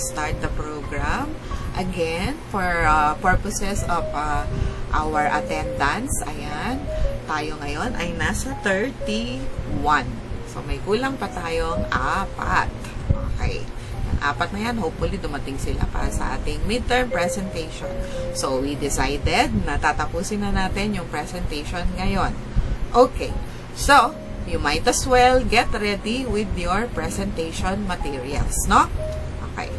start the program. Again, for purposes of our attendance, ayan, tayo ngayon ay nasa 31. So, may kulang pa tayong 4. Okay. Ang 4 na yan, hopefully dumating sila para sa ating midterm presentation. So, we decided na tatapusin na natin yung presentation ngayon. Okay. So, you might as well get ready with your presentation materials, no? Okay.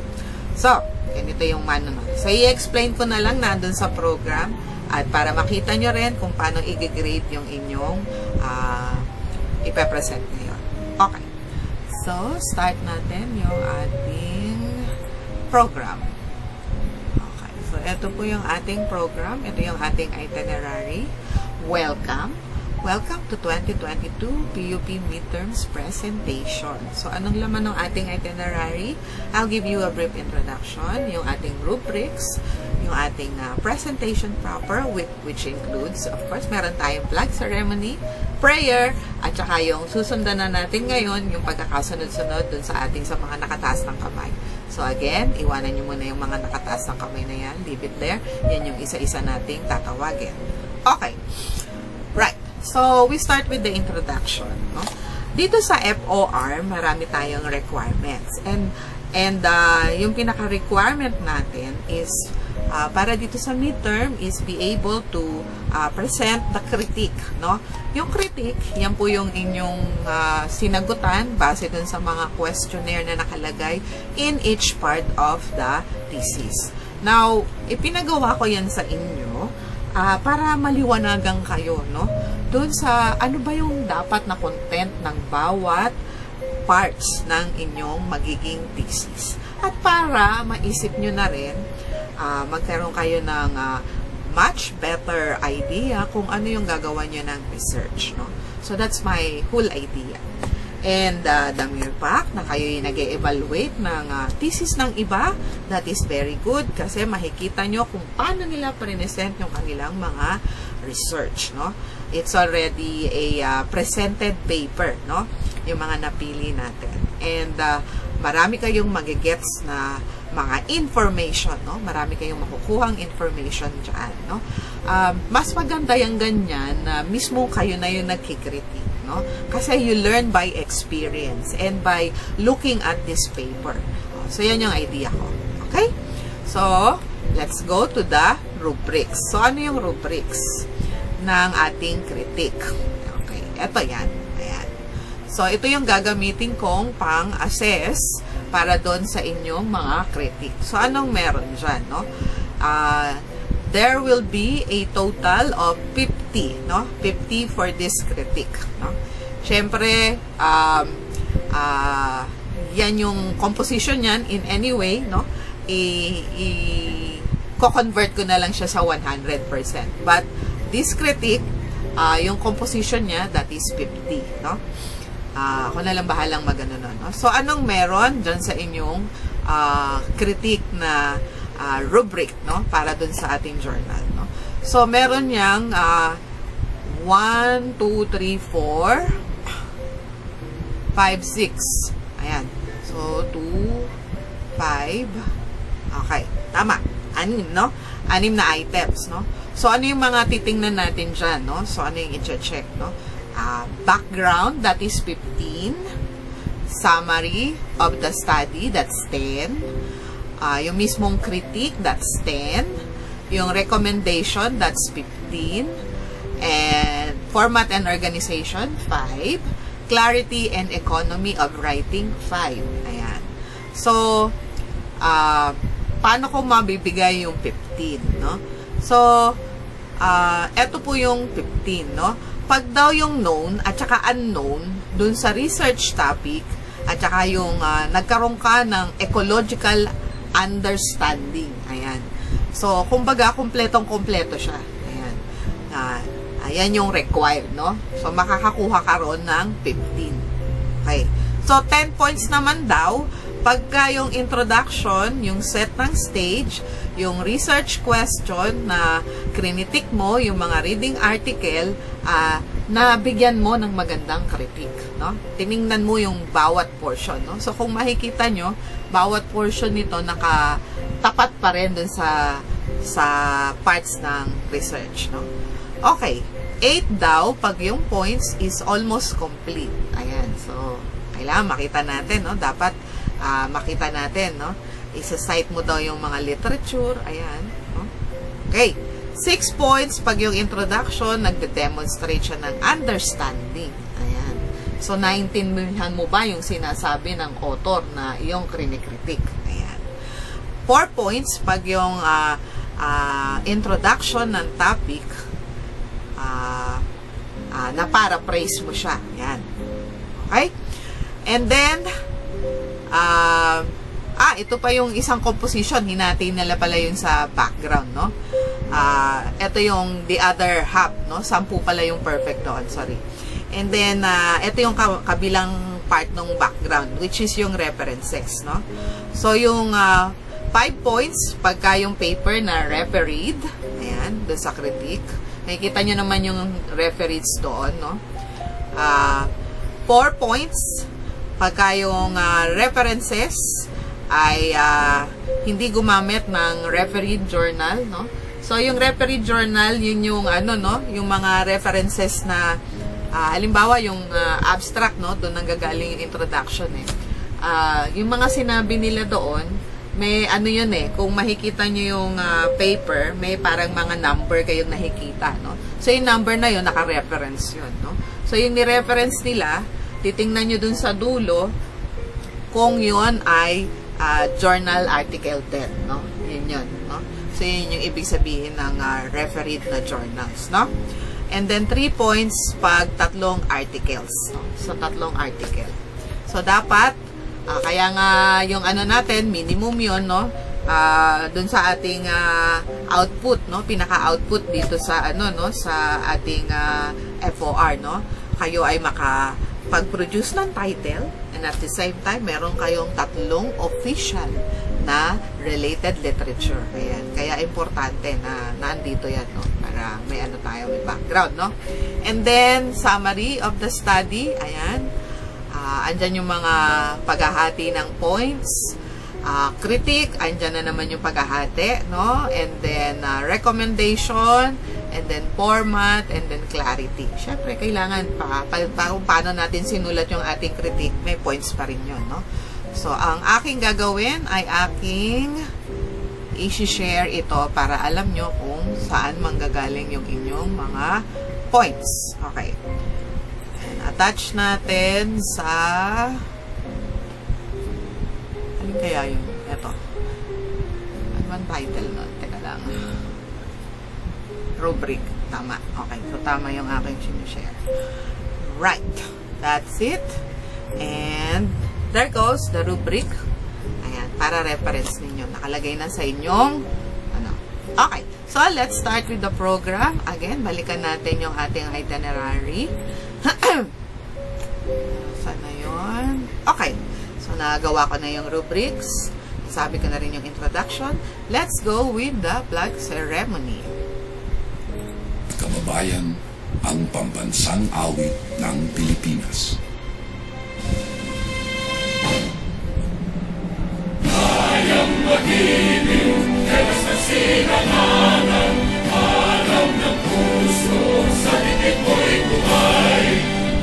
So, ganito yung manual. So, i-explain ko na lang nandun sa program at para makita nyo rin kung paano i-grade yung inyong ipepresent ngayon. Okay. So, start natin yung ating program. Okay. So, ito po yung ating program. Ito yung ating itinerary. Welcome. Welcome to 2022 PUP Midterms Presentation. So, anong laman ng ating itinerary? I'll give you a brief introduction, yung ating rubrics, yung ating presentation proper, which includes, of course, meron tayong flag ceremony, prayer, at saka yung susundan na natin ngayon, yung pagkakasunod-sunod dun sa ating sa mga nakataas ng kamay. So, again, iwanan nyo muna yung mga nakataas ng kamay na yan. Leave it there. Yan yung isa-isa nating tatawagin. Okay. Right. So, we start with the introduction. No? Dito sa FOR, marami tayong requirements. And yung pinaka-requirement natin is, para dito sa midterm, is be able to present the critique. No? Yung critique, yan po yung inyong sinagutan base dun sa mga questionnaire na nakalagay in each part of the thesis. Now, ipinagawa ko yan sa inyo para maliwanagan kayo, no? Doon sa ano ba yung dapat na content ng bawat parts ng inyong magiging thesis. At para maisip nyo na rin, magkaroon kayo ng much better idea kung ano yung gagawa nyo ng research. No? So, that's my whole idea. And the mere fact na kayo yung nag-evaluate ng thesis ng iba, that is very good kasi makikita nyo kung paano nila present yung kanilang mga research. No? It's already a presented paper, no? Yung mga napili natin. And marami kayong magigets na mga information, no? Marami kayong makukuhang information dyan, no? Mas maganda yung ganyan na mismo kayo na yung nagkikritik, no? Kasi you learn by experience and by looking at this paper. So, yan yung idea ko. Okay? So, let's go to the rubrics. So, ano yung rubrics ng ating critique? Okay. Ito yan. Ayan. So, ito yung gagamitin kong pang-assess para doon sa inyong mga critique. So, anong meron dyan, no? There will be a total of 50, no? 50 for this critique, no? Siyempre, yan yung composition yan in any way, no? I-convert ko na lang siya sa 100%. But, this critique, yung composition niya, that is 50, no? Ako na lang bahalang magano nun, no? So, anong meron dyan sa inyong critique na rubric, no? Para dun sa ating journal, no? So, meron yang 1, 2, 3, 4, 5, 6. Ayan. So, 2, 5. Okay. Tama. 6, no? 6 na items, no? So, ano yung mga titingnan natin dyan, no? So, ano yung i-check, no? Background, that is 15. Summary of the study, that's 10. Yung mismong critique, that's 10. Yung recommendation, that's 15. And format and organization, 5. Clarity and economy of writing, 5. Ayan. So, paano ko mabibigay yung 15, no? So, eto po yung 15, no? Pag daw yung known at saka unknown, dun sa research topic, at saka yung nagkaroon ka ng ecological understanding. Ayan. So, kumbaga, kompletong-kompleto siya. Ayan. Ayan yung required, no? So, makakakuha ka ron ng 15. Okay. So, 10 points naman daw, pagka yung introduction, yung set ng stage, yung research question na krinitik mo, yung mga reading article, na bigyan mo ng magandang critique, no? Tiningnan mo yung bawat portion, no? So, kung makikita nyo, bawat portion nito nakatapat pa rin dun sa parts ng research, no? Okay, 8 daw pag yung points is almost complete. Ayan, so kailangan makita natin, no? Dapat makita natin, no? Isa-cite mo daw yung mga literature. Ayan, no? Okay, 6 points pag yung introduction, nagde-demonstrate siya ng understanding. Ayan, so naintindihan mo ba yung sinasabi ng author na iyong krinikritik? Ayan, 4 points pag yung introduction ng topic, na-paraphrase mo siya. Yan. Okay? And then, ito pa yung isang composition. Hinati nila pala yun sa background, no? Ito yung the other half, no? 10 pala yung perfect doon, sorry. And then, ito yung kabilang part ng background, which is yung references, no? So, yung 5 points pagka yung paper na refereed, ayan, doon sa critique. Nakikita nyo naman yung referees doon, no? 4 points pagka yung references ay hindi gumamit ng refereed journal, no? So, yung refereed journal, yun yung no? Yung mga references na halimbawa yung abstract, no? Doon nanggagaling yung introduction, eh. Yung mga sinabi nila doon, may yun eh, kung makikita nyo yung paper, may parang mga number kayong nakikita, no? So, yung number na yun, naka-reference yun, no? So, yung ni-reference nila, titingnan nyo dun sa dulo, kung yun ay journal article 10, no? Yun yun, no? So, yun yung ibig sabihin ng refereed na journals, no? And then, 3 points pag 3 articles, no? So, 3 article. So, dapat, kaya nga yung natin, minimum yun, no? Dun sa ating output, no? Pinaka-output dito sa no? Sa ating FOR, no? Kayo ay makapag-produce ng title, and at the same time, meron kayong 3 official na related literature. Ayan. Kaya importante na nandito yan, no? Para may tayo, may background, no? And then, summary of the study, ayan. Andyan yung mga paghahati ng points, critique, andyan na naman yung paghahati, no? And then, recommendation, and then format, and then clarity. Siyempre, kailangan paano natin sinulat yung ating critique, may points pa rin yun, no? So, ang aking gagawin ay aking i-share ito para alam nyo kung saan manggagaling yung inyong mga points. Okay. Attach natin sa alin kaya yun? Ito. Ano bang title nun? Teka lang. Rubric. Tama. Okay. So, tama yung aking sinishare. Right. That's it. And there goes the rubric. Ayan. Para reference ninyo. Nakalagay na sa inyong Okay. So, let's start with the program. Again, balikan natin yung ating itinerary. Sana yun? Okay. So, nagawa ko na yung rubrics. Sabi ko na rin yung introduction. Let's go with the flag ceremony. Kababayan, ang pambansang awit ng Pilipinas. Kayang mag-ibig, telas na sinananan, alam ng puso, sa dikit mo'y buhay.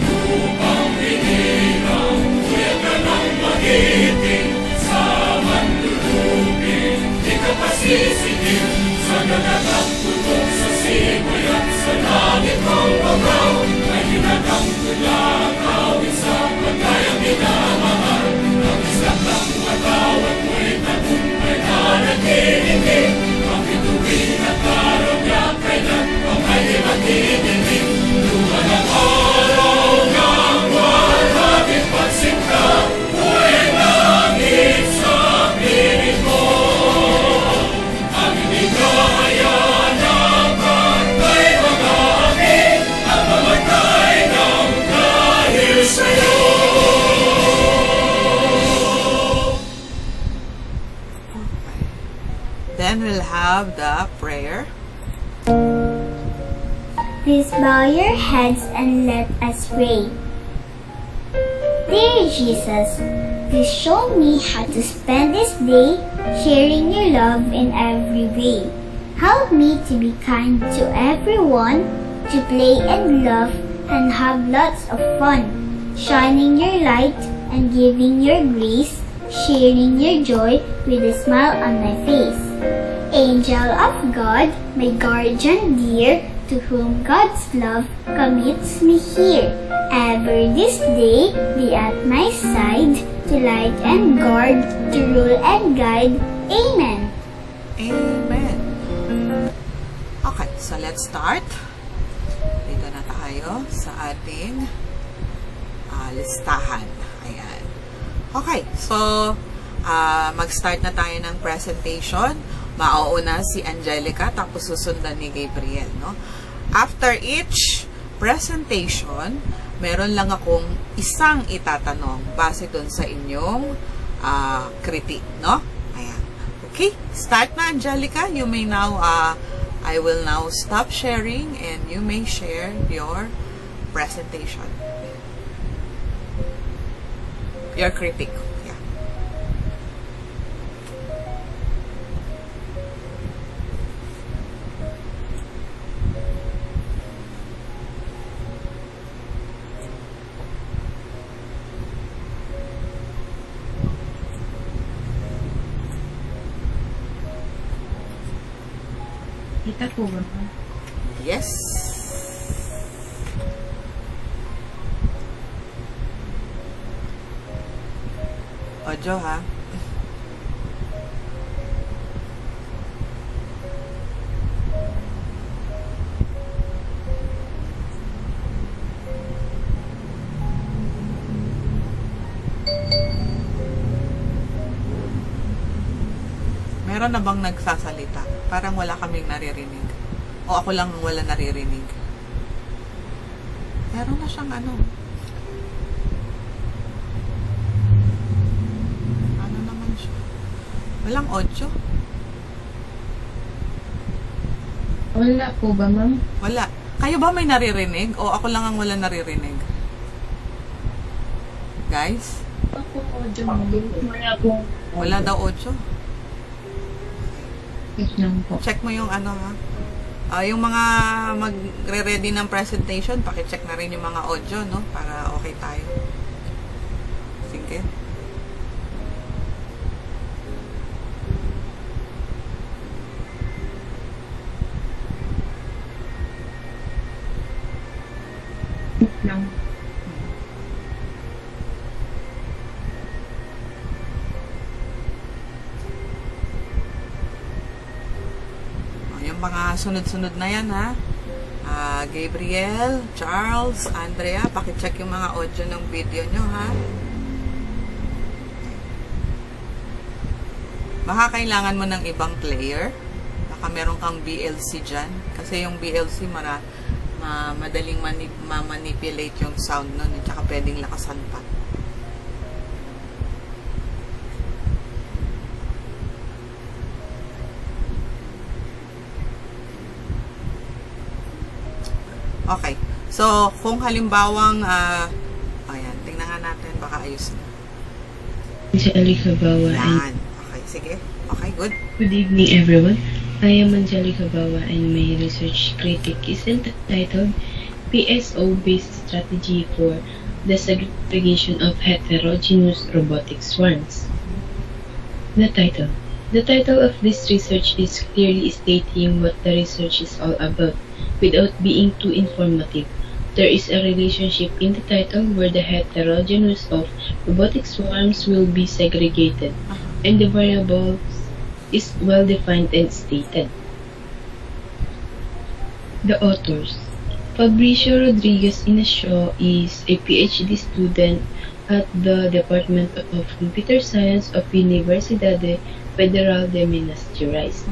Lupang hinirang, kuya ka ng magiting, sa manlulupin, di ka pasisigil, sa nagatang tutok sa simoy at sa langit mong babaw, ay hinatang tula kawin sa pagkayang minamahal, ang isang ng matawag mo'y tagumpay na nagkininig, ang bituin at karagyan kailan ang may magkininig, luha ng araw ng walhagin pagsinta, buhay langit sa piling mo, ang inigaya ng bantay mga aking, ang mamatay ng dahil sa'yo. Then we'll have the prayer. Please bow your heads and let us pray. Dear Jesus, Please show me how to spend this day sharing your love in every way. Help me to be kind to everyone, to play and love and have lots of fun, shining your light and giving your grace, sharing your joy with a smile on my face. Angel of God, my guardian dear, to whom God's love commits me here. Ever this day be at my side, to light and guard, to rule and guide. Amen. Amen. Okay, so let's start. Dito na tayo sa ating listahan. Ayan. Okay, so mag-start na tayo ng presentation. Mauuna si Angelica, tapos susundan ni Gabriel, no? After each presentation, meron lang akong isang itatanong base dun sa inyong critique, no? Ayan. Okay, start na, Angelica. You may now, I will now stop sharing and you may share your presentation. Your critique. Yeah. Kita po ba? Yes. Audio, ha? Meron na bang nagsasalita? Parang wala kaming naririnig. O ako lang ang wala naririnig. Meron na siyang ano. Ano naman siya? Walang audio? Wala po ba, ma'am? Wala. Kayo ba may naririnig? O ako lang ang wala naririnig? Guys? Ako audio, ma'am. Wala po. Wala daw audio? Wait lang po. Check mo yung ano, ha? Yung mga magre-ready ng presentation, pakicheck na rin yung mga audio, no? Para okay tayo. Sige. Wait lang. Yung mga sunod-sunod na yan, ha? Gabriel, Charles, Andrea, pakicheck yung mga audio ng video nyo, ha? Baka kailangan mo ng ibang player. Baka meron kang BLC dyan. Kasi yung BLC, madaling ma-manipulate yung sound nun. At saka pwedeng lakasan pa. Okay. So, kung halimbawang, ayan, tingnan nga natin, baka ayos na. Angelica Bawa Yan. Okay, sige. Okay, good. Good evening, everyone. I am Angelica Bawa and my research critic is entitled PSO-based strategy for the segregation of heterogeneous robotic swarms. The title of this research is clearly stating what the research is all about without being too informative. There is a relationship in the title where the heterogeneous of robotic swarms will be segregated, and the variables is well defined and stated. The authors. Fabricio Rodriguez Inacio is a PhD student at the Department of Computer Science of Universidad Federal de Minas Gerais.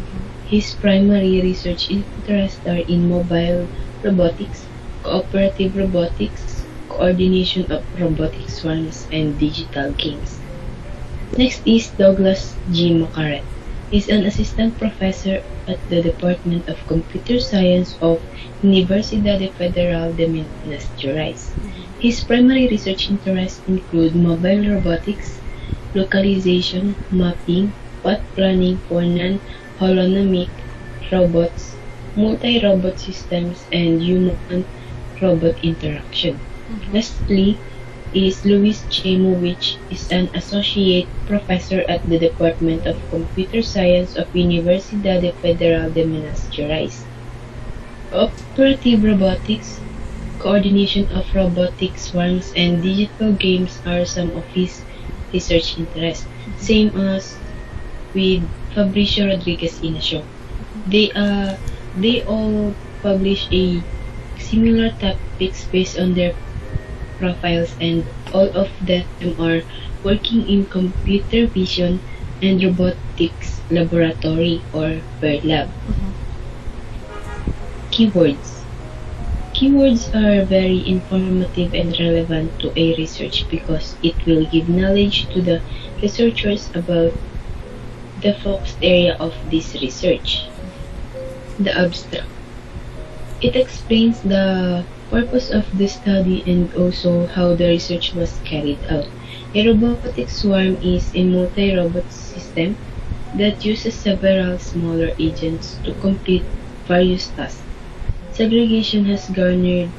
His primary research interests are in mobile robotics, cooperative robotics, coordination of robotic swarms, and digital games. Next is Douglas G. Macaret. He is an assistant professor at the Department of Computer Science of Universidad Federal de Minas Gerais. His primary research interests include mobile robotics, localization, mapping, path planning for non-holonomic robots, multi-robot systems, and human-robot interaction. Lastly, is Luis Chemowich is an associate professor at the Department of Computer Science of Universidad Federal de Minas Gerais. Operative robotics, coordination of robotic swarms, and digital games are some of his research interests, same as with Fabricio Rodriguez Inacio. They all publish a similar topics based on their profiles, and all of them are working in computer vision and robotics laboratory or bird lab. Keywords. Keywords are very informative and relevant to a research because it will give knowledge to the researchers about the focused area of this research. The abstract. It explains the purpose of the study and also how the research was carried out. A robotic swarm is a multi-robot system that uses several smaller agents to complete various tasks. Segregation has garnered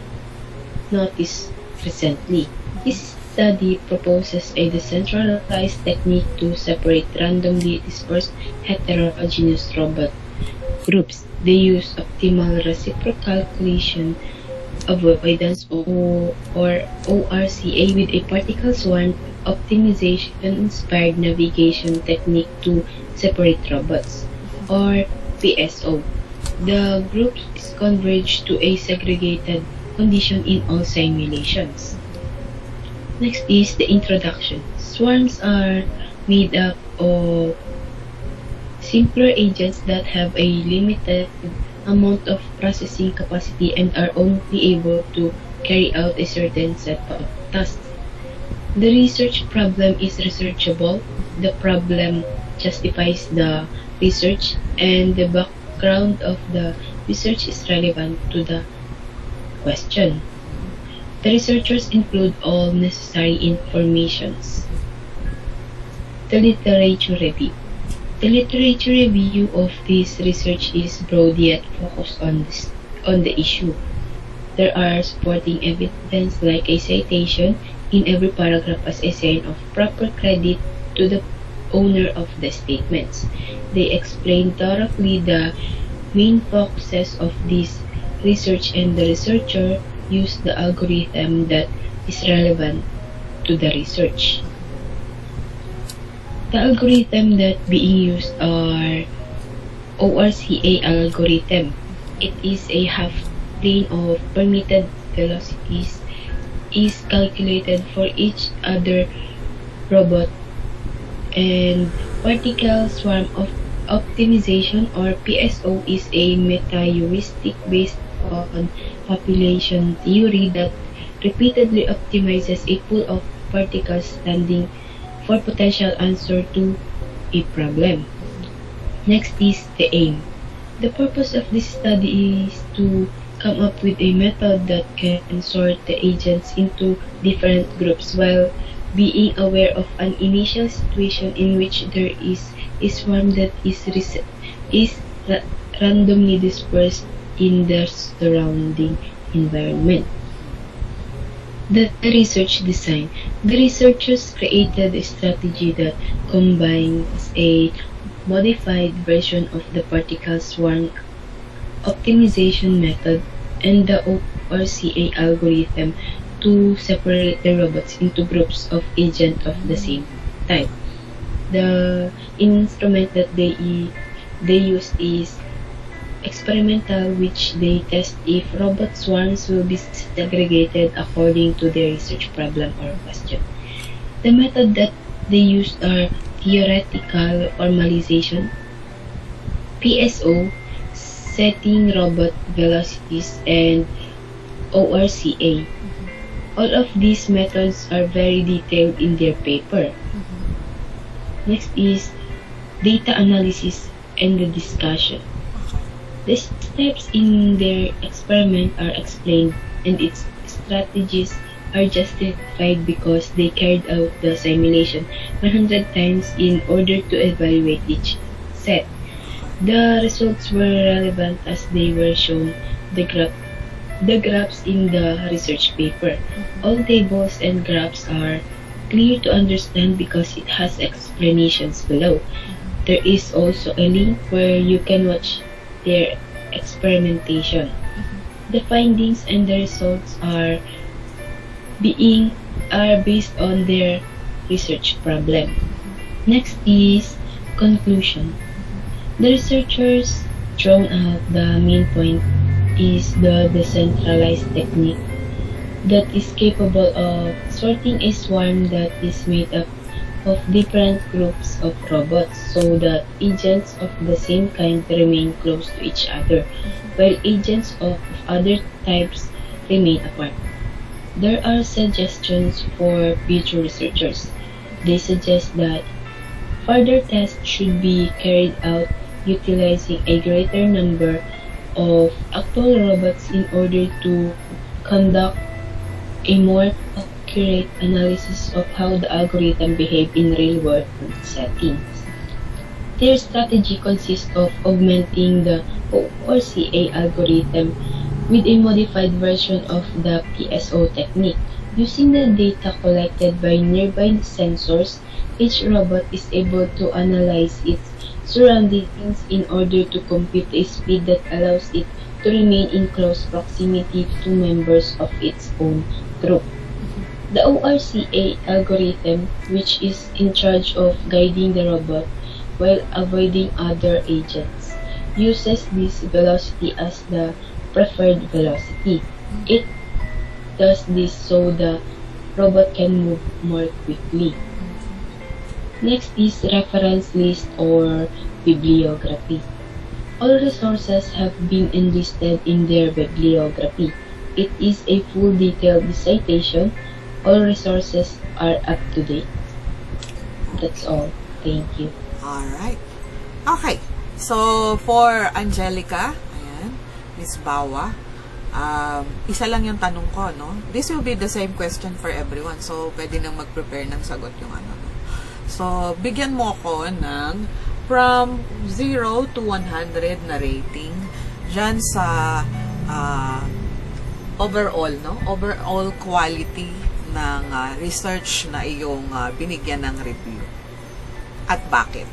notice recently. This study proposes a decentralized technique to separate randomly dispersed heterogeneous robot groups. They use optimal reciprocal calculation avoidance or ORCA with a particle swarm optimization inspired navigation technique to separate robots, or PSO. The groups converge to a segregated condition in all simulations. Next is the introduction. Swarms are made up of simpler agents that have a limited amount of processing capacity and are only able to carry out a certain set of tasks. The research problem is researchable, the problem justifies the research, and the background of the research is relevant to the question. The researchers include all necessary informations. The literature review. The literature review of this research is broad yet focused on the issue. There are supporting evidence like a citation in every paragraph as a sign of proper credit to the owner of the statements. They explain thoroughly the main focuses of this research, and the researcher used the algorithm that is relevant to the research. The algorithm that being used are ORCA algorithm. It is a half plane of permitted velocities is calculated for each other robot, and particle swarm of optimization or PSO is a meta-heuristic based on population theory that repeatedly optimizes a pool of particles standing for potential answer to a problem. Next is the aim. The purpose of this study is to come up with a method that can sort the agents into different groups while being aware of an initial situation in which there is a swarm that is randomly dispersed in the surrounding environment. The research design. The researchers created a strategy that combines a modified version of the particle swarm optimization method and the ORCA algorithm to separate the robots into groups of agents of the same type. The instrument that they use is experimental, which they test if robot swarms will be segregated according to their research problem or question. The method that they used are theoretical formalization, PSO, setting robot velocities, and ORCA. All of these methods are very detailed in their paper. Next is data analysis and the discussion. The steps in their experiment are explained and its strategies are justified because they carried out the simulation 100 times in order to evaluate each set. The results were relevant as they were shown the graphs in the research paper. All tables and graphs are clear to understand because it has explanations below. There is also a link where you can watch their experimentation. The findings and the results are based on their research problem. Next is conclusion. The researchers drawn out the main point is the decentralized technique that is capable of sorting a swarm that is made up of different groups of robots so that agents of the same kind remain close to each other, while agents of other types remain apart. There are suggestions for future researchers. They suggest that further tests should be carried out utilizing a greater number of actual robots in order to conduct a more accurate analysis of how the algorithm behave in real-world settings. Their strategy consists of augmenting the ORCA algorithm with a modified version of the PSO technique. Using the data collected by nearby sensors, each robot is able to analyze its surroundings in order to compute a speed that allows it to remain in close proximity to members of its own group. The ORCA algorithm, which is in charge of guiding the robot while avoiding other agents, uses this velocity as the preferred velocity. It does this so the robot can move more quickly. Next is reference list or bibliography. All resources have been enlisted in their bibliography. It is a full detailed citation. All resources are up to date. That's all. Thank you. Alright. Okay. So, for Angelica, ayan, Miss Bawa, isa lang yung tanong ko, no? This will be the same question for everyone. So, pwede nang mag-prepare ng sagot yung ano, no? So, bigyan mo ko ng from 0 to 100 na rating dyan sa overall, no? Overall quality ng research na iyong binigyan ng review. At bakit?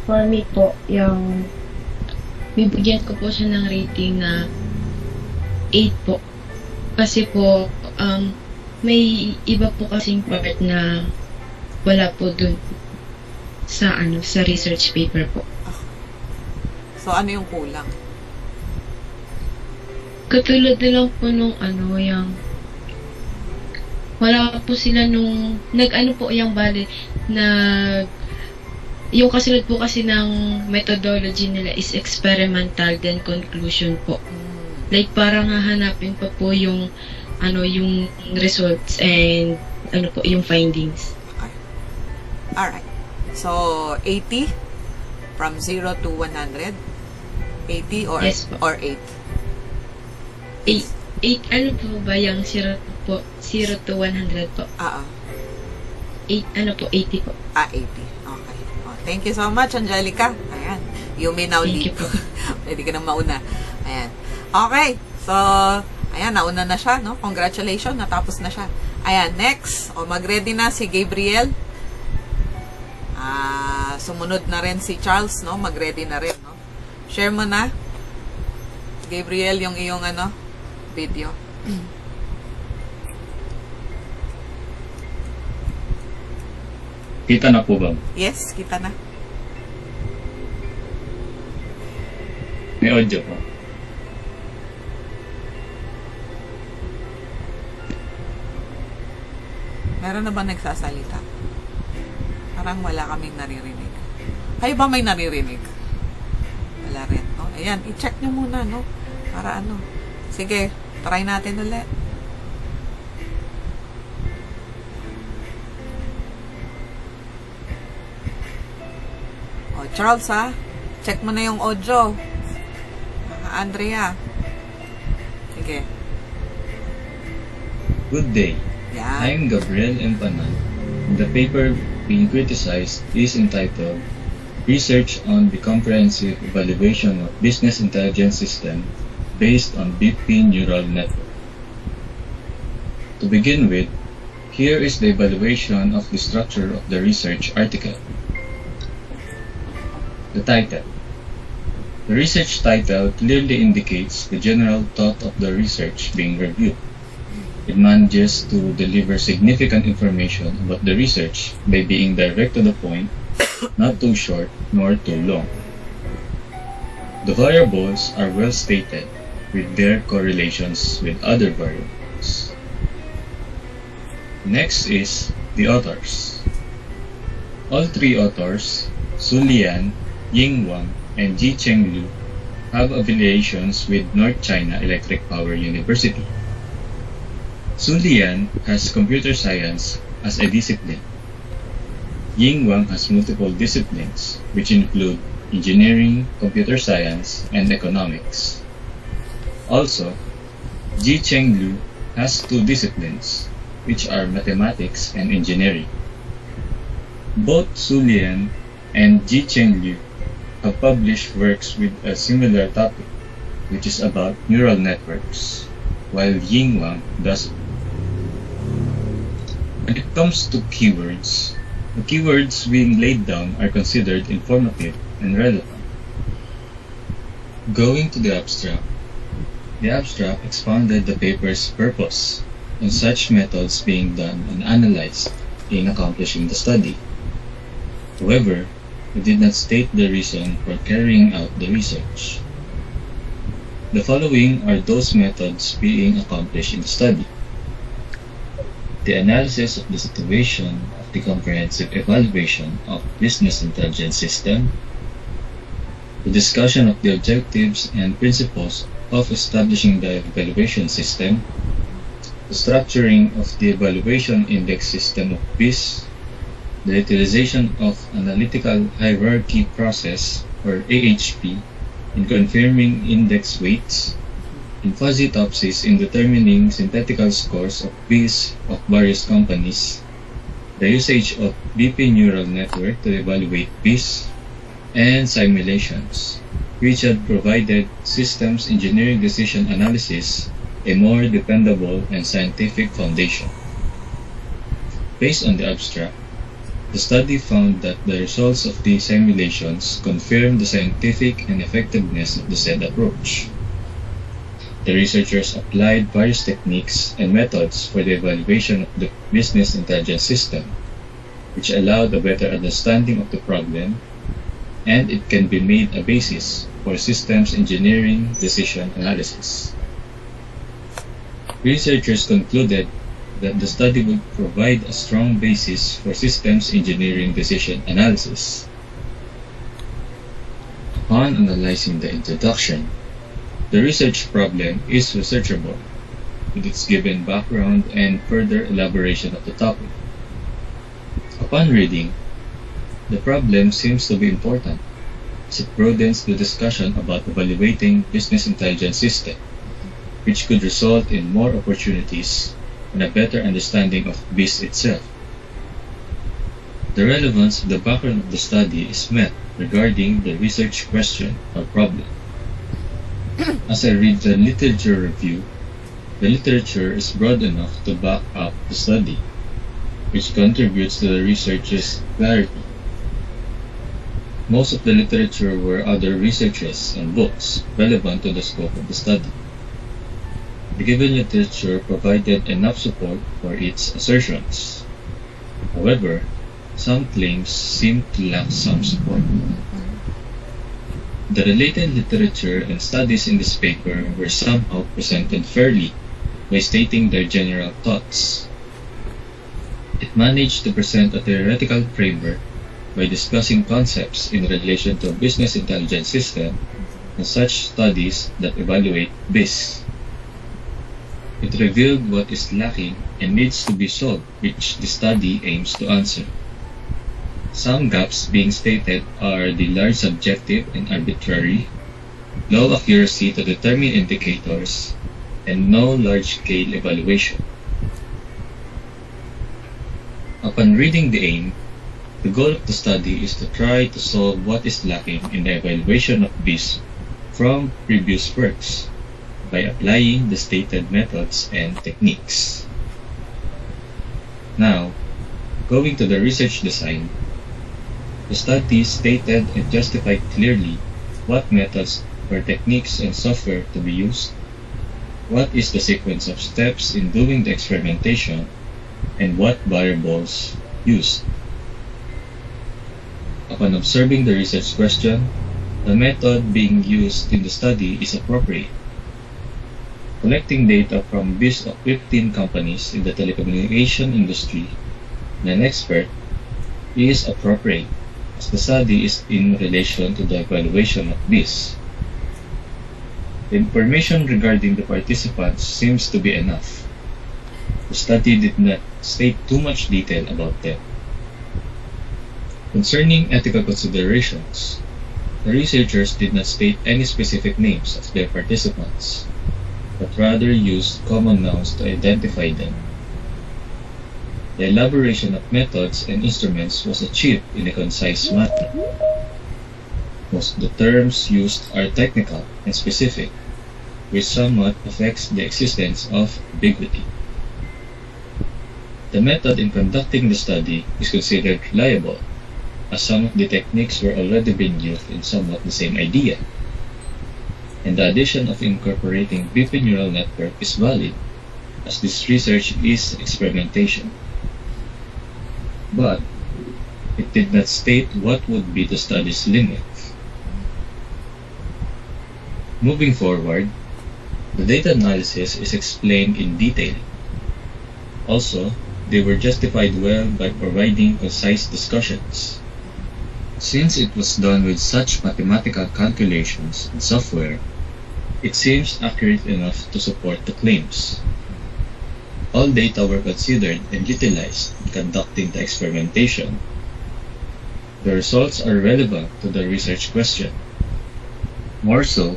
For me po, yung bibigyan ko po siya ng rating na 8 po. Kasi po, may iba po kasing part na wala po dun sa sa research paper po. So, ano yung kulang? Katulad na lang po nung yung wala po sila nung po yung bale na yung kasunod po kasi ng methodology nila is experimental then conclusion po. Like parang hahanapin pa po yung yung results and yung findings. Okay. Alright. So, 80 from 0 to 100? 80 or, Yes po. or 8? 8 po ba yung 0 po? 0 to 100 po. 8 po, 80 po. 80. Okay. Oh, thank you so much, Angelica. Ayan. You may now Thank leave. you po. Pwede ka nang mauna. Ayan. Okay. So, ayan, nauna na siya, no? Congratulations, natapos na siya. Ayan, next. O, mag-ready na si Gabriel. Sumunod na rin si Charles, no? Mag-ready na rin, no? Share mo na, Gabriel, yung iyong, video. Kita na po ba? Yes, kita na. May audio po. Meron na ba nagsasalita? Parang wala kaming naririnig. Kayo ba may naririnig? Wala rin, no? Ayan, i-check nyo muna, no? Para Sige, try natin ulit. O, Charles, ha? Check mo na yung audio. Andrea. Good day. Yan. I'm Gabriel Empanan. The paper being criticized is entitled Research on the Comprehensive Evaluation of Business Intelligence System based on BP Neural Network. To begin with, here is the evaluation of the structure of the research article. The title. The research title clearly indicates the general thought of the research being reviewed. It manages to deliver significant information about the research by being direct to the point, not too short nor too long. The variables are well stated with their correlations with other variables. Next is the authors. All three authors, Su Lian, Ying Wang, and Ji Cheng Lu, have affiliations with North China Electric Power University. Su Lian has computer science as a discipline. Ying Wang has multiple disciplines, which include engineering, computer science, and economics. Also, Ji Cheng Lu has two disciplines, which are mathematics and engineering. Both Su Lian and Ji Cheng Lu have published works with a similar topic, which is about neural networks, while Ying Wang doesn't. When it comes to keywords, the keywords being laid down are considered informative and relevant. Going to the abstract expounded the paper's purpose and such methods being done and analyzed in accomplishing the study. However, it did not state the reason for carrying out the research. The following are those methods being accomplished in the study: the analysis of the situation of the comprehensive evaluation of business intelligence system, the discussion of the objectives and principles of establishing the evaluation system, the structuring of the evaluation index system of BIS, the utilization of analytical hierarchy process or AHP in confirming index weights, and fuzzy topsies in determining synthetical scores of BIS of various companies, the usage of BP neural network to evaluate BIS, and simulations, which had provided systems engineering decision analysis a more dependable and scientific foundation. Based on the abstract, the study found that the results of these simulations confirmed the scientific and effectiveness of the said approach. The researchers applied various techniques and methods for the evaluation of the business intelligence system, which allowed a better understanding of the problem, and it can be made a basis for systems engineering decision analysis. Researchers concluded that the study would provide a strong basis for systems engineering decision analysis. Upon analyzing the introduction, the research problem is researchable, with its given background and further elaboration of the topic. Upon reading, the problem seems to be important, as it broadens the discussion about evaluating business intelligence system, which could result in more opportunities and a better understanding of BIS itself. The relevance of the background of the study is met regarding the research question or problem. As I read the literature review, the literature is broad enough to back up the study, which contributes to the research's clarity. Most of the literature were other researches and books relevant to the scope of the study. The given literature provided enough support for its assertions. However, some claims seem to lack some support. The related literature and studies in this paper were somehow presented fairly by stating their general thoughts. It managed to present a theoretical framework by discussing concepts in relation to a business intelligence system and such studies that evaluate BIS. It revealed what is lacking and needs to be solved, which the study aims to answer. Some gaps being stated are the large subjective and arbitrary, low accuracy to determine indicators, and no large-scale evaluation. Upon reading the aim, the goal of the study is to try to solve what is lacking in the evaluation of BIS from previous works by applying the stated methods and techniques. Now, going to the research design, the study stated and justified clearly what methods or techniques and software to be used, what is the sequence of steps in doing the experimentation, and what variables used. Upon observing the research question, the method being used in the study is appropriate. Collecting data from BIS of 15 companies in the telecommunication industry and an expert is appropriate, as the study is in relation to the evaluation of BIS. The information regarding the participants seems to be enough. The study did not state too much detail about them. Concerning ethical considerations, the researchers did not state any specific names of their participants, but rather used common nouns to identify them. The elaboration of methods and instruments was achieved in a concise manner. Most of the terms used are technical and specific, which somewhat affects the existence of ambiguity. The method in conducting the study is considered reliable, as some of the techniques were already being used in somewhat the same idea, and the addition of incorporating BP neural network is valid, as this research is experimentation. But it did not state what would be the study's limit. Moving forward, the data analysis is explained in detail. Also, they were justified well by providing concise discussions. Since it was done with such mathematical calculations and software, it seems accurate enough to support the claims. All data were considered and utilized in conducting the experimentation. The results are relevant to the research question. More so,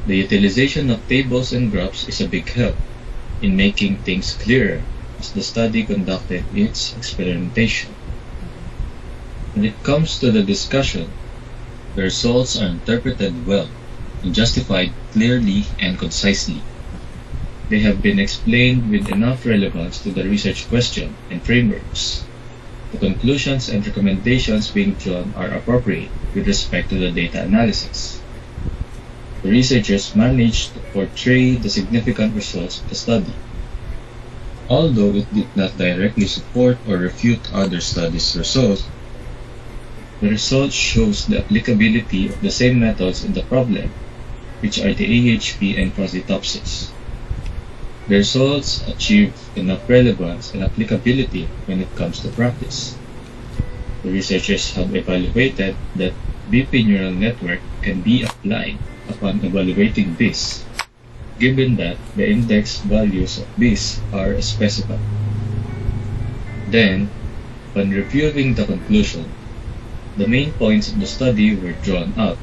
the utilization of tables and graphs is a big help in making things clearer as the study conducted its experimentation. When it comes to the discussion, the results are interpreted well and justified clearly and concisely. They have been explained with enough relevance to the research question and frameworks. The conclusions and recommendations being drawn are appropriate with respect to the data analysis. The researchers managed to portray the significant results of the study. Although it did not directly support or refute other studies' results, the result shows the applicability of the same methods in the problem, which are the AHP and prosopopsis. The results achieve enough relevance and applicability when it comes to practice. The researchers have evaluated that BP neural network can be applied upon evaluating BIS, given that the index values of BIS are specified. Then, when reviewing the conclusion, the main points of the study were drawn out.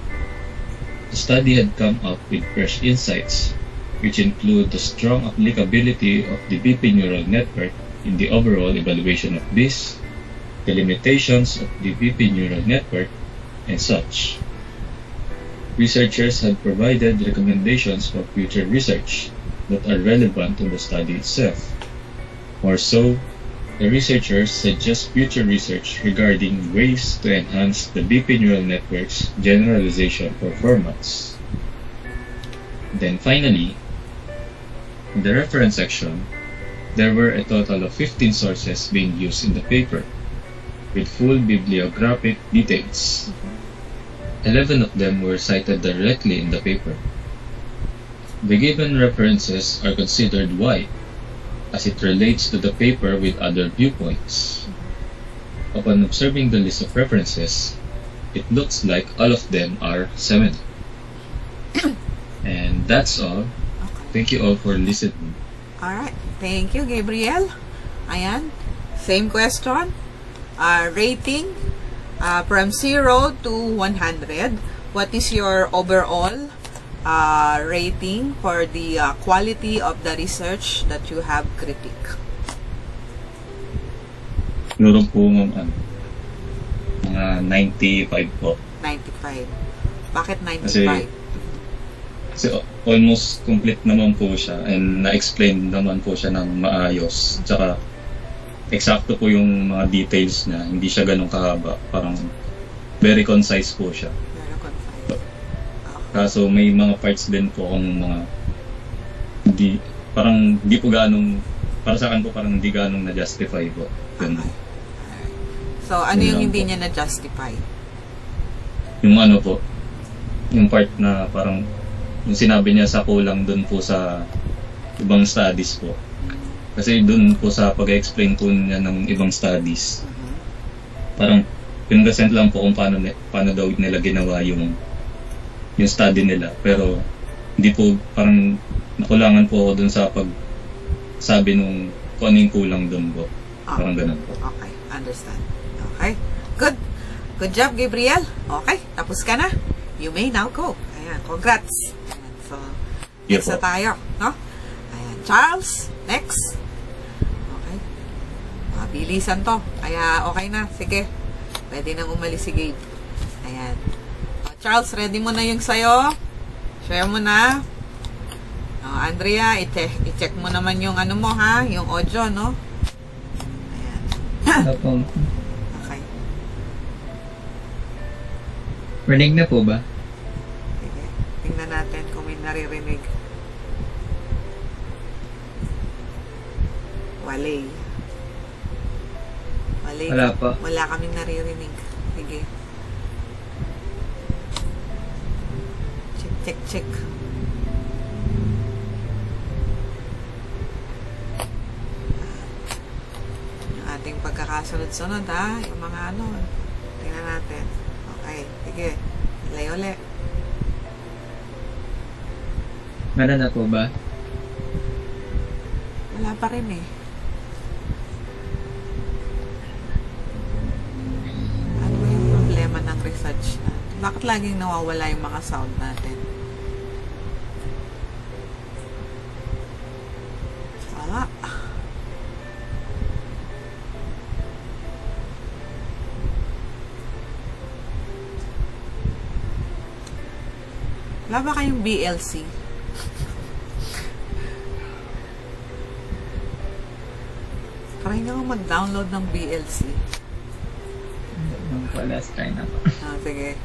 The study had come up with fresh insights, which include the strong applicability of the BP neural network in the overall evaluation of BIS, the limitations of the BP neural network, and such. Researchers have provided recommendations for future research that are relevant to the study itself. More so, the researchers suggest future research regarding ways to enhance the BP neural network's generalization performance. Then finally, in the reference section, there were a total of 15 sources being used in the paper, with full bibliographic details. 11 of them were cited directly in the paper. The given references are considered wide, as it relates to the paper with other viewpoints. Upon observing the list of references, it looks like all of them are seminal. And that's all. Thank you all for listening. Alright. Thank you, Gabriel. Ayan. Same question. Rating from 0 to 100. What is your overall rating for the quality of the research that you have critiqued? Siguro po mga 95 po. 95. Bakit 95? Kasi almost complete naman po siya and na-explain naman po siya ng maayos. Tsaka eksakto po yung mga details niya. Hindi siya ganun kahaba. Parang very concise po siya. Very confident. Kaso may mga parts din po akong mga hindi po ganong, para sa akin po parang hindi ganong na-justify po. Yun. So, ano Yun yung lang hindi po. niya na-justify? Yung ano po, yung part na parang yung sinabi niya sa kulang dun po sa ibang studies po. Kasi dun po sa pag-explain po niya ng ibang studies, parang pinresent lang po kung paano daw nila ginawa yung study nila. Pero hindi po, parang nakulangan po ako dun sa pagsabi nung kung ano yung kulang dun po. Parang ganun po. Okay, understand. Okay, good. Good job, Gabriel. Okay, tapos ka na. You may now go. Ayan, congrats. Ayan, so, next na tayo, no? Ayan, Charles, next. Okay. Mabilisan to. Kaya, okay na. Sige. Pwede nang umalis si Gabe. Ayan. Charles, ready mo na yung sayo? Share mo na. Andrea, i-check mo naman yung ano mo, ha? Yung audio, no? Ayan. Opo. Okay. Rinig na po ba? Sige. Tingnan natin kung may naririnig. Walay. Walay. Wala pa. Wala kaming naririnig. Sige. Check. Yung ating pagkakasunod-sunod, ha? Yung mga ano. Tingnan natin. Okay. Sige. Lay uli. Meron na po ba? Wala pa rin eh. Ano ba yung problema ng research natin? Bakit laging nawawala yung mga sound natin? Wala. Wala ba kayong BLC? Try nga ako mag-download ng BLC. Nung po last time na po. Sige.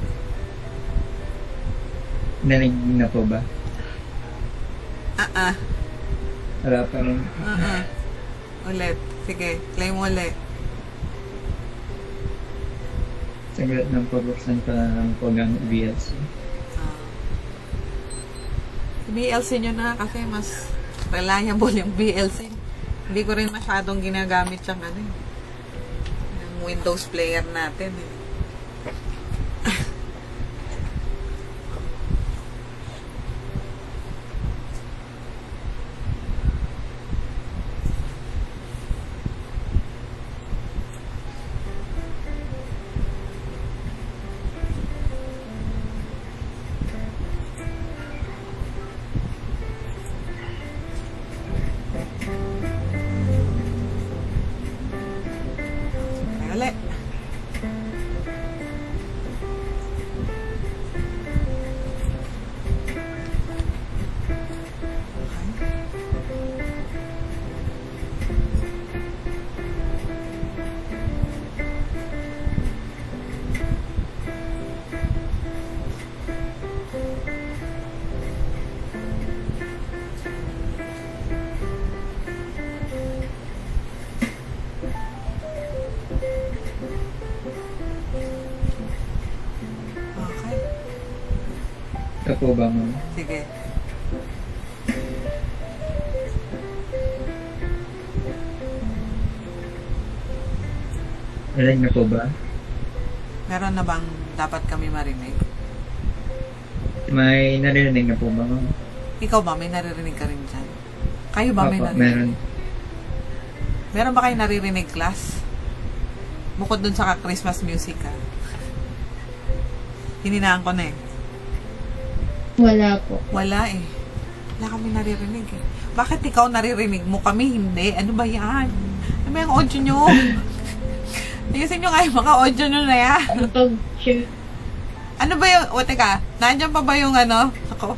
Nanig na po ba? Wala pa rin. Ulit. Sige. Play mo ulit. Saglit ng pabuksan pa lang po gamit BLC. BLC nyo na kasi mas reliable yung BLC. Hindi ko rin masyadong ginagamit siyang ano eh. Yung Windows player natin eh. Ulit. Okay. Ito po ba ma'am? Sige. Rinig na po ba? Meron na bang dapat kami marinig? May naririnig na po ba ma'am? Ikaw ba? May naririnig ka rin dyan? Kayo ba may Opo, naririnig? meron. Meron ba kayo naririnig, class? Bukod dun sa Christmas music, ha? Hininaan ko na eh. Wala po. Wala eh. Wala kami naririnig eh. Bakit ikaw naririnig mo, kami hindi? Ano ba yan? Ano ba yung audio nyo? Ayusin nyo nga yung mga audio nyo na yan. Pag-share. Ano ba yung, teka, nandiyan pa ba yung ano? Ako,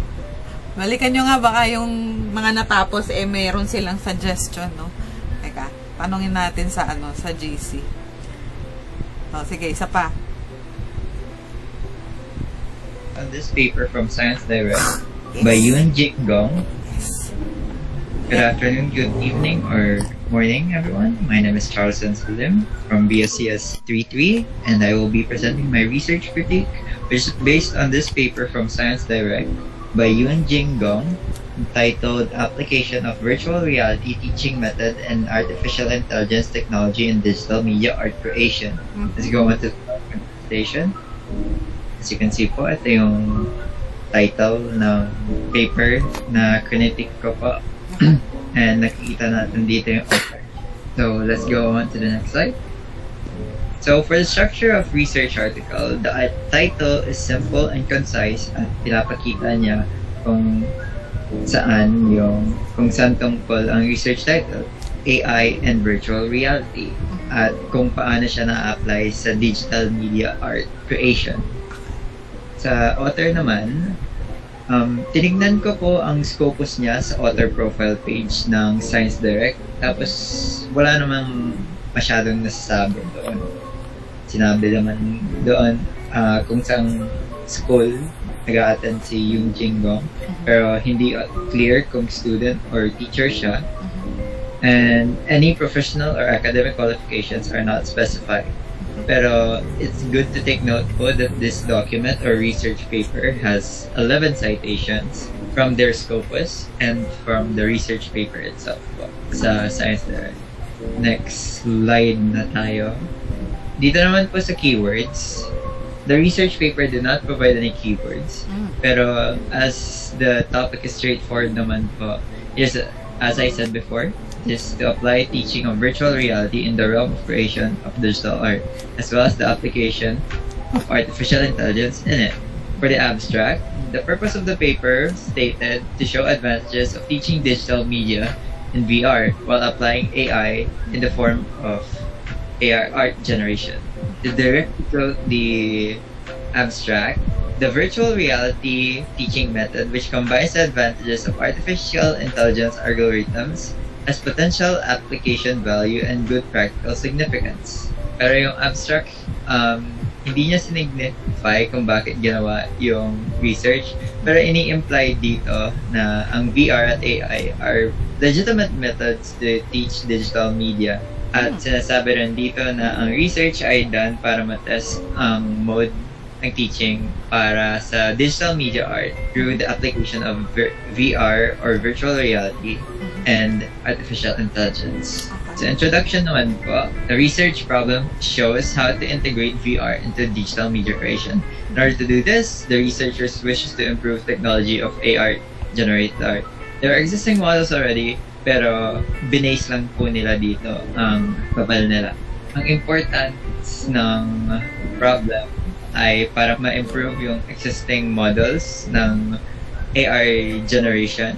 balikan nyo nga baka yung mga natapos, mayroon silang suggestion, no? Teka, tanongin natin sa ano, sa GC. Sige, isa pa. On this paper from Science Direct by Yun Jik Gong. Good afternoon, good evening, or morning, everyone. My name is Charleston Salim from bscs 33, and I will be presenting my research critique, which is based on this paper from Science Direct by Yun Jing Gong, entitled Application of Virtual Reality Teaching Method and Artificial Intelligence Technology in Digital Media Art Creation. Let's go on to the presentation. As you can see po, ito yung title ng paper na critique ko po. And nakikita natin dito yung author. So let's go on to the next slide. So for the structure of research article, the title is simple and concise at pinapakita niya kung saan tungkol ang research title, AI and virtual reality, at kung paano siya na-apply sa digital media art creation. Sa author naman, tinignan ko po ang scopus niya sa author profile page ng Science Direct. Tapos, wala namang masyadong nasasabi doon. Sinabi naman doon kung saan school nag-a-attend si Yoon Jing-gong. Pero hindi clear kung student or teacher siya. And any professional or academic qualifications are not specified. Pero it's good to take note po that this document or research paper has 11 citations from their scopus and from the research paper itself po sa Science Direct. Next slide na tayo. Dito naman po sa keywords, the research paper did not provide any keywords. Pero as the topic is straightforward naman po, is, as I said before, is to apply teaching of virtual reality in the realm of creation of digital art, as well as the application of artificial intelligence in it. For the abstract, the purpose of the paper stated to show advantages of teaching digital media in VR while applying AI in the form of AR art generation. To directly quote the abstract, the virtual reality teaching method, which combines the advantages of artificial intelligence algorithms, has potential application value and good practical significance. Pero yung abstract, hindi niya signify kung bakit ginawa yung research, pero ini-imply dito na ang VR at AI are legitimate methods to teach digital media. At sinasabi rin dito na ang research ay done para matest ang mode ng teaching para sa digital media art through the application of VR or virtual reality and artificial intelligence. So introduction naman po, the research problem shows how to integrate VR into digital media creation. In order to do this, the researchers wishes to improve technology of AR generated art. There are existing models already, pero binase lang po nila dito ang kapal nila. Ang importance ng problem ay para ma-improve yung existing models ng AR generation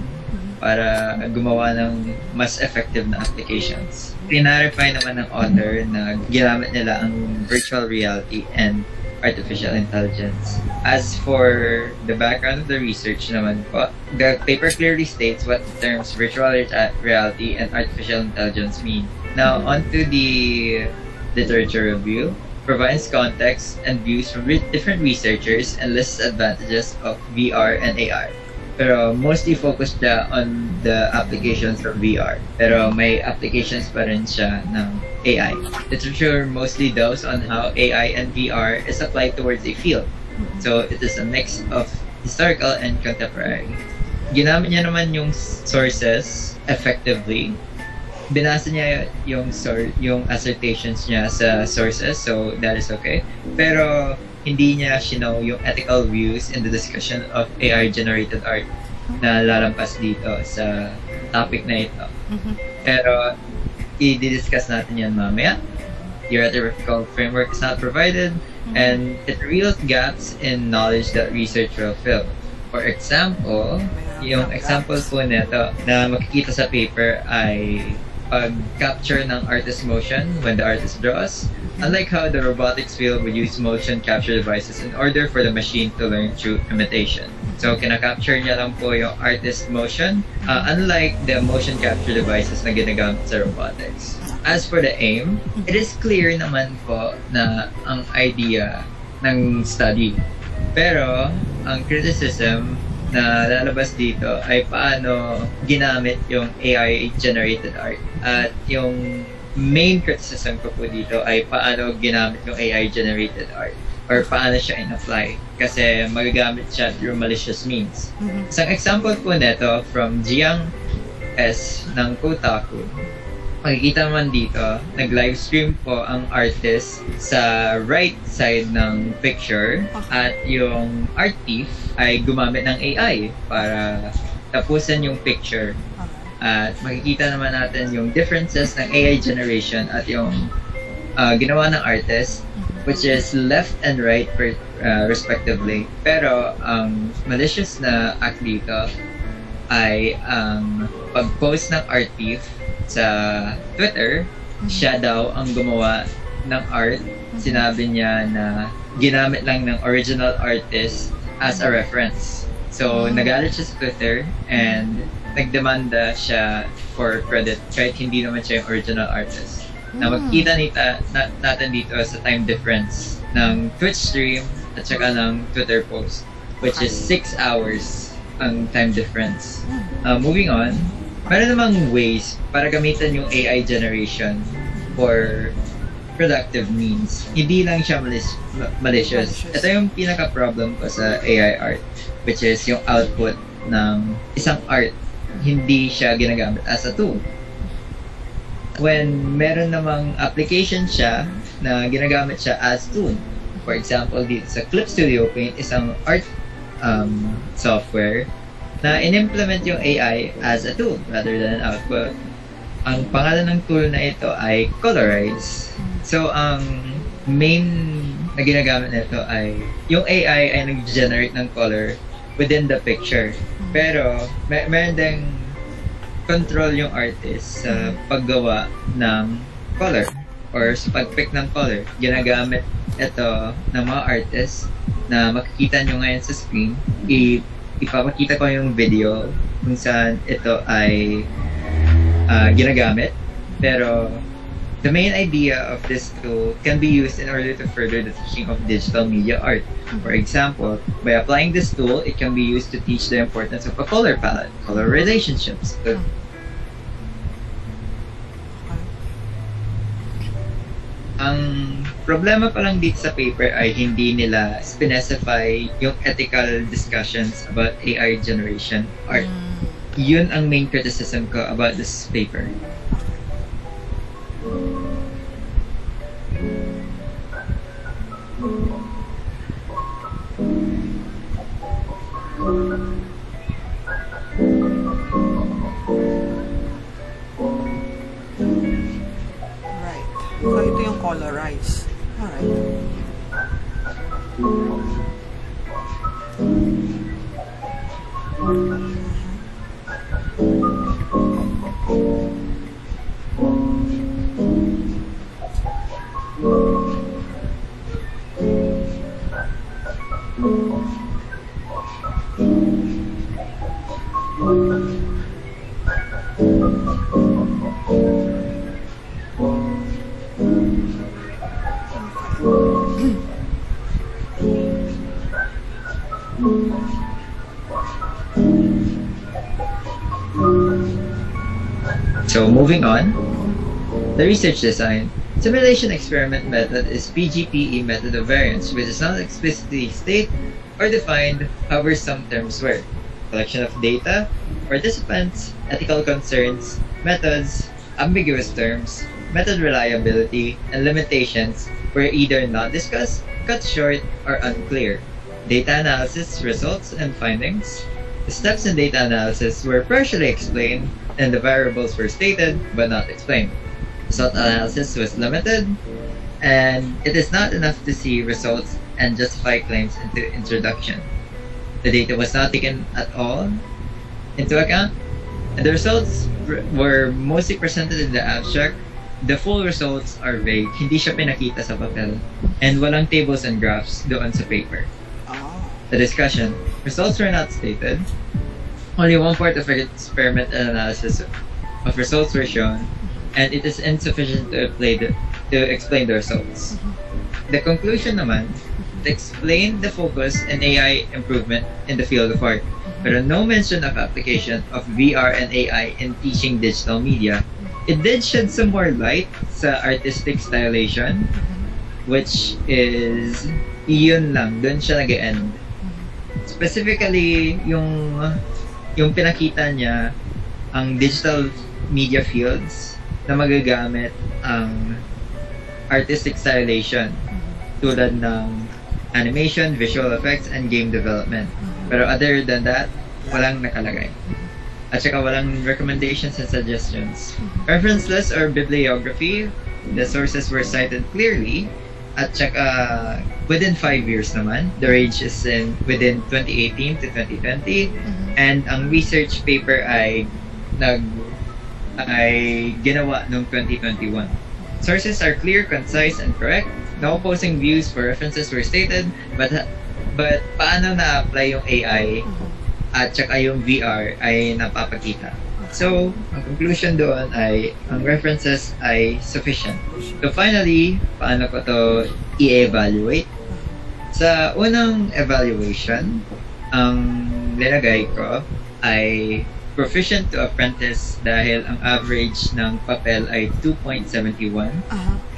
para gumawa ng mas effective na applications. Clarify naman ng author na ginamit nila ang virtual reality and artificial intelligence. As for the background of the research naman po, the paper clearly states what the terms virtual reality and artificial intelligence mean. Now, onto the literature review. Provides context and views from different researchers and lists advantages of VR and AR. Pero mostly focused siya on the applications from VR. Pero may applications pa rin siya ng AI. Literature mostly delves on how AI and VR is applied towards a field. So it is a mix of historical and contemporary. Ginamit niya naman yung sources effectively. Binasa niya yung assertions niya sa sources, so that is okay. Pero hindi niya shinow yung ethical views in the discussion of AI-generated art na lalampas dito sa topic na ito. Pero i-discuss natin yan mamaya. Your ethical framework is not provided, and it reveals gaps in knowledge that research will fill. For example, yung example po nito na makikita sa paper ay pag-capture ng artist motion when the artist draws. Unlike how the robotics field would use motion capture devices in order for the machine to learn through imitation. So, kinakapture niya lang po yung artist motion, unlike the motion capture devices na ginagamit sa robotics. As for the aim, it is clear naman po na ang idea ng study. Pero, ang criticism na lalabas dito ay paano ginamit yung AI-generated art. At yung main criticism ko po dito ay paano ginamit yung AI-generated art or paano siya in-apply kasi magagamit siya through malicious means. Isang example po nito from Jiang S ng Kotaku. Makikita man dito, nag-livestream po ang artist sa right side ng picture at yung art thief ay gumamit ng AI para tapusin yung picture. At makikita naman natin yung differences ng AI generation at yung ginawa ng artist, which is left and right respectively. Pero ang malicious na act dito ay ang pag-post ng art thief sa Twitter. Siya daw ang gumawa ng art. Sinabi niya na ginamit lang ng original artist as a reference. So, nagalit siya sa Twitter and nagdemanda siya for credit kahit hindi naman siya yung original artist. Na magkita natin dito sa time difference ng Twitch stream at saka ng Twitter post, which is 6 hours ang time difference. Moving on, meron namang ways para gamitan yung AI generation for productive means. Hindi lang siya malicious. Ito yung pinaka-problem ko sa AI art, which is yung output ng isang art. Hindi siya ginagamit as a tool. When meron namang application siya na ginagamit siya as tool. For example, dito sa Clip Studio Paint, isang art software na in-implement yung AI as a tool rather than an output. Ang pangalan ng tool na ito ay Colorize. So, ang main na ginagamit nito ay yung AI ay nag-generate ng color within the picture. Pero, meron ding control yung artist sa paggawa ng color or sa pag-pick ng color. Ginagamit ito ng mga artists na makikita nyo ngayon sa screen. Ipapakita ko yung video kung saan ito ay ginagamit. Pero, the main idea of this tool can be used in order to further the teaching of digital media art. For example, by applying this tool, it can be used to teach the importance of a color palette, color relationships. Ang problema pa lang dito sa paper ay hindi nila specify yung ethical discussions about AI generation art. Yun ang main criticism ko about this paper. Right. So, ito yung colorize. Alright. So moving on, the research design. Simulation experiment method is PGPE method of variance, which is not explicitly stated or defined, however some terms were. Collection of data, participants, ethical concerns, methods, ambiguous terms, method reliability, and limitations were either not discussed, cut short, or unclear. Data analysis results and findings. The steps in data analysis were partially explained, and the variables were stated but not explained. Result analysis was limited, and it is not enough to see results and justify claims into introduction. The data was not taken at all into account, And the results were mostly presented in the abstract. The full results are vague. Hindi siya pinakita sa papel. And walang tables and graphs doon sa paper. Oh. The discussion. Results were not stated. Only one part of experiment and analysis of results were shown, and it is insufficient to explain the results. The conclusion naman, explained the focus in AI improvement in the field of art, but no mention of application of VR and AI in teaching digital media. It did shed some more light sa artistic stylization, which is yun lang, dun siya nag-end. Specifically, yung pinakita niya ang digital media fields na magagamit ang artistic stylization tulad ng animation, visual effects, and game development. Pero other than that, walang nakalagay. At saka walang recommendations and suggestions. Reference list or bibliography, the sources were cited clearly. At saka within 5 years naman, the range is within 2018 to 2020. And ang research paper ay ginawa noong 2021. Sources are clear, concise, and correct. No opposing views for references were stated, but paano na-apply yung AI at saka yung VR ay napapakita. So, ang conclusion doon ay ang references ay sufficient. So finally, paano ko to i-evaluate? Sa unang evaluation, ang linagay ko ay proficient to apprentice dahil ang average ng papel ay 2.71.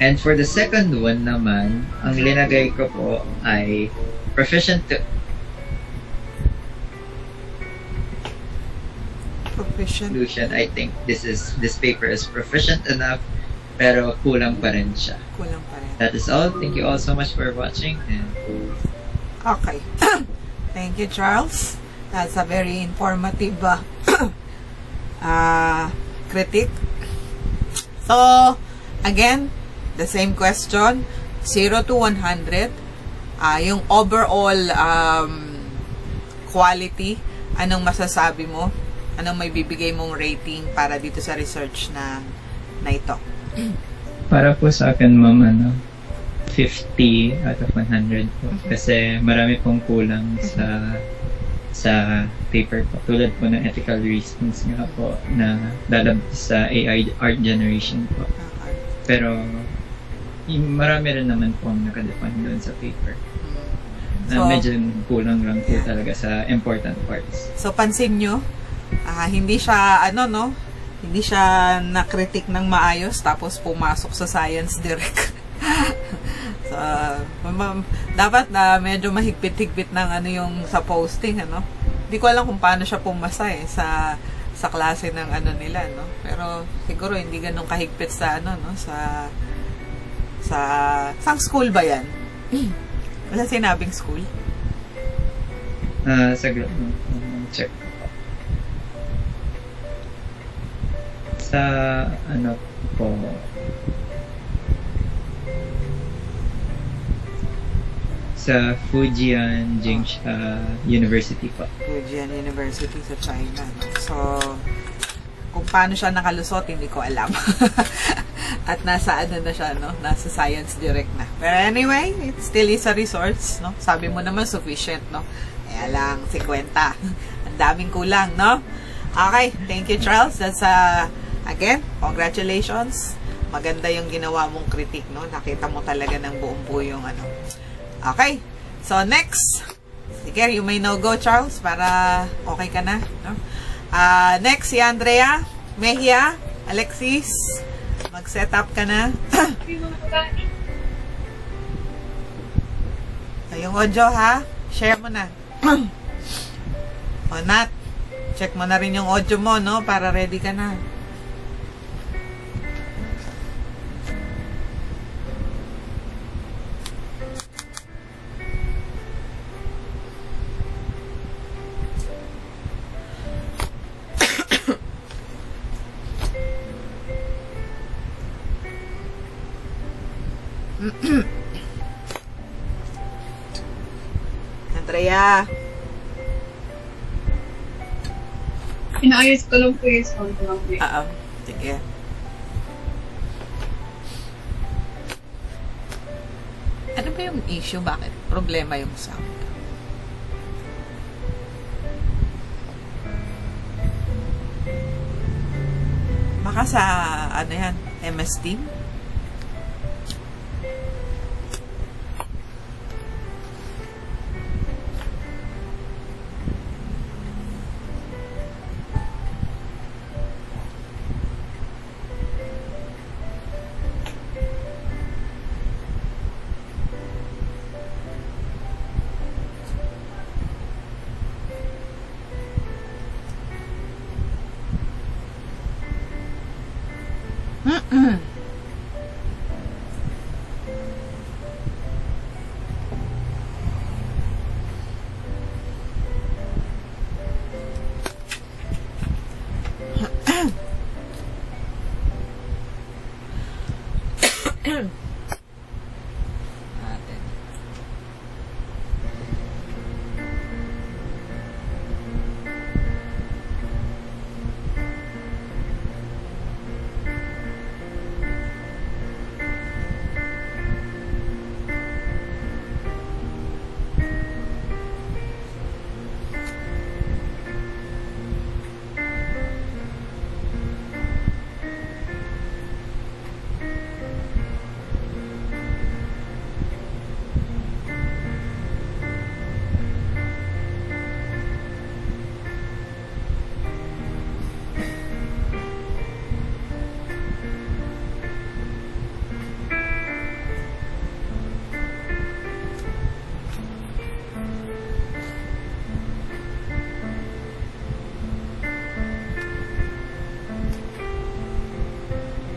And for the second one naman, ang linagay ko po ay proficient to solution. I think this paper is proficient enough, pero kulang pa rin siya. Kulang pa rin. That is all. Thank you all so much for watching. And Okay. Thank you, Charles. That's a very informative critique. So, again, the same question, 0 to 100. Yung overall quality, anong masasabi mo? Anong may bibigay mong rating para dito sa research na ito? para po sa akin, ma'am, 50 out of 100 po. Kasi marami pong kulang sa paper po. Tulad po ng ethical reasons nga po na lalabas sa AI art generation po. Pero marami rin naman po ang nakadefine doon sa paper. Na So, medyo kulang lang po talaga sa important parts. So, pansin nyo, hindi siya, hindi siya na-critic ng maayos tapos pumasok sa science direct. So, dapat na medyo mahigpit-higpit ng yung sa posting, Hindi ko alam kung paano siya pumasa sa klase ng nila, Pero siguro hindi ganun kahigpit sa sa school ba yan? Wala sinabing school? Saglit mo. Check. Sa po, sa Fujian University po. Fujian University sa China. So, kung paano siya nakalusot, hindi ko alam. At nasa na siya, Nasa Science Direct na. Pero anyway, it still is a resource, Sabi mo naman sufficient, Kaya lang, 50. Ang daming kulang, Okay, thank you, Charles. That's, again, congratulations. Maganda yung ginawa mong critique, Nakita mo talaga ng buong-buo yung Okay, so next. Sige, you may now go, Charles, para okay ka na, next, si Andrea, Mejia, Alexis, mag-set up ka na. Yung audio, ha? Share mo na. O, Nat, check mo na rin yung audio mo, para ready ka na. Andrea. Pinaayos ko lang po yung sound lang po. Sige. Ano ba yung issue? Bakit problema yung sound? Baka sa, ano yan, MS Team? Natin.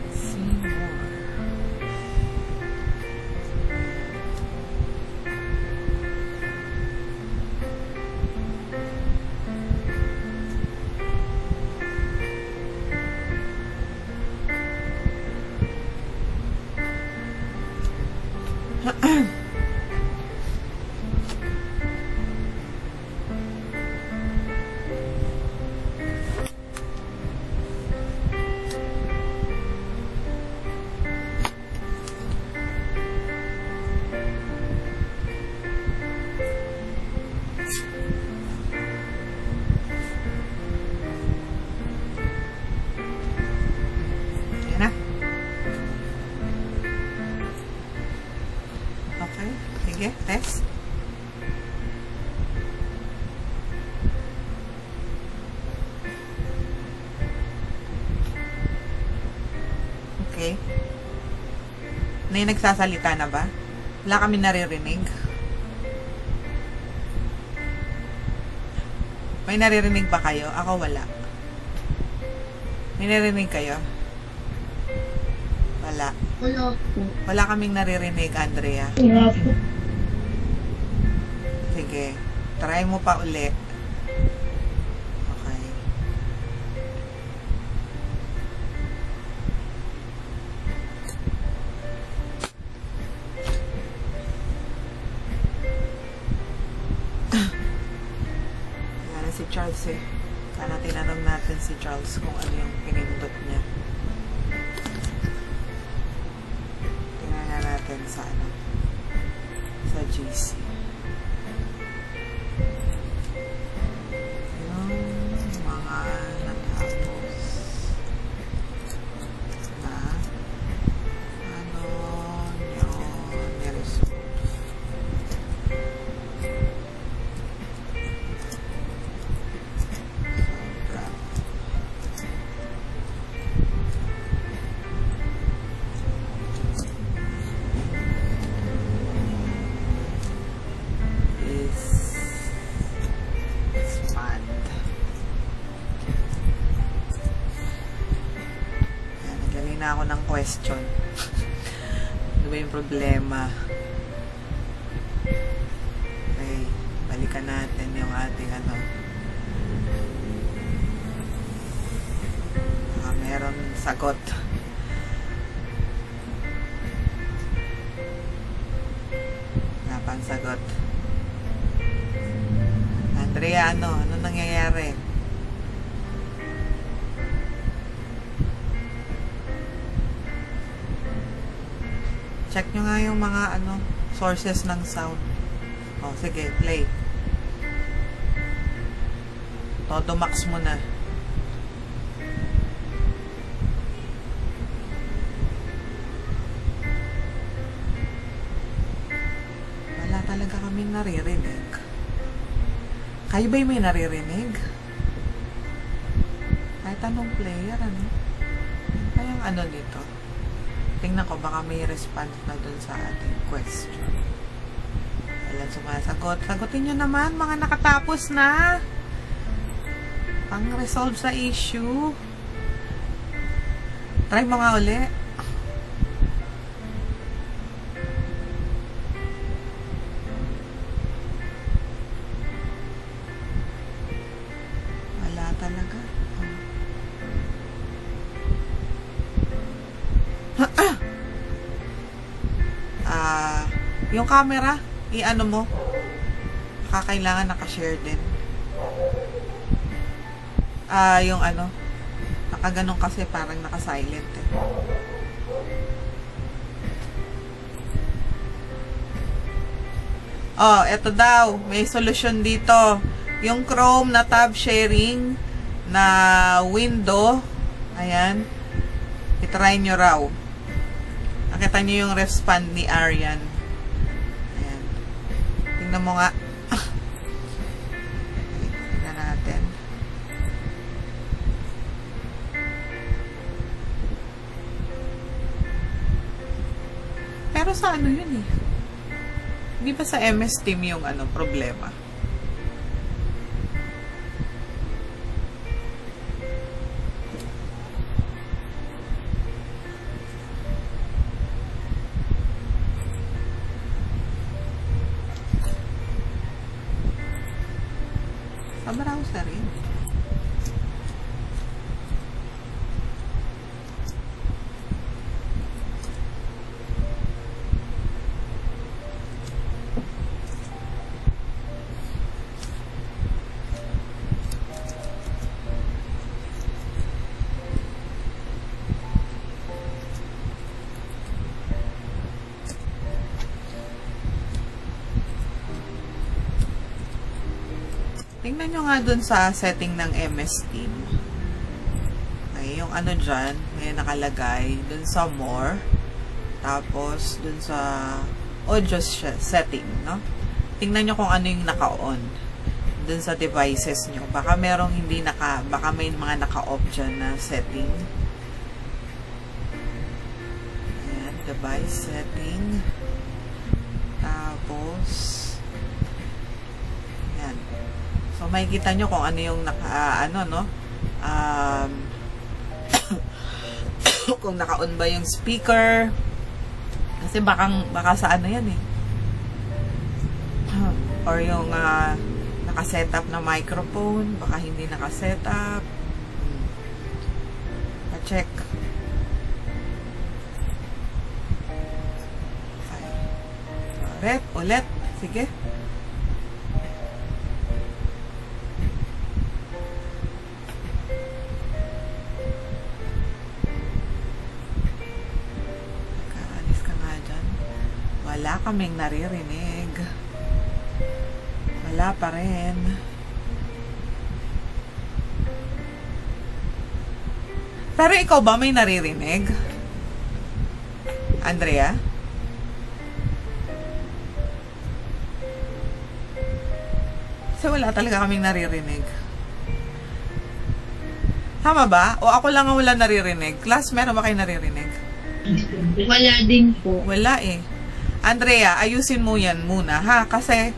See more. Yan na. Okay. Sige, test. Okay. May nagsasalita na ba? Wala kami naririnig. May naririnig ba kayo? Ako wala. May naririnig kayo? Wala. Wala po. Wala kaming naririnig, Andrea. Wala po. Sige. Try mo pa uli. Okay. Wala na si Charles eh. Sana tinanong natin si Charles kung ano yung pinindot niya. Tingnan natin sa ano. Sa GC. Yung mga natapos na ano yung niresolve. Sobra. Is expand. Yan, naglagay na ako ng question. Ano ba yung problema? Okay, balikan natin yung ating ano. Meron sagot. Wala pang sagot. Andrea, ano nangyayari? check nyo nga yung mga sources ng sound. O, sige, play. Todo max mo na. Wala talaga kaming naririnig. Kayo ba'y may naririnig? Kahit anong player, ano? Ano kayang nito? Tingnan ko, baka may response na dun sa ating question. Walang sumasagot. Sagutin nyo naman, mga nakatapos na. Pang-resolve sa issue. Try mo nga uli. Wala talaga. Yung camera, i-ano mo. Kakailangan naka-share din. Yung nakaganon kasi parang naka-silent eh. Oh, eto daw. May solusyon dito. Yung Chrome na tab sharing na window. Ayan. I-try nyo raw. Nakita nyo yung respond ni Arian. Ayan. Tingnan mo nga. Tingnan natin. Pero sa yun eh. Hindi ba sa MS Team yung problema? Sa browser rin. Tingnan nyo nga dun sa setting ng MS Team. Okay, yung dyan, may nakalagay dun sa more. Tapos, dun sa audio setting, no? Tingnan nyo kung ano yung naka-on. Dun sa devices nyo. Baka merong baka may mga naka-off dyan na setting. Ayan, device setting. Tapos, ayan. So, makikita nyo kung ano yung kung naka-on ba yung speaker. Kasi baka sa yan eh. Or yung naka-setup na microphone. Baka hindi naka-setup. Pa-check. Ulit. Sige. Wala kaming naririnig. Wala pa rin. Pero ikaw ba may naririnig? Andrea? Kasi wala talaga kaming naririnig. Tama ba? O ako lang ang wala naririnig? Class, meron ba kayo naririnig? Wala din po. Wala eh. Andrea, ayusin mo yan muna, ha? Kasi,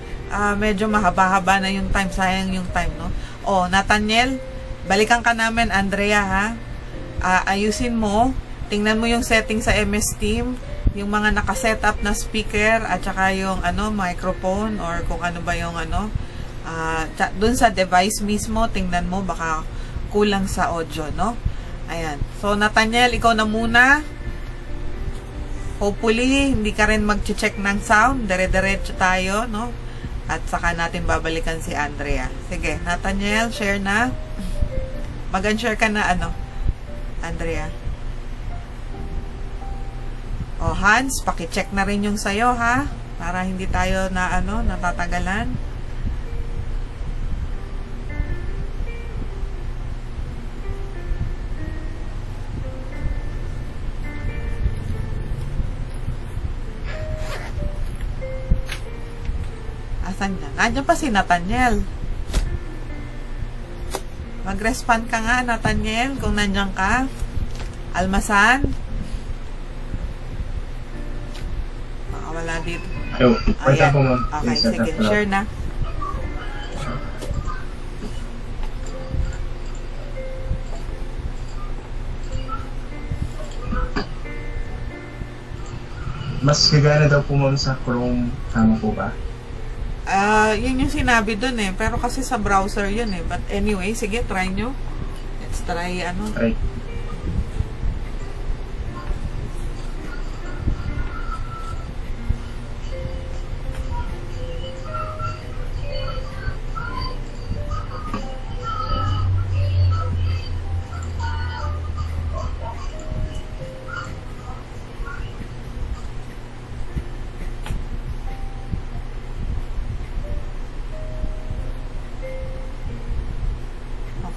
medyo mahaba-haba na yung time. Sayang yung time, no? O, Nathaniel, balikan ka namin, Andrea, ha? Ayusin mo. Tingnan mo yung setting sa MS Team. Yung mga nakasetup na speaker at saka yung, microphone or kung ano ba yung, dun sa device mismo, tingnan mo, baka kulang sa audio, no? Ayan. So, Nathaniel, ikaw na muna. Hopefully, hindi ka rin mag-check ng sound. Dire-diretso tayo, no? At saka natin babalikan si Andrea. Sige, Nathaniel, share na. Mag-share ka na, Andrea. O Hans, paki-check na rin yung sayo ha, para hindi tayo na natatagalan. Asan na? Nandiyan pa si Nathaniel. Mag-respond ka nga, Nathaniel, kung nandiyan ka. Almasan? Baka wala dito. Ayan. Okay, sige. Share na. Mas gagana daw po ma'am sa Chrome. Tama po ba? Yun yung sinabi dun eh. Pero kasi sa browser yun eh. But anyway, sige, try nyo. Let's try Right.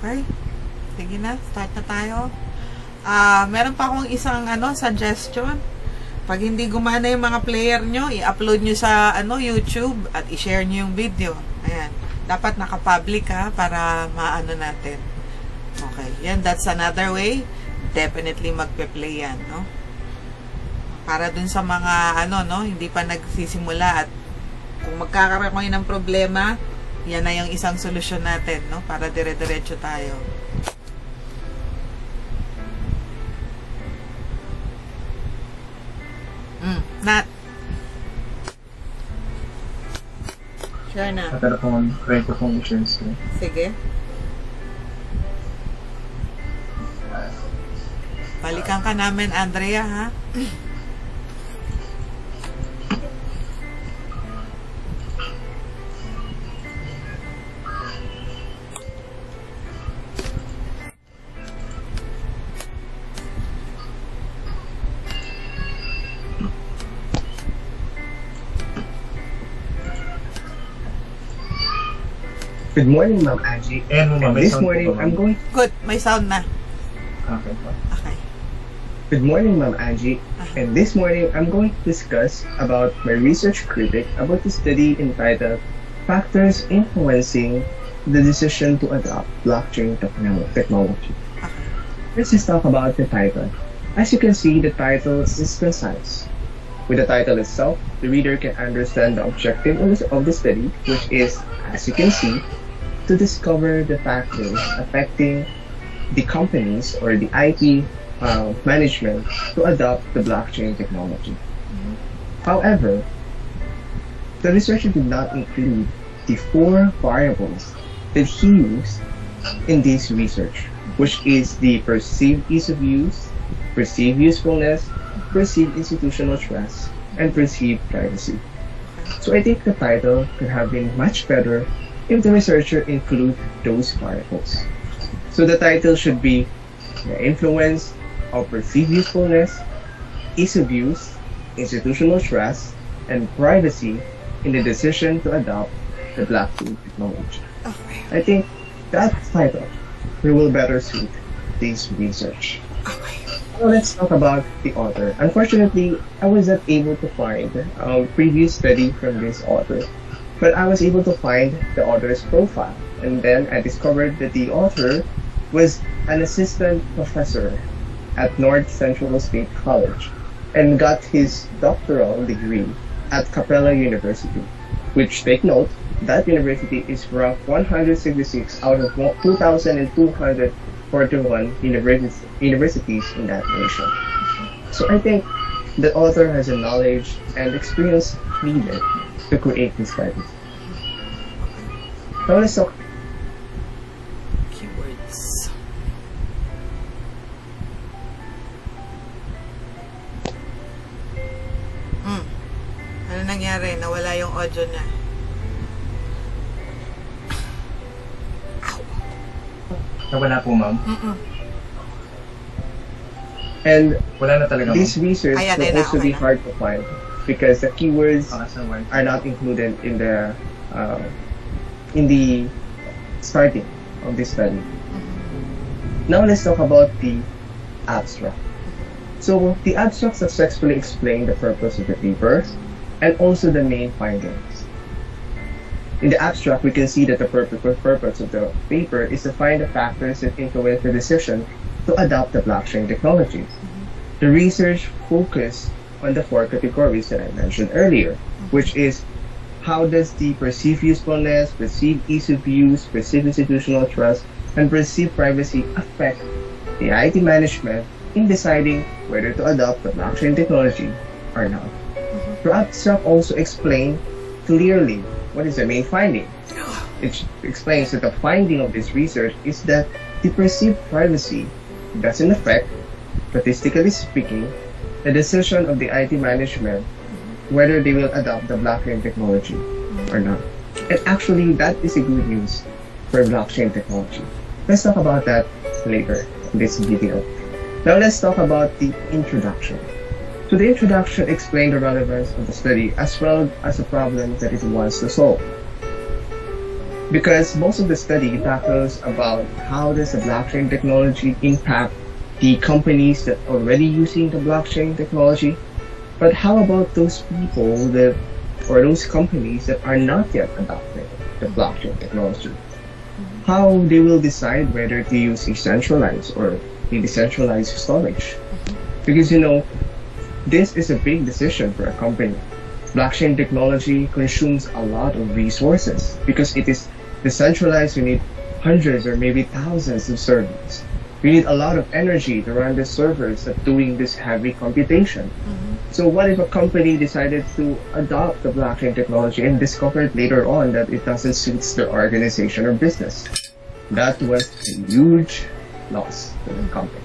Okay. Sige na, start na tayo. Meron pa akong isang suggestion. Pag hindi gumana yung mga player nyo, i-upload nyo sa YouTube at i-share nyo yung video. Ayan. Dapat naka-public ha, para maano natin. Okay. Yan, that's another way. Definitely magpe-play yan, no? Para dun sa mga hindi pa nagsisimula at kung magkakaroon kayo ng problema, yan na yung isang solusyon natin, no? Para dire-diretso tayo. Nat. Share na. Matala po ma'am. Try ko pong i-share screen. Sige. Balikan ka namin, Andrea, ha? Good morning, Ma'am Angie. And this morning, I'm going... Good, may sound na. Okay po. Okay. Good morning, Ma'am Angie. And this morning, I'm going to discuss about my research critic about the study entitled Factors Influencing the Decision to Adopt Blockchain Technology. Let's just talk about the title. As you can see, the title is concise. With the title itself, the reader can understand the objective of the study, which is, as you can see, to discover the factors affecting the companies or the IT management to adopt the blockchain technology. However, the researcher did not include the 4 variables that he used in this research, which is the perceived ease of use, perceived usefulness, perceived institutional trust, and perceived privacy. So I think the title could have been much better if the researcher include those variables. So the title should be The Influence of Perceived Usefulness, Ease of Use, Institutional Trust, and Privacy in the Decision to Adopt the Blockchain Technology. I think that title will better suit this research. Now let's talk about the author. Unfortunately, I was not able to find a previous study from this author, but I was able to find the author's profile, and then I discovered that the author was an assistant professor at North Central State College and got his doctoral degree at Capella University, which, take note, that university is ranked 166 out of 2,241 universities in that nation. So I think the author has the knowledge and experience needed to create this study. Now let's talk. Keywords. Ano nangyari? Nawala yung audio niya. Nawala po, ma'am. And Wala na talaga. this research Ayan, will ayun na, also okay be na. hard to find because the keywords Someone. are not included in the starting of this study. Now let's talk about the abstract. So the abstract successfully explained the purpose of the paper and also the main findings. In the abstract, we can see that the purpose of the paper is to find the factors that influence the decision to adopt the blockchain technology. The research focused on the four categories that I mentioned earlier, which is how does the perceived usefulness, perceived ease of use, perceived institutional trust, and perceived privacy affect the IT management in deciding whether to adopt the blockchain technology or not. The abstract also explained clearly what is the main finding. It explains that the finding of this research is that the perceived privacy doesn't affect, statistically speaking, the decision of the IT management whether they will adopt the blockchain technology or not. And actually, that is a good news for blockchain technology. Let's talk about that later in this video. Now let's talk about the introduction. So the introduction explained the relevance of the study as well as the problem that it wants to solve. Because most of the study tackles about how does the blockchain technology impact the companies that are already using the blockchain technology, but how about those people that or those companies that are not yet adopting the blockchain technology? How they will decide whether to use a centralized or a decentralized storage? Because this is a big decision for a company. Blockchain technology consumes a lot of resources because it is decentralized. You need hundreds or maybe thousands of servers. You need a lot of energy to run the servers that doing this heavy computation. So what if a company decided to adopt the blockchain technology and discovered later on that it doesn't suit their organization or business? That was a huge loss to the company.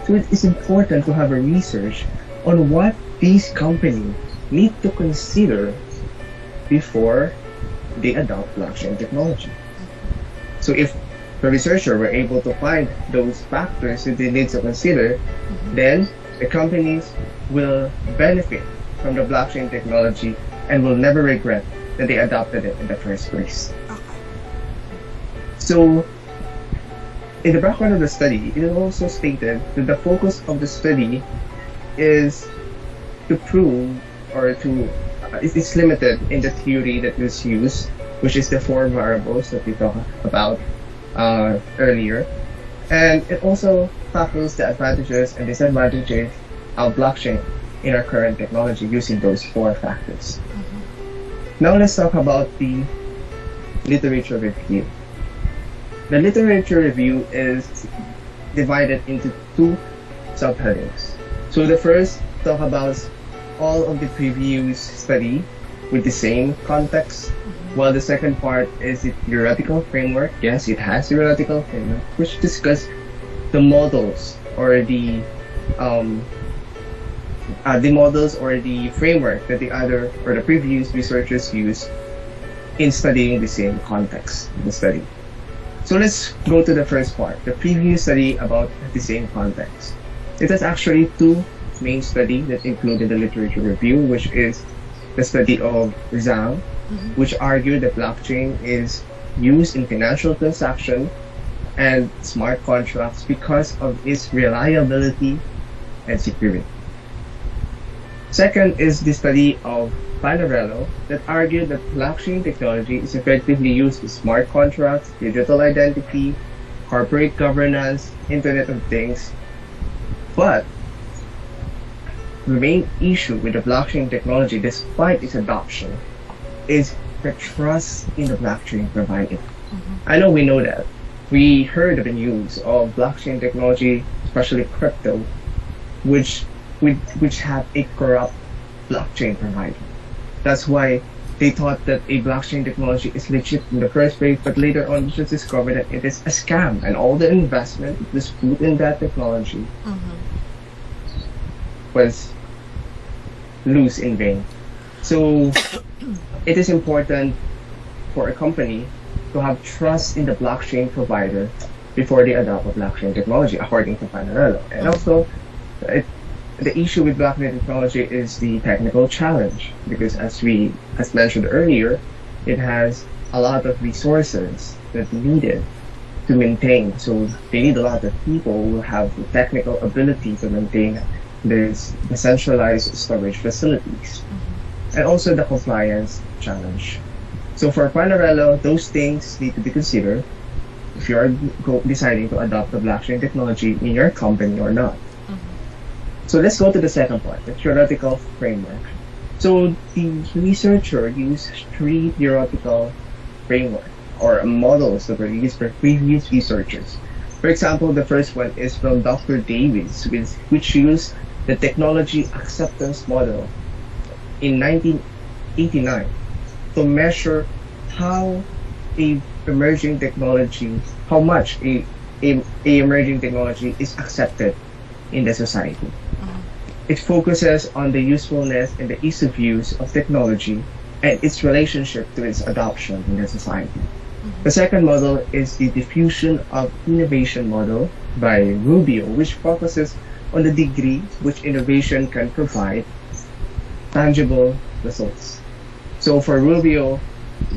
So it is important to have a research on what these companies need to consider before they adopt blockchain technology. So if the researcher were able to find those factors that they need to consider, then the companies will benefit from the blockchain technology and will never regret that they adopted it in the first place. So, in the background of the study, it is also stated that the focus of the study is to prove or to it is limited in the theory that was used, which is the four variables that we talked about earlier, and it also tackles the advantages and disadvantages of blockchain in our current technology using those four factors. Now let's talk about the literature review. The literature review is divided into two subheadings. So the first talk about all of the previous study with the same context, while the second part is the theoretical framework. Yes, it has theoretical framework, which discuss the models or the models or the framework that the other or the previous researchers use in studying the same context of the study. So let's go to the first part, the previous study about the same context. It has actually two main studies that included the literature review, which is the study of Zhang, which argued that blockchain is used in financial transactions and smart contracts because of its reliability and security. Second is the study of Panarello that argued that blockchain technology is effectively used in smart contracts, digital identity, corporate governance, Internet of Things. But the main issue with the blockchain technology, despite its adoption, is the trust in the blockchain provider. I know we know that. We heard of the news of blockchain technology, especially crypto, which have a corrupt blockchain provider. That's why they thought that a blockchain technology is legit in the first place, but later on we just discovered that it is a scam and all the investment that was put in that technology was loose in vain. So it is important for a company to have trust in the blockchain provider before they adopt a blockchain technology, according to Panarello. And also, It, the issue with blockchain technology is the technical challenge because as mentioned earlier, it has a lot of resources that needed to maintain. So they need a lot of people who have the technical ability to maintain these decentralized storage facilities. And also the compliance challenge. So for Panarello, those things need to be considered if you are deciding to adopt the blockchain technology in your company or not. So let's go to the second part, the theoretical framework. So the researcher used 3 theoretical framework or models that were used by previous researchers. For example, the first one is from Dr. Davis, which used the technology acceptance model in 1989 to measure how a emerging technology, how much a emerging technology is accepted in the society. It focuses on the usefulness and the ease of use of technology and its relationship to its adoption in the society. The second model is the diffusion of innovation model by Rubio, which focuses on the degree which innovation can provide tangible results. So for Rubio,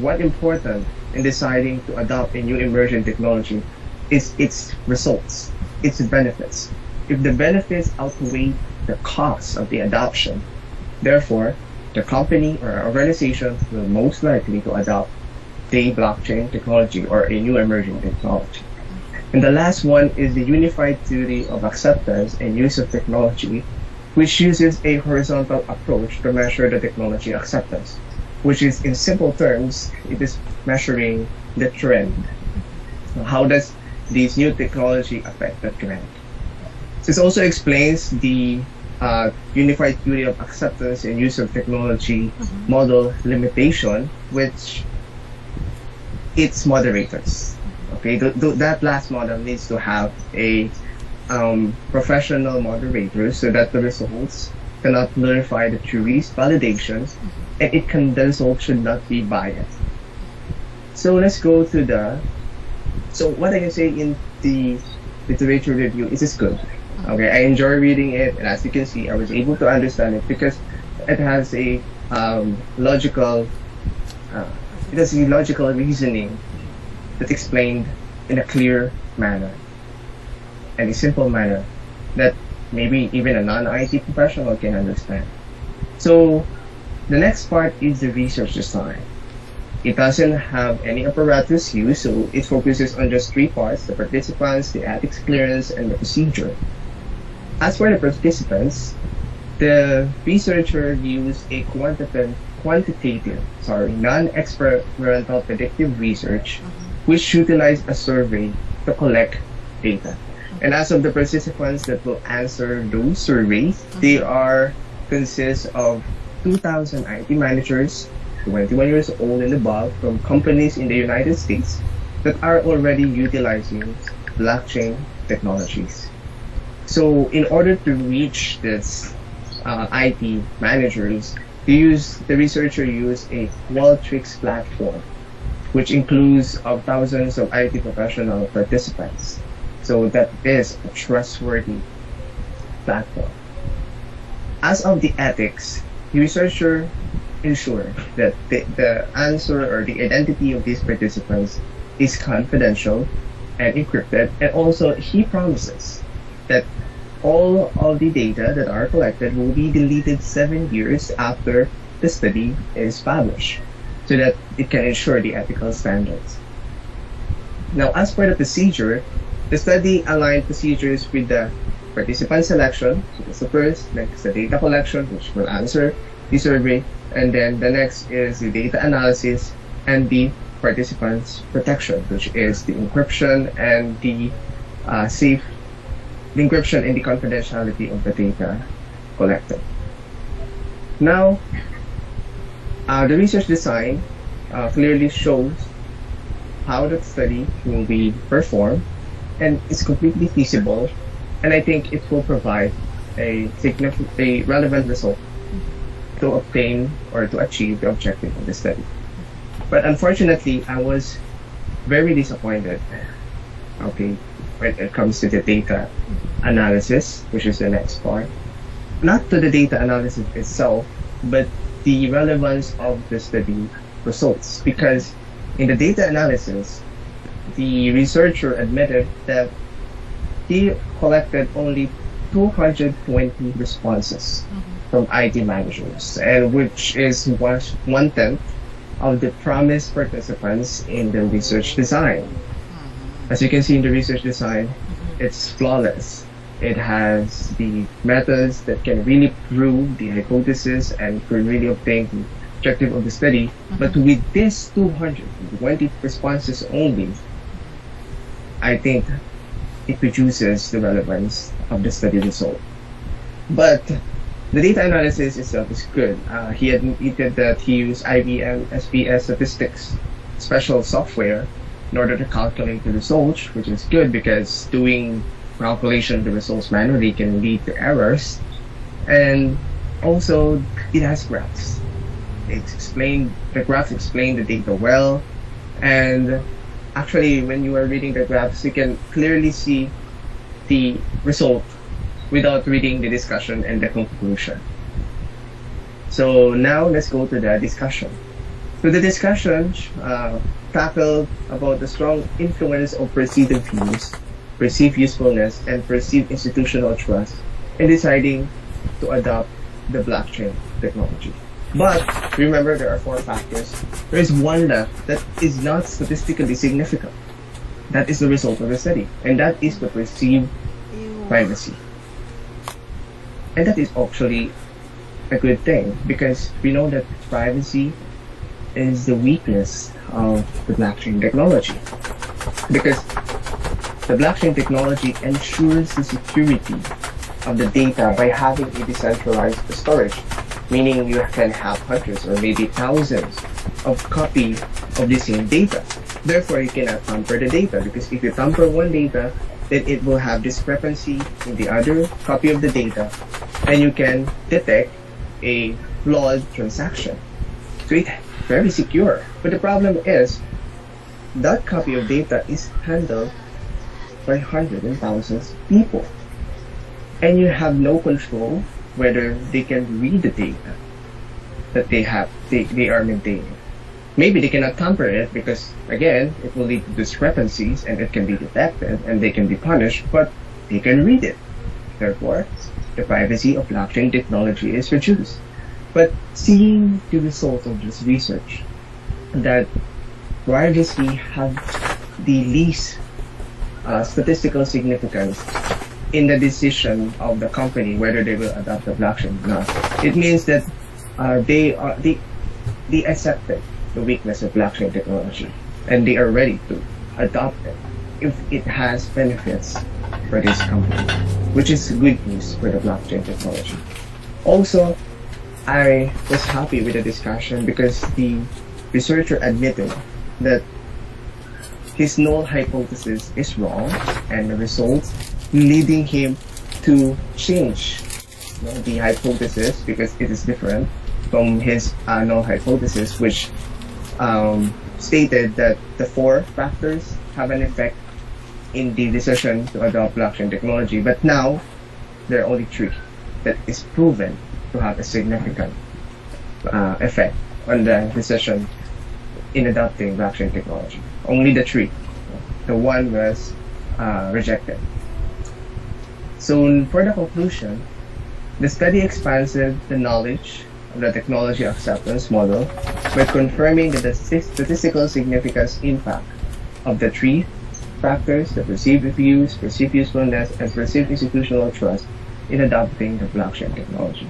what important in deciding to adopt a new emerging technology is its results, its benefits. If the benefits outweigh the costs of the adoption, therefore, the company or organization will most likely to adopt the blockchain technology or a new emerging technology. And the last one is the unified theory of acceptance and use of technology, which uses a horizontal approach to measure the technology acceptance, which is in simple terms, it is measuring the trend. How does this new technology affect the trend? This also explains the unified theory of acceptance and use of technology model limitation, which its moderators. Okay, that last model needs to have a professional moderator so that the results cannot nullify the theory's validations, and the result should not be biased. So let's go to so what I can say in the literature review is it's good. Okay, I enjoy reading it, and as you can see, I was able to understand it because it has a logical reasoning that's explained in a clear manner and a simple manner that maybe even a non-IT professional can understand. So the next part is the research design. It doesn't have any apparatus used, so it focuses on just 3 parts: the participants, the ethics clearance, and the procedure. As for the participants, the researcher used a quantitative, non-experimental predictive research, which utilized a survey to collect data. And as of the participants that will answer those surveys, they consist of 2,000 IT managers, 21 years old and above, from companies in the United States that are already utilizing blockchain technologies. So in order to reach this IT managers, the researcher used a Qualtrics platform, which includes of thousands of IT professional participants. So that is a trustworthy platform. As of the ethics, the researcher ensured that the answer or the identity of these participants is confidential and encrypted, and also he promises that all of the data that are collected will be deleted 7 years after the study is published, so that it can ensure the ethical standards. Now, as for the procedure, the study aligned procedures with the participant selection. So that's the first. Next, the data collection, which will answer the survey, and then the next is the data analysis and the participants protection, which is the encryption and the encryption and the confidentiality of the data collected. Now, the research design clearly shows how the study will be performed, and it's completely feasible, and I think it will provide a relevant result to obtain or to achieve the objective of the study. But unfortunately, I was very disappointed Okay, when it comes to the data analysis, which is the next part. Not to the data analysis itself, but the relevance of the study results. Because in the data analysis, the researcher admitted that he collected only 220 responses from IT managers, and which is 1/10 of the promised participants in the research design. As you can see in the research design, it's flawless. It has the methods that can really prove the hypothesis and can really obtain the objective of the study. But with this 220 responses only, I think it reduces the relevance of the study result. But the data analysis itself is good. He admitted that he used IBM SBS statistics special software in order to calculate the results, which is good because doing calculation of the results manually can lead to errors. And also, it has graphs. The graphs explain the data well, and actually, when you are reading the graphs, you can clearly see the result without reading the discussion and the conclusion. So now let's go to the discussion. So the discussion tackled about the strong influence of perceived views, perceived usefulness, and perceived institutional trust in deciding to adopt the blockchain technology. But remember, there are 4 factors. There is one left that is not statistically significant. That is the result of the study, and that is the perceived privacy. And that is actually a good thing because we know that privacy is the weakness of the blockchain technology. Because the blockchain technology ensures the security of the data by having a decentralized storage, meaning you can have hundreds or maybe thousands of copies of the same data. Therefore, you cannot tamper the data because if you tamper one data, then it will have discrepancy in the other copy of the data, and you can detect a flawed transaction. So it's very secure. But the problem is that copy of data is handled by hundreds and thousands of people, and you have no control whether they can read the data that they are maintaining. Maybe they cannot tamper it because, again, it will lead to discrepancies and it can be detected and they can be punished, but they can read it. Therefore, the privacy of blockchain technology is reduced. But seeing the result of this research, that privacy has the least statistical significance in the decision of the company whether they will adopt the blockchain or not. It means that they accepted the weakness of blockchain technology and they are ready to adopt it if it has benefits for this company, which is good news for the blockchain technology. Also, I was happy with the discussion because the researcher admitted that his null hypothesis is wrong and the results leading him to change the hypothesis because it is different from his null hypothesis, which stated that the 4 factors have an effect in the decision to adopt blockchain technology. But now, there are only 3 that is proven to have a significant effect on the decision in adopting blockchain technology. Only the 3. The 1 was rejected. So for the conclusion, the study expanded the knowledge of the technology acceptance model by confirming the statistical significance impact of the 3 factors, the perceived views, perceived usefulness, and perceived institutional trust in adopting the blockchain technology.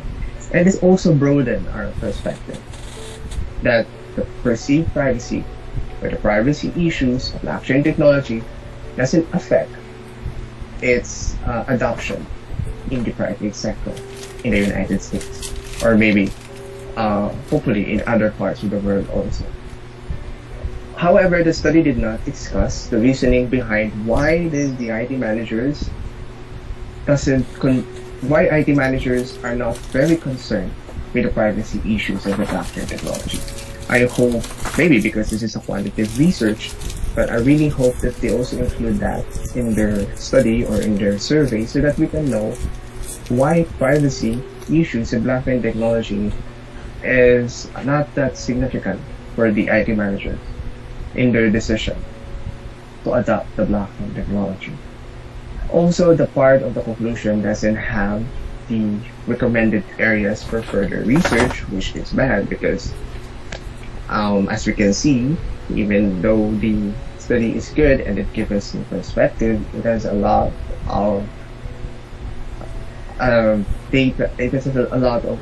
And this also broadened our perspective that the perceived privacy or the privacy issues of blockchain technology doesn't affect its adoption in the private sector in the United States, or maybe hopefully in other parts of the world also. However, the study did not discuss the reasoning behind why IT managers are not very concerned with the privacy issues of the blockchain technology. I hope maybe because this is a quantitative research, But I really hope that they also include that in their study or in their survey so that we can know why privacy issues in blockchain technology is not that significant for the IT managers in their decision to adopt the blockchain technology. Also, the part of the conclusion doesn't have the recommended areas for further research, which is bad because, as we can see, even though the study is good and it gives us some perspective, it has a lot of data. It has a lot of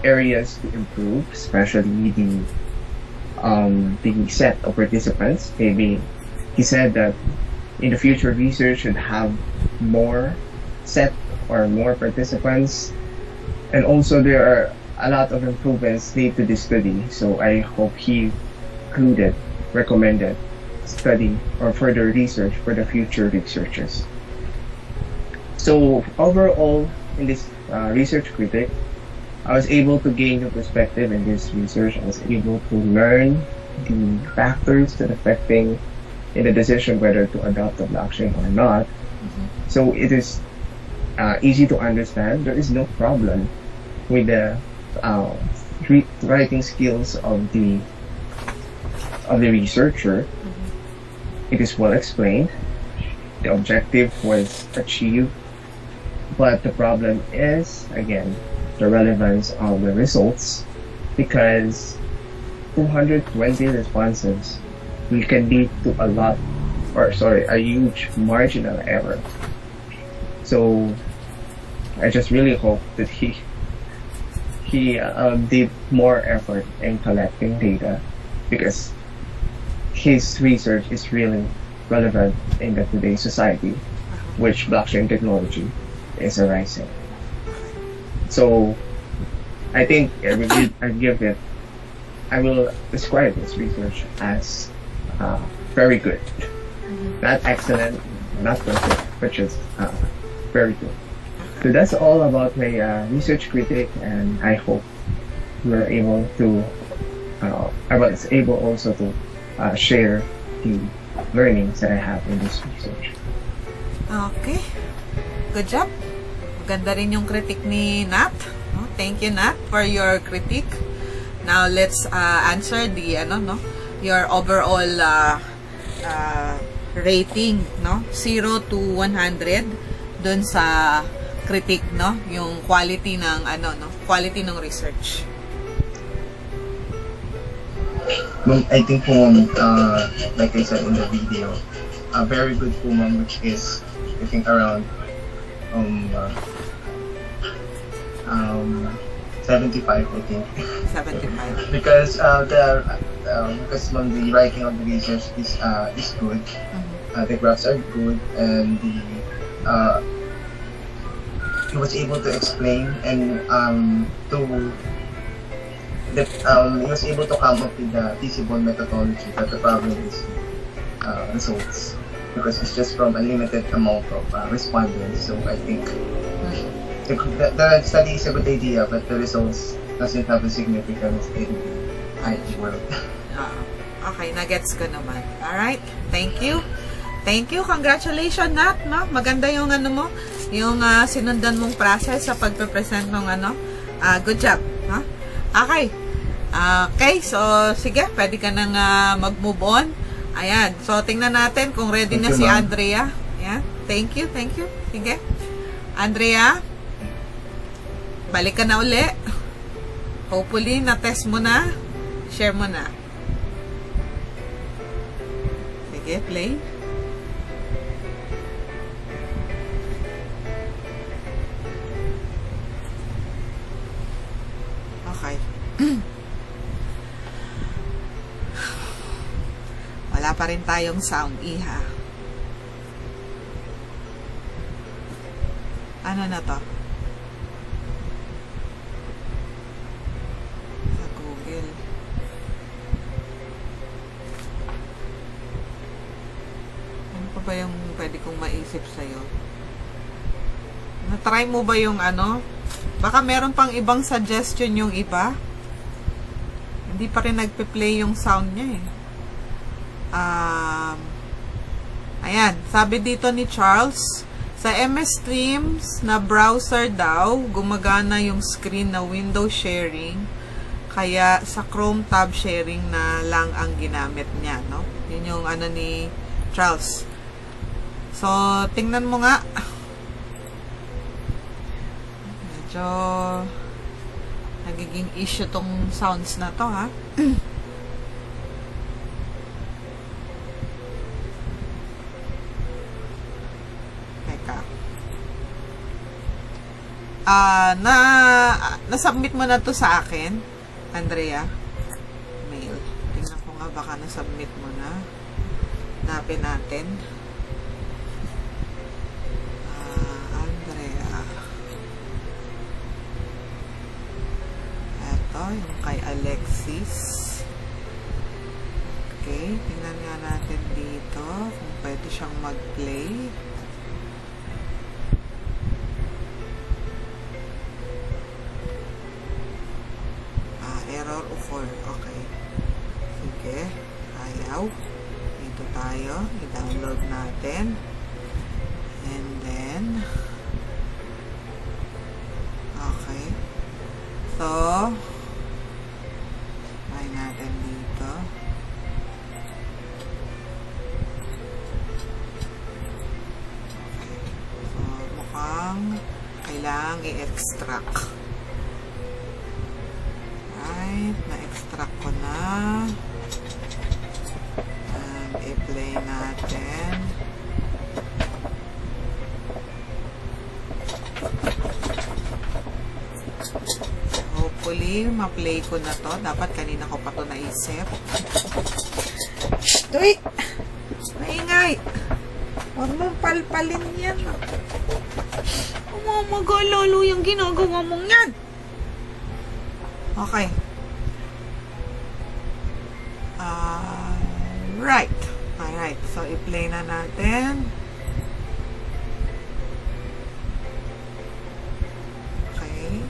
areas to improve, especially the set of participants. Maybe he said that in the future research should have more set or more participants, and also there are a lot of improvements made to this study. So I hope he included recommended study or further research for the future researchers. So overall, in this research critic, I was able to gain a perspective in this research. I was able to learn the factors that affecting in the decision whether to adopt the blockchain or not. So it is easy to understand. There is no problem with the writing skills of the researcher. It is well explained. The objective was achieved, but the problem is again the relevance of the results, because 220 responses can lead to a huge marginal error. So I just really hope that he did more effort in collecting data, because his research is really relevant in the today's society, which blockchain technology is arising. So I think I will describe this research as very good. Not excellent, not perfect, but just very good. So that's all about my research critic, and I hope we're able to I was able also to share the learnings that I have in this research. Okay. Good job. Maganda rin yung critique ni Nat. Thank you, Nat, for your critique. Now let's answer the your overall rating, 0 to 100 dun sa critique, yung quality ng quality ng research. I think po, like I said in the video, a very good po, ma'am, which is I think around 75, I think. 75. Because ma'am, the writing of the research is good. The graphs are good, and he was able to explain and he was able to come up with the feasible methodology, but the problem is results, because it's just from a limited amount of respondents. So I think the study is a good idea, but the results doesn't have a significance in the IT world. Okay, nagets ko naman. Alright, thank you. Thank you, congratulations, Nat, maganda yung yung sinundan mong process sa pagpe-present ng good job, Okay. Okay, so sige, pwede ka nang mag-move on. Ayan, so tingnan natin kung ready na si Andrea. Ayan, thank you. Sige. Andrea, balik ka na uli. Hopefully, na-test mo na. Share mo na. Sige, play. Okay. Wala pa rin tayong sound, iha. Ano na to? Sa Google. Ano pa ba yung pwede kong maisip sa'yo? Na-try mo ba yung Baka meron pang ibang suggestion yung iba. Hindi pa rin nagpe-play yung sound niya eh. Ayan, sabi dito ni Charles, sa MS Teams na browser daw, gumagana yung screen na window sharing, kaya sa Chrome tab sharing na lang ang ginamit niya, no? Yun yung ano ni Charles. So, tingnan mo nga. Medyo nagiging issue tong sounds na to, ha? Teka. Na-submit mo na to sa akin, Andrea? Mail. Tingnan ko nga, baka na-submit mo na. Hanapin natin. Andrea. Ito, yung kay Alexis. Okay, tingnan nga natin dito kung pwede siyang mag-play. Error o 4. Okay. Sige. Ayaw. Dito tayo. I-download natin. And then, okay. So, try natin dito. Okay. So, mukhang kailangang i-extract. Right. Na-extract ko na. And i-play natin. Hopefully, ma-play ko na to. Dapat kanina ko pa to naisip. Uy! Maingay! Huwag mong palpalin yan. Umamagalo yung ginagawa mong yan. Okay. Right. Alright. So, i-play na natin. Okay.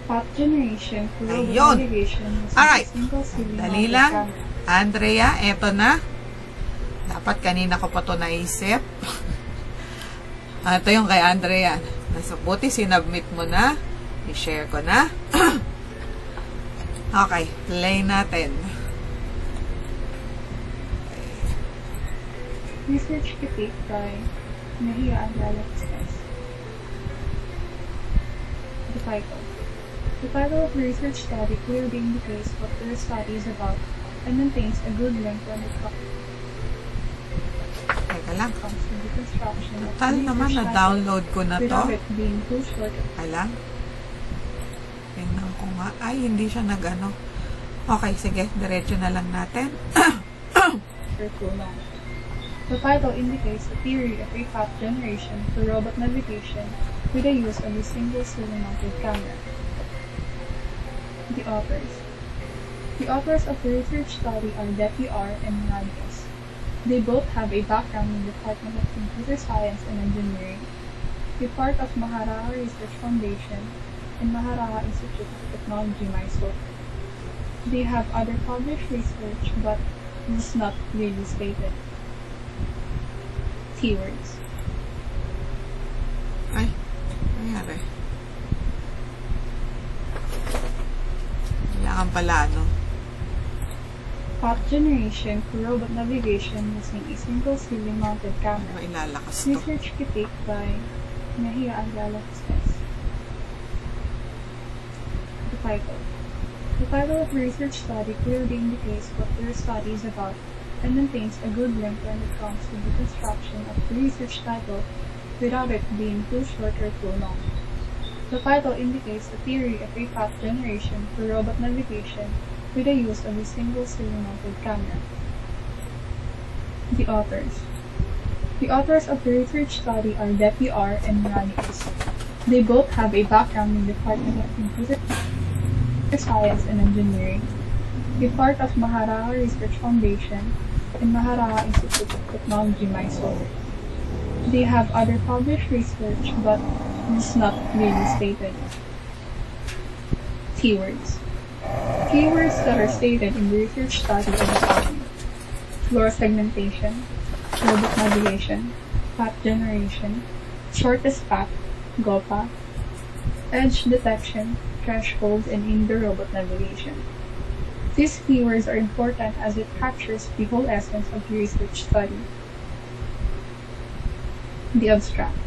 Pop generation, Ayun. navigation, Alright. single ceiling Dali mounted lang. camera. Andrea, eto na. Dapat kanina ko pa to naisip. Ito yung kay Andrea. Nasa buti, sinubmit mo na. I-share ko na. Okay, play natin. Research critique by Nahia and Alex S. The title. The title of the research study clearly indicates what the study is about and maintains a good link when it Teka lang. comes to the construction of Total the naman, research na-download ko na title to. without it being too short. Teka lang. Tingnan ko nga. Ay, hindi siya nag-ano. Okay, sige. Diretso na lang natin. Or too long. The title indicates a theory of a path generation for robot navigation with the use of a single ceiling-mounted camera. The authors. The authors of the research study are Depi R. and Hernandez. They both have a background in the Department of Computer Science and Engineering, a part of Maharaja Research Foundation, and Maharaja Institute of Technology, Mysore. They have other published research, but this is not clearly stated. Keywords. Ay, nangyari. Kailangan pala, ano? Path generation for robot navigation using a single ceiling-mounted camera. Mailalakas to. Research critique by Nahia and Alex S. The title. The title of the research study clearly indicates what the study is about and maintains a good link when it comes to the construction of the research title without it being too short or too long. The title indicates the theory of a path generation for robot navigation with the use of a single ceiling-mounted camera. The authors. The authors of the research study are Depi R. and Hernandez. They both have a background in the Department of Computer Science and Engineering, a part of Maharaja Research Foundation, and Maharaja Institute of Technology, Mysore. They have other published research, but this is not clearly stated. Keywords. Keywords that are stated in the research study are the following. floor segmentation, robot navigation, path generation, shortest path, go path, edge detection, thresholds, and indoor robot navigation. These keywords are important as it captures the whole essence of the research study. The abstract.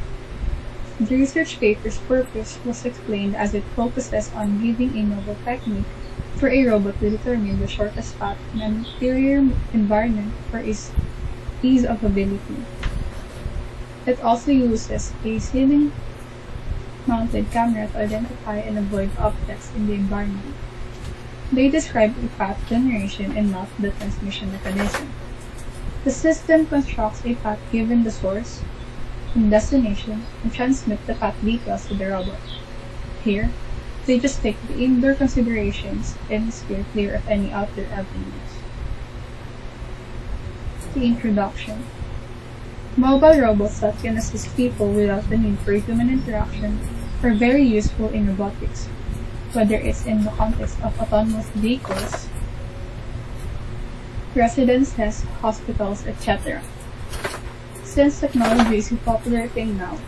The research paper's purpose was explained as it focuses on giving a novel technique for a robot to determine the shortest path in an interior environment for its ease of ability. It also uses a ceiling-mounted camera to identify and avoid objects in the environment. They describe a path generation and not the transmission mechanism. The system constructs a path given the source and destination and transmit the path details to the robot. Here, they just take the indoor considerations and steer clear of any outer avenues. The introduction. Mobile robots that can assist people without the need for human interaction are very useful in robotics, whether it's in the context of autonomous vehicles, residences, hospitals, etc. Since technology is a popular thing now,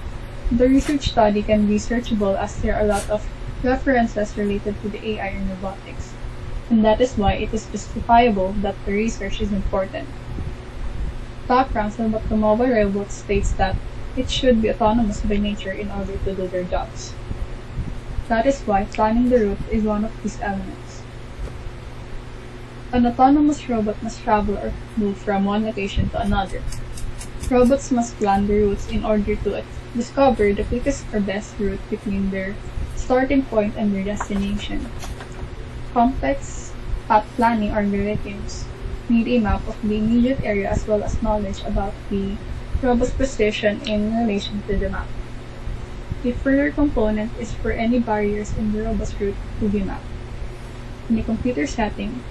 the research study can be searchable as there are a lot of references related to the AI in robotics, and that is why it is justifiable that the research is important. Backgrounds about the mobile robot states that it should be autonomous by nature in order to do their jobs. That is why planning the route is one of these elements. An autonomous robot must travel or move from one location to another. Robots must plan the routes in order to discover the quickest or best route between their starting point and their destination. Complex path planning algorithms need a map of the immediate area as well as knowledge about the robot's position in relation to the map. A further component is for any barriers in the robot's route to be mapped. In a computer setting,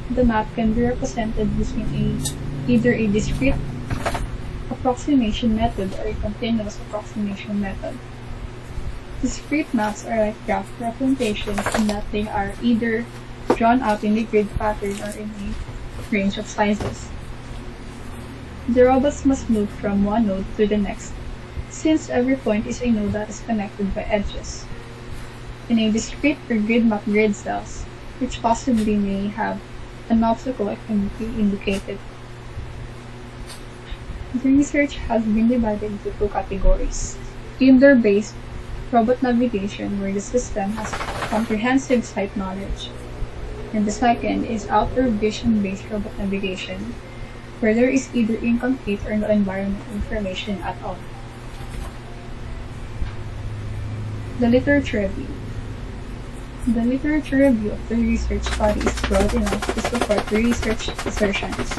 the map can be represented using either a discrete approximation method or a continuous approximation method. Discrete maps are like graph representations in that they are either drawn out in a grid pattern or in a range of sizes. The robots must move from one node to the next, since every point is a node that is connected by edges. In a discrete or grid map grid cells, which possibly may have an obstacle that can be indicated. The research has been divided into two categories. Indoor-based robot navigation, where the system has comprehensive sight knowledge, and the second is outdoor vision-based robot navigation, where there is either incomplete or no environment information at all. The literature review. The literature review of the research study is broad enough to support the research assertions,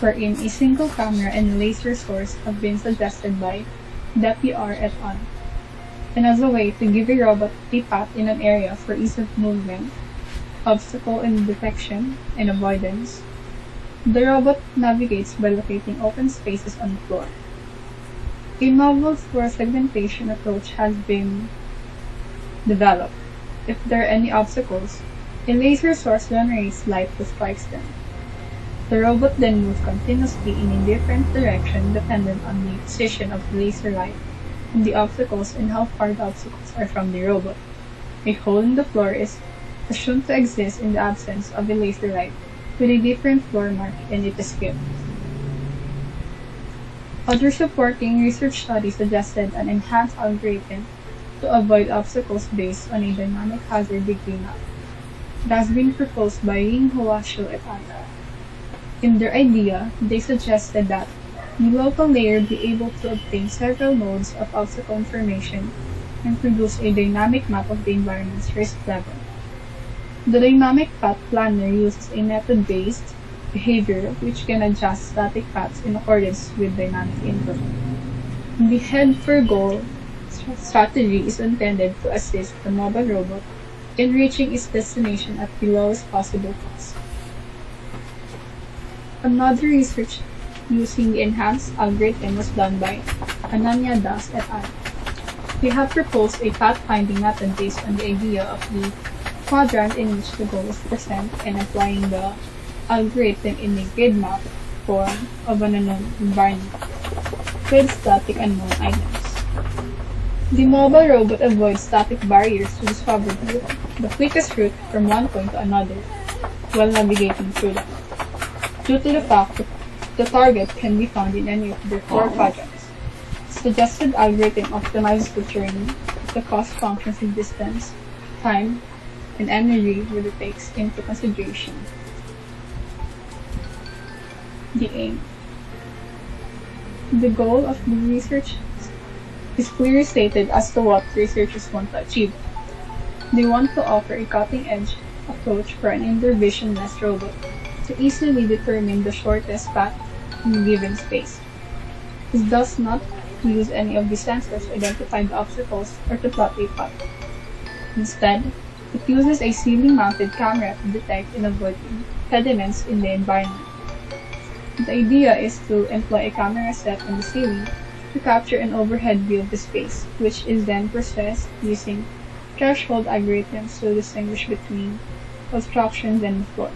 wherein a single camera and a laser source have been suggested by DePR et al. And as a way to give a robot a path in an area for ease of movement, obstacle and detection, and avoidance, the robot navigates by locating open spaces on the floor. A novel floor segmentation approach has been developed. If there are any obstacles, a laser source generates light that strikes them. The robot then moves continuously in a different direction dependent on the position of the laser light and the obstacles and how far the obstacles are from the robot. A hole in the floor is assumed to exist in the absence of a laser light with a different floor mark, and it is skipped. Other supporting research studies suggested an enhanced algorithm to avoid obstacles based on a dynamic hazard degree map. It has been proposed by Ying Huashu et al. In their idea, they suggested that the local layer be able to obtain several nodes of obstacle information and produce a dynamic map of the environment's risk level. The dynamic path planner uses a method-based behavior which can adjust static paths in accordance with dynamic input. The head-for-goal strategy is intended to assist the mobile robot in reaching its destination at the lowest possible cost. Another research using the enhanced algorithm was done by Ananya Das et al. They have proposed a path-finding method based on the idea of the quadrant in which the goal is present and applying the algorithm in a grid map form of an unknown environment with static unknown items. The mobile robot avoids static barriers to discover the quickest route from one point to another while navigating through them, due to the fact that the target can be found in any of their four quadrants. Suggested algorithm optimizes the journey if the cost functions in distance, time, and energy really takes into consideration the aim. The goal of the research is clearly stated as to what researchers want to achieve. They want to offer a cutting-edge approach for an intervisionless robot to easily determine the shortest path in a given space. It does not use any of the sensors to identify the obstacles or to plot a path. Instead, it uses a ceiling-mounted camera to detect and avoid impediments in the environment. The idea is to employ a camera set on the ceiling to capture an overhead view of the space, which is then processed using threshold algorithms to distinguish between obstructions and the floor.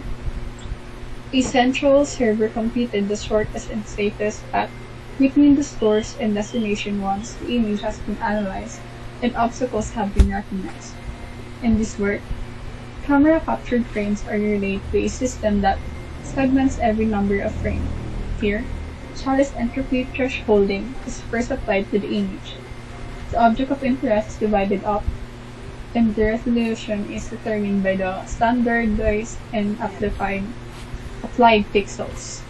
A central server computed the shortest and safest path between the source and destination once the image has been analyzed and obstacles have been recognized. In this work, camera-captured frames are relayed to a system that segments every number of frames. Here, Charles entropy thresholding is first applied to the image. The object of interest is divided up, and the resolution is determined by the standardized and applied pixels.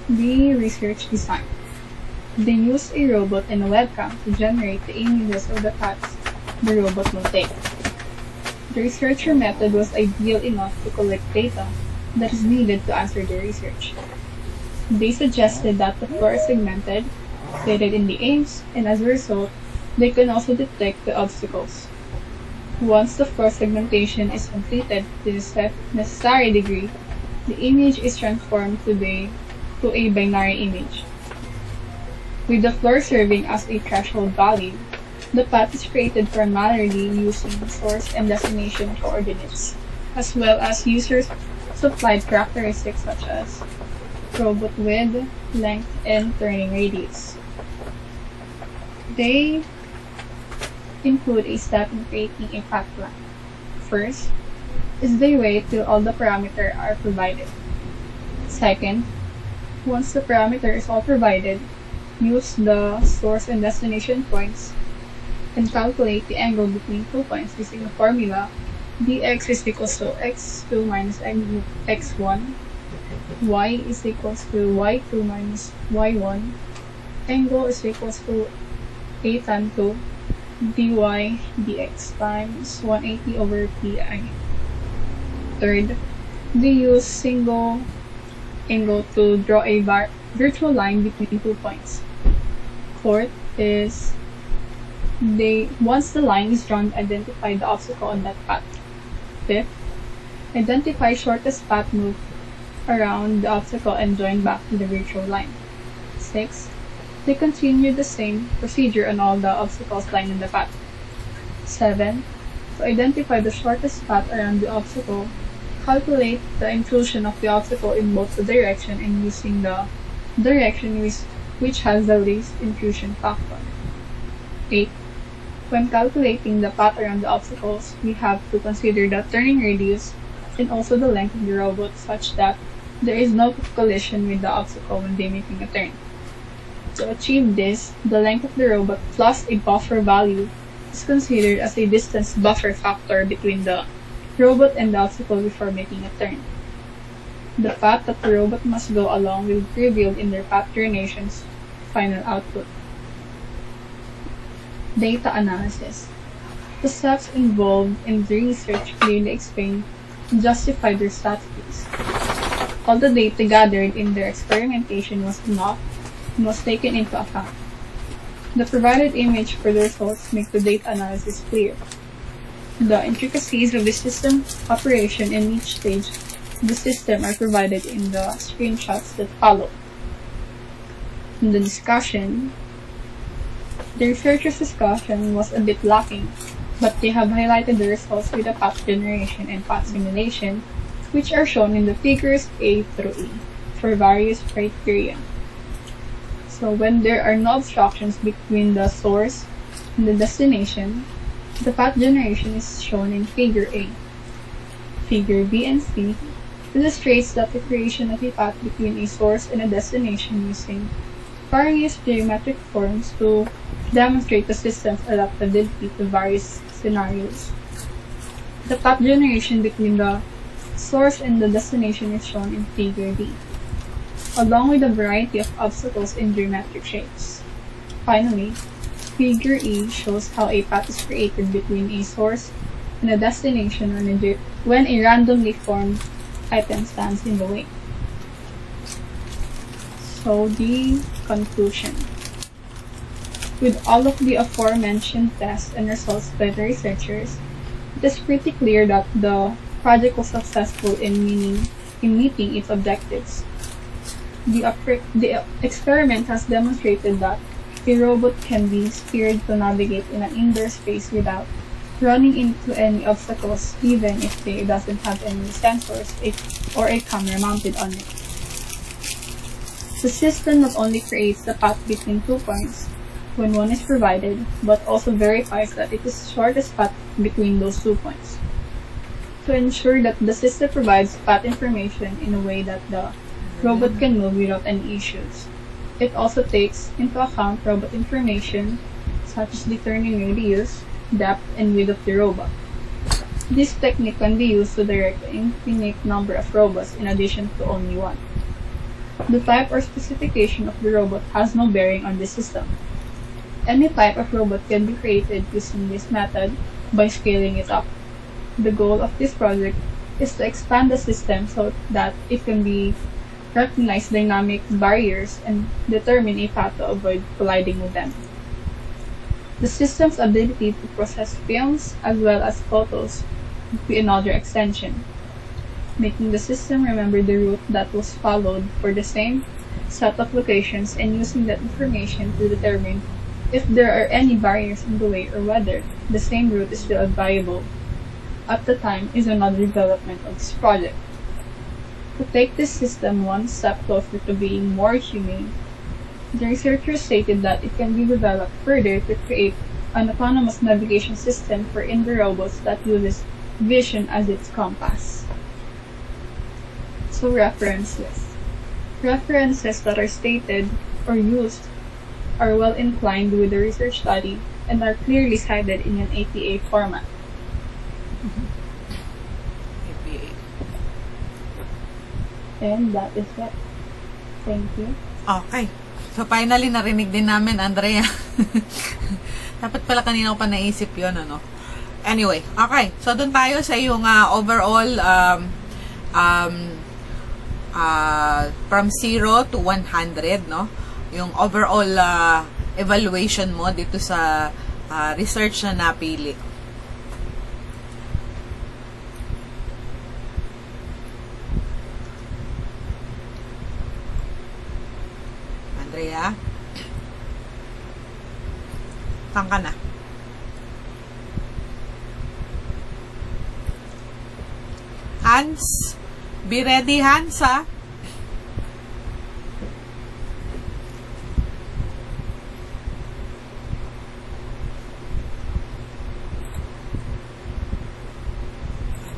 The research design. They use a robot and a webcam to generate the images of the paths the robot will take. The researcher method was ideal enough to collect data that is needed to answer the research. They suggested that the floor is segmented, stated in the aims, and as a result, they can also detect the obstacles. Once the floor segmentation is completed to the necessary degree, the image is transformed to a binary image. With the floor serving as a threshold value, the path is created primarily using source and destination coordinates, as well as users' supplied characteristics such as robot width, length, and turning radius. They include a step in creating a path plan. First is the wait till all the parameters are provided. Second, once the parameter is all provided, use the source and destination points and calculate the angle between 2 points using the formula dx is equals to x2 minus x1, y is equals to y2 minus y1, angle is equals to a tan 2 dy dx times 180 over pi. Third, they use single angle to draw a virtual line between 2 points. Fourth is once the line is drawn, identify the obstacle on that path. Fifth, identify shortest path move around the obstacle and join back to the virtual line. Sixth, they continue the same procedure on all the obstacles lying in the path. 7. To identify the shortest path around the obstacle, calculate the intrusion of the obstacle in both the direction and using the direction which has the least intrusion factor. 8. When calculating the path around the obstacles, we have to consider the turning radius and also the length of the robot such that there is no collision with the obstacle when they making a turn. To achieve this, the length of the robot plus a buffer value is considered as a distance buffer factor between the robot and the obstacle before making a turn. The path that the robot must go along will be revealed in their path generation's final output. Data analysis. The steps involved in the research clearly explain and justify their strategies. All the data gathered in their experimentation was enough and was taken into account. The provided image for the results make the data analysis clear. The intricacies of the system operation in each stage of the system are provided in the screenshots that follow. In the discussion, the researchers' discussion was a bit lacking, but they have highlighted the results with the path generation and path simulation which are shown in the figures A through E for various criteria. So when there are no obstructions between the source and the destination, the path generation is shown in figure A. Figure B and C illustrates that the creation of a path between a source and a destination using various geometric forms to demonstrate the system's adaptability to various scenarios. The path generation between the source and the destination is shown in figure D, along with a variety of obstacles in geometric shapes. Finally, figure E shows how a path is created between a source and a destination when a randomly formed item stands in the way. So the conclusion. With all of the aforementioned tests and results by the researchers, it is pretty clear that the project was successful in meeting its objectives. The experiment has demonstrated that a robot can be steered to navigate in an indoor space without running into any obstacles, even if it doesn't have any sensors or a camera mounted on it. The system not only creates the path between 2 points when one is provided, but also verifies that it is the shortest path between those 2 points. To ensure that the system provides path information in a way that the robot can move without any issues. It also takes into account robot information such as the turning radius, depth, and width of the robot. This technique can be used to direct an infinite number of robots in addition to only one. The type or specification of the robot has no bearing on the system. Any type of robot can be created using this method by scaling it up. The goal of this project is to expand the system so that it can recognize dynamic barriers and determine a path to avoid colliding with them. The system's ability to process films as well as photos would be another extension, making the system remember the route that was followed for the same set of locations and using that information to determine if there are any barriers in the way or whether the same route is still viable at the time is another development of this project. To take this system one step closer to being more humane, the researchers stated that it can be developed further to create an autonomous navigation system for indoor robots that uses vision as its compass. So references. References that are stated or used are well inclined with the research study and are clearly cited in an APA format. APA. And that is it. Thank you. Okay. So, finally, narinig din namin, Andrea. Dapat pala kanina ko pa naisip yun, ano? Anyway, okay. So, dun tayo sa yung overall from 0 to 100, no? Yung overall evaluation mo dito sa research na napili. Andrea? Saan ka na? Hans? Be ready, Hans, ha?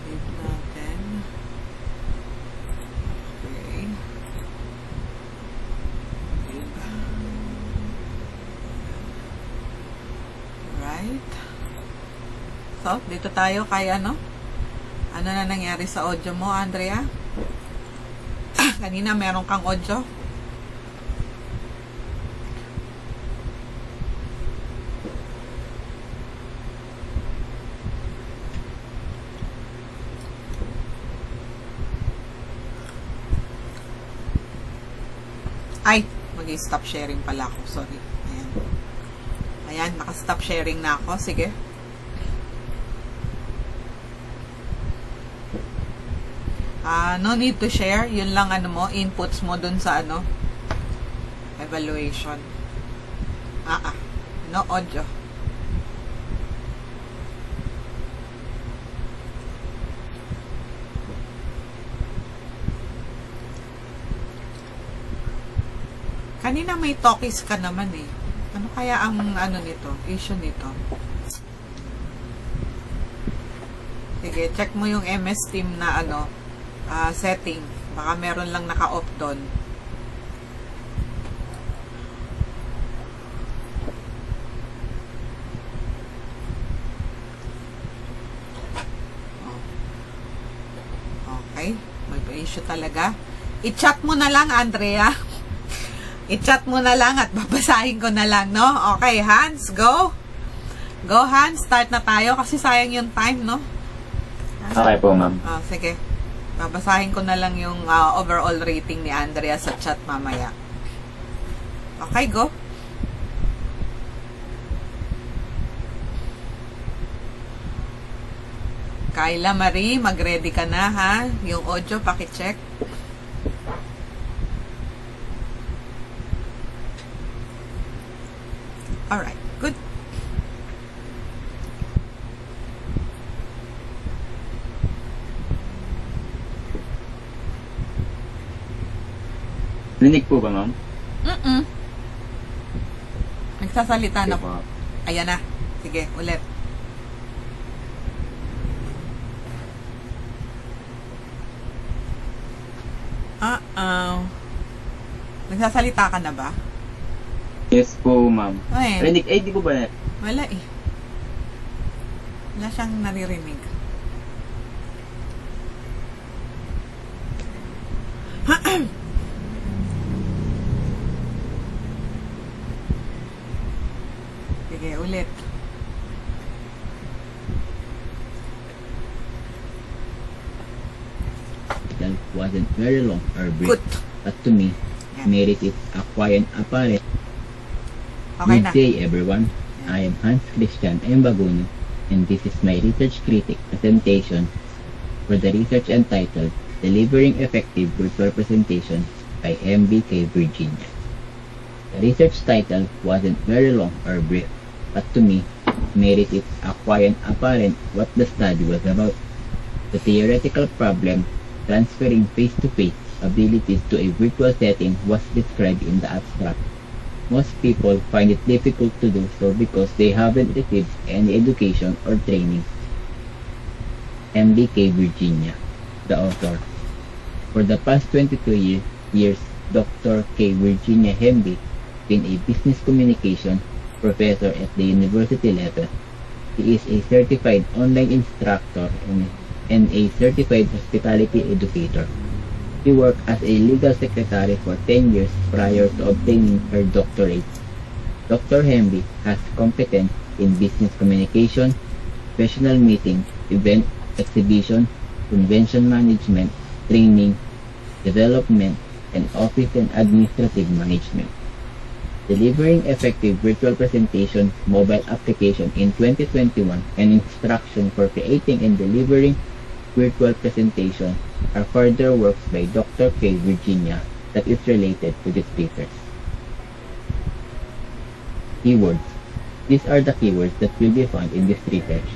Save natin. Okay. Right. So, dito tayo kay ano? Ano na nangyari sa audio mo, Andrea? Kanina meron kang audio? Ay, mag-stop sharing pala ako. Sorry. Ayan. Ayan, naka-stop sharing na ako. Sige. No need to share. Yun lang ano mo, inputs mo dun sa ano, evaluation. No audio. Kanina may talkies ka naman eh. Ano kaya ang ano nito? Issue nito? Sige, check mo yung MS Team na ano, setting. Baka meron lang naka-off doon. Okay, may issue talaga. I-chat mo na lang, Andrea. I-chat mo na lang at babasahin ko na lang, no? Okay, Hans, go. Go, Hans. Start na tayo kasi sayang yung time, no? Okay po, ma'am. Sige. Babasahin ko na lang yung overall rating ni Andrea sa chat mamaya. Okay, go. Kayla Marie, mag-ready ka na, ha? Yung audio, paki-check. Alright, good. Rinig po ba, ma'am? Nagsasalita na Sige po. po. Ayan na. Sige, ulit. Nagsasalita ka na ba? Yes po, ma'am. Ay, Rinig, di ko ba na? wala eh. Wala siyang naririnig. Sige, ulit. That wasn't very long or brief, Good. but to me, Yan. made it a quiet apparent. Okay Good na. day, everyone. I am Hans Christian Mbaguno, and this is my research critic presentation for the research entitled Delivering Effective Virtual Presentation by MBK Virginia. The research title wasn't very long or brief, but to me, made it a quiet apparent what the study was about. The theoretical problem transferring face-to-face abilities to a virtual setting was described in the abstract. Most people find it difficult to do so because they haven't received any education or training. MBK Virginia, the author. For the past 22 years, Dr. K. Virginia Hemby been a business communication professor at the university level. He is a certified online instructor and a certified hospitality educator. He worked as a legal secretary for 10 years prior to obtaining her doctorate. Dr. Hemby has competence in business communication, professional meeting, event, exhibition, convention management, training, development, and office and administrative management. Delivering effective virtual presentation mobile application in 2021 and instruction for creating and delivering virtual presentation are further works by Dr. K. Virginia that is related to these papers. Keywords. These are the keywords that will be found in this research.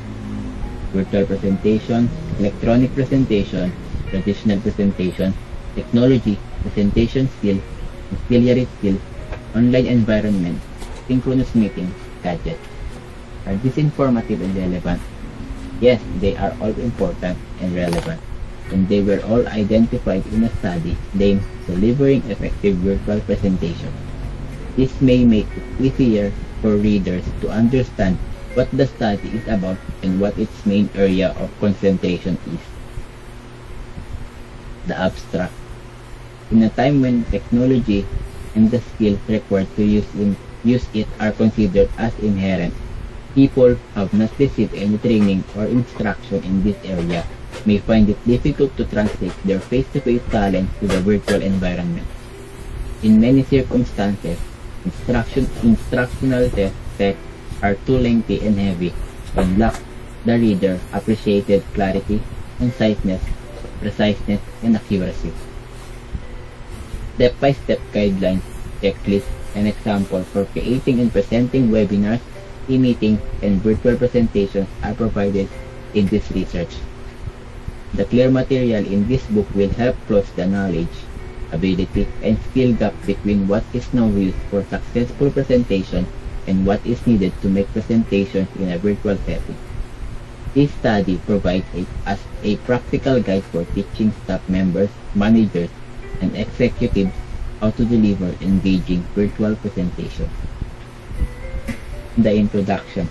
Virtual presentation, electronic presentation, traditional presentation, technology, presentation skill, auxiliary skills, online environment, synchronous meeting, gadgets. Are these informative and relevant? Yes, they are all important and relevant, and they were all identified in a study named Delivering Effective Virtual Presentation. This may make it easier for readers to understand what the study is about and what its main area of concentration is. The abstract. In a time when technology and the skills required to use it are considered as inherent, people have not received any training or instruction in this area may find it difficult to translate their face-to-face talents to the virtual environment. In many circumstances, instructional texts are too lengthy and heavy and lack the reader appreciated clarity, conciseness, preciseness, and accuracy. Step-by-step guidelines, checklists, and examples for creating and presenting webinars, e-meetings, and virtual presentations are provided in this research. The clear material in this book will help close the knowledge ability, and skill gap between what is now used for successful presentation and what is needed to make presentations in a virtual setting. This study provides us a practical guide for teaching staff members, managers, and executives how to deliver engaging virtual presentations. The introduction.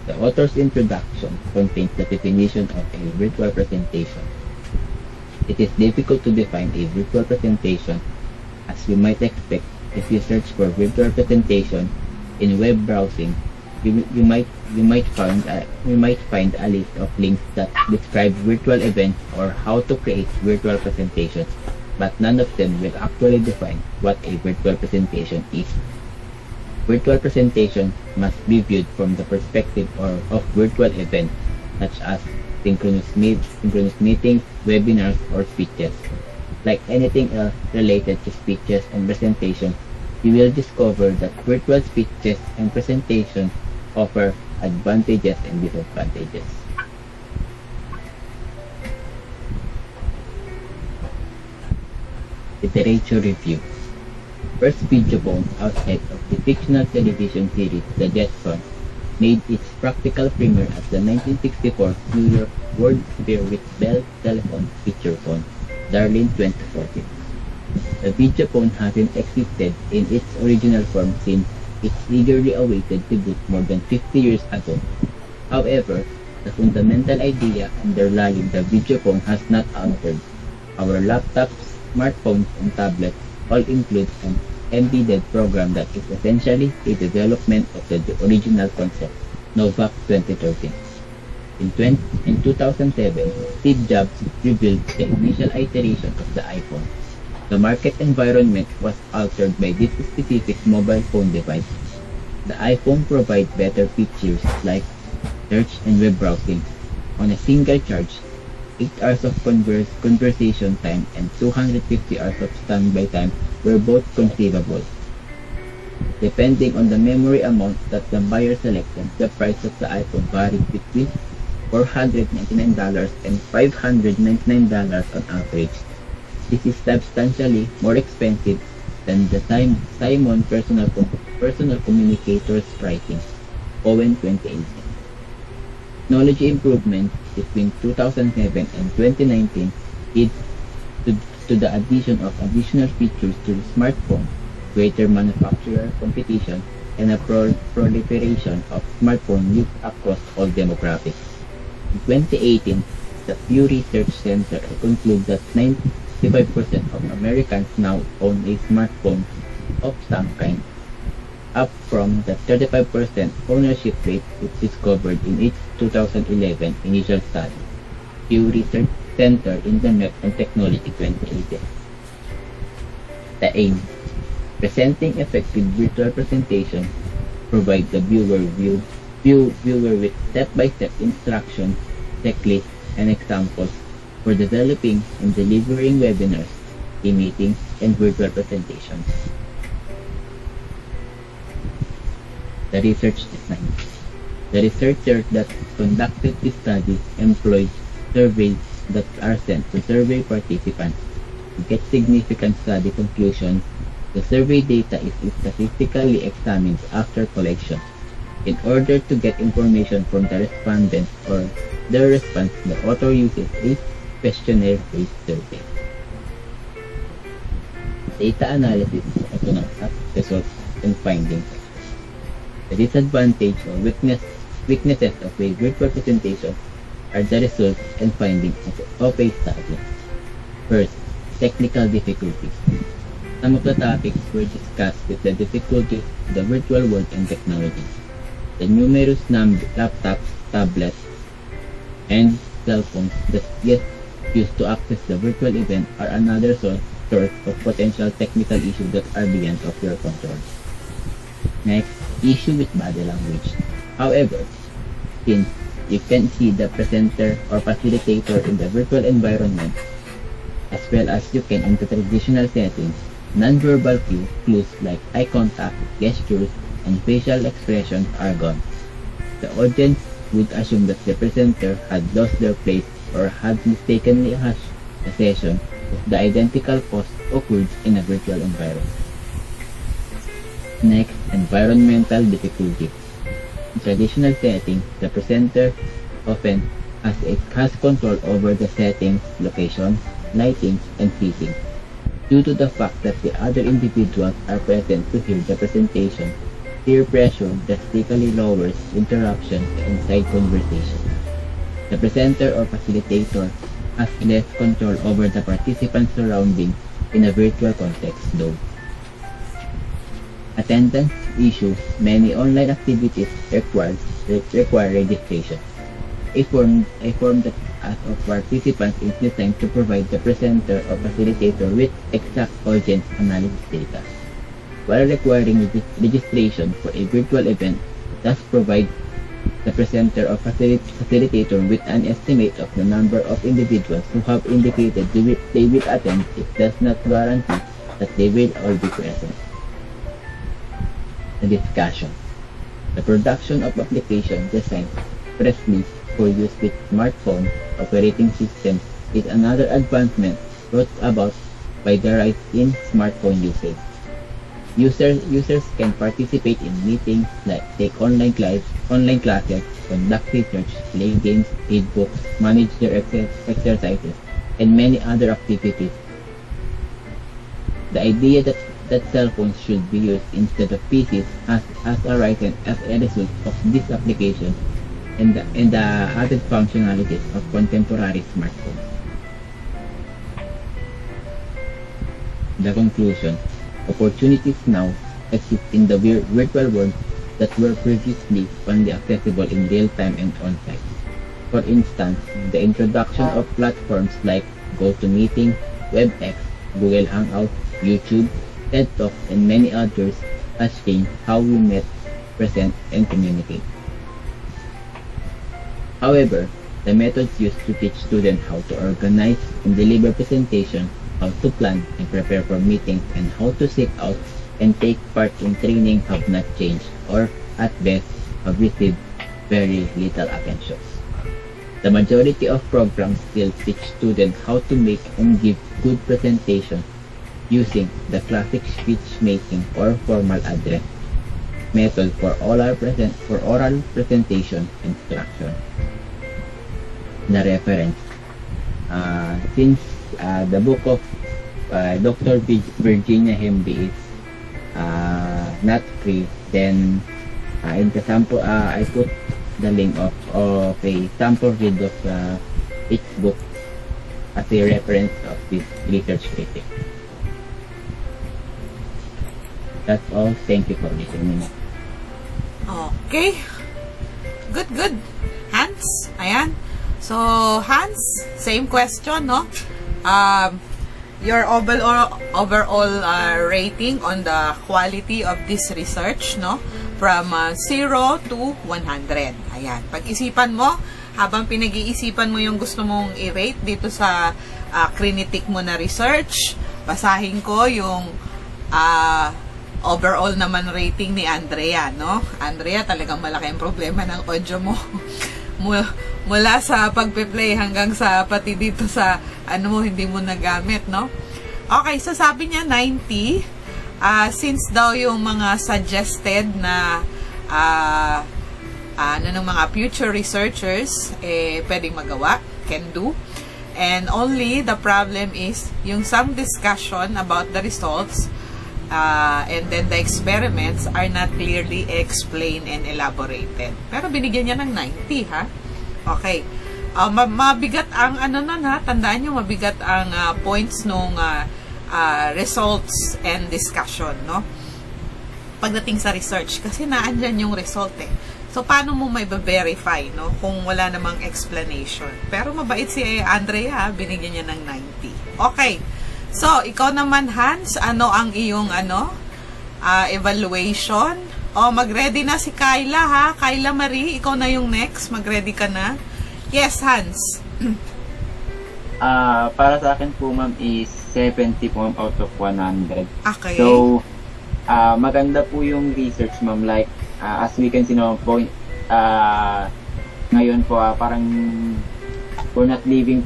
The author's introduction contains the definition of a virtual presentation. It is difficult to define a virtual presentation, as you might expect if you search for virtual presentation in web browsing. You might find a list of links that describe virtual events or how to create virtual presentations, but none of them will actually define what a virtual presentation is. Virtual presentation must be viewed from the perspective of virtual events such as synchronous meetings, webinars, or speeches. Like anything else related to speeches and presentations, you will discover that virtual speeches and presentations offer advantages and disadvantages. Literature review. First video phone outside of the fictional television series The Jetsons made its practical premiere at the 1964 New York World's Fair with Bell Telephone feature phone, Darlene 2014. The video phone hasn't existed in its original form since its eagerly awaited debut more than 50 years ago. However, the fundamental idea underlying the video phone has not altered. Our laptops, smartphones, and tablets all include an embedded program that is essentially a development of the original concept, Novak 2013. In 2007, Steve Jobs revealed the initial iteration of the iPhone. The market environment was altered by this specific mobile phone device. The iPhone provides better features like search and web browsing. On a single charge, 8 hours of conversation time and 250 hours of standby time were both conceivable. Depending on the memory amount that the buyer selected, the price of the iPhone varied between $499 and $599 on average. This is substantially more expensive than the Simon Personal Communicator's pricing, Owen 2018. Technology improvement between 2007 and 2019 led to the addition of additional features to the smartphone, greater manufacturer competition, and a proliferation of smartphones used across all demographics. In 2018, the Pew Research Center concluded that 95% of Americans now own a smartphone of some kind, up from the 35% ownership rate it discovered in its 2011 initial study. Pew Research Center Internet and Technology 2018. The aim: presenting effective virtual presentation, provide the viewer with step-by-step instructions, checklists, and examples for developing and delivering webinars, e-meetings, and virtual presentations. The research design. The researchers that conducted this study employed surveys that are sent to survey participants. To get significant study conclusions, the survey data is statistically examined after collection. In order to get information from the respondents or their response, the author uses a questionnaire-based survey. Data analysis of economic results and findings. The disadvantage or weaknesses of a virtual presentation are the results and findings of a study. First, technical difficulties. Some of the topics were discussed with the difficulties of the virtual world and technology. The numerous laptops, tablets, and cell phones that get used to access the virtual event are another source of potential technical issues that are beyond of your control. Next, issue with body language. However, since you can see the presenter or facilitator in the virtual environment, as well as you can in the traditional settings, non-verbal cues like eye contact, gestures, and facial expressions are gone. The audience would assume that the presenter had lost their place or had mistakenly hushed the session if the identical cost occurs in a virtual environment. Next, environmental difficulties. In traditional settings, the presenter often has control over the settings, location, lighting, and seating. Due to the fact that the other individuals are present to hear the presentation, peer pressure drastically lowers interruption and side conversation. The presenter or facilitator has less control over the participants' surroundings in a virtual context though. Attendance issues. Many online activities require registration. A form that asks of participants is designed to provide the presenter or facilitator with exact audience analysis data. While requiring registration for a virtual event, thus provide the presenter or facilitator with an estimate of the number of individuals who have indicated they will attend. It does not guarantee that they will all be present. The discussion. The production of application designed expressly for use with smartphone operating systems is another advancement brought about by the rise in smartphone usage. Users can participate in meetings, like take online classes, conduct research, play games, read books, manage their exercises, and many other activities. The idea that cell phones should be used instead of PCs has arisen as a result of this application and the added functionalities of contemporary smartphones. The conclusion. Opportunities now exist in the virtual world that were previously only accessible in real time and on-site. For instance, the introduction of platforms like GoToMeeting, WebEx, Google Hangouts, YouTube, TED Talk, and many others has changed how we met, present, and communicate. However, the methods used to teach students how to organize and deliver presentation, how to plan and prepare for meetings, and how to seek out and take part in training have not changed, or at best have received very little attention. The majority of programs still teach students how to make and give good presentation using the classic speech making or formal address method for oral presentation instruction. The reference. Since the book of Dr. Virginia Hemby is not free, then in the sample I put the link of a sample read of each book as a reference of this research critic. That's all. Thank you for listening. Okay. Good. Hans, ayan. So, Hans, same question, no? Your overall rating on the quality of this research, no? From 0 to 100. Ayan. Pag-isipan mo, habang pinag-iisipan mo yung gusto mong i-rate dito sa crinitic mo na research, basahin ko yung overall naman rating ni Andrea, no? Andrea, talagang malaki ang problema ng audio mo. Mula sa pagpe-play hanggang sa pati dito sa hindi mo nagamit, no? Okay, so sabi niya 90. Since daw yung mga suggested na ng mga future researchers pwedeng magawa, can do. And only the problem is yung some discussion about the results and then the experiments are not clearly explained and elaborated. Pero binigyan niya ng 90, ha? Okay. Mabigat ang tandaan nyo, mabigat ang points nung results and discussion, no? Pagdating sa research, kasi naandyan yung result So, paano mo may verify, no? Kung wala namang explanation. Pero mabait si Andrea, binigyan niya ng 90. Okay. So, ikaw naman, Hans, ano ang iyong evaluation? Mag-ready na si Kyla, ha? Kyla Marie, ikaw na yung next. Mag-ready ka na. Yes, Hans. Para sa akin po, ma'am, is 70 po out of 100. Okay. So, maganda po yung research, ma'am. Like, as we can see naman po, ngayon po, parang we're not living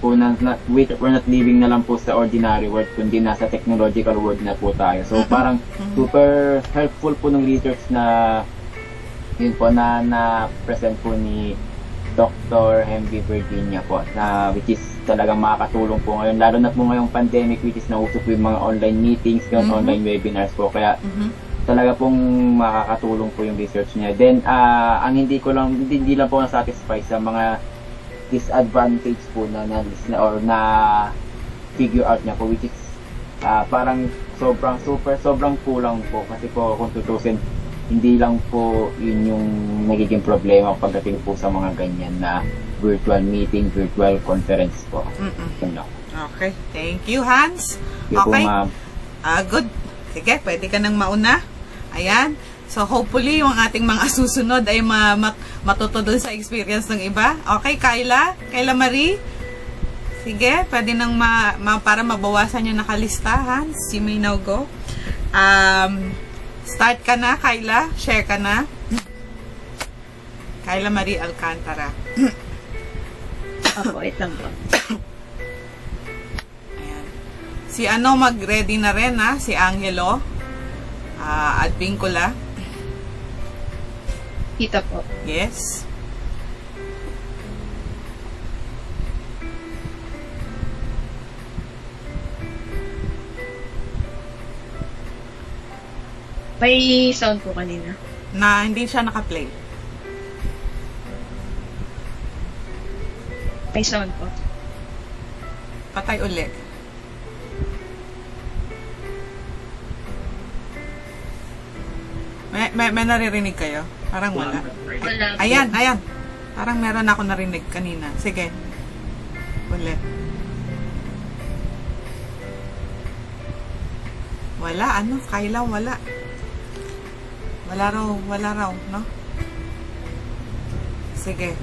na lang po sa ordinary world, kundi nasa technological world na po tayo. So parang super helpful po ng research na yun po na present po ni Dr. Henry Virginia po, na which is talagang makakatulong po ngayon, lalo na po ngayong pandemic, which is nauso po yung mga online meetings, online webinars po, kaya talaga pong makakatulong po yung research niya. Then ang hindi lang po na-satisfy sa mga disadvantage po na figure out niya po, which is parang sobrang kulang po, kasi po kung tutusin, hindi lang po yun yung nagiging problema pagdating po sa mga ganyan na virtual meeting, virtual conference po. Yun lang. Okay, thank you, Hans. Yun po, Okay, ma'am. good. Sige, pwede ka nang mauna. Ayan. So, hopefully, yung ating mga susunod ay matuto dun sa experience ng iba. Okay, Kyla? Kyla Marie? Sige, pwede nang para mabawasan yung nakalista, Hans. You may now go. Start ka na, Kyla. Share ka na. Kyla Marie Alcantara. Opo, wait lang po. Ayan. Si mag-ready na rin, ha? Si Angelo. At Vincula. Kita po. Yes. May sound po kanina. Na hindi siya naka-play. May sound po. Patay uli. May naririnig kayo? Parang wala. Wala po. Ayan. Parang meron ako narinig kanina. Sige. Ulit. Wala, Kyla, wala. Wala raw, no? Sige.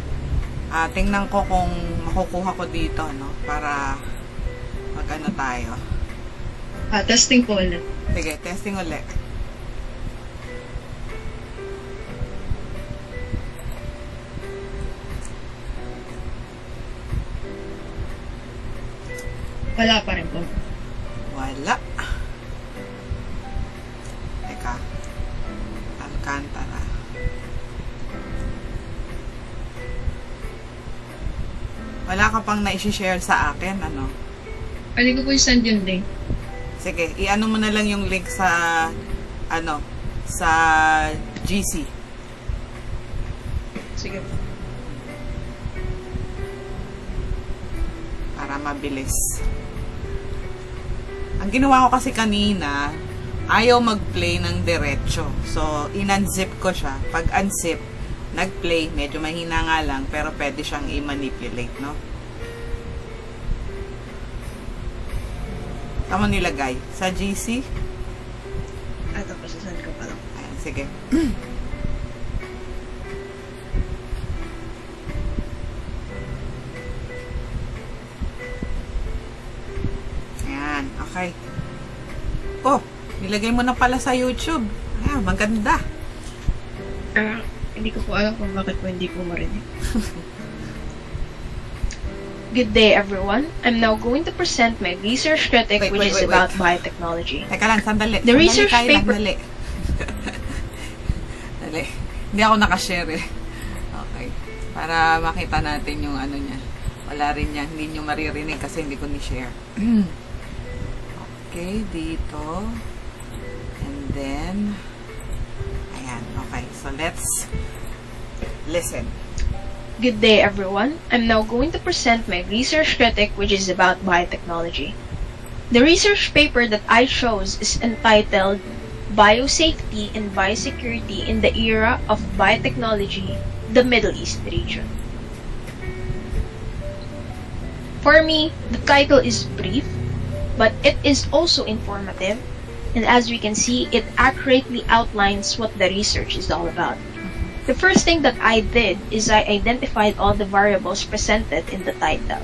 Tingnan ko kung makukuha ko dito, no? Para mag-ano tayo. Testing po ulit. Sige, testing ulit. Wala pa rin po. Wala. Teka. Alcantara. Wala ka pang na-share sa akin, Pwede ko po i-send yung link. Sige, i-ano mo na lang yung link sa, sa GC. Sige po. Para mabilis. Ang ginawa ko kasi kanina, ayaw mag-play ng diretso. So, in-unzip ko siya. Pag unzip, nag-play. Medyo mahina nga lang, pero pwede siyang i-manipulate, no? Tama nilagay. Sa GC? Tapos sasend ko pa lang. Ayan, sige. Ayan, okay. Oh, nilagay mo na pala sa YouTube. Ayan, maganda. Hindi ko po alam kung bakit po hindi po marinig. Good day, everyone. I'm now going to present my research critic, which is about biotechnology. Teka lang, sandali. The research Sandali, paper... Dali. Hindi ako nakashare eh. Okay. Para makita natin yung niya. Wala rin niya. Hindi nyo maririnig kasi hindi ko ni-share. Okay, dito. And then, ayan. Okay, so let's listen. Good day, everyone. I'm now going to present my research critic, which is about biotechnology. The research paper that I chose is entitled Biosafety and Biosecurity in the Era of Biotechnology, the Middle East Region. For me, the title is brief, but it is also informative, and as we can see, it accurately outlines what the research is all about. The first thing that I did is I identified all the variables presented in the title.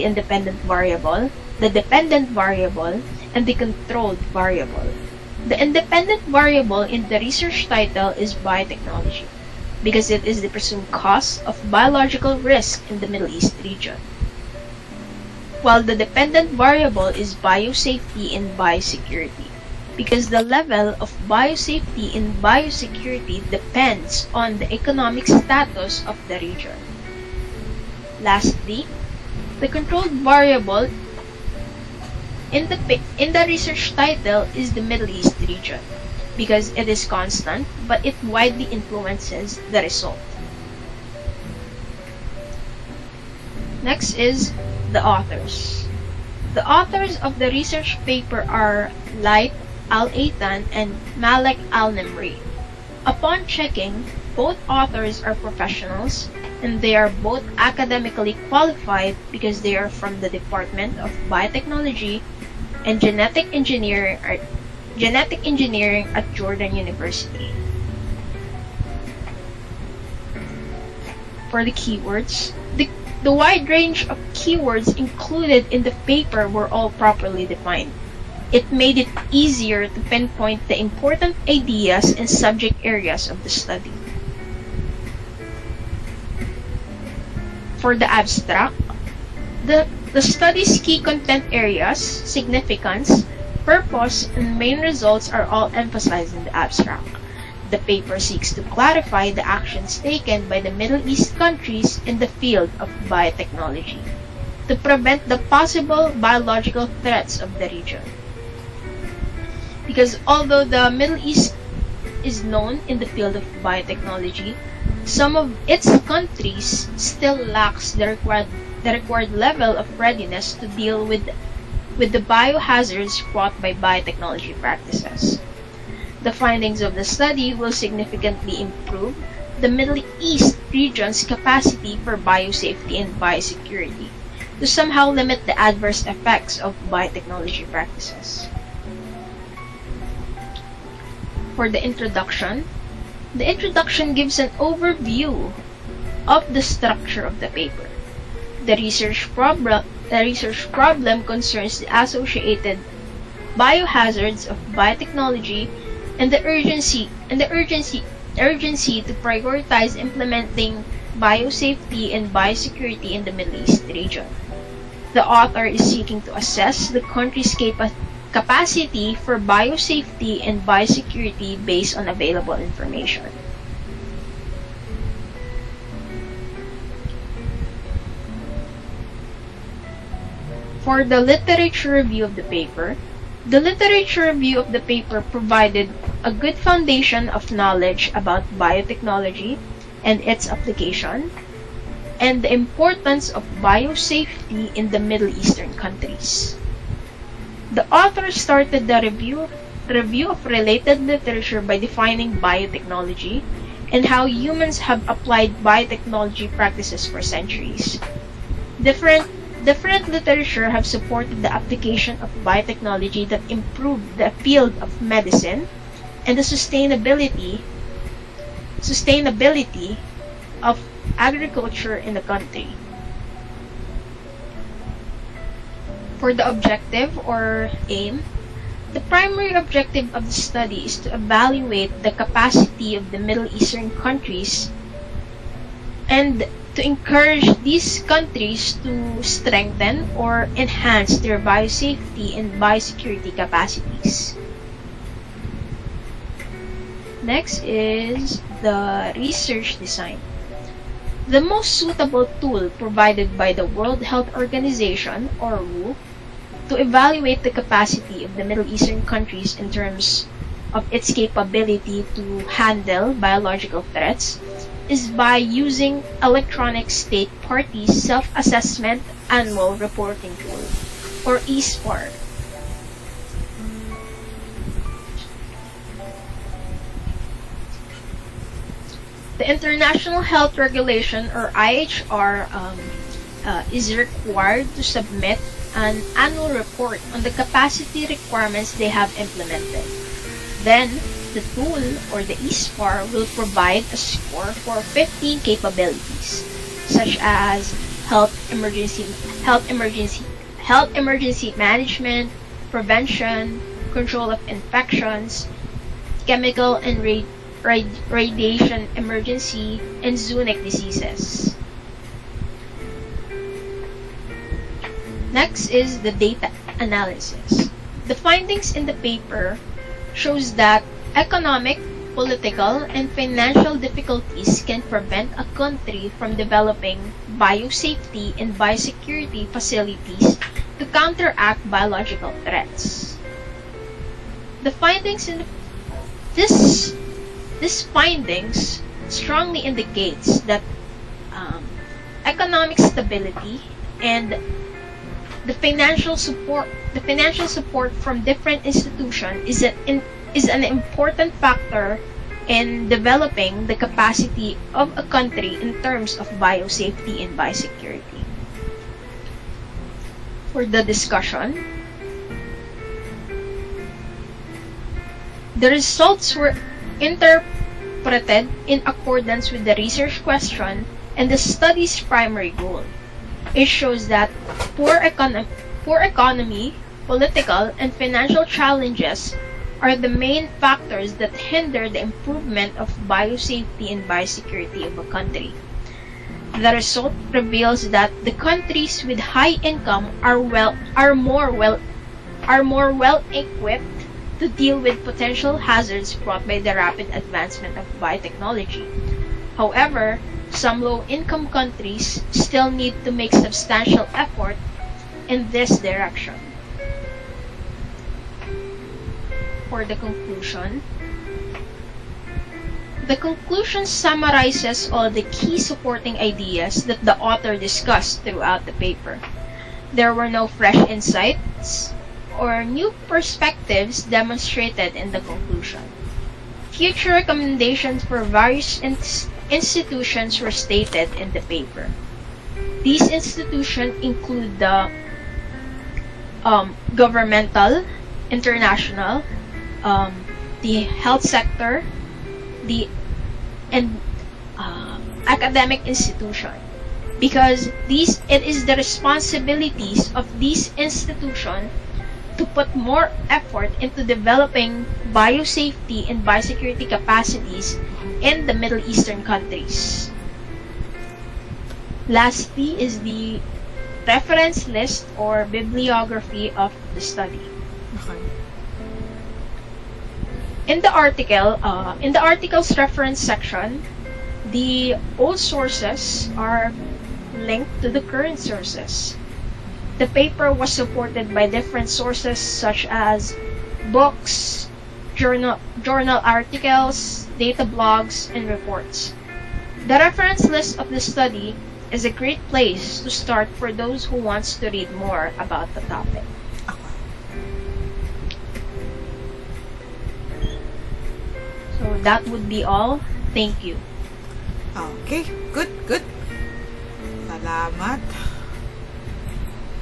The independent variable, the dependent variable, and the controlled variable. The independent variable in the research title is biotechnology, because it is the presumed cause of biological risk in the Middle East region. while the dependent variable is biosafety and biosecurity, because the level of biosafety and biosecurity depends on the economic status of the region. Lastly, the controlled variable in the research title is the Middle East region, because it is constant, but it widely influences the result. Next is the authors. The authors of the research paper are Light Al-Aitan and Malek Al-Nimri. Upon checking, both authors are professionals and they are both academically qualified because they are from the Department of Biotechnology and Genetic Engineering at Jordan University. For the keywords, the wide range of keywords included in the paper were all properly defined. It made it easier to pinpoint the important ideas and subject areas of the study. For the abstract, the study's key content areas, significance, purpose, and main results are all emphasized in the abstract. The paper seeks to clarify the actions taken by the Middle East countries in the field of biotechnology to prevent the possible biological threats of the region. Because although the Middle East is known in the field of biotechnology, some of its countries still lacks the required level of readiness to deal with the biohazards brought by biotechnology practices. The findings of the study will significantly improve the Middle East region's capacity for biosafety and biosecurity to somehow limit the adverse effects of biotechnology practices. For the introduction gives an overview of the structure of the paper. The research problem concerns the associated biohazards of biotechnology and the urgency to prioritize implementing biosafety and biosecurity in the Middle East region. The author is seeking to assess the country's capacity for biosafety and biosecurity based on available information. For the literature review of the paper, the literature review of the paper provided a good foundation of knowledge about biotechnology and its application, and the importance of biosafety in the Middle Eastern countries. The author started the review of related literature by defining biotechnology and how humans have applied biotechnology practices for centuries. Different literature have supported the application of biotechnology that improved the field of medicine and the sustainability of agriculture in the country. For the objective or aim, the primary objective of the study is to evaluate the capacity of the Middle Eastern countries and to encourage these countries to strengthen or enhance their biosafety and biosecurity capacities. Next is the research design. The most suitable tool provided by the World Health Organization, or WHO, to evaluate the capacity of the Middle Eastern countries in terms of its capability to handle biological threats is by using Electronic State Party Self-Assessment Annual Reporting Tool, or ESPAR. The International Health Regulation, or IHR, is required to submit an annual report on the capacity requirements they have implemented. Then, the tool, or the ESPAR, will provide a score for 15 capabilities, such as health emergency management, prevention, control of infections, chemical and radiation emergency, and zoonotic diseases. Next is the data analysis. The findings in the paper shows that economic, political, and financial difficulties can prevent a country from developing biosafety and biosecurity facilities to counteract biological threats. The findings in this findings strongly indicates that economic stability and the financial support from different institutions is an important factor in developing the capacity of a country in terms of biosafety and biosecurity. For the discussion, the results were interpreted in accordance with the research question and the study's primary goal. It shows that poor economy, political, and financial challenges are the main factors that hinder the improvement of biosafety and biosecurity of a country. The result reveals that the countries with high income are more well equipped to deal with potential hazards brought by the rapid advancement of biotechnology. However, some low-income countries still need to make substantial effort in this direction. For the conclusion summarizes all the key supporting ideas that the author discussed throughout the paper. There were no fresh insights or new perspectives demonstrated in the conclusion. Future recommendations for various institutions were stated in the paper. These institutions include the governmental, international, the health sector, and academic institution, because it is the responsibilities of these institutions to put more effort into developing biosafety and biosecurity capacities in the Middle Eastern countries. Lastly is the reference list or bibliography of the study. Okay. In the article's reference section, the old sources are linked to the current sources. The paper was supported by different sources such as books, journal articles, data blogs, and reports. The reference list of the study is a great place to start for those who wants to read more about the topic. So that would be all. Thank you. Okay, good. Salamat.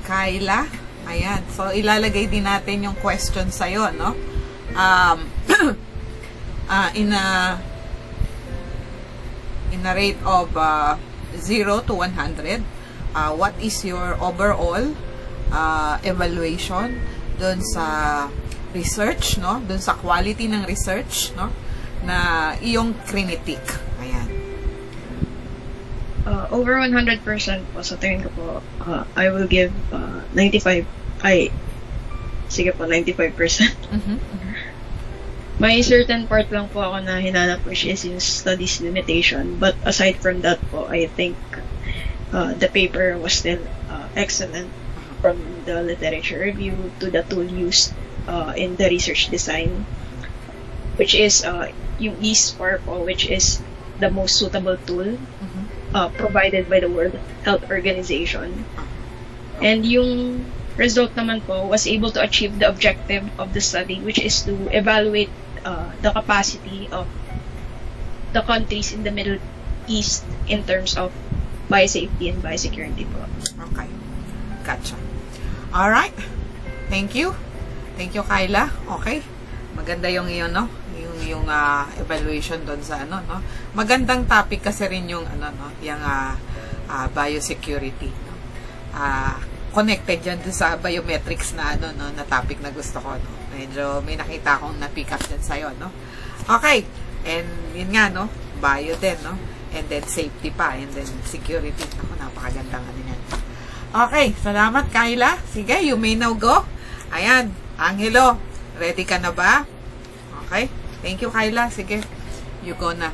Kyla, ayan. So, ilalagay din natin yung question sa'yo, no? In a rate of 0 to 100, what is your overall evaluation dun sa research, no? Dun sa quality ng research, no? Na iyong crinitic. Ayan. Over 100% po sa tingin ko po, I will give 95. Sige po, 95%. May certain part lang po ako na hinanap, which is yung studies limitation. But aside from that po, I think the paper was still excellent, from the literature review to the tool used in the research design, which is yung eSPAR po, which is the most suitable tool provided by the World Health Organization. And yung result naman po was able to achieve the objective of the study, which is to evaluate the capacity of the countries in the Middle East in terms of biosafety and biosecurity po. Okay. Gotcha. Alright. Thank you. Thank you, Kyla. Okay. Maganda yung iyon, no? Yung evaluation doon sa ano, no? Magandang topic kasi rin yung ano, no? Yung biosecurity, no? Connected yan dun sa biometrics na ano, no? Na topic na gusto ko, no? Medyo may nakita akong na-pick up dyan sa'yo, no? Okay. And yun nga, no? Bio din, no? And then safety pa, and then security. Ako, napakagandang ano yan. Okay, salamat Kyla. Sige, you may now go. Ayan, Angelo, ready ka na ba? Okay, thank you Kyla. Sige, you go na.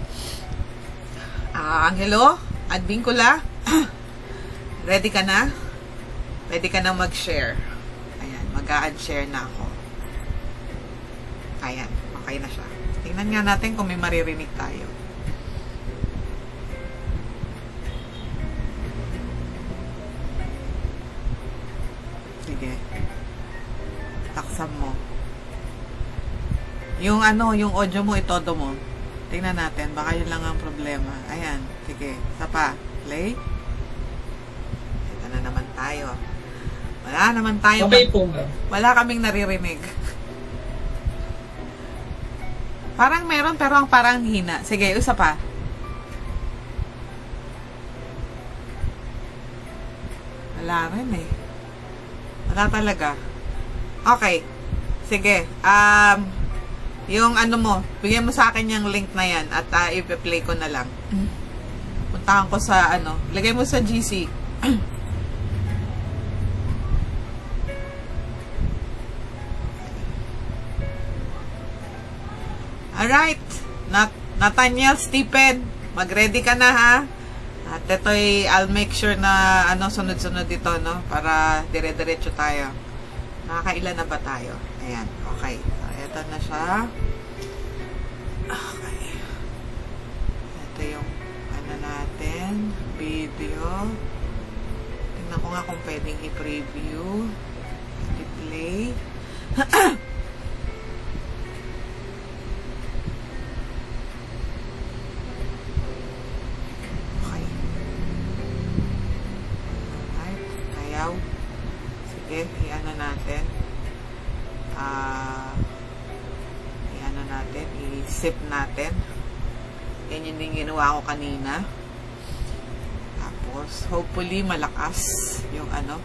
Angelo at Vincula, ready ka na? Ready ka na mag-share? Ayan, mag-a-add share na ako. Ayan, okay na siya. Tingnan nga natin kung may maririnig tayo. Sige. Taksan mo. Yung yung audio mo, itodo mo. Tingnan natin, baka yun lang ang problema. Ayan, sige. Isa pa. Play. Ito na naman tayo. Wala naman tayo. Okay po. Wala kaming naririnig. Parang meron, pero ang parang hina. Sige, isa pa. Wala rin eh. Wala talaga. Okay. Sige. Yung mo, bigyan mo sa akin yung link na yan at i-play ko na lang. Puntahan ko sa lagay mo sa GC. Alright. Nathaniel, Stephen, mag-ready ka na ha. At ito'y, I'll make sure na sunod-sunod dito, no? Para dire-diretso tayo. Nakakailan na ba tayo? Ayan, okay. So, ito na siya. Okay. Ito yung, natin, video. Tingnan ko nga kung pwedeng i-preview. I-play. Sige, i-ano natin. I-sip natin. Yan yung din ginawa ko kanina. Tapos, hopefully, malakas yung Okay.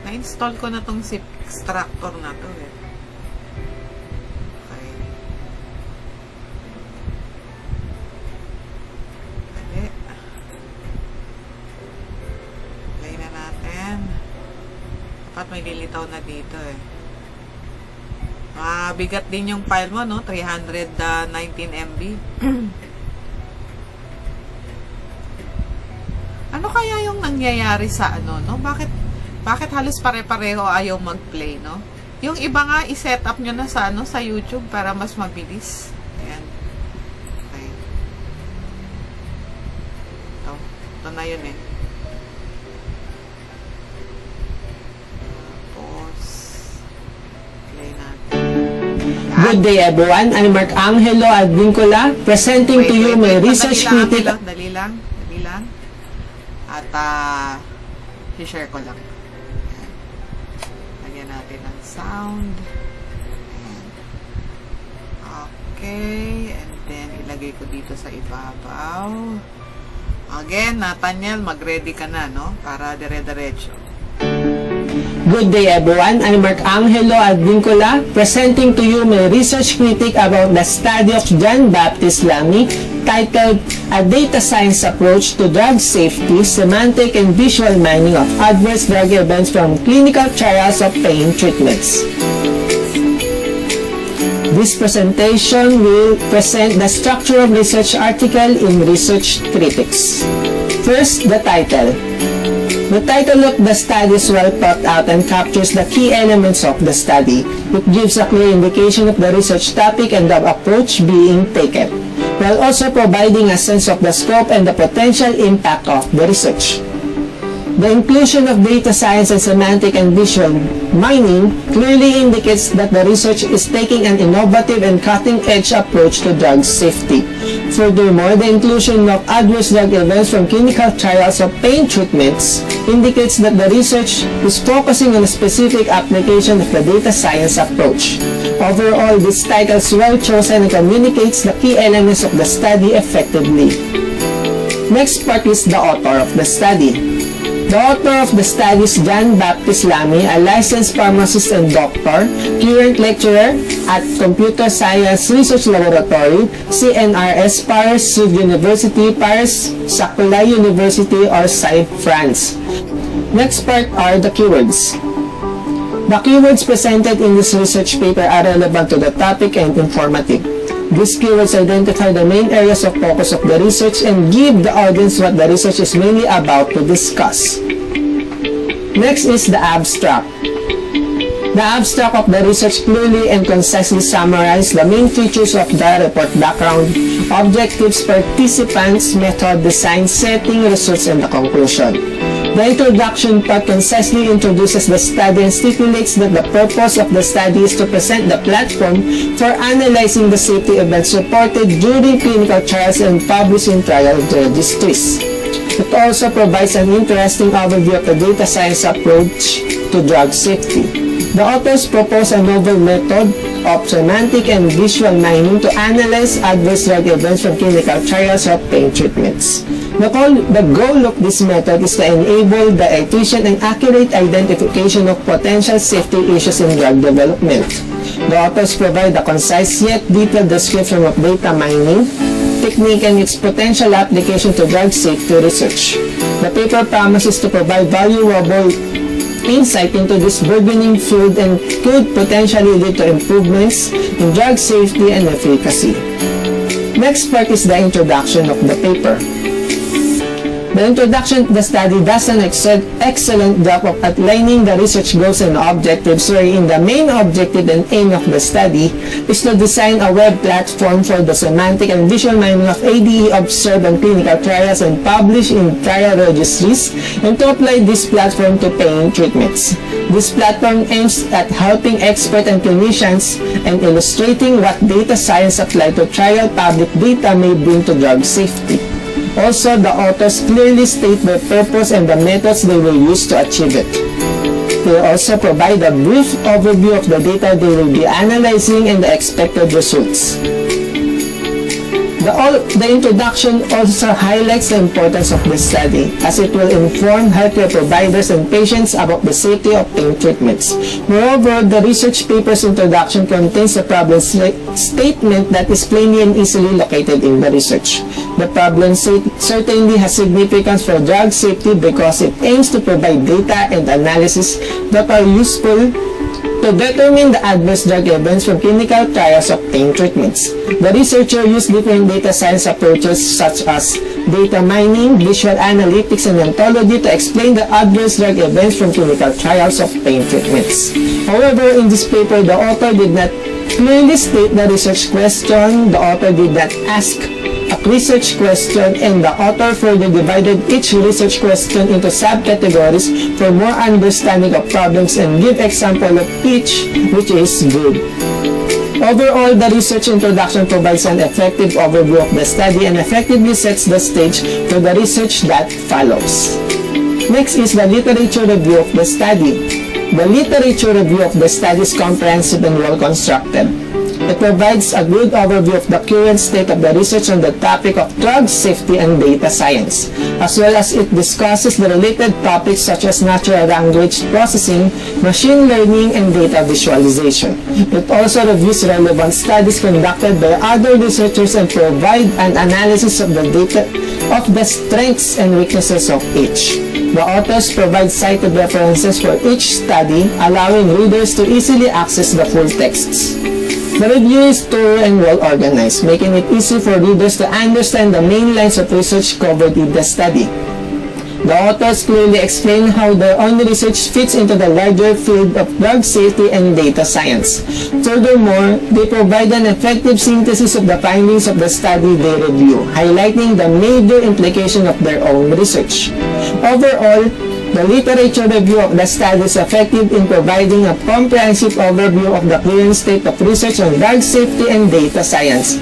Na-install ko na tong zip extractor na to eh. May lilitaw na dito eh. Bigat din yung file mo, no? 319 MB. Ano kaya yung nangyayari sa no? Bakit halos pare-pareho ayaw mag-play, no? Yung iba nga i-set up nyo na sa sa YouTube para mas mabilis. Ayan. Okay. Ito na yun eh. Good day everyone, I'm Mark Angelo Advincula, presenting to you my research critic. Dali lang. At i-share ko lang. Lagyan natin ng sound. Ayan. Okay, and then ilagay ko dito sa ibabaw. Again, Nathaniel, mag-ready ka na, no? Para dire-diretso. Good day everyone, I'm Mark Angelo Advincula, presenting to you my research critic about the study of John Baptist Lamy titled A Data Science Approach to Drug Safety, Semantic and Visual Mining of Adverse Drug Events from Clinical Trials of Pain Treatments. This presentation will present the structure of research article in Research Critics. First, the title. The title of the study is well thought out and captures the key elements of the study. It gives a clear indication of the research topic and the approach being taken, while also providing a sense of the scope and the potential impact of the research. The inclusion of data science and semantic and visual mining clearly indicates that the research is taking an innovative and cutting-edge approach to drug safety. Furthermore, the inclusion of adverse drug events from clinical trials of pain treatments indicates that the research is focusing on a specific application of the data science approach. Overall, this title is well chosen and communicates the key elements of the study effectively. Next part is the author of the study. The author of the study is John Baptist Lamy, a licensed pharmacist and doctor, current lecturer at Computer Science Research Laboratory, CNRS, Paris Sud University, Paris Saclay University, or SAI, France. Next part are the keywords. The keywords presented in this research paper are relevant to the topic and informative. These keywords identify the main areas of focus of the research and give the audience what the research is mainly about to discuss. Next is the abstract. The abstract of the research clearly and concisely summarizes the main features of the report: background, objectives, participants, method, design, setting, results, and the conclusion. The introduction part concisely introduces the study and stipulates that the purpose of the study is to present the platform for analyzing the safety events reported during clinical trials and published in trial registries. It also provides an interesting overview of the data science approach to drug safety. The authors propose a novel method of semantic and visual mining to analyze adverse drug events from clinical trials of pain treatments. The goal of this method is to enable the efficient and accurate identification of potential safety issues in drug development. The authors provide a concise yet detailed description of data mining technique and its potential application to drug safety research. The paper promises to provide valuable insight into this burgeoning field and could potentially lead to improvements in drug safety and efficacy. Next part is the introduction of the paper. The introduction to the study does an excellent job of outlining the research goals and objectives, wherein the main objective and aim of the study is to design a web platform for the semantic and visual mining of ADE observed on clinical trials and published in trial registries, and to apply this platform to pain treatments. This platform aims at helping experts and clinicians and illustrating what data science applied to trial public data may bring to drug safety. Also, the authors clearly state their purpose and the methods they will use to achieve it. They also provide a brief overview of the data they will be analyzing and the expected results. The introduction also highlights the importance of this study, as it will inform healthcare providers and patients about the safety of pain treatments. Moreover, the research paper's introduction contains a problem statement that is plainly and easily located in the research. The problem certainly has significance for drug safety because it aims to provide data and analysis that are useful to determine the adverse drug events from clinical trials of pain treatments. The researcher used different data science approaches such as data mining, visual analytics, and ontology to explain the adverse drug events from clinical trials of pain treatments. However, in this paper, the author did not clearly state the research question, the author did not ask a research question, and the author further divided each research question into subcategories for more understanding of problems and give example of each, which is good. Overall, the research introduction provides an effective overview of the study and effectively sets the stage for the research that follows. Next is the literature review of the study. The literature review of the study is comprehensive and well constructed. It provides a good overview of the current state of the research on the topic of drug safety and data science, as well as it discusses the related topics such as natural language processing, machine learning, and data visualization. It also reviews relevant studies conducted by other researchers and provides an analysis of the data of the strengths and weaknesses of each. The authors provide cited references for each study, allowing readers to easily access the full texts. The review is thorough and well organized, making it easy for readers to understand the main lines of research covered in the study. The authors clearly explain how their own research fits into the larger field of drug safety and data science. Furthermore, they provide an effective synthesis of the findings of the study they review, highlighting the major implication of their own research. Overall, the literature review of the study is effective in providing a comprehensive overview of the current state of research on drug safety and data science.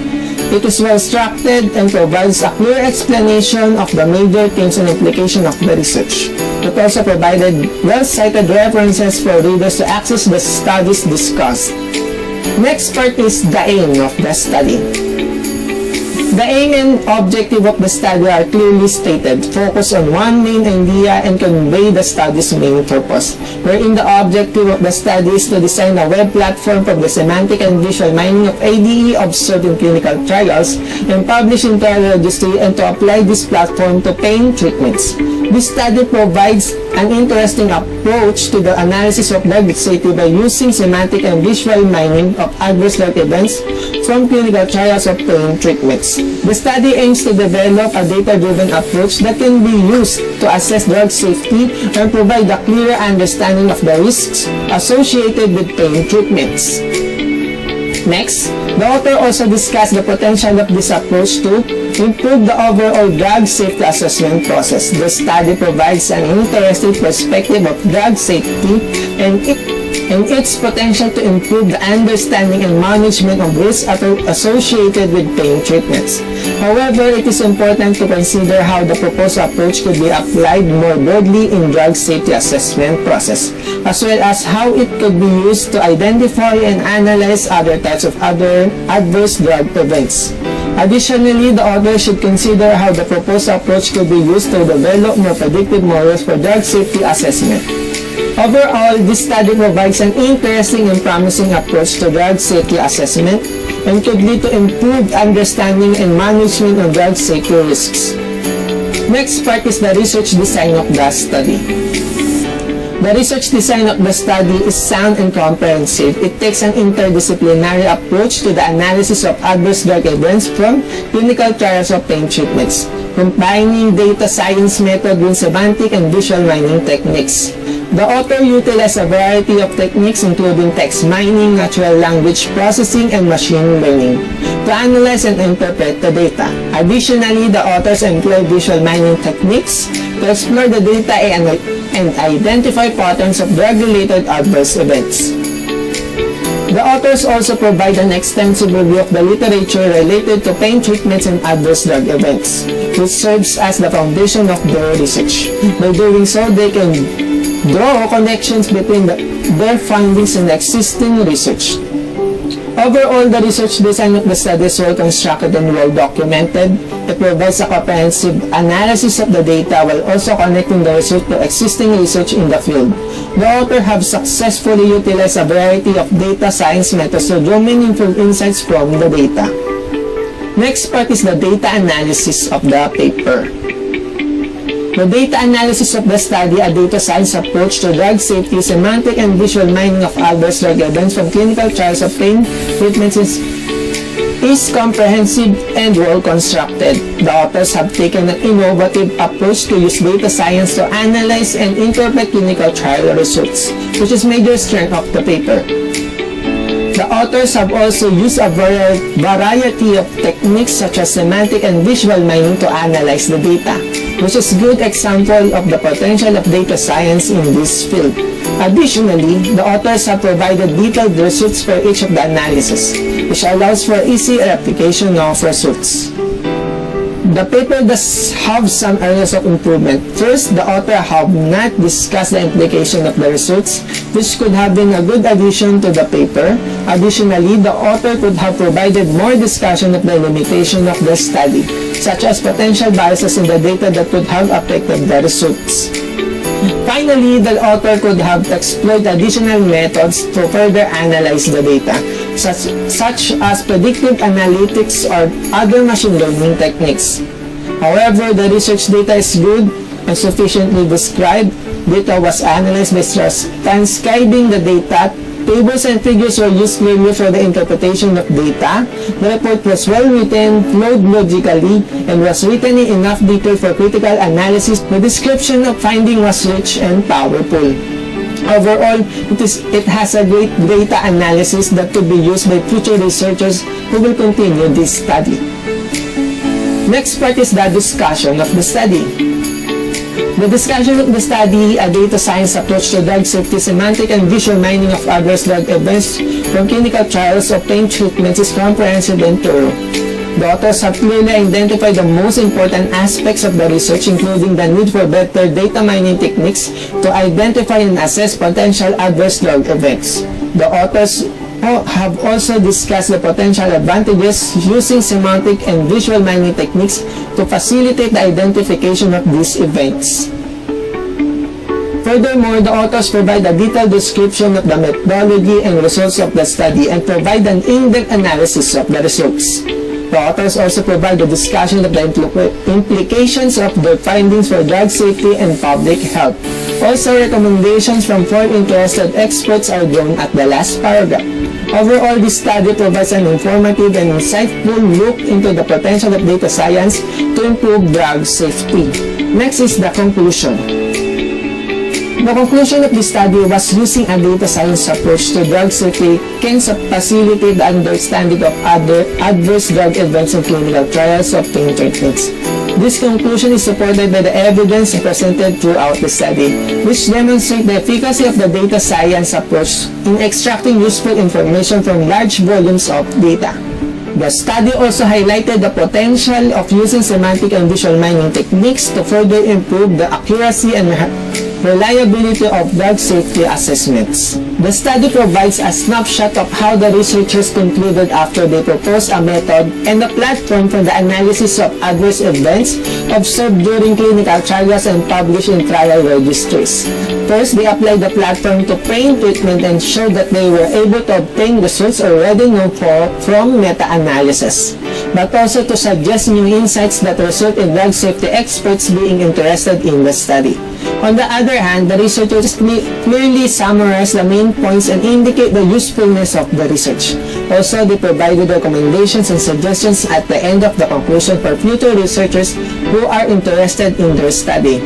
It is well structured and provides a clear explanation of the major themes and implications of the research. It also provided well-cited references for readers to access the studies discussed. Next part is the aim of the study. The aim and objective of the study are clearly stated. Focus on one main idea and convey the study's main purpose, wherein the objective of the study is to design a web platform for the semantic and visual mining of ADE observed in clinical trials and published in trial registry, and to apply this platform to pain treatments. This study provides an interesting approach to the analysis of drug safety by using semantic and visual mining of adverse drug events from clinical trials of pain treatments. The study aims to develop a data-driven approach that can be used to assess drug safety and provide a clearer understanding of the risks associated with pain treatments. Next, the author also discussed the potential of this approach to improve the overall drug safety assessment process. The study provides an interesting perspective of drug safety and its potential to improve the understanding and management of risks associated with pain treatments. However, it is important to consider how the proposed approach could be applied more broadly in drug safety assessment process, as well as how it could be used to identify and analyze other types of other adverse drug events. Additionally, the author should consider how the proposed approach could be used to develop more predictive models for drug safety assessment. Overall, this study provides an interesting and promising approach to drug safety assessment and could lead to improved understanding and management of drug safety risks. Next part is the research design of the study. The research design of the study is sound and comprehensive. It takes an interdisciplinary approach to the analysis of adverse drug events from clinical trials of pain treatments, combining data science method with semantic and visual mining techniques. The author utilized a variety of techniques including text mining, natural language processing, and machine learning to analyze and interpret the data. Additionally, the authors employ visual mining techniques to explore the data and identify patterns of drug-related adverse events. The authors also provide an extensive review of the literature related to pain treatments and adverse drug events, which serves as the foundation of their research. By doing so, they can draw connections between their findings and existing research. Overall, the research design of the study is well constructed and well documented. It provides a comprehensive analysis of the data while also connecting the research to existing research in the field. The author have successfully utilized a variety of data science methods to draw meaningful insights from the data. Next part is the data analysis of the paper. The data analysis of the study, a data science approach to drug safety, semantic and visual mining of adverse drug events from clinical trials of pain treatments is comprehensive and well constructed. The authors have taken an innovative approach to use data science to analyze and interpret clinical trial results, which is major strength of the paper. The authors have also used a variety of techniques such as semantic and visual mining to analyze the data, which is a good example of the potential of data science in this field. Additionally, the authors have provided detailed results for each of the analysis, which allows for easy replication of results. The paper does have some areas of improvement. First, the author have not discussed the implication of the results, which could have been a good addition to the paper. Additionally, the author could have provided more discussion of the limitation of the study, such as potential biases in the data that could have affected the results. Finally, the author could have explored additional methods to further analyze the data, such as predictive analytics or other machine learning techniques. However, the research data is good and sufficiently described. Data was analyzed by transcribing the data. Tables and figures were used clearly for the interpretation of data. The report was well written, flowed logically, and was written in enough detail for critical analysis. The description of finding was rich and powerful. Overall, it has a great data analysis that could be used by future researchers who will continue this study. Next part is the discussion of the study. The discussion of the study, a data science approach to drug safety, semantic and visual mining of adverse drug events from clinical trials of pain treatments is comprehensive and thorough. The authors have clearly identified the most important aspects of the research, including the need for better data mining techniques to identify and assess potential adverse drug events. The authors have also discussed the potential advantages using semantic and visual mining techniques to facilitate the identification of these events. Furthermore, the authors provide a detailed description of the methodology and results of the study and provide an in-depth analysis of the results. The authors also provide a discussion of the implications of their findings for drug safety and public health. Also, recommendations from 4 interested experts are drawn at the last paragraph. Overall, this study provides an informative and insightful look into the potential of data science to improve drug safety. Next is the conclusion. The conclusion of this study was using a data science approach to drug safety can facilitate the understanding of other adverse drug events in clinical trials of pain treatments. This conclusion is supported by the evidence presented throughout the study, which demonstrates the efficacy of the data science approach in extracting useful information from large volumes of data. The study also highlighted the potential of using semantic and visual mining techniques to further improve the accuracy and reliability of drug safety assessments. The study provides a snapshot of how the researchers concluded after they proposed a method and a platform for the analysis of adverse events observed during clinical trials and published in trial registries. First, they applied the platform to pain treatment and showed that they were able to obtain results already known from meta-analysis, but also to suggest new insights that result in drug safety experts being interested in the study. On the other hand, the researchers clearly summarize the main points and indicate the usefulness of the research. Also, they provided recommendations and suggestions at the end of the conclusion for future researchers who are interested in their study.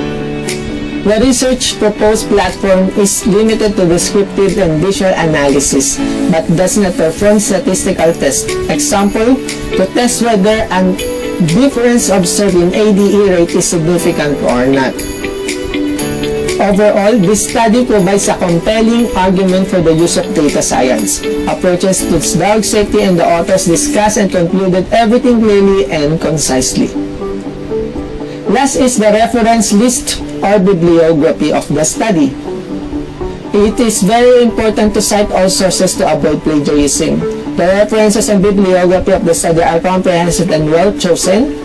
The research proposed platform is limited to descriptive and visual analysis, but does not perform statistical tests. Example, to test whether a difference observed in ADE rate is significant or not. Overall, this study provides a compelling argument for the use of data science approaches to drug safety, and the authors discussed and concluded everything clearly and concisely. Last is the reference list or bibliography of the study. It is very important to cite all sources to avoid plagiarism. The references and bibliography of the study are comprehensive and well chosen.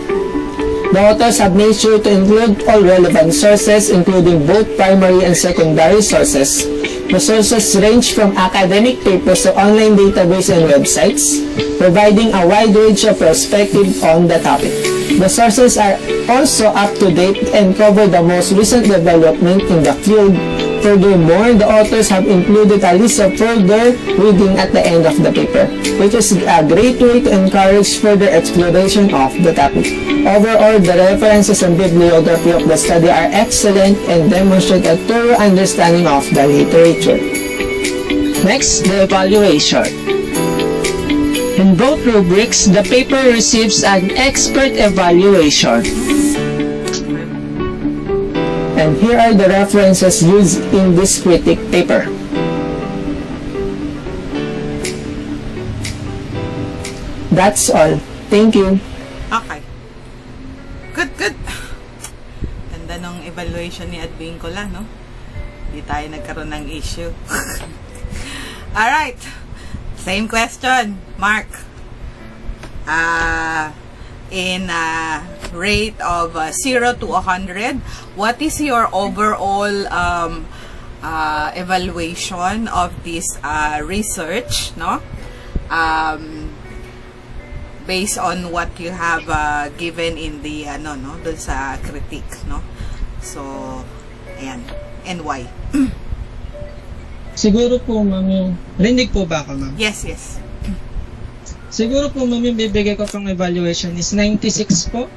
The authors have made sure to include all relevant sources, including both primary and secondary sources. The sources range from academic papers to online database and websites, providing a wide range of perspective on the topic. The sources are also up to date and cover the most recent development in the field. Furthermore, the authors have included a list of further reading at the end of the paper, which is a great way to encourage further exploration of the topic. Overall, the references and bibliography of the study are excellent and demonstrate a thorough understanding of the literature. Next, the evaluation. In both rubrics, the paper receives an expert evaluation. And here are the references used in this critic paper. That's all. Thank you. Okay. Good. Ganda nung evaluation ni Advincula, no? Hindi tayo nagkaroon ng issue. Alright. Same question. Mark. In a rate of 0 to 100, what is your overall evaluation of this research, no? Based on what you have given in the dun sa critique, no? So, ayan. And why? Siguro po, ma'am, rinig po ba ako, ma'am? Yes. Siguro po, ma'am, yung bibigay ko pang evaluation is 96 po.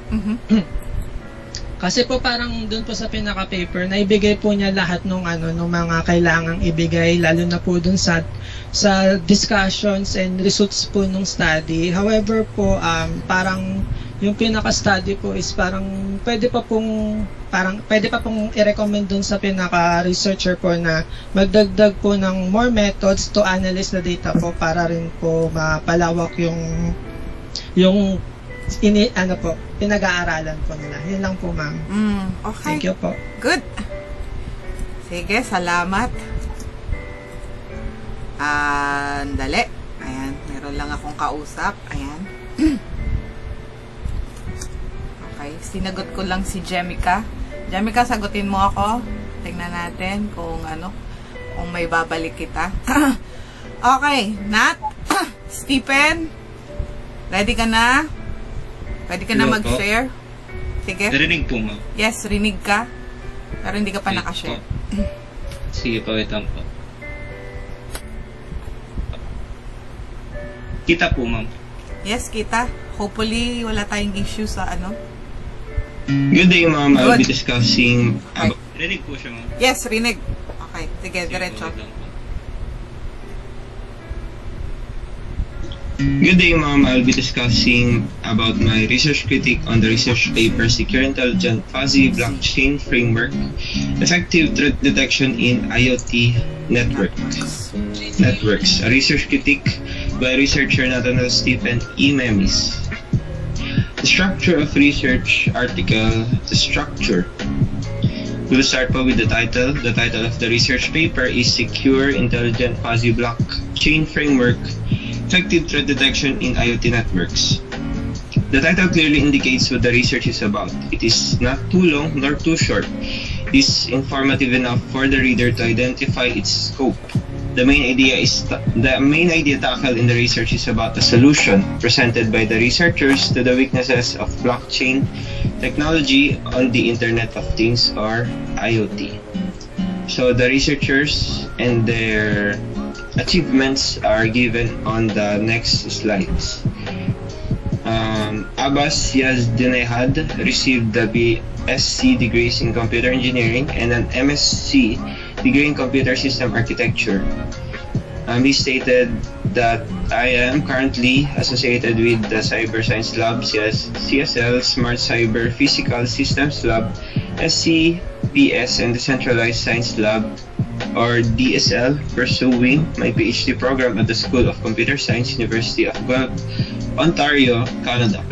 Kasi po parang dun po sa pinaka-paper, naibigay po niya lahat nung mga kailangang ibigay, lalo na po dun sa discussions and results po nung study. However po, parang yung pinaka-study po is parang pwede pa pong i-recommend dun sa pinaka-researcher po na magdagdag po ng more methods to analyze the data po para rin po mapalawak yung pinag-aaralan po nila. Yun lang po, ma'am. Okay. Thank you po. Good. Sige, salamat. Dali. meron lang akong kausap. Ayan. Okay, sinagot ko lang si Jemica. Jemica, sagutin mo ako. Tingnan natin kung kung may babalik kita. Okay, Nat, Stephen, ready ka na? Pwede ka na Hello mag-share? Sige. Narinig po, ma'am. Yes, rinig ka. Pero hindi ka pa nakashare. Sige po, wait lang po. Kita po, ma'am. Yes, kita. Hopefully, wala tayong issue sa Good day, ma'am. I'll be Good. discussing about... Narinig po siya, ma'am. Yes, rinig. Okay, sige, diretso. Good day, ma'am. I'll be discussing about my research critique on the research paper Secure Intelligent Fuzzy Blockchain Framework, Effective Threat Detection in IoT Networks. A research critique by researcher Nathaniel Stephen E. Memis. The structure of research article, the structure. We'll start with the title. The title of the research paper is Secure Intelligent Fuzzy Blockchain Framework, Effective Threat Detection in IoT Networks. The title clearly indicates what the research is about. It is not too long nor too short. It is informative enough for the reader to identify its scope. The main idea tackled in the research is about the solution presented by the researchers to the weaknesses of blockchain technology on the Internet of Things, or IoT. So the researchers and their achievements are given on the next slides. Abbas Yazdinehad received the BSc degrees in computer engineering and an MSc degree in computer system architecture. He stated that I am currently associated with the Cyber Science Lab, CSL, Smart Cyber Physical Systems Lab, SCPS, and Decentralized Science Lab, or DSL, pursuing my PhD program at the School of Computer Science, University of Guelph, Ontario, Canada.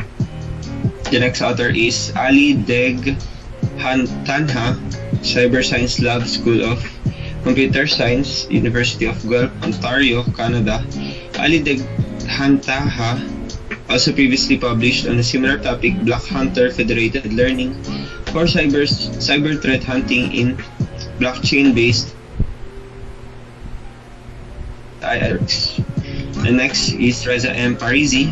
The next author is Ali Deg Tanha, Cyber Science Lab, School of Computer Science, University of Guelph, Ontario, Canada. Ali Deg Tanha also previously published on a similar topic, Black Hunter Federated Learning for Cyber Threat Hunting in Blockchain-Based IRX. The next is Reza M. Parisi,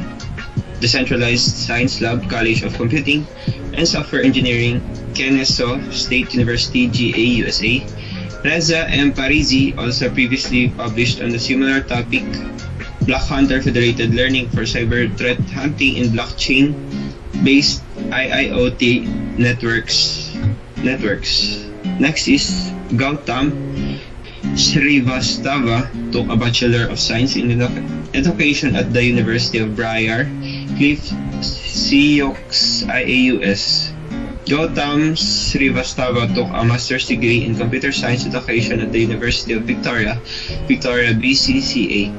Decentralized Science Lab, College of Computing and Software Engineering, Kennesaw State University, GA, USA. Reza M. Parisi also previously published on a similar topic, Black Hunter Federated Learning for Cyber Threat Hunting in Blockchain-Based IIoT Networks. Next is Gautam Srivastava, took a Bachelor of Science in Education at the University of Briar Cliff, Sioux, IAUS. Gautam Srivastava took a Master's degree in Computer Science Education at the University of Victoria, BCCA.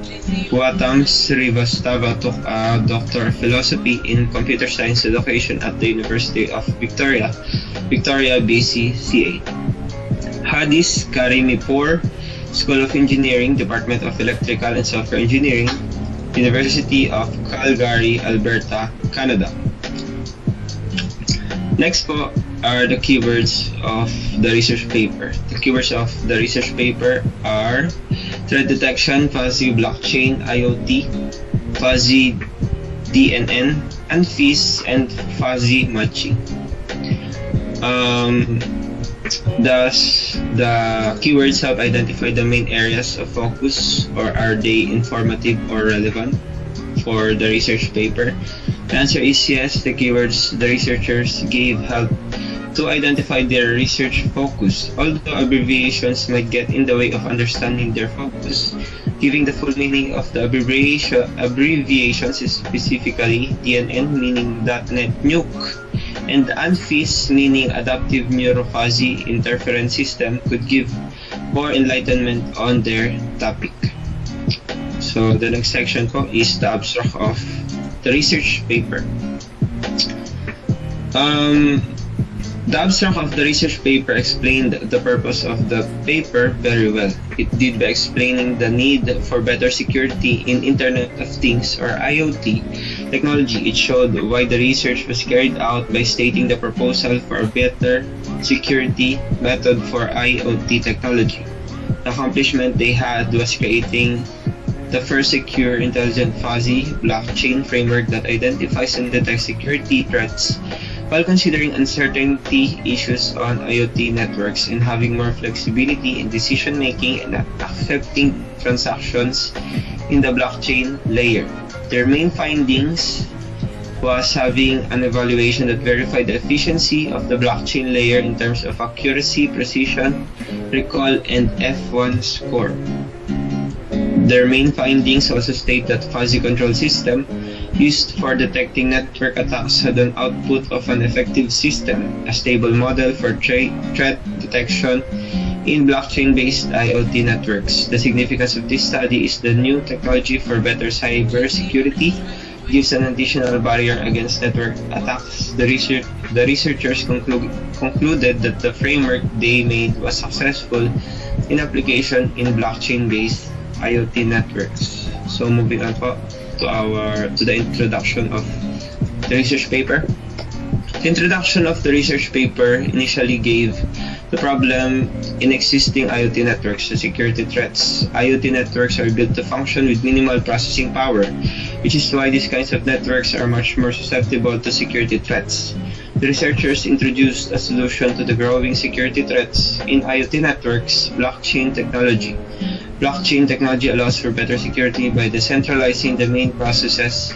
Gautam Srivastava took a Doctor of Philosophy in Computer Science Education at the University of Victoria, BCCA. Hadis Karimipur, School of Engineering, Department of Electrical and Software Engineering, University of Calgary, Alberta, Canada. Next po are the keywords of the research paper. The keywords of the research paper are threat detection, fuzzy blockchain, IoT, fuzzy DNN, UNFIS, and fuzzy matching. Thus, the keywords help identify the main areas of focus, or are they informative or relevant for the research paper? The answer is yes. The keywords the researchers gave help to identify their research focus, although abbreviations might get in the way of understanding their focus. Giving the full meaning of the abbreviations is specifically DNN, meaning .NET Nuke, and UNFIS, meaning Adaptive Neurofuzzy Interference System, could give more enlightenment on their topic. So the next section po is the abstract of the research paper. The abstract of the research paper explained the purpose of the paper very well. It did by explaining the need for better security in Internet of Things or IoT technology. It showed why the research was carried out by stating the proposal for a better security method for IoT technology. The accomplishment they had was creating the first secure, intelligent, fuzzy blockchain framework that identifies and detects security threats while considering uncertainty issues on IoT networks and having more flexibility in decision making and accepting transactions in the blockchain layer. Their main findings was having an evaluation that verified the efficiency of the blockchain layer in terms of accuracy, precision, recall, and F1 score. Their main findings also state that fuzzy control system used for detecting network attacks had an output of an effective system, a stable model for threat detection in blockchain-based IoT networks. The significance of this study is the new technology for better cybersecurity gives an additional barrier against network attacks. The researchers concluded that the framework they made was successful in application in blockchain-based IoT networks. So moving on po to the introduction of the research paper. The introduction of the research paper initially gave the problem in existing IoT networks, the security threats. IoT networks are built to function with minimal processing power, which is why these kinds of networks are much more susceptible to security threats. The researchers introduced a solution to the growing security threats in IoT networks, blockchain technology. Blockchain technology allows for better security by decentralizing the main processes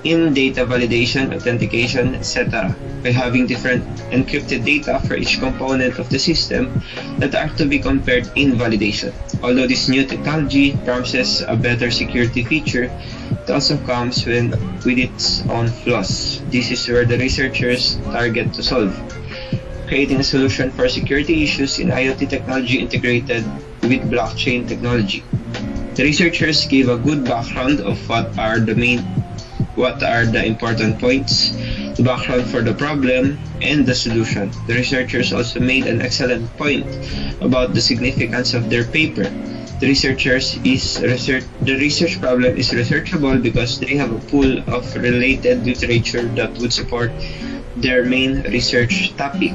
in data validation, authentication, etc. by having different encrypted data for each component of the system that are to be compared in validation. Although this new technology promises a better security feature, it also comes with its own flaws. This is where the researchers target to solve, creating a solution for security issues in IoT technology integrated with blockchain technology. The researchers gave a good background of what are the important points, the background for the problem, and the solution. The researchers also made an excellent point about the significance of their paper. The research problem is researchable because they have a pool of related literature that would support their main research topic.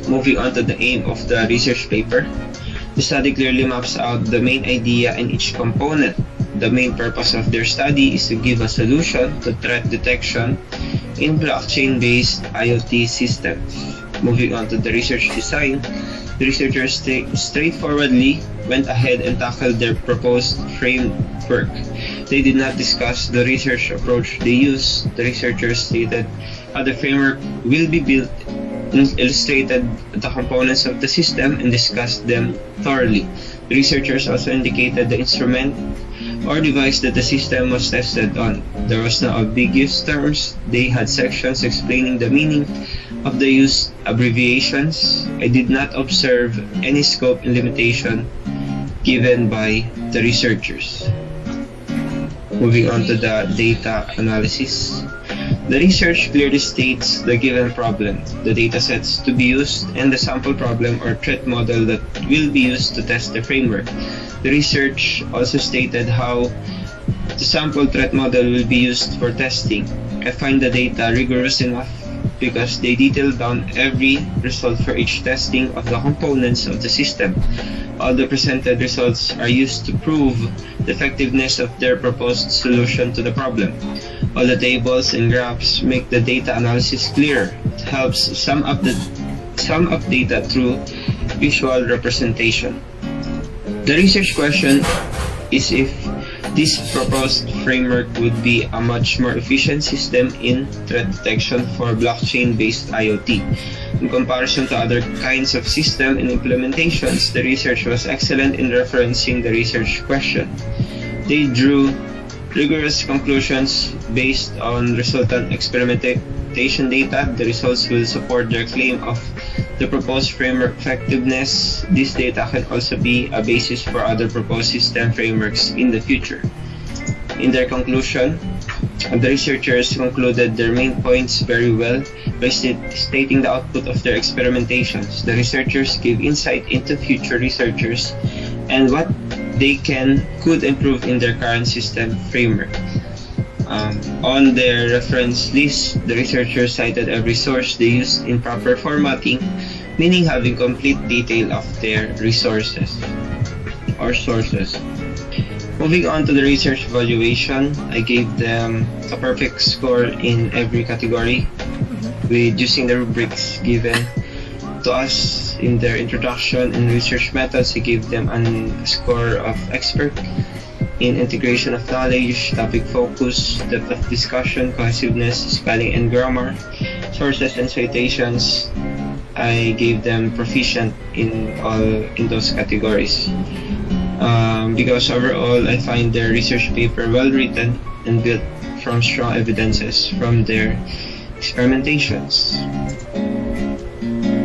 Moving on to the aim of the research paper. The study clearly maps out the main idea in each component. The main purpose of their study is to give a solution to threat detection in blockchain-based IoT systems. Moving on to the research design, the researchers straightforwardly went ahead and tackled their proposed framework. They did not discuss the research approach they used. The researchers stated how the framework will be built, illustrated the components of the system, and discussed them thoroughly. The researchers also indicated the instrument or device that the system was tested on. There was no ambiguous terms. They had sections explaining the meaning of the used abbreviations. I did not observe any scope and limitation given by the researchers. Moving on to the data analysis. The research clearly states the given problem, the datasets to be used, and the sample problem or threat model that will be used to test the framework. The research also stated how the sample threat model will be used for testing. I find the data rigorous enough because they detail down every result for each testing of the components of the system. All the presented results are used to prove the effectiveness of their proposed solution to the problem. All the tables and graphs make the data analysis clear. It helps sum up data through visual representation. The research question is if this proposed framework would be a much more efficient system in threat detection for blockchain-based IoT. In comparison to other kinds of system and implementations, the research was excellent in referencing the research question. They drew rigorous conclusions based on resultant experimentation data. The results will support their claim of the proposed framework effectiveness. This data can also be a basis for other proposed system frameworks in the future. In their conclusion, the researchers concluded their main points very well. By stating the output of their experimentations, the researchers give insight into future researchers and what they could improve in their current system framework. On their reference list, the researchers cited every source they used in proper formatting, meaning having complete detail of their resources or sources. Moving on to the research evaluation, I gave them a perfect score in every category with using the rubrics given to us in their introduction and research methods. I gave them a score of expert. In integration of knowledge, topic focus, depth of discussion, cohesiveness, spelling and grammar, sources and citations, I gave them proficient in those categories. Because overall, I find their research paper well written and built from strong evidences from their experimentations.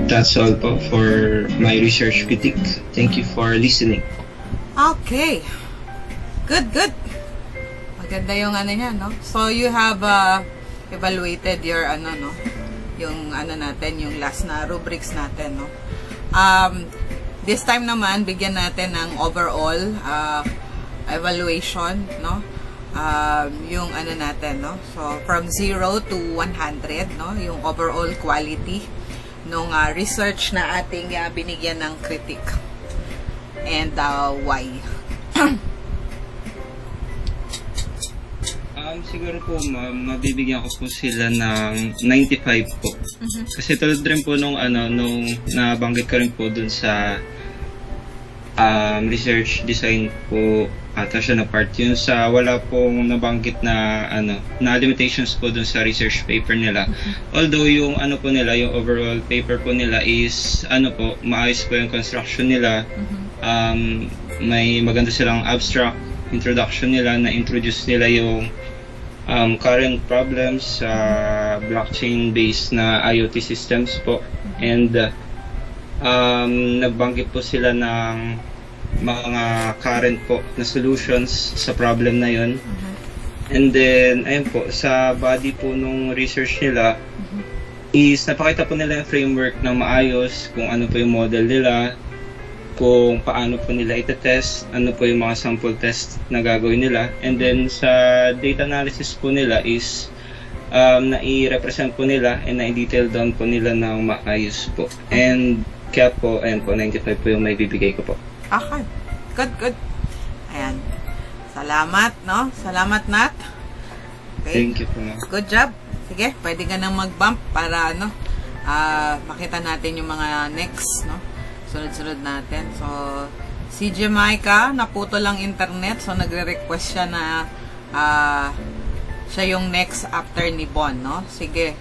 That's all po for my research critique. Thank you for listening. Okay. Good. Maganda yung ano niya, no? So, you have evaluated your, yung natin, yung last na rubrics natin, no? This time naman, bigyan natin ng overall evaluation, no? Yung natin, no? So, from 0 to 100, no? Yung overall quality nung research na ating binigyan ng critique. And why? Siguro po, ma'am, mabibigyan ko po sila ng 95 po. Kasi tulad rin po nung nabanggit ko rin po dun sa research design po ata siya na part yun sa wala pong nabanggit na na limitations po dun sa research paper nila. Although yung po nila, yung overall paper po nila is po, maayos po yung construction nila. May maganda silang abstract introduction nila, na introduce nila yung current problems sa blockchain-based na IoT systems po. And nagbanggit po sila ng mga current po na solutions sa problem na yun. And then, ayun po, sa body po nung research nila is napakita po nila yung framework na maayos, kung ano po yung model nila, kung paano po nila itetest, ano po yung mga sample test na gagawin nila. And then sa data analysis po nila is na-i-represent po nila and na-i-detail down po nila ng maayos po. And kaya po, ayun po, 95 po yung may bibigay ko po. Okay. Good. Ayan. Salamat, no? Salamat, Nat. Okay. Thank you po, ma'am. Good job. Sige, pwede ka nang mag-bump para, makita natin yung mga next, no? Sunod-sunod natin. So, si Jamaica, naputo lang internet. So, nagre-request siya na siya yung next after ni Bon, no? Sige.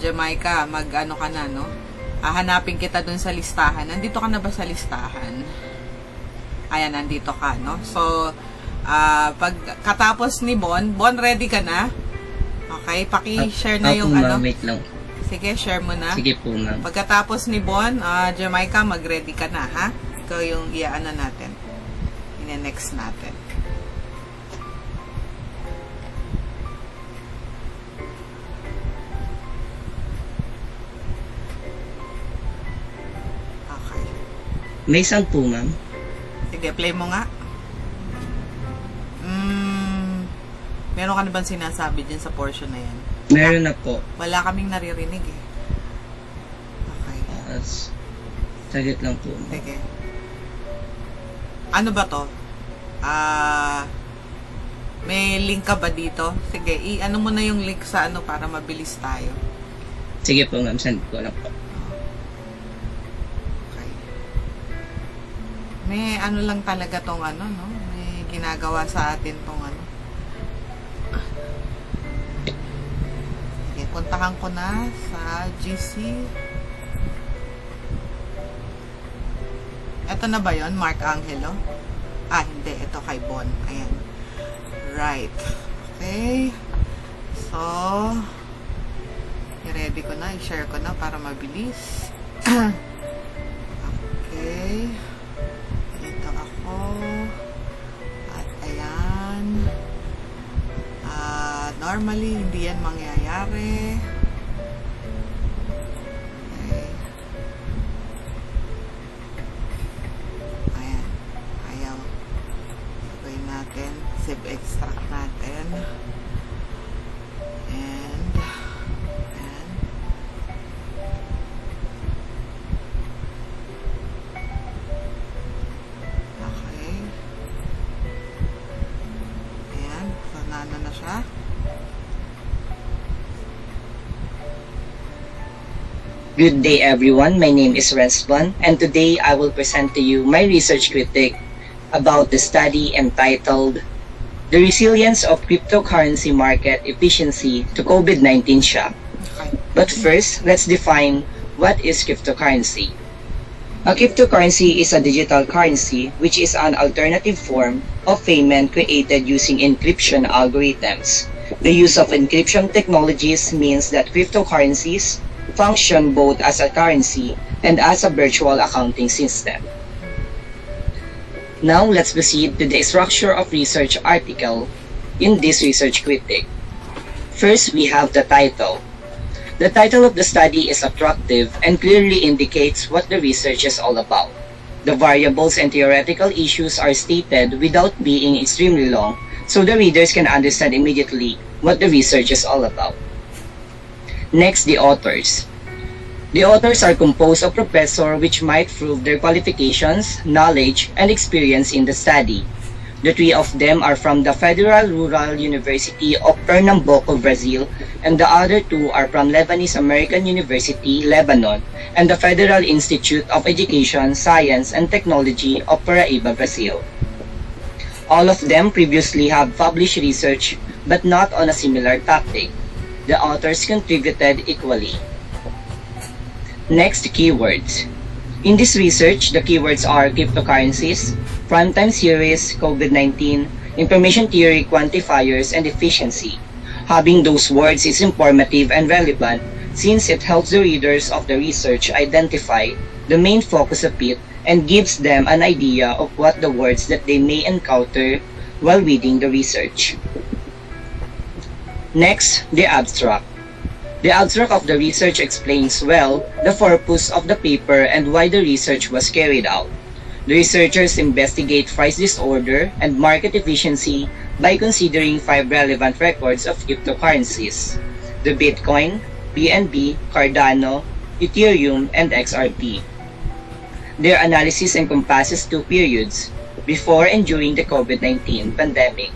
Jamaica, mag-ano ka na, no? Hanapin kita dun sa listahan. Nandito ka na ba sa listahan? Ayan, nandito ka, no? So, pagkatapos ni Bon, ready ka na? Okay, paki-share na yung wait lang. Sige, share mo na. Sige po, ma'am. Pagkatapos ni Bon, Jamaica, mag-ready ka na, ha? Ikaw yung natin. Ine-next natin. Okay. May sound po, ma'am. Sige, play mo nga. Meron ka na bang sinasabi din sa portion na yan? Meron na po. Wala kaming naririnig eh. Okay. Saglit lang po. Sige. Ano ba to? May link ka ba dito? Sige, i-ano mo na yung link sa para mabilis tayo. Sige po, ma'am. Send ko na po. Okay. May lang talaga tong no? May ginagawa sa atin tong puntahan ko na sa GC. Ito na ba yon, Mark Angelo? Hindi. Ito kay Bon. Ayan. Right. Okay. So, i-ready ko na. I-share ko na para mabilis. Okay. Dito ako. At ayan. Normally, hindi yan mangyayari. Good day everyone, my name is Resvan and today I will present to you my research critique about the study entitled The Resilience of Cryptocurrency Market Efficiency to COVID-19 Shock. But first, let's define what is cryptocurrency. A cryptocurrency is a digital currency which is an alternative form of payment created using encryption algorithms. The use of encryption technologies means that cryptocurrencies function both as a currency and as a virtual accounting system. Now let's proceed to the structure of research article in this research critique. First, we have the title. The title of the study is attractive and clearly indicates what the research is all about. The variables and theoretical issues are stated without being extremely long, so the readers can understand immediately what the research is all about. Next, the authors. The authors are composed of professors which might prove their qualifications, knowledge, and experience in the study. The three of them are from the Federal Rural University of Pernambuco, Brazil, and the other two are from Lebanese American University, Lebanon, and the Federal Institute of Education, Science, and Technology of Paraíba, Brazil. All of them previously have published research, but not on a similar topic. The authors contributed equally. Next, keywords. In this research, the keywords are cryptocurrencies, prime time series, COVID-19, information theory, quantifiers, and efficiency. Having those words is informative and relevant since it helps the readers of the research identify the main focus of it and gives them an idea of what the words that they may encounter while reading the research. Next, the abstract. The abstract of the research explains well the purpose of the paper and why the research was carried out. The researchers investigate price disorder and market efficiency by considering 5 relevant records of cryptocurrencies: the Bitcoin, BNB, Cardano, Ethereum, and XRP. Their analysis encompasses 2 periods, before and during the COVID-19 pandemic.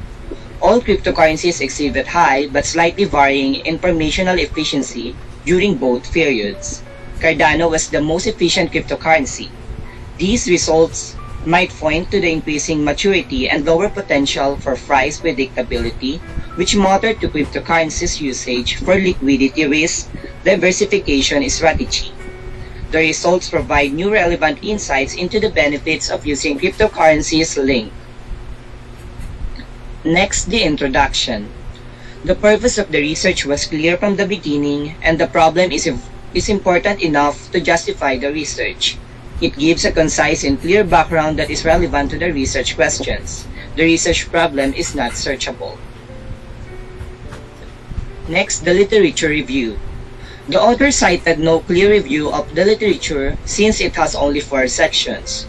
All cryptocurrencies exhibit high but slightly varying informational efficiency during both periods. Cardano was the most efficient cryptocurrency. These results might point to the increasing maturity and lower potential for price predictability, which matter to cryptocurrencies usage for liquidity risk diversification strategy. The results provide new relevant insights into the benefits of using cryptocurrencies linked. Next, the introduction. The purpose of the research was clear from the beginning, and the problem is important enough to justify the research. It gives a concise and clear background that is relevant to the research questions. The research problem is not searchable. Next, the literature review. The author cited no clear review of the literature since it has only 4 sections.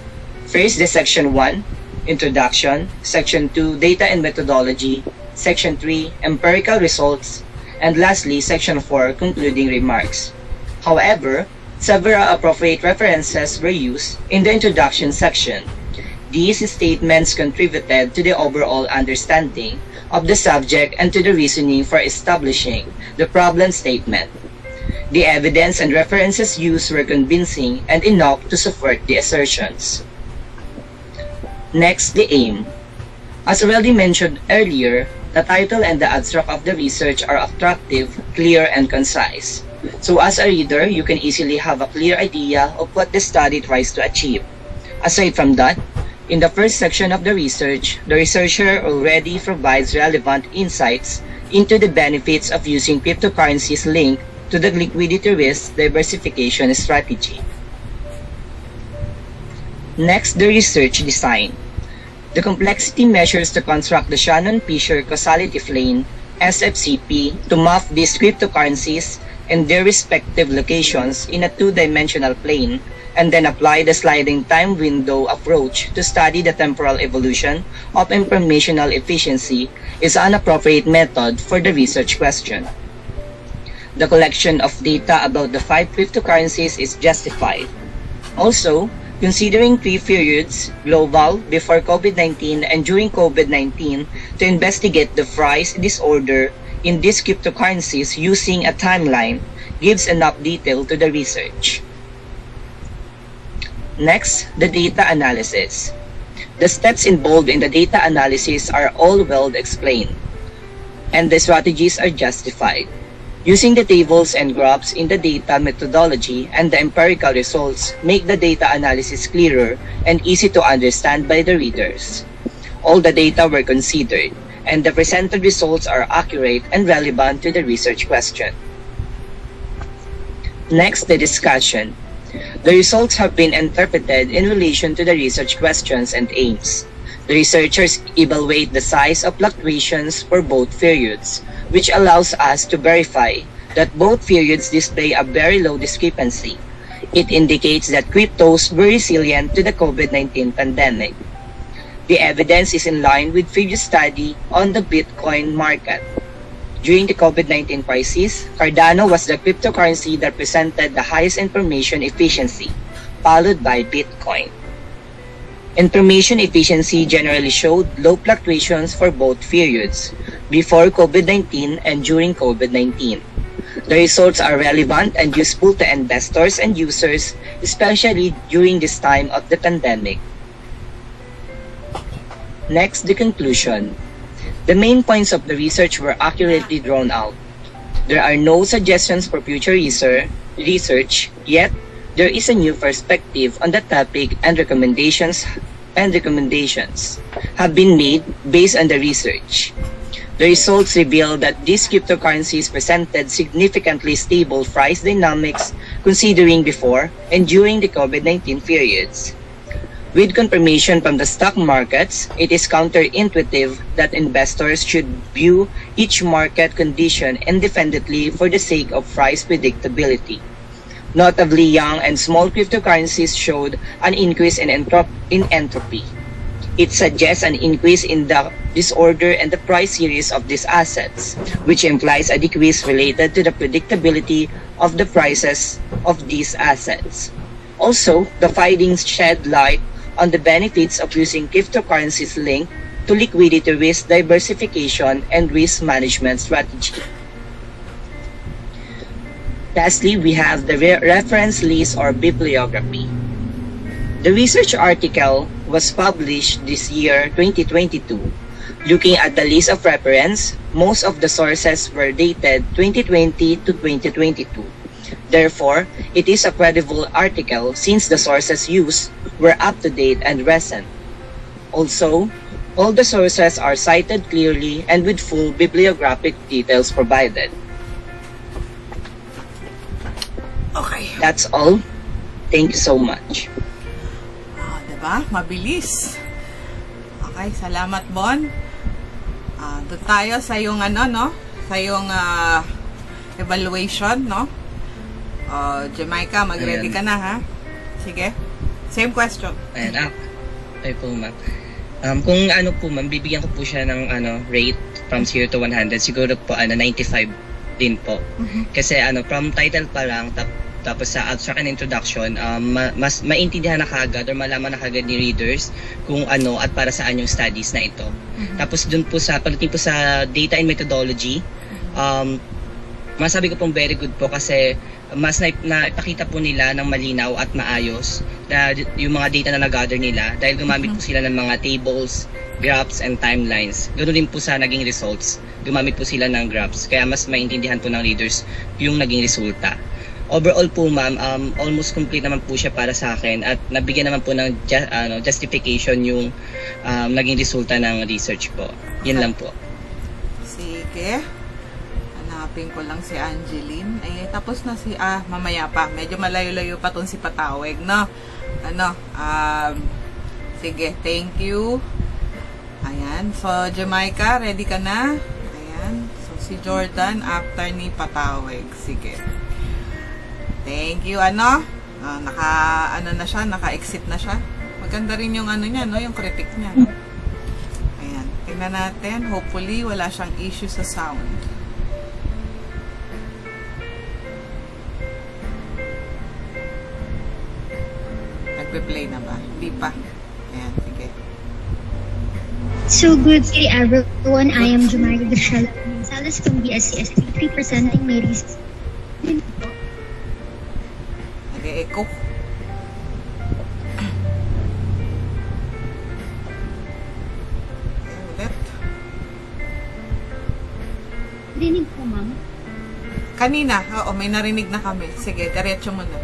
First, the section 1, Introduction, Section 2, Data and Methodology, Section 3, Empirical Results, and lastly, Section 4, Concluding Remarks. However, several appropriate references were used in the introduction section. These statements contributed to the overall understanding of the subject and to the reasoning for establishing the problem statement. The evidence and references used were convincing and enough to support the assertions. Next, the aim. As already mentioned earlier, the title and the abstract of the research are attractive, clear, and concise. So as a reader, you can easily have a clear idea of what the study tries to achieve. Aside from that, in the first section of the research, the researcher already provides relevant insights into the benefits of using cryptocurrencies linked to the liquidity risk diversification strategy. Next, the research design. The complexity measures to construct the Shannon-Fisher causality plane, SFCP, to map these cryptocurrencies and their respective locations in a 2-dimensional plane, and then apply the sliding time window approach to study the temporal evolution of informational efficiency is an appropriate method for the research question. The collection of data about the 5 cryptocurrencies is justified. Also, considering 3 periods, global, before COVID-19, and during COVID-19, to investigate the price disorder in these cryptocurrencies using a timeline gives enough detail to the research. Next, the data analysis. The steps involved in the data analysis are all well explained, and the strategies are justified. Using the tables and graphs in the data methodology and the empirical results make the data analysis clearer and easy to understand by the readers. All the data were considered, and the presented results are accurate and relevant to the research question. Next, the discussion. The results have been interpreted in relation to the research questions and aims. The researchers evaluate the size of fluctuations for both periods, which allows us to verify that both periods display a very low discrepancy. It indicates that cryptos were resilient to the COVID-19 pandemic. The evidence is in line with previous study on the Bitcoin market. During the COVID-19 crisis, Cardano was the cryptocurrency that presented the highest information efficiency, followed by Bitcoin. Information efficiency generally showed low fluctuations for both periods, before COVID-19 and during COVID-19. The results are relevant and useful to investors and users, especially during this time of the pandemic. Next, the conclusion. The main points of the research were accurately drawn out. There are no suggestions for future research, yet there is a new perspective on the topic and recommendations have been made based on the research. The results reveal that these cryptocurrencies presented significantly stable price dynamics considering before and during the COVID-19 periods. With confirmation from the stock markets, it is counterintuitive that investors should view each market condition independently for the sake of price predictability. Notably, young and small cryptocurrencies showed an increase in entropy. It suggests an increase in the disorder and the price series of these assets, which implies a decrease related to the predictability of the prices of these assets. Also, the findings shed light on the benefits of using cryptocurrencies linked to liquidity risk diversification and risk management strategy. Lastly, we have the reference list or bibliography. The research article was published this year, 2022. Looking at the list of reference, most of the sources were dated 2020 to 2022. Therefore, it is a credible article since the sources used were up-to-date and recent. Also, all the sources are cited clearly and with full bibliographic details provided. Okay. That's all. Thank you so much. Diba? Mabilis. Okay, salamat Bon. Doon tayo sa yung sa yung evaluation, no? Jamaica, mag-ready ka na, ha? Sige. Same question. Ayan, ay po ma'am. Kung po ma'am, bibigyan ko po siya ng rate from 0 to 100, siguro po 95 din po. Kasi from title pa lang, tapos sa abstract and introduction, mas maintindihan na kagad or malaman na kagad ni readers kung at para saan yung studies na ito. Tapos dun po pagdating po sa data and methodology, masabi ko pong very good po kasi mas naipakita po nila ng malinaw at maayos na yung mga data na nag-gather nila dahil gumamit po sila ng mga tables, graphs, and timelines. Ganoon din po sa naging results. Gumamit po sila ng graphs kaya mas maintindihan po ng readers yung naging resulta. Overall po ma'am, almost complete naman po siya para sa akin at nabigyan naman po ng justification yung naging resulta ng research po. Yan lang po. Sige. Hanapin ko lang si Angeline. Ay, tapos na si, mamaya pa. Medyo malayo-layo pa tong si Pataweg, no? Sige, thank you. Ayan. So, Jamaica, ready ka na? Ayan. So, si Jordan after ni Pataweg. Sige. Thank you, naka-exit na siya. Maganda rin yung niya, no? Yung critic niya, no? Ayan. Tingnan natin. Hopefully, wala siyang issue sa sound. Nagpe-play na ba? Hindi pa. Ayan, sige. So, good day everyone. I am Jamaica Gonzalez from bscs presenting my research nag-e-echo. Ulit. Rinig po, ma'am. Kanina, oo, may narinig na kami. Sige, diretso mo na.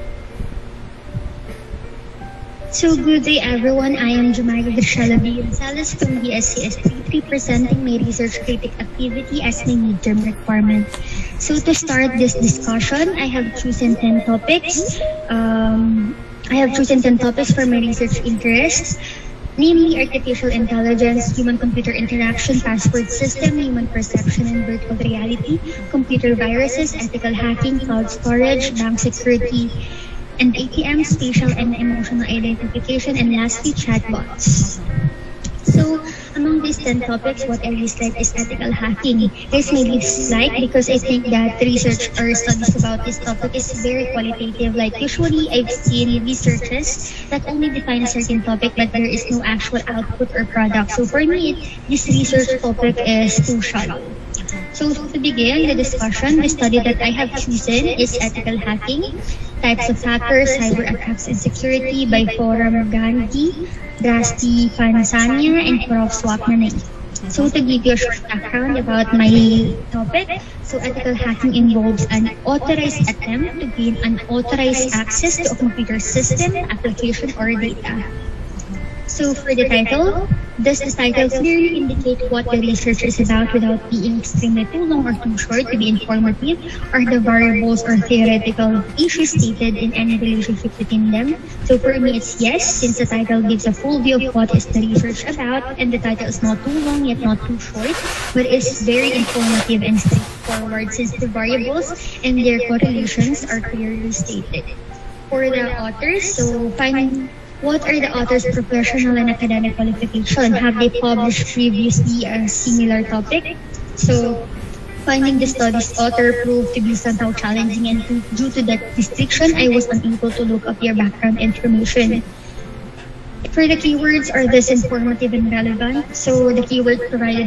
So good day everyone, I am Jumari Grishela B. Gonzalez from bscs 3 presenting my research critic activity as my midterm requirement. So to start this discussion, I have chosen 10 topics. For my research interests, namely artificial intelligence, human-computer interaction, password system, human perception and virtual reality, computer viruses, ethical hacking, cloud storage, bank security, and ATM, spatial and emotional identification, and lastly, chatbots. So, among these 10 topics, what I dislike is ethical hacking. This may be disliked because I think that research or studies about this topic is very qualitative. Like, usually, I've seen researches that only define a certain topic, but there is no actual output or product. So, for me, this research topic is too shallow. So, to begin the discussion, the study that I have chosen is ethical hacking, types of hackers, cyber attacks and security by Forum Gandhi, Drasti Pansanya, and Prof. Swapnanay. So to give you a short background about my topic, so ethical hacking involves an authorized attempt to gain unauthorized access to a computer system, application, or data. So for the title, does the title clearly indicate what the research is about without being extremely too long or too short to be informative? Are the variables or theoretical issues stated in any relationship between them? So for me, it's yes, since the title gives a full view of what is the research about, and the title is not too long yet not too short, but is very informative and straightforward since the variables and their correlations are clearly stated. For the authors, so what are the author's professional and academic qualification? Have they published previously a similar topic? So, finding the study's author proved to be somehow challenging, and due to that restriction, I was unable to look up your background information. For the keywords, are this informative and relevant? So, the keywords provided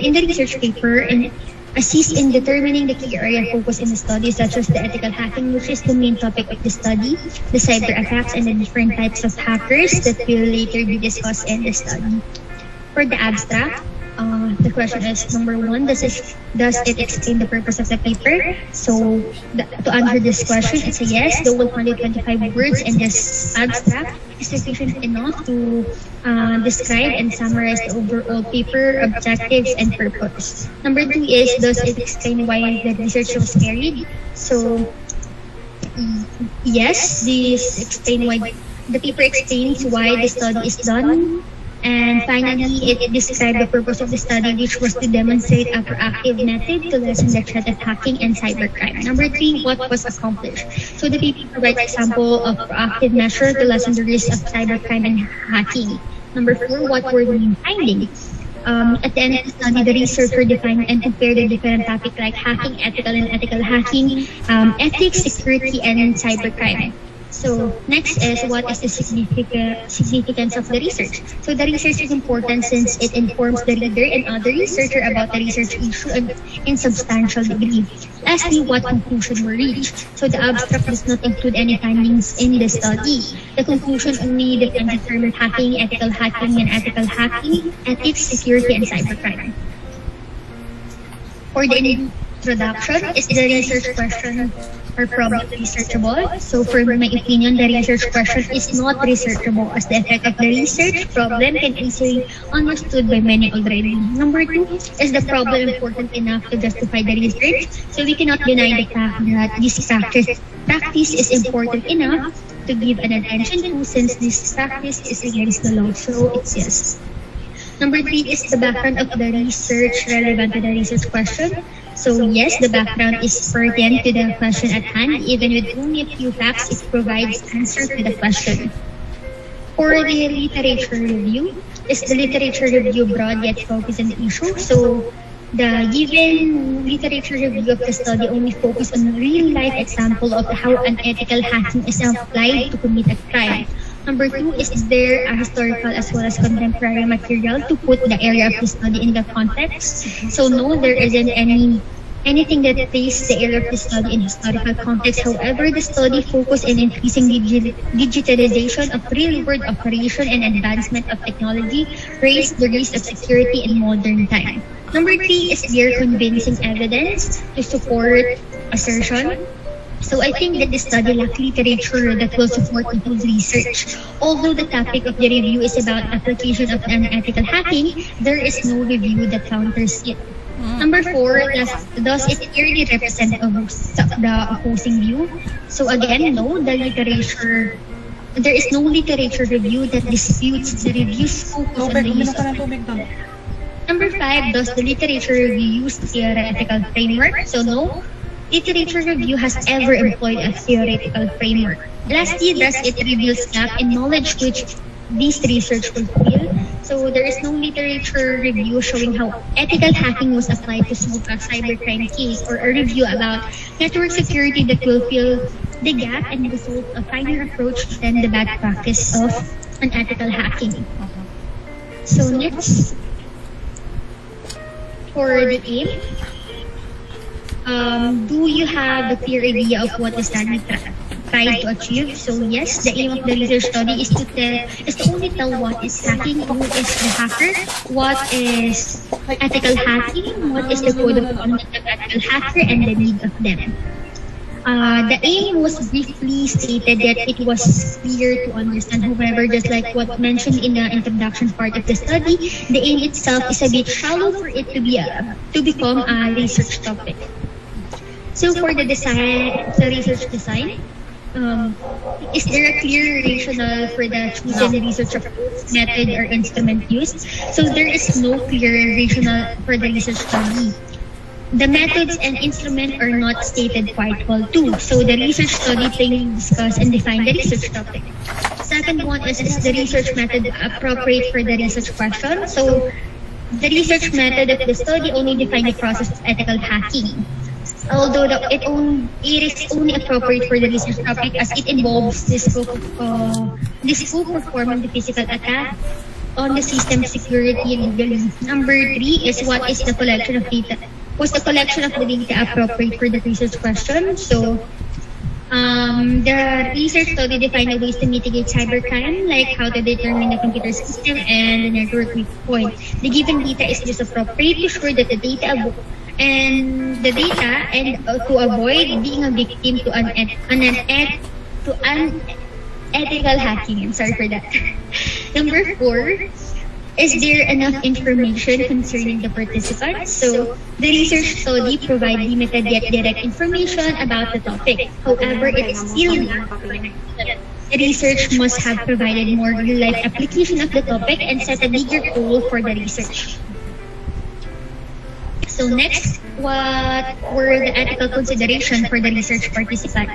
in the research paper and assist in determining the key area focus in the study, such as the ethical hacking, which is the main topic of the study, the cyber attacks, and the different types of hackers that will later be discussed in the study. For the abstract, the question is, number one, does it explain the purpose of the paper? So, to answer this question, it's a yes. The 125 words in this abstract is sufficient enough to describe and summarize the overall paper, objectives, and purpose. Number two is, does it explain why the research was carried? So, yes, the paper explains why the study is done. And finally, it described the purpose of the study, which was to demonstrate a proactive method to lessen the threat of hacking and cybercrime. Number three, what was accomplished? So the paper provides example of proactive measure to lessen the risk of cybercrime and hacking. Number four, what were the main findings? At the end of the study, the researcher defined and compared the different topics like hacking, ethical and ethical hacking, ethics, security, and cybercrime. So next is, what is the significance of the research? So the research is important since it informs the reader and other researcher about the research issue in substantial degree. Lastly, what conclusion were reached? So the abstract does not include any findings in the study. The conclusion only defines the term hacking, ethical hacking, and ethical hacking, ethics, security, and cybercrime. For the introduction, is the research question or problem researchable? So for my opinion, the research question is not researchable as the effect of the research problem can easily understood by many already. Number two, is the problem important enough to justify the research? So we cannot deny the fact that this practice is important enough to give an attention to, since this practice is against the law. So it's yes. Number three, is the background of the research relevant to the research question? So yes, the background is pertinent to the question at hand. Even with only a few facts, it provides answer to the question. For the literature review, is the literature review broad yet focused on the issue? So the given literature review of the study only focus on real-life example of how unethical hacking is applied to commit a crime. Number two, is there a historical as well as contemporary material to put the area of the study in the context? So no, there isn't any anything that placed the area of the study in historical context. However, the study focused on increasing digitalization of real-world operation and advancement of technology, raised the risk of security in modern time. Number 3 is their convincing evidence to support assertion. So I think that the study lacked literature that will support proposed research. Although the topic of the review is about application of unethical hacking, there is no review that counters it. Number 4, does it clearly represent the opposing view? So again, no, there is no literature review that disputes the review's focus on the use of. Number 5, does the literature review use theoretical framework? So no, literature review has ever employed a theoretical framework. Lastly, does it reveal gap in knowledge which this research will fill? So there is no literature review showing how ethical hacking was applied to solve a cybercrime case, or a review about network security that will fill the gap and result a finer approach than the bad practice of unethical hacking. So next, for the aim, do you have a clear idea of what the study tried to achieve? So yes, the aim of the research study is to only tell what is hacking, who is the hacker, what is ethical hacking, what is the code of conduct of ethical hacker, and the need of them. The aim was briefly stated that it was clear to understand. However, just like what mentioned in the introduction part of the study, the aim itself is a bit shallow for it to become a research topic. So for the research design, is there a clear rationale for the chosen research approach, method, or instrument used? So there is no clear rationale for the research study. The methods and instrument are not stated quite well too. So the research study plainly discuss and define the research topic. Second one is the research method appropriate for the research question? So the research method of the study only define the process of ethical hacking. Although it is only appropriate for the research topic as it involves the scope performing the physical attack on the system security legally. Number 3 is what is the collection of data? Was the collection of the data appropriate for the research question? So the research study defined the ways to mitigate cybercrime, like how to determine the computer system and the network weak point. The given data is just appropriate to ensure that the data and to avoid being a victim to unethical hacking. I'm sorry for that. Number 4, is there enough information concerning the participants? So the research study provides limited yet direct information about the topic. However, it is still the research must have provided more real-life application of the topic and set a bigger goal for the research. So next, what were the ethical considerations for the research participant?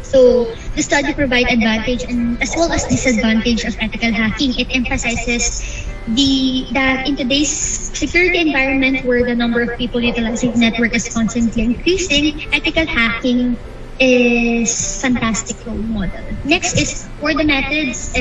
So the study provides advantage and as well as disadvantage of ethical hacking. It emphasizes that in today's security environment where the number of people utilizing the network is constantly increasing, ethical hacking is fantastic role model. Next is for the methods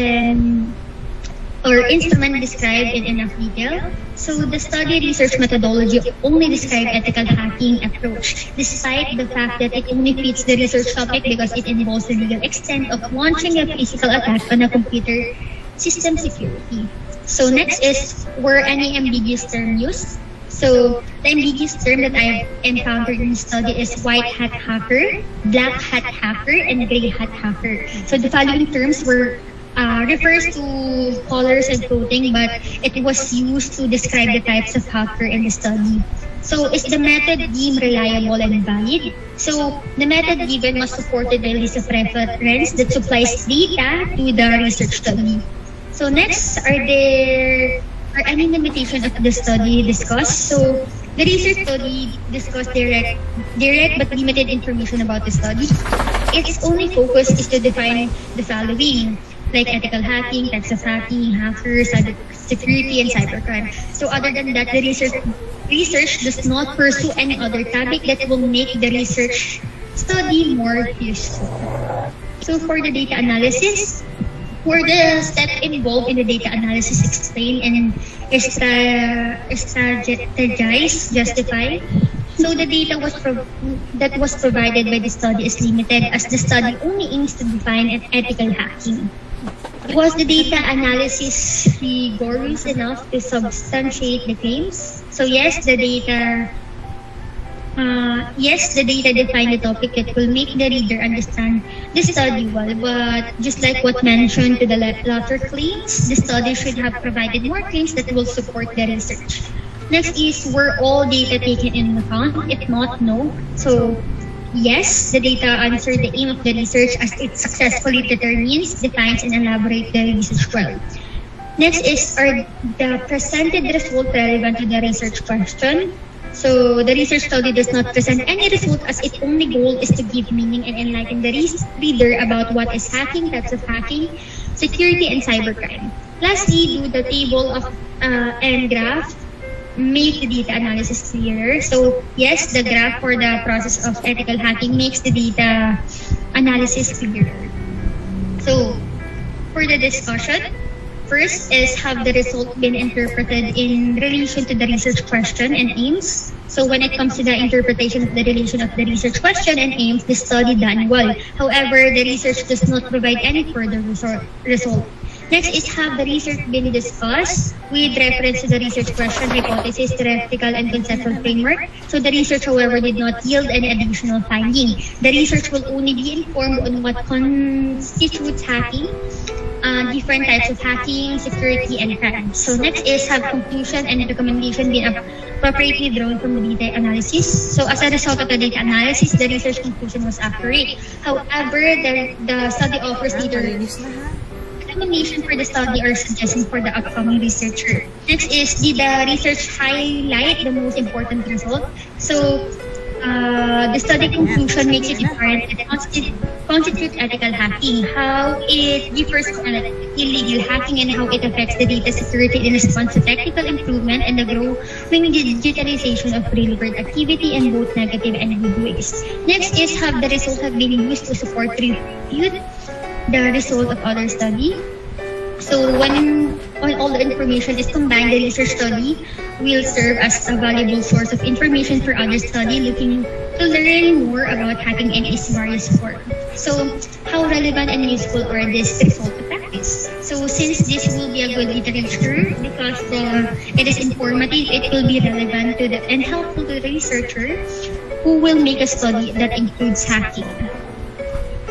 or instrument described in enough detail. So the study research methodology only described ethical hacking approach, despite the fact that it only fits the research topic because it involves the legal extent of launching a physical attack on a computer system security. So next is, were any ambiguous term used? So the ambiguous term that I've encountered in the study is white hat hacker, black hat hacker, and gray hat hacker. So the following terms refers to colors and clothing, but it was used to describe the types of hacker in the study. So is the method deemed reliable and valid? So the method given must support the list of reference that supplies data to the research study. So next, are any limitations of the study discussed? So the research study discussed direct but limited information about the study. Its only focus is to define the following, like ethical hacking, types of hacking, hackers, security, and cybercrime. So other than that, the research does not pursue any other topic that will make the research study more useful. So for the data analysis, for the step involved in the data analysis, explain and strategize, justify, So the data that was provided by the study is limited as the study only aims to define ethical hacking. Was the data analysis rigorous enough to substantiate the claims? So yes, the data defined the topic that will make the reader understand the study well, but just like what mentioned to the latter claims, the study should have provided more claims that will support the research. Next is, were all data taken in account? If not, no. So yes, the data answer the aim of the research as it successfully determines, defines, and elaborates the research well. Next is, are the presented result relevant to the research question? So the research study does not present any result as its only goal is to give meaning and enlighten the reader about what is hacking, types of hacking, security, and cybercrime. Lastly, do the table of and graph make the data analysis clearer? So yes, the graph for the process of ethical hacking makes the data analysis clearer. So for the discussion, first is, have the result been interpreted in relation to the research question and aims? So when it comes to the interpretation of the relation of the research question and aims, the study done well. However, the research does not provide any further result. Next is, have the research been discussed with reference to the research question, hypothesis, theoretical, and conceptual framework? So the research, however, did not yield any additional finding. The research will only be informed on what constitutes hacking, different types of hacking, security, and crime. So next is, have conclusion and recommendation been appropriately drawn from the data analysis? So as a result of the data analysis, the research conclusion was accurate. However, the study offers neither recommendation for the study or suggestion for the upcoming researcher. Next is, did the research highlight the most important result? So the study conclusion makes it apparent that constitute ethical hacking, how it differs from illegal hacking, and how it affects the data security in response to technical improvement and the growing digitalization of real-world activity in both negative and good ways. Next is, have the results have been used to support refute the result of other study? So when all the information is combined, the research study will serve as a valuable source of information for other study looking to learn more about hacking in its various forms. So how relevant and useful are these results to practice? So since this will be a good literature because it is informative, it will be relevant to and helpful to the researcher who will make a study that includes hacking.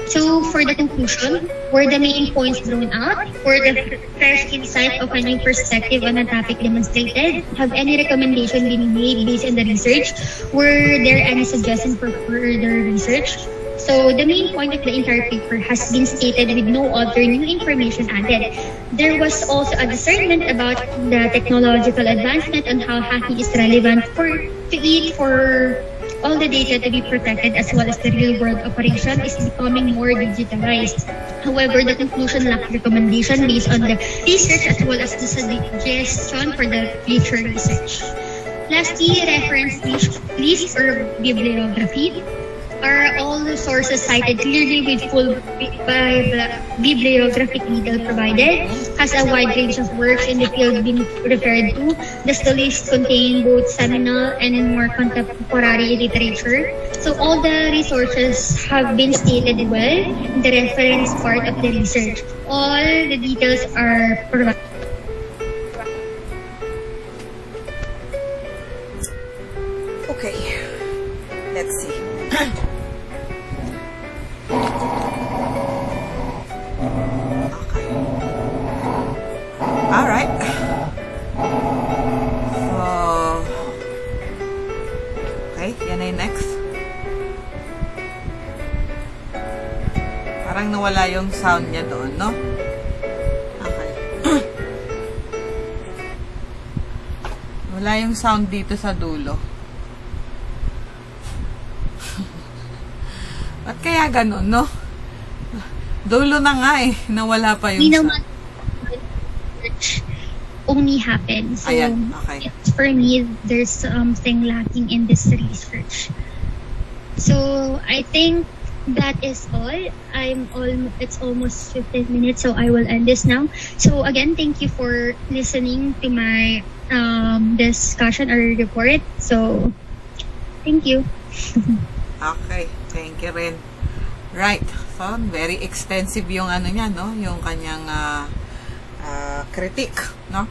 So for the conclusion, were the main points drawn out? Were the fresh insight of a new perspective on a topic demonstrated? Have any recommendation been made based on the research? Were there any suggestions for further research? So the main point of the entire paper has been stated with no other new information added. There was also a discernment about the technological advancement and how hacking is relevant for all the data to be protected, as well as the real-world operation is becoming more digitalized. However, the conclusion lacked recommendation based on the research as well as the suggestion for the future research. Lastly, reference list or bibliography. Are all the sources cited clearly with full bibliographic detail provided? Has a wide range of works in the field been referred to? Does the list contain both seminal and more contemporary literature? So all the resources have been stated well in the reference part of the research. All the details are provided. Okay, let's see. Alright. So, okay, yan na yung next. Parang nawala yung sound niya doon, no? Okay. Wala yung sound dito sa dulo. Ba't kaya ganun, no? Dulo na nga eh, nawala pa yung sound. Only happen. So, ayan, okay. For me, there's something lacking in this research. So, I think that is all. It's almost 15 minutes, so I will end this now. So, again, thank you for listening to my discussion or report. So, Thank you. Okay, thank you rin. Right. So, very extensive yung ano niya, no? Yung kanyang critique, no?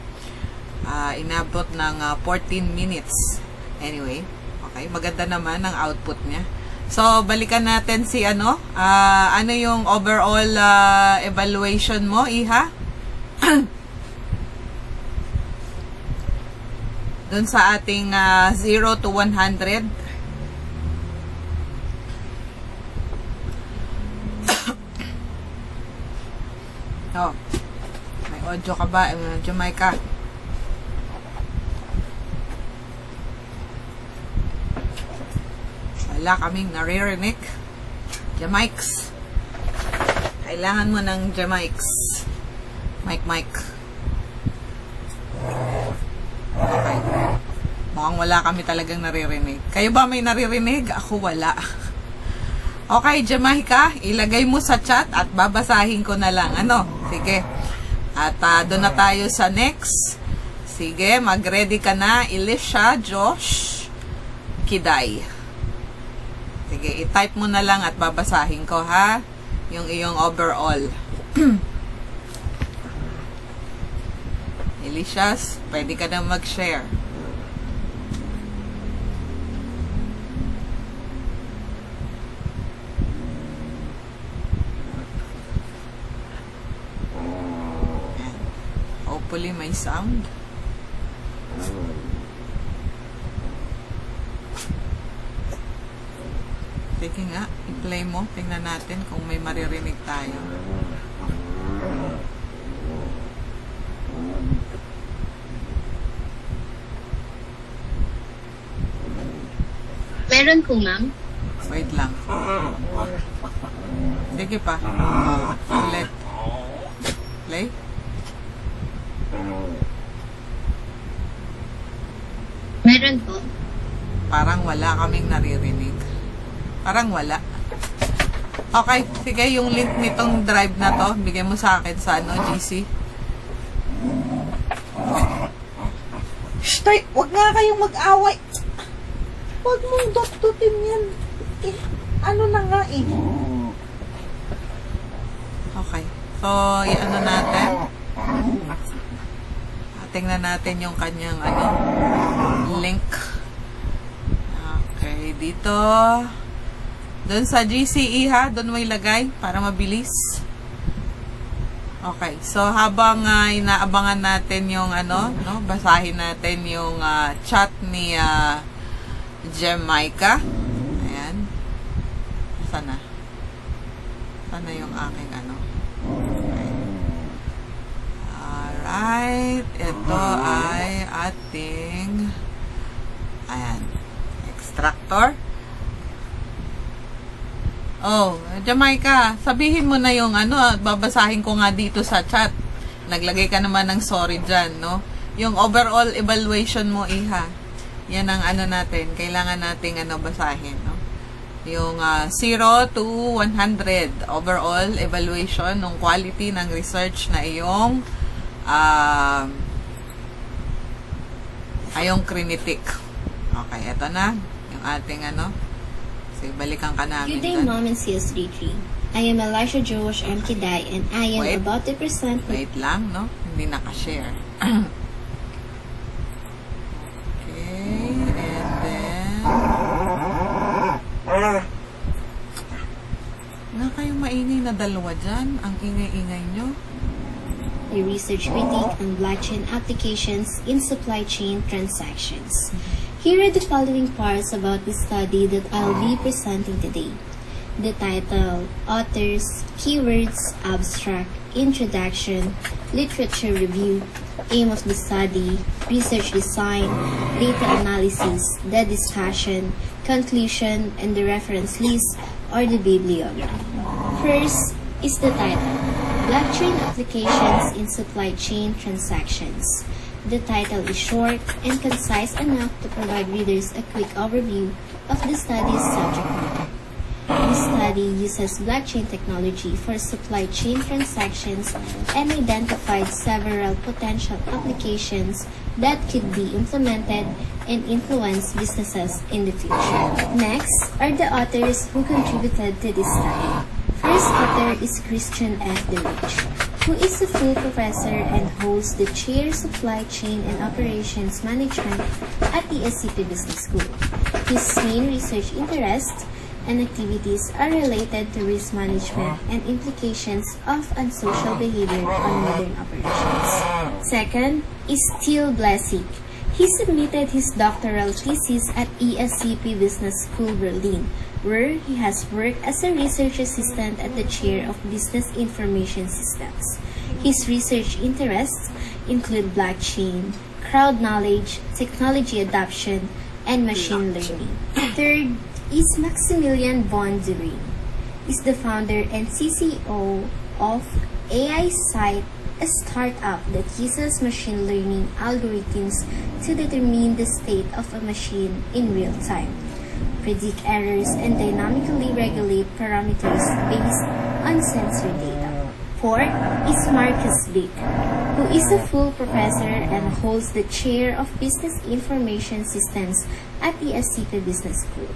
Inabot ng 14 minutes. Anyway, okay, maganda naman ang output niya. So, balikan natin si ano yung overall evaluation mo, Iha? Doon sa ating 0 to 100. Oh, may audio ka ba? Jamaica. Wala kaming naririnig. Jamaics. Kailangan mo ng Jamaics. Mike. Okay. Mukhang wala kami talagang naririnig. Kayo ba may naririnig? Ako wala. Okay, Jamaica, ilagay mo sa chat at babasahin ko na lang. Ano? Sige. At doon na tayo sa next. Sige, mag-ready ka na. Elisha, Josh, Kiday. Sige, i-type mo na lang at babasahin ko, ha? Yung iyong overall. Elisha, pwede ka na mag-share. Hopefully may sound. Sige nga, i-play mo. Tingnan natin kung may maririnig tayo. Meron po, ma'am. Wait lang. Sige pa. Ulit. Play. Meron po. Parang wala kaming naririnig. Parang wala. Okay, sige, yung link nitong drive na to, bigay mo sa akin sa GC. Shtoy, wag nga kayong mag-away. Wag mong dot-dotin yan. Ano na nga eh. Okay. So, i-ano natin. Tingnan natin yung kanyang link. Okay, dito. Doon sa GCE, ha, doon mo ilagay para mabilis. Okay, so habang inaabangan natin yung basahin natin yung chat ni Jamaica. Ayan. Sana yung aking Okay. Alright. Ito ay ating extractor. Oh, Jamaica, sabihin mo na yung babasahin ko nga dito sa chat. Naglagay ka naman ng sorry dyan, no? Yung overall evaluation mo, Iha. Yan ang natin. Kailangan nating basahin, no? Yung 0 to 100 overall evaluation ng quality ng research na iyong crinitic. Okay, eto na. Yung ating Sige, balikan ka namin. Good day, Mom and CS33. I am Elisha Josh M. Kiday and I am about to present... Wait lang, no? Hindi naka-share. Okay, and then... Nga kayong maingay na dalawa dyan. Ang ingay-ingay nyo. A research critique on blockchain applications in supply chain transactions. Here are the following parts about the study that I'll be presenting today. The title, authors, keywords, abstract, introduction, literature review, aim of the study, research design, data analysis, the discussion, conclusion, and the reference list or the bibliography. First is the title, Blockchain Applications in Supply Chain Transactions. The title is short and concise enough to provide readers a quick overview of the study's subject matter. The This study uses blockchain technology for supply chain transactions and identified several potential applications that could be implemented and influence businesses in the future. Next are the authors who contributed to this study. First author is Christian F. DeRich, who is a full professor and holds the chair Supply Chain and Operations Management at the SCP Business School. His main research interests and activities are related to risk management and implications of unsocial behavior on modern operations. Second is Till Blessig. He submitted his doctoral thesis at ESCP Business School Berlin, where he has worked as a research assistant at the chair of Business Information Systems. His research interests include blockchain, crowd knowledge, technology adoption, and machine learning. Third is Maximilian von During. He's the founder and CCO of AI Site, a startup that uses machine learning algorithms to determine the state of a machine in real time, predict errors, and dynamically regulate parameters based on sensor data. Fourth is Marcus Bick, who is a full professor and holds the chair of Business Information Systems at the SCP Business School.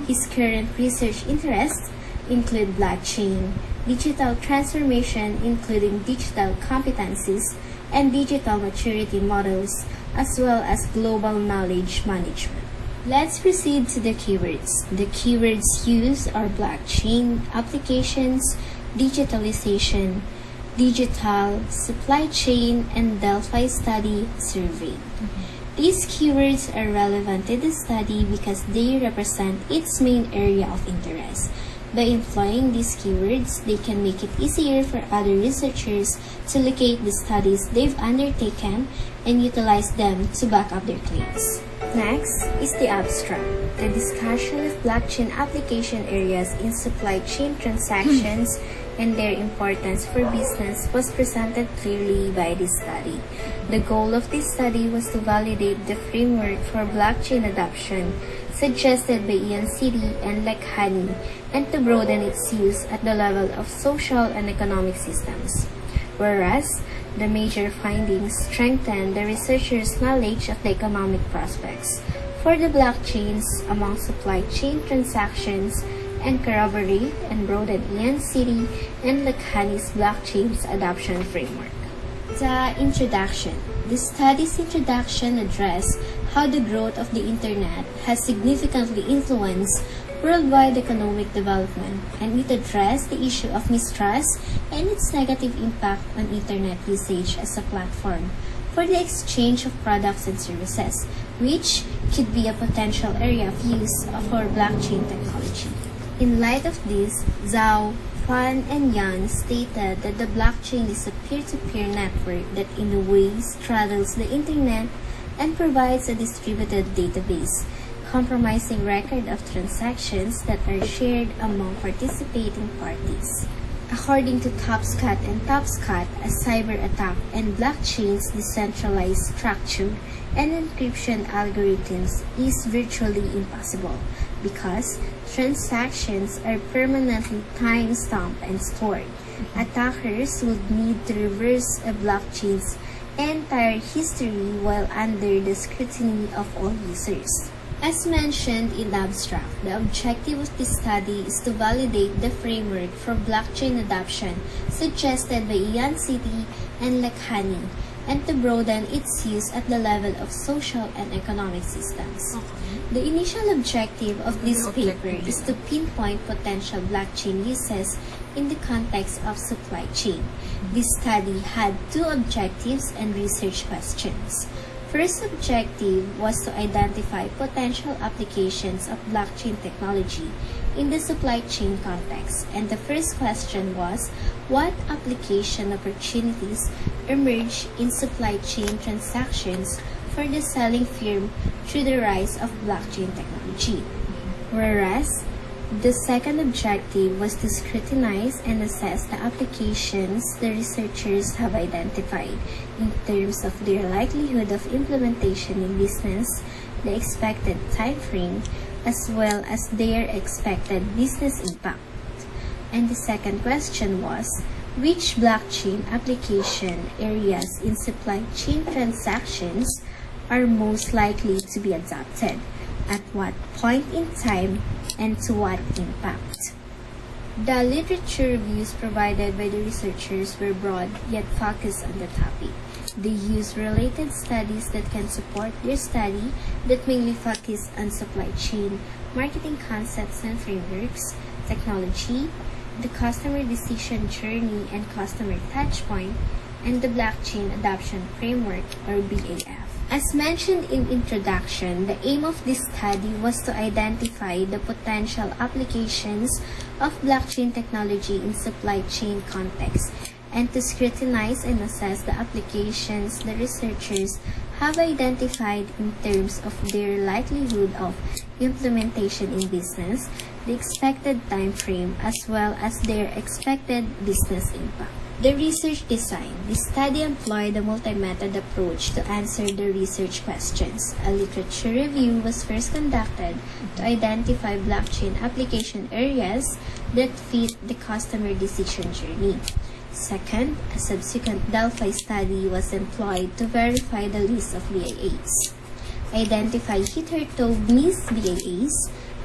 His current research interests include blockchain, digital transformation including digital competencies, and digital maturity models, as well as global knowledge management. Let's proceed to the keywords. The keywords used are blockchain, applications, digitalization, digital, supply chain, and Delphi study survey. These keywords are relevant to the study because they represent its main area of interest. By employing these keywords, they can make it easier for other researchers to locate the studies they've undertaken and utilize them to back up their claims. Next is the abstract. The discussion of blockchain application areas in supply chain transactions and their importance for business was presented clearly by this study. The goal of this study was to validate the framework for blockchain adoption suggested by Ian City and Lekhani, and to broaden its use at the level of social and economic systems. Whereas, the major findings strengthen the researchers' knowledge of the economic prospects for the blockchains among supply chain transactions and corroborate and broaden Ian City and Lekhani's blockchain's adoption framework. The introduction. The study's introduction addressed how the growth of the Internet has significantly influenced worldwide economic development, and it addressed the issue of mistrust and its negative impact on Internet usage as a platform for the exchange of products and services, which could be a potential area of use for blockchain technology. In light of this, Zhao, Fan, and Yan stated that the blockchain is a peer-to-peer network that in a way straddles the Internet and provides a distributed database, comprising record of transactions that are shared among participating parties. According to Topscat and Topscat, a cyber attack and blockchain's decentralized structure and encryption algorithms is virtually impossible because transactions are permanently time-stamped and stored. Attackers would need to reverse a blockchain's entire history while under the scrutiny of all users. As mentioned in the abstract, the objective of this study is to validate the framework for blockchain adoption suggested by Ian City and Lekhani, and to broaden its use at the level of social and economic systems. The initial objective of this paper is to pinpoint potential blockchain uses in the context of supply chain. This study had two objectives and research questions. First objective was to identify potential applications of blockchain technology in the supply chain context, and the first question was, what application opportunities emerge in supply chain transactions for the selling firm through the rise of blockchain technology? Whereas, the second objective was to scrutinize and assess the applications the researchers have identified in terms of their likelihood of implementation in business, the expected time frame, as well as their expected business impact. And the second question was, which blockchain application areas in supply chain transactions are most likely to be adopted, at what point in time, and to what impact? The literature reviews provided by the researchers were broad yet focused on the topic. They use related studies that can support their study that mainly focus on supply chain, marketing concepts and frameworks, technology, the customer decision journey and customer touchpoint, and the blockchain adoption framework or BAF. As mentioned in introduction, the aim of this study was to identify the potential applications of blockchain technology in supply chain context and to scrutinize and assess the applications the researchers have identified in terms of their likelihood of implementation in business, the expected time frame, as well as their expected business impact. The research design. The study employed a multi-method approach to answer the research questions. A literature review was first conducted to identify blockchain application areas that fit the customer decision journey. Second, a subsequent Delphi study was employed to verify the list of BAAs, identify hitherto missed BAAs,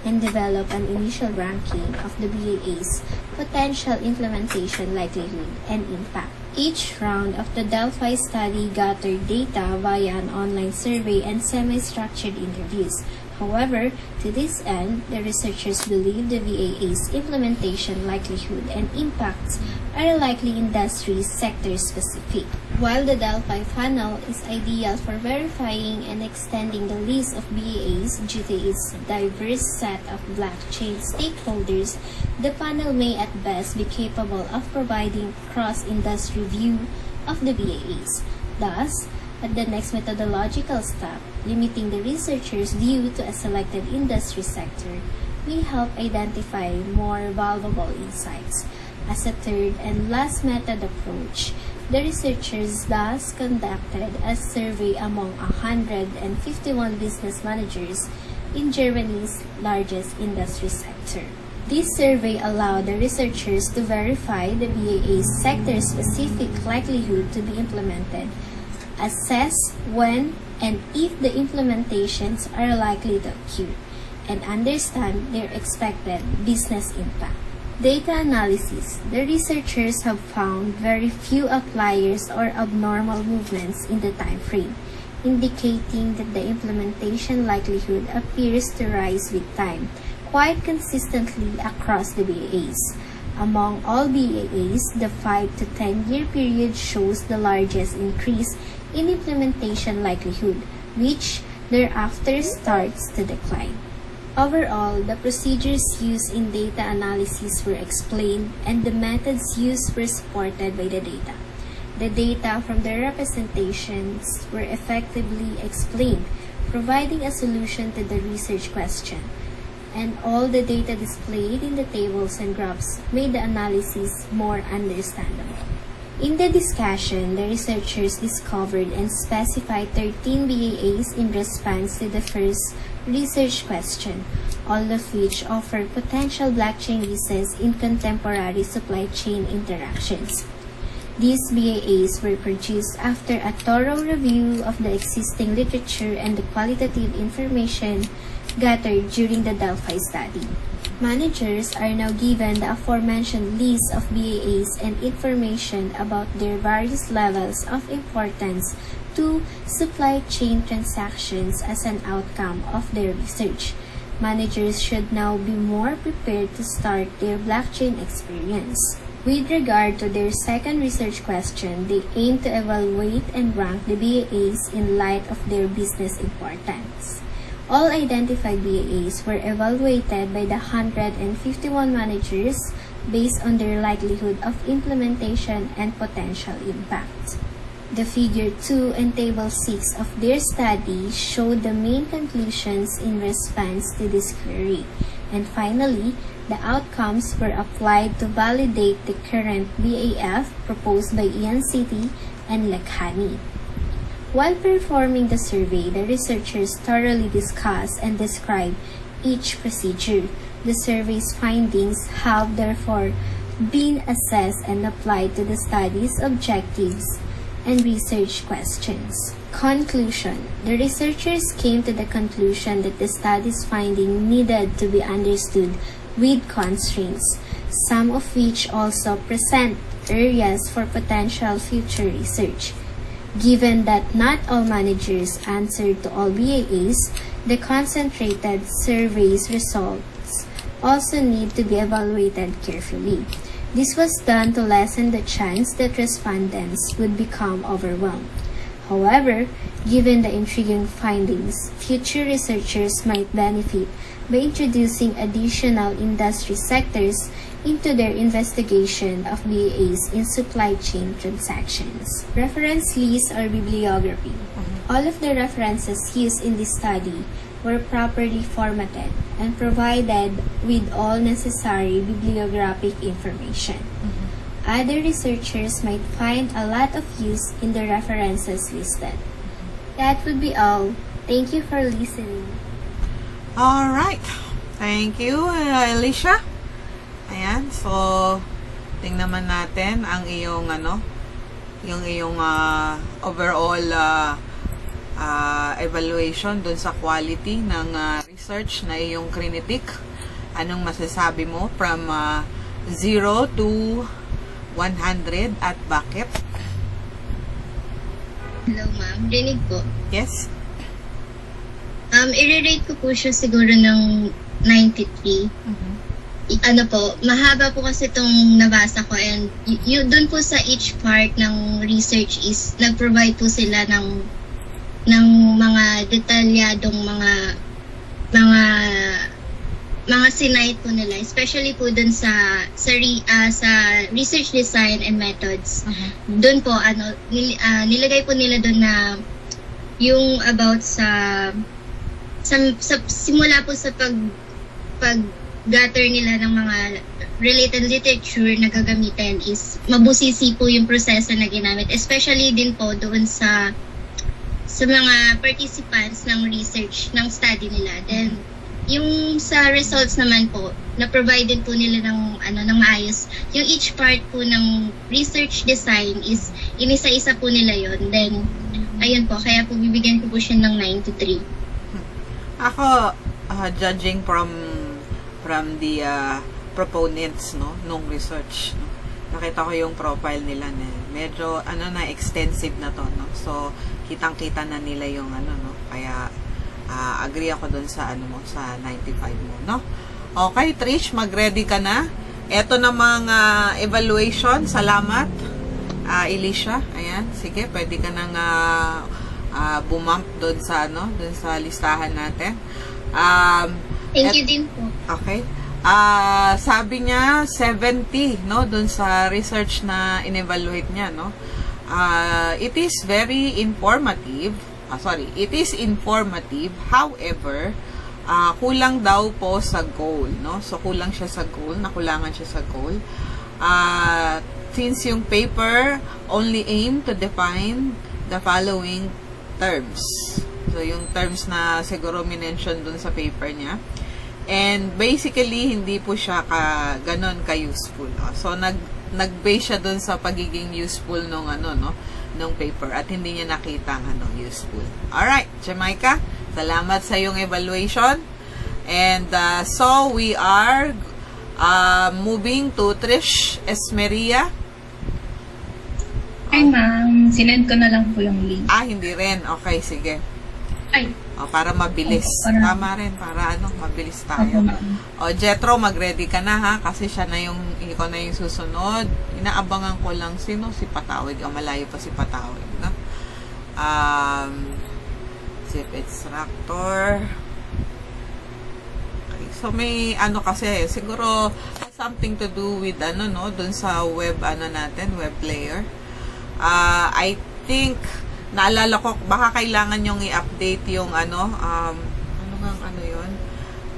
and develop an initial ranking of the BAA's potential implementation likelihood and impact. Each round of the Delphi study gathered data via an online survey and semi-structured interviews. However, to this end, the researchers believe the BAA's implementation likelihood and impacts are likely industry sector specific. While the Delphi funnel is ideal for verifying and extending the list of BAAs due to its diverse set of blockchain stakeholders, the panel may at best be capable of providing cross-industry view of the BAAs. Thus, at the next methodological step, limiting the researcher's view to a selected industry sector may help identify more valuable insights. As a third and last method approach, the researchers thus conducted a survey among 151 business managers in Germany's largest industry sector. This survey allowed the researchers to verify the BAA's sector-specific likelihood to be implemented, assess when and if the implementations are likely to occur, and understand their expected business impact. Data analysis. The researchers have found very few outliers or abnormal movements in the time frame, indicating that the implementation likelihood appears to rise with time, quite consistently across the BAAs. Among all BAAs, the 5 to 10 year period shows the largest increase in implementation likelihood, which thereafter starts to decline. Overall, the procedures used in data analysis were explained and the methods used were supported by the data. The data from the representations were effectively explained, providing a solution to the research question, and all the data displayed in the tables and graphs made the analysis more understandable. In the discussion, the researchers discovered and specified 13 BAAs in response to the first research question, all of which offer potential blockchain uses in contemporary supply chain interactions. These BAAs were produced after a thorough review of the existing literature and the qualitative information gathered during the Delphi study. Managers are now given the aforementioned list of BAAs and information about their various levels of importance to supply chain transactions as an outcome of their research. Managers should now be more prepared to start their blockchain experience. With regard to their second research question, they aim to evaluate and rank the BAAs in light of their business importance. All identified BAAs were evaluated by the 151 managers based on their likelihood of implementation and potential impact. The Figure 2 and Table 6 of their study showed the main conclusions in response to this query, and finally, the outcomes were applied to validate the current BAF proposed by Ian City and Lekhani. While performing the survey, the researchers thoroughly discussed and described each procedure. The survey's findings have therefore been assessed and applied to the study's objectives and research questions. Conclusion. The researchers came to the conclusion that the study's finding needed to be understood with constraints, some of which also present areas for potential future research. Given that not all managers answered to all BAAs, the concentrated survey's results also need to be evaluated carefully. This was done to lessen the chance that respondents would become overwhelmed. However, given the intriguing findings, future researchers might benefit by introducing additional industry sectors into their investigation of BAs in supply chain transactions. Reference list or bibliography. All of the references used in this study were properly formatted and provided with all necessary bibliographic information. Other researchers might find a lot of use in the references listed. That would be all. Thank you for listening. All right. Thank you, Alicia. Ayan, so tingnan naman natin ang iyong yung iyong overall evaluation dun sa quality ng research na iyong crinitic. Anong masasabi mo from 0 to 100 at bakit? Hello, ma'am. Rinig po. Yes. I-rate ko po siya siguro ng 93. Ano po, mahaba po kasi itong nabasa ko and doon po sa each part ng research is nag-provide po sila ng mga detalyadong mga sinite po nila, especially po dun sa research design and methods. Doon po nilagay po nila doon na yung about sa simula po sa pag-gather nila ng mga related literature na gagamitin is mabusisi po yung proseso na ginamit, especially din po doon sa mga participants ng research ng study nila. Then yung sa results naman po, na-provide din po nila ng maayos. Yung each part po ng research design is inisa-isa po nila yon. Then ayun po, kaya po bibigyan ko po siya ng 93. Ako, judging from the proponents nung research, nakita ko yung profile nila na medyo extensive na to, so kitang-kita na nila yung kaya agree ako dun sa sa 95 mo, Okay, Trish, mag-ready ka na. Eto namang evaluation. Salamat, Alicia. Ayan, sige, pwede ka nang bumump dun sa listahan natin. Thank you din po. Okay. Sabi niya 70 dun sa research na in-evaluate niya, it is very informative. It is informative. However, kulang daw po sa goal, So kulang siya sa goal, nakulangan siya sa goal. Since yung paper only aim to define the following terms. So yung terms na siguro minention dun sa paper niya. And basically, hindi po siya ganon ka-useful. So, nag-base siya dun sa pagiging useful nung nung paper at hindi niya nakita ang useful. Alright, Jamaica, salamat sa iyong evaluation. And so, we are moving to Trish Esmeria. Ay, ma'am. Sinend ko na lang po yung link. Hindi rin. Okay, sige. Ay. Para mabilis. Tama rin, para mabilis tayo. Jetro, mag-ready ka na, ha? Kasi siya na ikaw na yung susunod. Inaabangan ko lang si Patawid. Malayo pa si Patawid, Zip extractor. Okay, so may kasi, siguro has something to do with dun sa web natin, web player. I think naalala ko, baka kailangan yung i-update yung yun?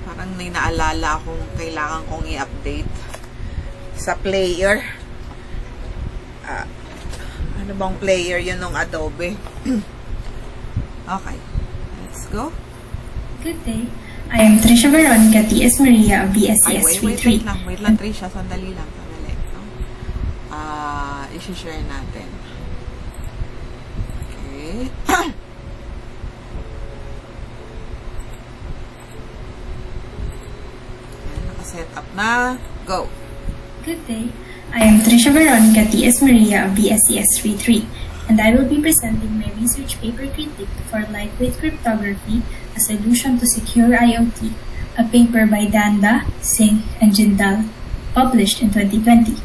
Parang may naalala akong kailangan kong i-update sa player. Ano bang player yun ng Adobe? Okay. Let's go. Good day. I am Trisha Veronica T.S. Maria of Ay, bscs wait 3. lang, Trisha. Sandali lang. No? I-share natin. Okay. Naka-set up na. Go. Good day. I am Trisha Veronica T.S. Maria of bscs 3, and I will be presenting my research paper critique for lightweight cryptography, a solution to secure IoT, a paper by Danda, Singh, and Jindal, published in 2020.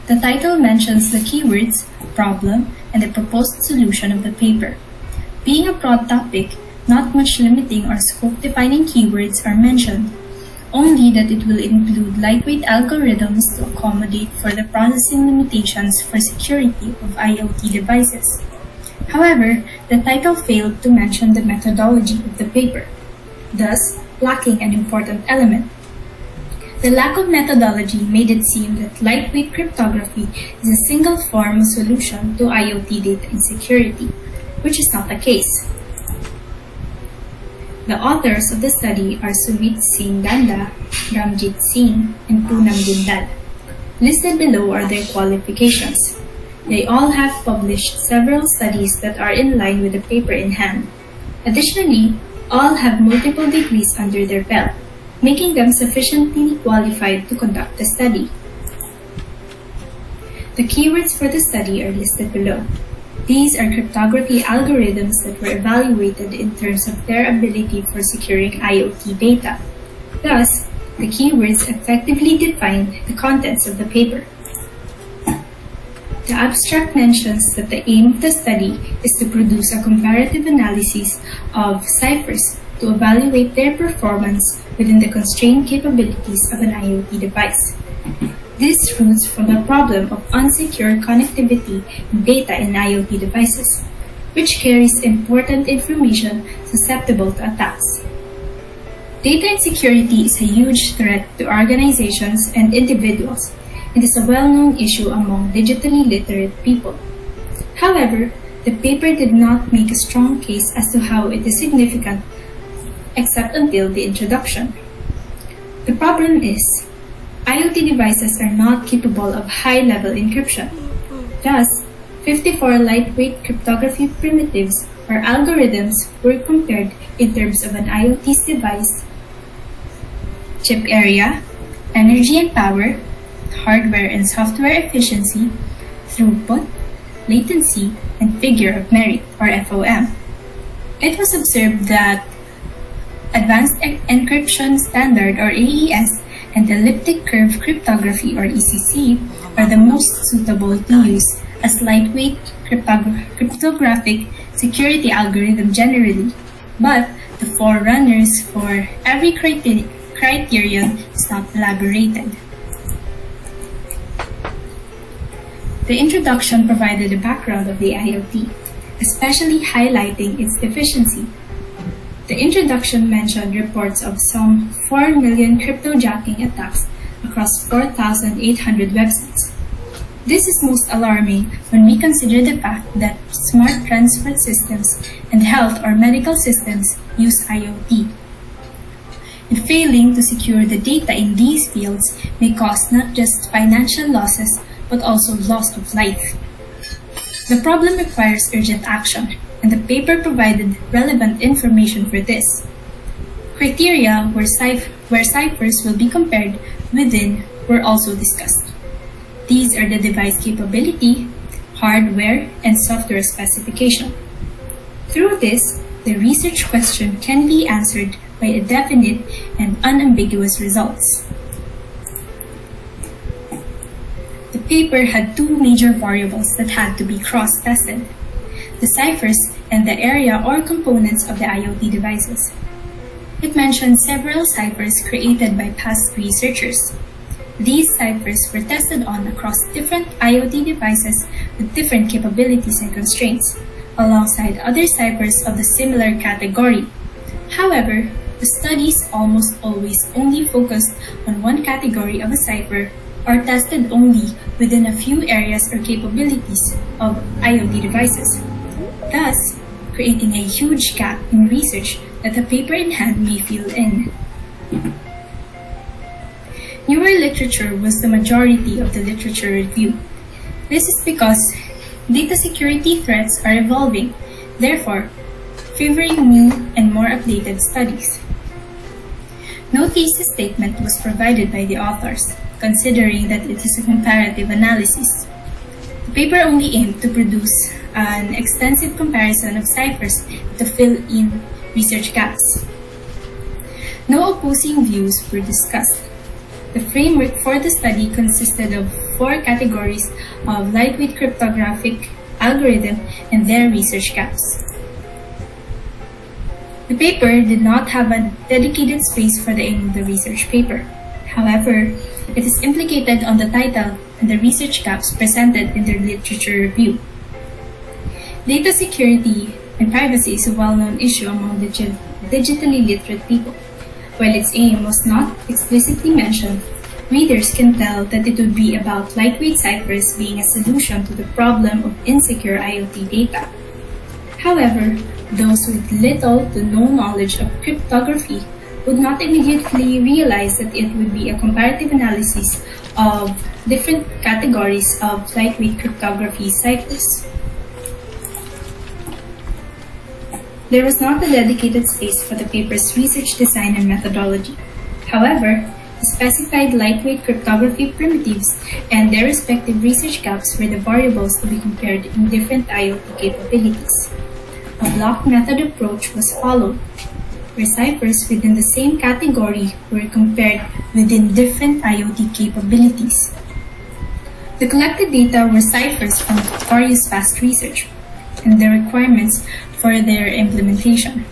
The title mentions the keywords, problem, and the proposed solution of the paper. Being a broad topic, not much limiting or scope-defining keywords are mentioned, only that it will include lightweight algorithms to accommodate for the processing limitations for security of IoT devices. However, the title failed to mention the methodology of the paper, thus lacking an important element. The lack of methodology made it seem that lightweight cryptography is a single form of solution to IoT data insecurity, which is not the case. The authors of the study are Sumit Singh Danda, Ramjit Singh, and Poonam Jindal. Listed below are their qualifications. They all have published several studies that are in line with the paper in hand. Additionally, all have multiple degrees under their belt, making them sufficiently qualified to conduct the study. The keywords for the study are listed below. These are cryptography algorithms that were evaluated in terms of their ability for securing IoT data. Thus, the keywords effectively define the contents of the paper. The abstract mentions that the aim of the study is to produce a comparative analysis of ciphers to evaluate their performance within the constrained capabilities of an IoT device. This roots from the problem of unsecured connectivity and data in IoT devices, which carries important information susceptible to attacks. Data insecurity is a huge threat to organizations and individuals, and is a well-known issue among digitally literate people. However, the paper did not make a strong case as to how it is significant, except until the introduction. The problem is, IoT devices are not capable of high-level encryption. Thus, 54 lightweight cryptography primitives or algorithms were compared in terms of an IoT's device, chip area, energy and power, hardware and software efficiency, throughput, latency, and figure of merit or FOM. It was observed that Advanced Encryption Standard or AES and elliptic curve cryptography or ECC are the most suitable to use as lightweight cryptographic security algorithm generally, but the forerunners for every criterion is not elaborated. The introduction provided a background of the IoT, especially highlighting its deficiency. The introduction mentioned reports of some 4 million cryptojacking attacks across 4,800 websites. This is most alarming when we consider the fact that smart transport systems and health or medical systems use IoT. And failing to secure the data in these fields may cause not just financial losses but also loss of life. The problem requires urgent action, and the paper provided relevant information for this. Criteria where ciphers will be compared within were also discussed. These are the device capability, hardware, and software specification. Through this, the research question can be answered by a definite and unambiguous results. The paper had two major variables that had to be cross-tested: the ciphers and the area or components of the IoT devices. It mentioned several ciphers created by past researchers. These ciphers were tested on across different IoT devices with different capabilities and constraints, alongside other ciphers of the similar category. However, the studies almost always only focused on one category of a cipher or tested only within a few areas or capabilities of IoT devices, thus creating a huge gap in research that the paper in hand may fill in. Newer literature was the majority of the literature review. This is because data security threats are evolving, therefore favoring new and more updated studies. No thesis statement was provided by the authors, considering that it is a comparative analysis. The paper only aimed to produce an extensive comparison of ciphers to fill in research gaps. No opposing views were discussed. The framework for the study consisted of 4 categories of lightweight cryptographic algorithm and their research gaps. The paper did not have a dedicated space for the aim of the research paper. However, it is implicated on the title and the research gaps presented in the literature review. Data security and privacy is a well-known issue among digitally literate people. While its aim was not explicitly mentioned, readers can tell that it would be about lightweight ciphers being a solution to the problem of insecure IoT data. However, those with little to no knowledge of cryptography would not immediately realize that it would be a comparative analysis of different categories of lightweight cryptography ciphers. There was not a dedicated space for the paper's research design and methodology. However, the specified lightweight cryptography primitives and their respective research gaps were the variables to be compared in different IoT capabilities. A block method approach was followed, where ciphers within the same category were compared within different IoT capabilities. The collected data were ciphers from various past research and the requirements for their implementation.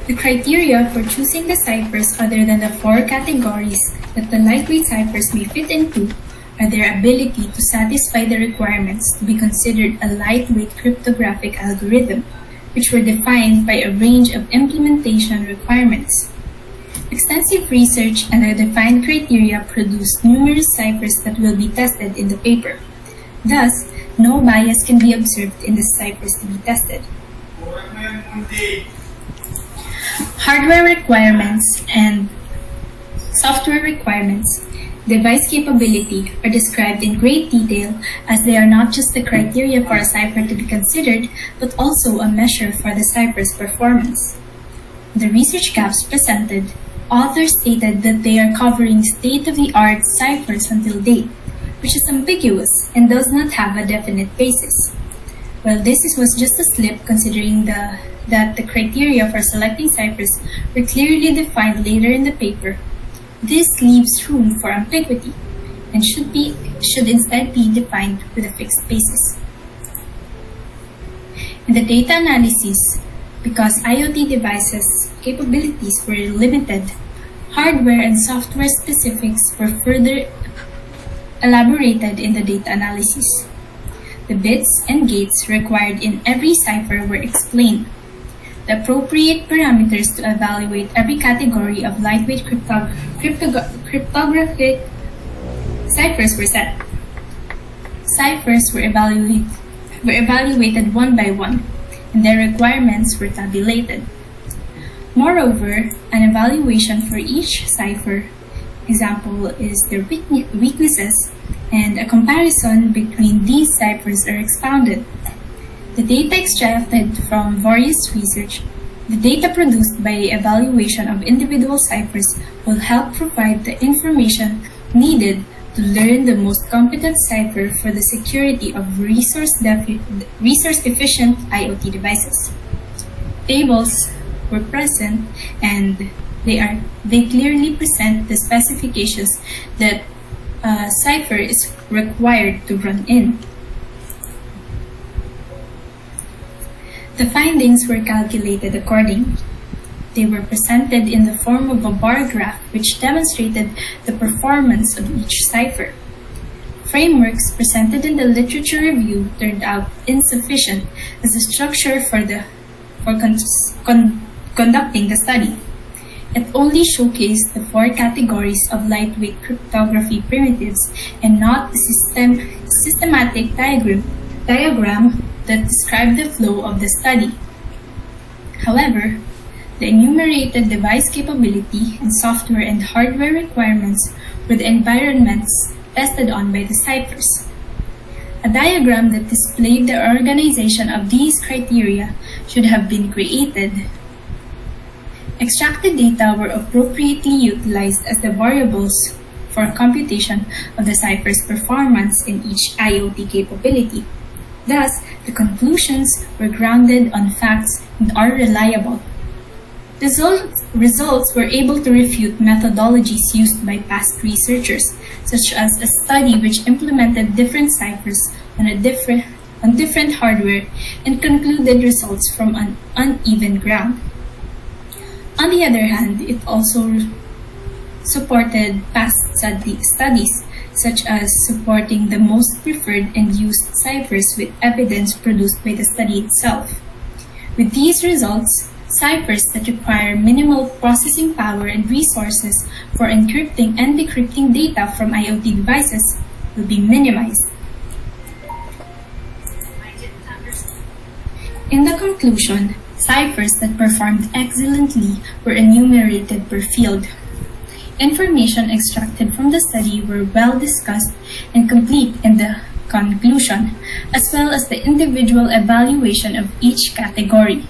The criteria for choosing the ciphers other than the 4 categories that the lightweight ciphers may fit into are their ability to satisfy the requirements to be considered a lightweight cryptographic algorithm, which were defined by a range of implementation requirements. Extensive research and the defined criteria produced numerous ciphers that will be tested in the paper. Thus, no bias can be observed in the ciphers to be tested. Hardware requirements and software requirements, device capability are described in great detail as they are not just the criteria for a cipher to be considered, but also a measure for the cipher's performance. The research gaps presented, authors stated that they are covering state-of-the-art ciphers until date, which is ambiguous and does not have a definite basis. Well, this was just a slip considering that the criteria for selecting ciphers were clearly defined later in the paper. This leaves room for ambiguity and should instead be defined with a fixed basis. In the data analysis, because IoT devices' capabilities were limited, hardware and software specifics were further elaborated in the data analysis. The bits and gates required in every cipher were explained. The appropriate parameters to evaluate every category of lightweight cryptographic ciphers were set. Ciphers were evaluated one by one, and their requirements were tabulated. Moreover, an evaluation for each cipher, example is their weaknesses, and a comparison between these ciphers are expounded. The data extracted from various research, the data produced by evaluation of individual ciphers will help provide the information needed to learn the most competent cipher for the security of resource-efficient IoT devices. Tables were present and they clearly present the specifications that a cipher is required to run in. The findings were calculated accordingly. They were presented in the form of a bar graph which demonstrated the performance of each cipher. Frameworks presented in the literature review turned out insufficient as a structure for conducting the study. It only showcased the 4 categories of lightweight cryptography primitives and not a systematic diagram that described the flow of the study. However, the enumerated device capability and software and hardware requirements were the environments tested on by the ciphers. A diagram that displayed the organization of these criteria should have been created. Extracted data were appropriately utilized as the variables for computation of the cipher's performance in each IoT capability. Thus, the conclusions were grounded on facts and are reliable. Results were able to refute methodologies used by past researchers, such as a study which implemented different ciphers on different hardware and concluded results from an uneven ground. On the other hand, it also supported past studies, such as supporting the most preferred and used ciphers with evidence produced by the study itself. With these results, ciphers that require minimal processing power and resources for encrypting and decrypting data from IoT devices will be minimized. In the conclusion, ciphers that performed excellently were enumerated per field. Information extracted from the study were well discussed and complete in the conclusion, as well as the individual evaluation of each category.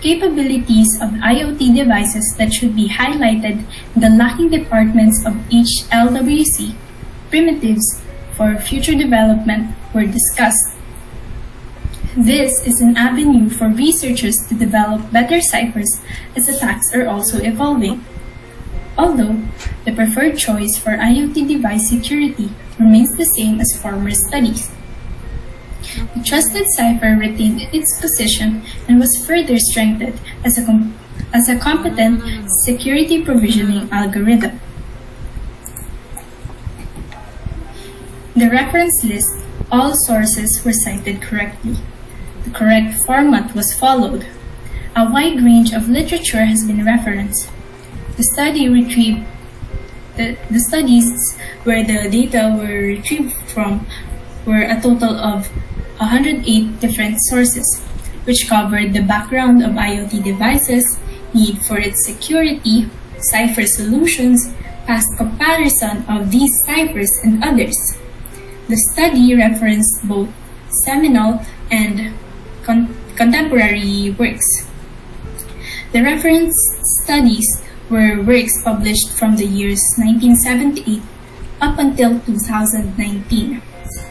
Capabilities of IoT devices that should be highlighted in the lacking departments of each LWC, primitives for future development were discussed. This is an avenue for researchers to develop better ciphers as attacks are also evolving. Although the preferred choice for IoT device security remains the same as former studies. The trusted cipher retained its position and was further strengthened as a competent security provisioning algorithm. The reference list, all sources were cited correctly. The correct format was followed. A wide range of literature has been referenced. The studies where the data were retrieved from were a total of 108 different sources, which covered the background of IoT devices, need for its security, cipher solutions, past comparison of these ciphers, and others. The study referenced both seminal and contemporary works. The reference studies were works published from the years 1978 up until 2019,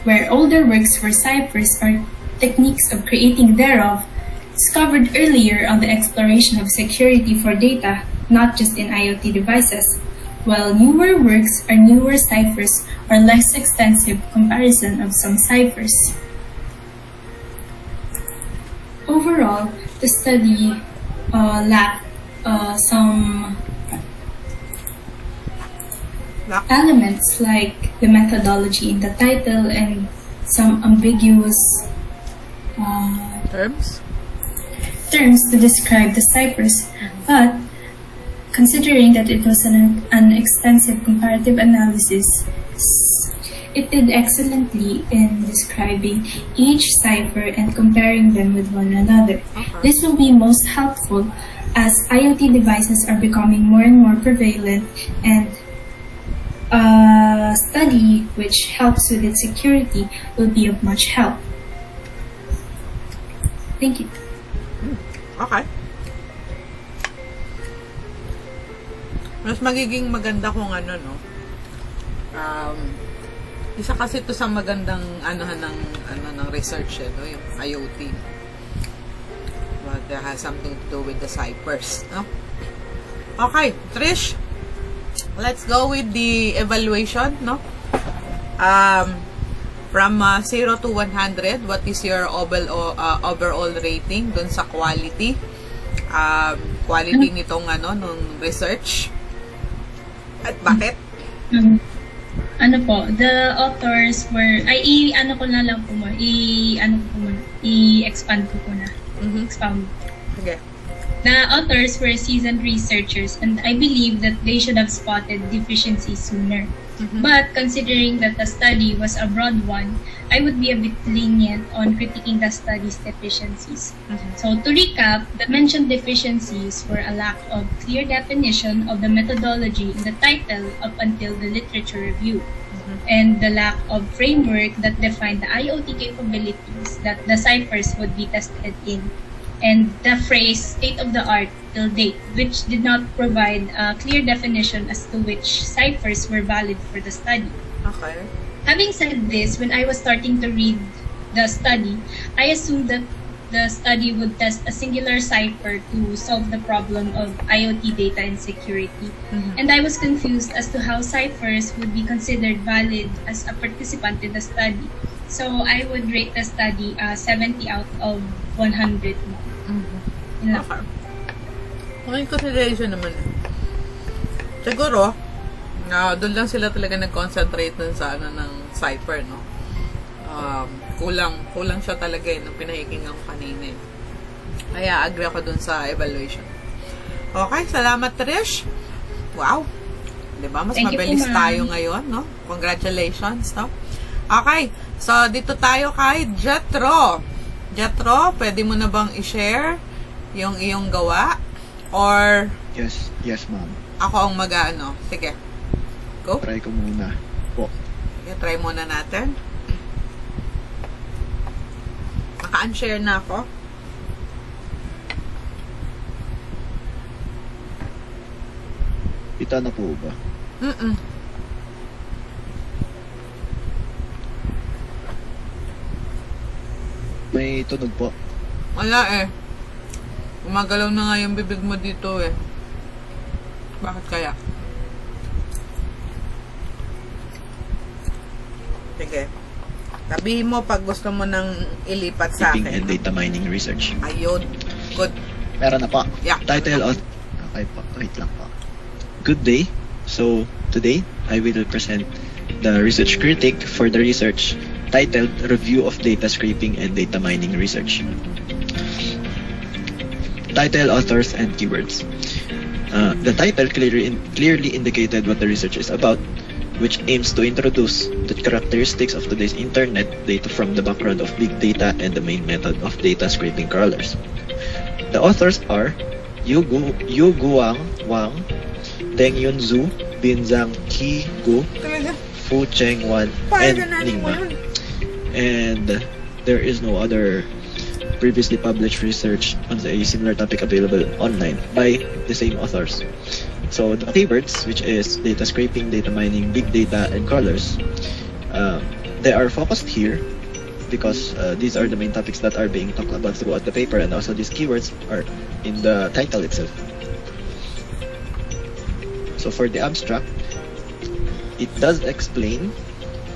where older works were ciphers or techniques of creating thereof, discovered earlier on the exploration of security for data, not just in IoT devices, while newer works are newer ciphers or less extensive comparison of some ciphers. Overall, the study lacked some elements like the methodology in the title and some ambiguous terms to describe the ciphers, but considering that it was an extensive comparative analysis, it did excellently in describing each cipher and comparing them with one another. This will be most helpful as IoT devices are becoming more and more prevalent, and a study which helps with its security will be of much help. Thank you. Okay. Mas magiging maganda kung ano, no? Isa kasi ito sa magandang ng research, no? Yung IoT. But that has something to do with the ciphers, no? Okay, Trish, let's go with the evaluation, no? From 0 to 100, what is your overall rating dun sa quality? Quality nitong nung research? At bakit? Ano po, the authors were, i-expand ko po na. Expound. Okay. The authors were seasoned researchers, and I believe that they should have spotted deficiencies sooner. But considering that the study was a broad one, I would be a bit lenient on critiquing the study's deficiencies. So to recap, the mentioned deficiencies were a lack of clear definition of the methodology in the title up until the literature review, and the lack of framework that defined the IoT capabilities that the ciphers would be tested in, and the phrase state-of-the-art till date, which did not provide a clear definition as to which ciphers were valid for the study. Okay. Having said this, when I was starting to read the study, I assumed that the study would test a singular cipher to solve the problem of IoT data and security. And I was confused as to how ciphers would be considered valid as a participant in the study. So I would rate the study 70 out of 100. Yun lang. Okay, consideration naman. Siguro, doon lang sila talaga nag-concentrate dun sa ng cipher, no? Kulang siya talaga nung pinahikingan ko kanina. Kaya agree ako dun sa evaluation. Okay, salamat Trish. Wow. 'Di ba? Mas Thank you mabilis po, ma'am. tayo ngayon, no? Congratulations, no? Okay. So, dito tayo kay Jetro. Jetro, pwede mo na bang i-share yung iyong gawa? Or Yes, ma'am. ako ang mag-ano? Sige. Go. Try ko muna po. Sige, try muna natin. Naka-unshare na ako. Kita na po ba? May tunog po. Wala eh. Gumagalaw na nga yung bibig mo dito eh. Bakit kaya? Sige. Sabihin mo pag gusto mo nang ilipat sa Keeping akin. and data mining research. Ayun. Good. Meron na po. Yeah. Title of... Okay po. Wait lang po. Good day. So, today, I will present the research critic for the research titled Review of Data Scraping and Data Mining Research. Title, authors, and keywords. The title clearly indicated what the research is about, which aims to introduce the characteristics of today's internet data from the background of big data and the main method of data scraping crawlers. The authors are Yu Guang Wang, Deng Yun Zhu, Binzang Qi Gu, Fu Cheng Wan, and Ningma. And there is no other previously published research on a similar topic available online by the same authors. So the keywords, which is data scraping, data mining, big data, and crawlers, they are focused here because these are the main topics that are being talked about throughout the paper, and also these keywords are in the title itself. So for the abstract, it does explain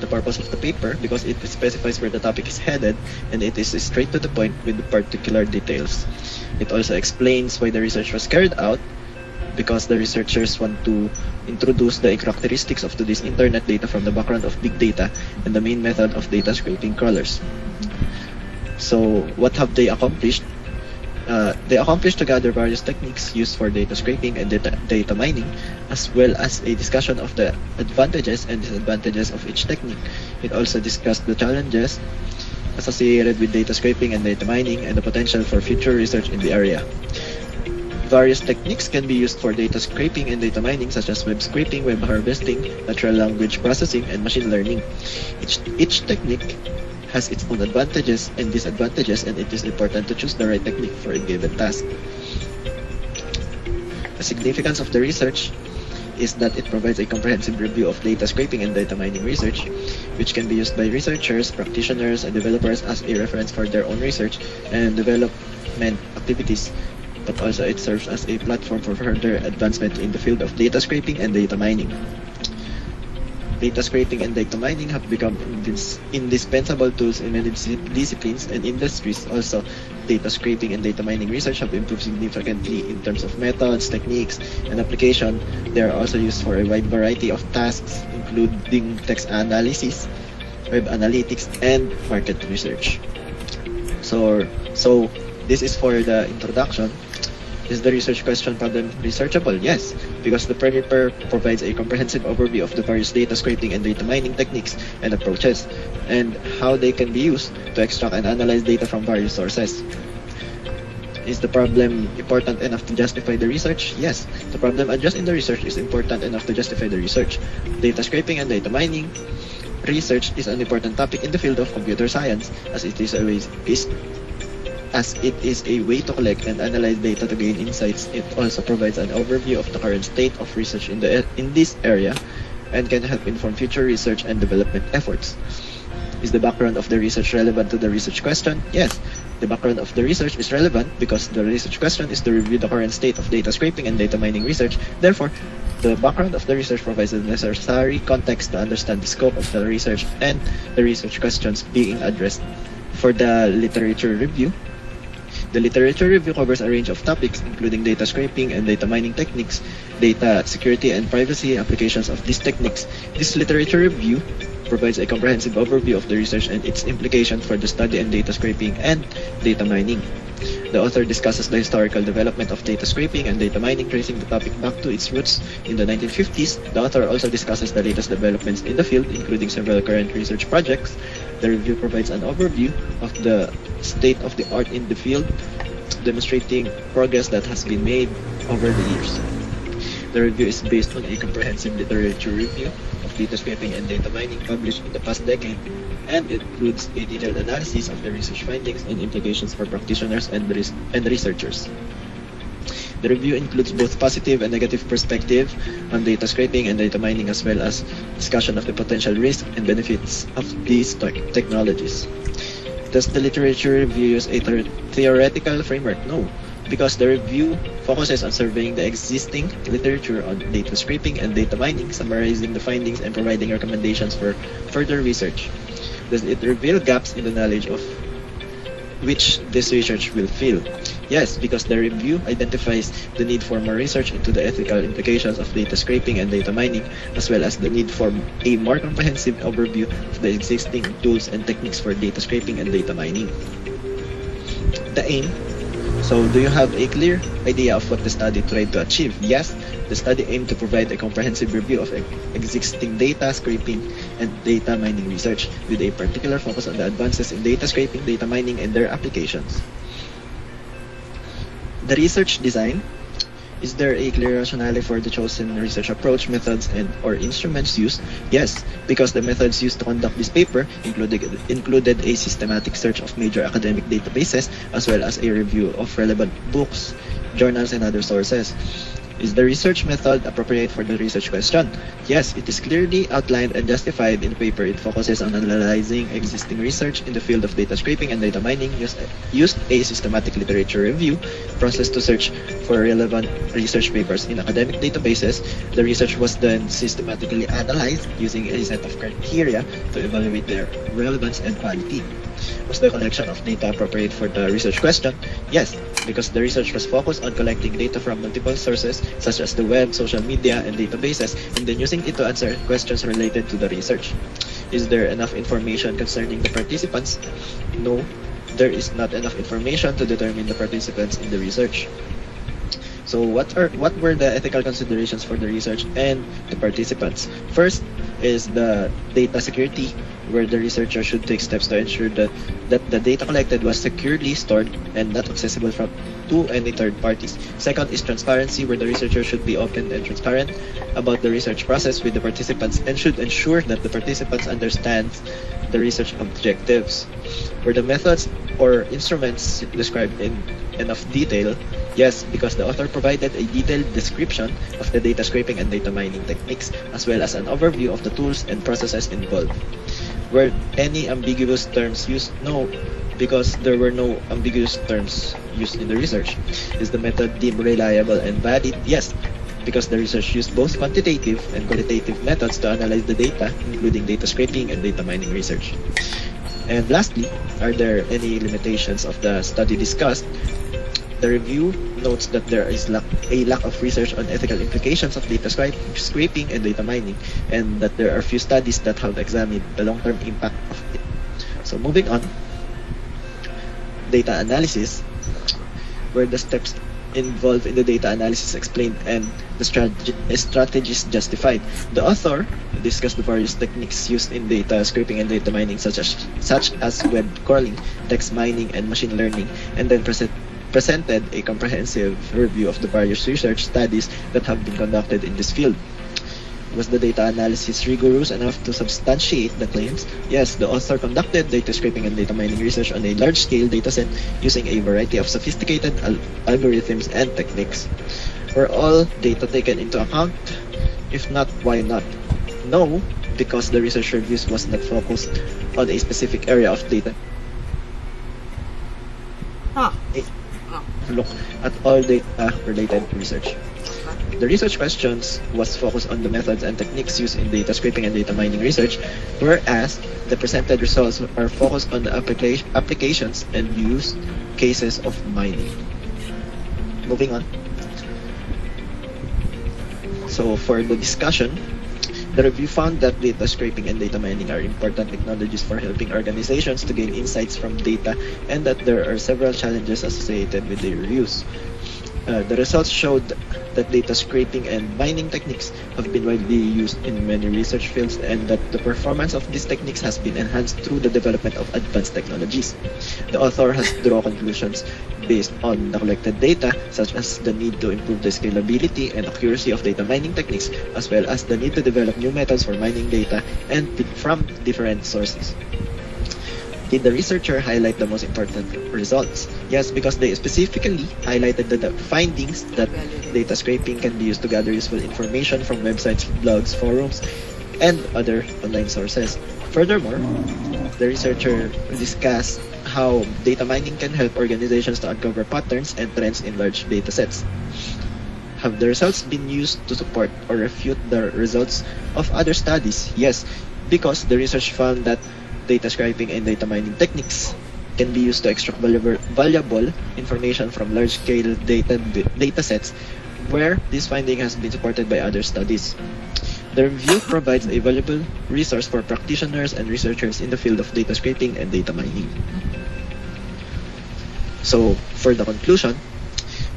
the purpose of the paper because it specifies where the topic is headed, and it is straight to the point with the particular details. It also explains why the research was carried out, because the researchers want to introduce the characteristics of today's internet data from the background of big data and the main method of data scraping crawlers. So what have they accomplished? They accomplished to gather various techniques used for data scraping and data mining, as well as a discussion of the advantages and disadvantages of each technique. It also discussed the challenges associated with data scraping and data mining and the potential for future research in the area. Various techniques can be used for data scraping and data mining, such as web scraping, web harvesting, natural language processing, and machine learning. Each technique has its own advantages and disadvantages, and it is important to choose the right technique for a given task. The significance of the research is that it provides a comprehensive review of data scraping and data mining research, which can be used by researchers, practitioners, and developers as a reference for their own research and development activities, but also it serves as a platform for further advancement in the field of data scraping and data mining. Data scraping and data mining have become indispensable tools in many disciplines and industries. Also, data scraping and data mining research have improved significantly in terms of methods, techniques, and application. They are also used for a wide variety of tasks, including text analysis, web analytics, and market research. So this is for the introduction. Is the research question problem researchable? Yes, because the paper provides a comprehensive overview of the various data scraping and data mining techniques and approaches, and how they can be used to extract and analyze data from various sources. Is the problem important enough to justify the research? Yes, the problem addressed in the research is important enough to justify the research. Data scraping and data mining research is an important topic in the field of computer science, as it is a way to collect and analyze data to gain insights. It also provides an overview of the current state of research in this area and can help inform future research and development efforts. Is the background of the research relevant to the research question? Yes. The background of the research is relevant because the research question is to review the current state of data scraping and data mining research. Therefore, the background of the research provides the necessary context to understand the scope of the research and the research questions being addressed. For the literature review, the literature review covers a range of topics, including data scraping and data mining techniques, data security and privacy applications of these techniques. This literature review provides a comprehensive overview of the research and its implications for the study and data scraping and data mining. The author discusses the historical development of data scraping and data mining, tracing the topic back to its roots in the 1950s. The author also discusses the latest developments in the field, including several current research projects. The review provides an overview of the state of the art in the field, demonstrating progress that has been made over the years. The review is based on a comprehensive literature review of data scraping and data mining published in the past decade, and it includes a detailed analysis of the research findings and implications for practitioners and researchers. The review includes both positive and negative perspective on data scraping and data mining, as well as discussion of the potential risks and benefits of these technologies. Does the literature review use a theoretical framework? No, because the review focuses on surveying the existing literature on data scraping and data mining, summarizing the findings and providing recommendations for further research. Does it reveal gaps in the knowledge of which this research will fill? Yes, because the review identifies the need for more research into the ethical implications of data scraping and data mining, as well as the need for a more comprehensive overview of the existing tools and techniques for data scraping and data mining. The aim. So, do you have a clear idea of what the study tried to achieve? Yes, the study aimed to provide a comprehensive review of existing data scraping and data mining research, with a particular focus on the advances in data scraping, data mining, and their applications. The research design. Is there a clear rationale for the chosen research approach, methods, or instruments used? Yes, because the methods used to conduct this paper included a systematic search of major academic databases, as well as a review of relevant books, journals, and other sources. Is the research method appropriate for the research question? Yes, it is clearly outlined and justified in the paper. It focuses on analyzing existing research in the field of data scraping and data mining, used a systematic literature review process to search for relevant research papers in academic databases. The research was then systematically analyzed using a set of criteria to evaluate their relevance and quality. Was the collection of data appropriate for the research question? Yes, because the research was focused on collecting data from multiple sources such as the web, social media, and databases, and then using it to answer questions related to the research. Is there enough information concerning the participants? No, there is not enough information to determine the participants in the research. So what were the ethical considerations for the research and the participants? First is the data security, where the researcher should take steps to ensure that the data collected was securely stored and not accessible to any third parties. Second is transparency, where the researcher should be open and transparent about the research process with the participants and should ensure that the participants understand the research objectives. Were the methods or instruments described in enough detail? Yes, because the author provided a detailed description of the data scraping and data mining techniques, as well as an overview of the tools and processes involved. Were any ambiguous terms used? No, because there were no ambiguous terms used in the research. Is the method deemed reliable and valid? Yes, because the research used both quantitative and qualitative methods to analyze the data, including data scraping and data mining research. And lastly, are there any limitations of the study discussed? The review notes that there is a lack of research on ethical implications of data scraping and data mining, and that there are few studies that have examined the long-term impact of it. So moving on, data analysis. Were the steps involved in the data analysis explained and the strategies justified. The author discussed the various techniques used in data scraping and data mining such as web crawling, text mining, and machine learning, and then presented a comprehensive review of the various research studies that have been conducted in this field. Was the data analysis rigorous enough to substantiate the claims? Yes, the author conducted data scraping and data mining research on a large-scale dataset using a variety of sophisticated algorithms and techniques. Were all data taken into account? If not, why not? No, because the research reviews was not focused on a specific area of data. Look at all data-related research. The research questions was focused on the methods and techniques used in data scraping and data mining research, whereas the presented results are focused on the applications and use cases of mining. Moving on. So for the discussion, the review found that data scraping and data mining are important technologies for helping organizations to gain insights from data, and that there are several challenges associated with their use. The results showed that data scraping and mining techniques have been widely used in many research fields, and that the performance of these techniques has been enhanced through the development of advanced technologies. The author has drawn conclusions based on the collected data, such as the need to improve the scalability and accuracy of data mining techniques, as well as the need to develop new methods for mining data and from different sources. Did the researcher highlight the most important results? Yes, because they specifically highlighted the findings that data scraping can be used to gather useful information from websites, blogs, forums, and other online sources. Furthermore, the researcher discussed how data mining can help organizations to uncover patterns and trends in large data sets. Have the results been used to support or refute the results of other studies? Yes, because the research found that data scraping and data mining techniques can be used to extract valuable information from large-scale data sets, where this finding has been supported by other studies. The review provides a valuable resource for practitioners and researchers in the field of data scraping and data mining. So, for the conclusion,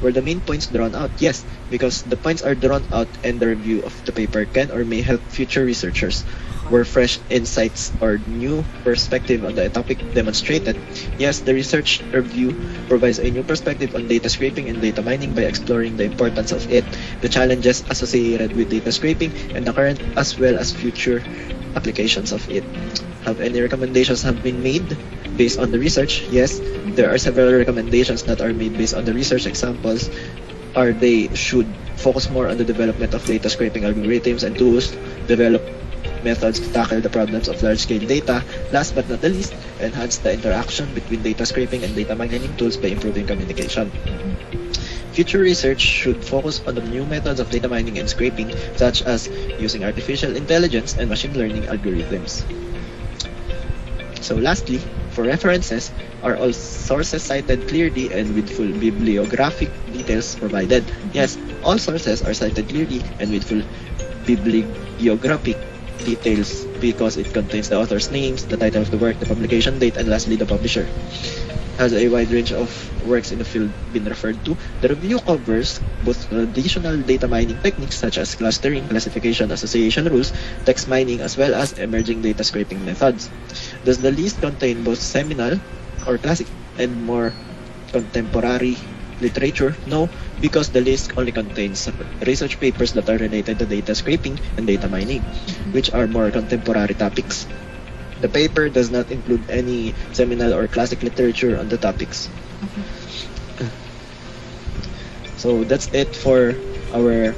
were the main points drawn out? Yes, because the points are drawn out and the review of the paper can or may help future researchers. Were fresh insights or new perspective on the topic demonstrated? Yes, the research review provides a new perspective on data scraping and data mining by exploring the importance of it, the challenges associated with data scraping, and the current as well as future applications of it. Have any recommendations have been made based on the research? Yes, there are several recommendations that are made based on the research. Examples are they should focus more on the development of data scraping algorithms and tools, develop methods to tackle the problems of large-scale data. Last but not the least, enhance the interaction between data scraping and data mining tools by improving communication. Future research should focus on the new methods of data mining and scraping, such as using artificial intelligence and machine learning algorithms. So lastly, for references, are all sources cited clearly and with full bibliographic details provided? Yes, all sources are cited clearly and with full bibliographic details because it contains the author's names, the title of the work, the publication date, and lastly the publisher. Has a wide range of works in the field been referred to? The review covers both traditional data mining techniques such as clustering, classification, association rules, text mining, as well as emerging data scraping methods. Does the list contain both seminal or classic and more contemporary literature? No, because the list only contains research papers that are related to data scraping and data mining, which are more contemporary topics. The paper does not include any seminal or classic literature on the topics. So that's it for our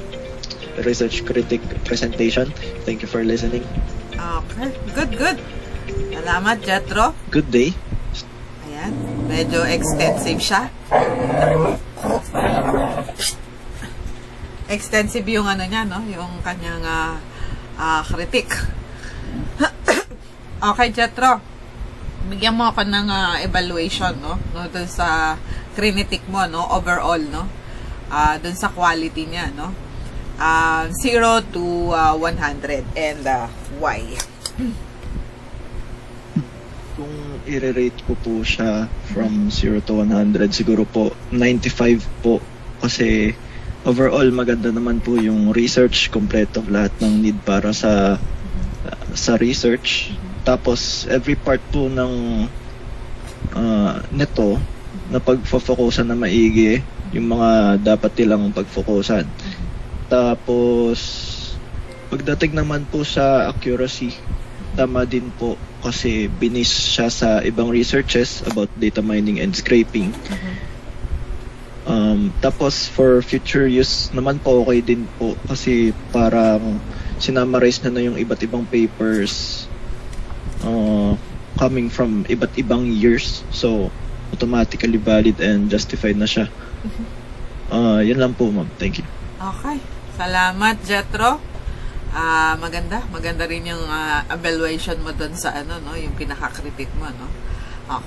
research critic presentation. Thank you for listening. Okay, good. Salamat, Jetro. Good day. Ayan, medyo extensive siya. Extensive yung ano niya, no? Yung kanyang critic. Okay, Jetro. Bigyan mo ako ng evaluation, no? Dun sa critic mo, no? Overall, no? Dun sa quality niya, no? 0 to 100 and why? Kung i-rate ko po siya from 0 to 100, siguro po 95 po kasi overall maganda naman po yung research, kompleto lahat ng need para sa research. Tapos every part po ng nito na pagfo-focusan na maigi yung mga dapat nilang pagfokusan. Tapos pagdating naman po sa accuracy, tama din po kasi binis siya sa ibang researches about data mining and scraping. Tapos for future use naman po okay din po kasi parang sinamarize na yung iba't ibang papers coming from iba't ibang years, so automatically valid and justified na siya. Yun lang po, ma'am. Thank you. Okay. Salamat, Jetro. Maganda rin yung evaluation mo doon sa yung pinaka-critic mo, no?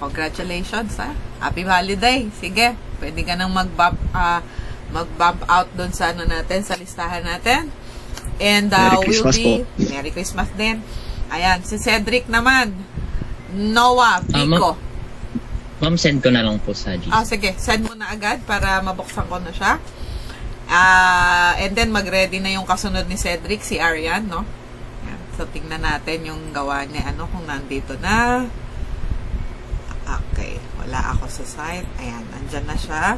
Congratulations, ha? Happy holiday. Sige, pwede ka nang mag-bump out doon sa natin, sa listahan natin. And Merry Christmas po. Merry Christmas din. Ayan, si Cedric naman. Noah, Pico. Ma'am, send ko na lang po sa GC. Sige, send mo na agad para mabuksan ko na siya. And then mag-ready na yung kasunod ni Cedric, si Arian, no? Ayan. So tingnan natin yung gawa niya, kung nandito na. Okay, wala ako sa site. Ayan, andyan na siya.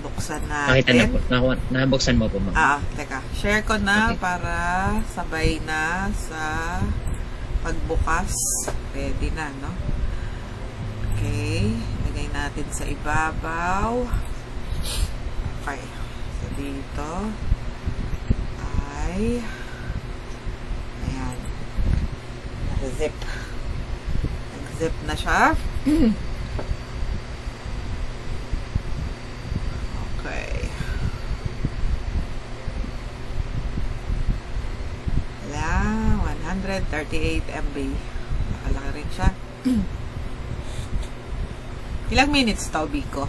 Buksan natin. Nakita na po. Nabuksan mo po, ma'am. Teka. Share ko na Okay. para sabay na sa pagbukas. Ready na, no? Okay. Lagay natin sa ibabaw. Okay. So, dito ay ayan. Zip. Nag-zip na siya. Okay. Wala. 138 MB. Nakalaki rin siya. Ilang minutes to, Biko?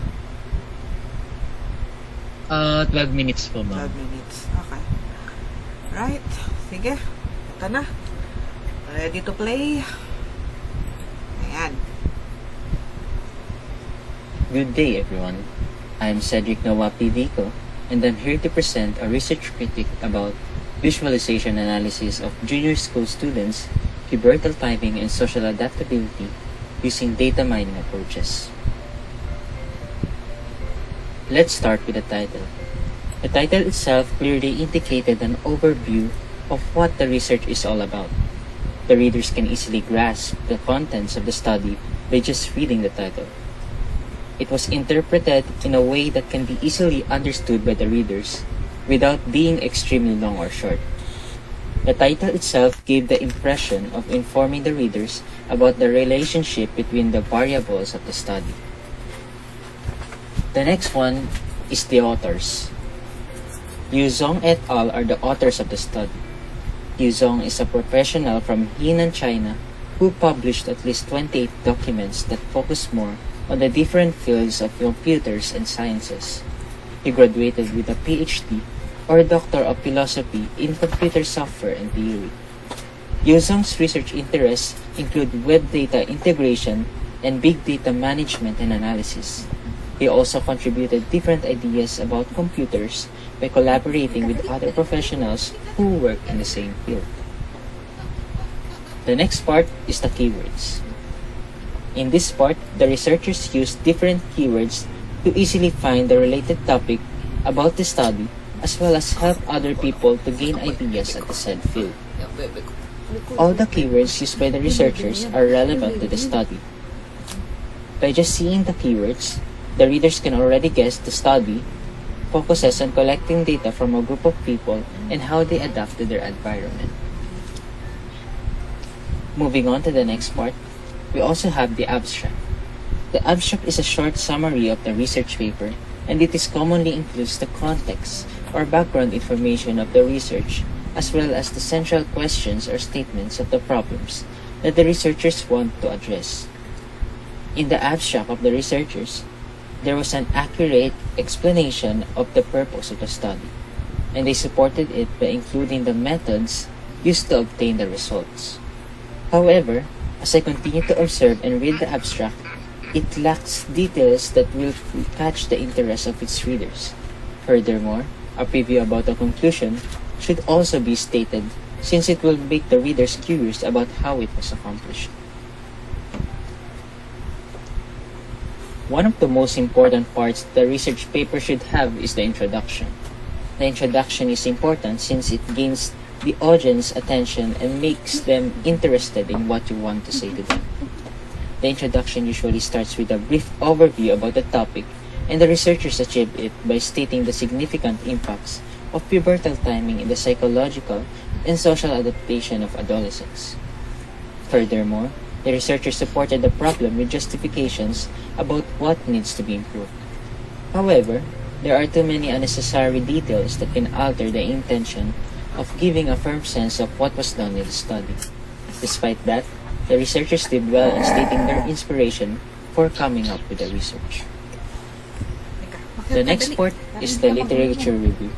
12 minutes po, ma'am. 12 minutes. Okay. Right. Sige. Ito na. Ready to play. Ayan. Good day, everyone. I'm Cedric Noah P. Vico, and I'm here to present a research critic about visualization analysis of junior school students, pubertal timing, and social adaptability using data mining approaches. Let's start with the title. The title itself clearly indicated an overview of what the research is all about. The readers can easily grasp the contents of the study by just reading the title. It was interpreted in a way that can be easily understood by the readers without being extremely long or short. The title itself gave the impression of informing the readers about the relationship between the variables of the study. The next one is the authors. Yu Zhong et al. Are the authors of the study. Yu Zhong is a professional from Henan, China, who published at least 28 documents that focus more on the different fields of computers and sciences. He graduated with a PhD or a Doctor of Philosophy in Computer Software and Theory. Yu Zhong's research interests include web data integration and big data management and analysis. He also contributed different ideas about computers by collaborating with other professionals who work in the same field. The next part is the keywords. In this part, the researchers used different keywords to easily find the related topic about the study as well as help other people to gain ideas at the said field. All the keywords used by the researchers are relevant to the study. By just seeing the keywords, the readers can already guess the study focuses on collecting data from a group of people and how they adapt to their environment. Moving on to the next part, we also have the abstract. The abstract is a short summary of the research paper, and it is commonly includes the context or background information of the research, as well as the central questions or statements of the problems that the researchers want to address. In the abstract of the researchers, there was an accurate explanation of the purpose of the study, and they supported it by including the methods used to obtain the results. However, as I continue to observe and read the abstract, it lacks details that will catch the interest of its readers. Furthermore, a preview about a conclusion should also be stated since it will make the readers curious about how it was accomplished. One of the most important parts the research paper should have is the introduction. The introduction is important since it gains the audience attention and makes them interested in what you want to say to them. The introduction usually starts with a brief overview about the topic, and the researchers achieve it by stating the significant impacts of pubertal timing in the psychological and social adaptation of adolescents. Furthermore, the researchers supported the problem with justifications about what needs to be improved. However, there are too many unnecessary details that can alter the intention of giving a firm sense of what was done in the study. Despite that, the researchers did well in stating their inspiration for coming up with the research. The next part is the literature review.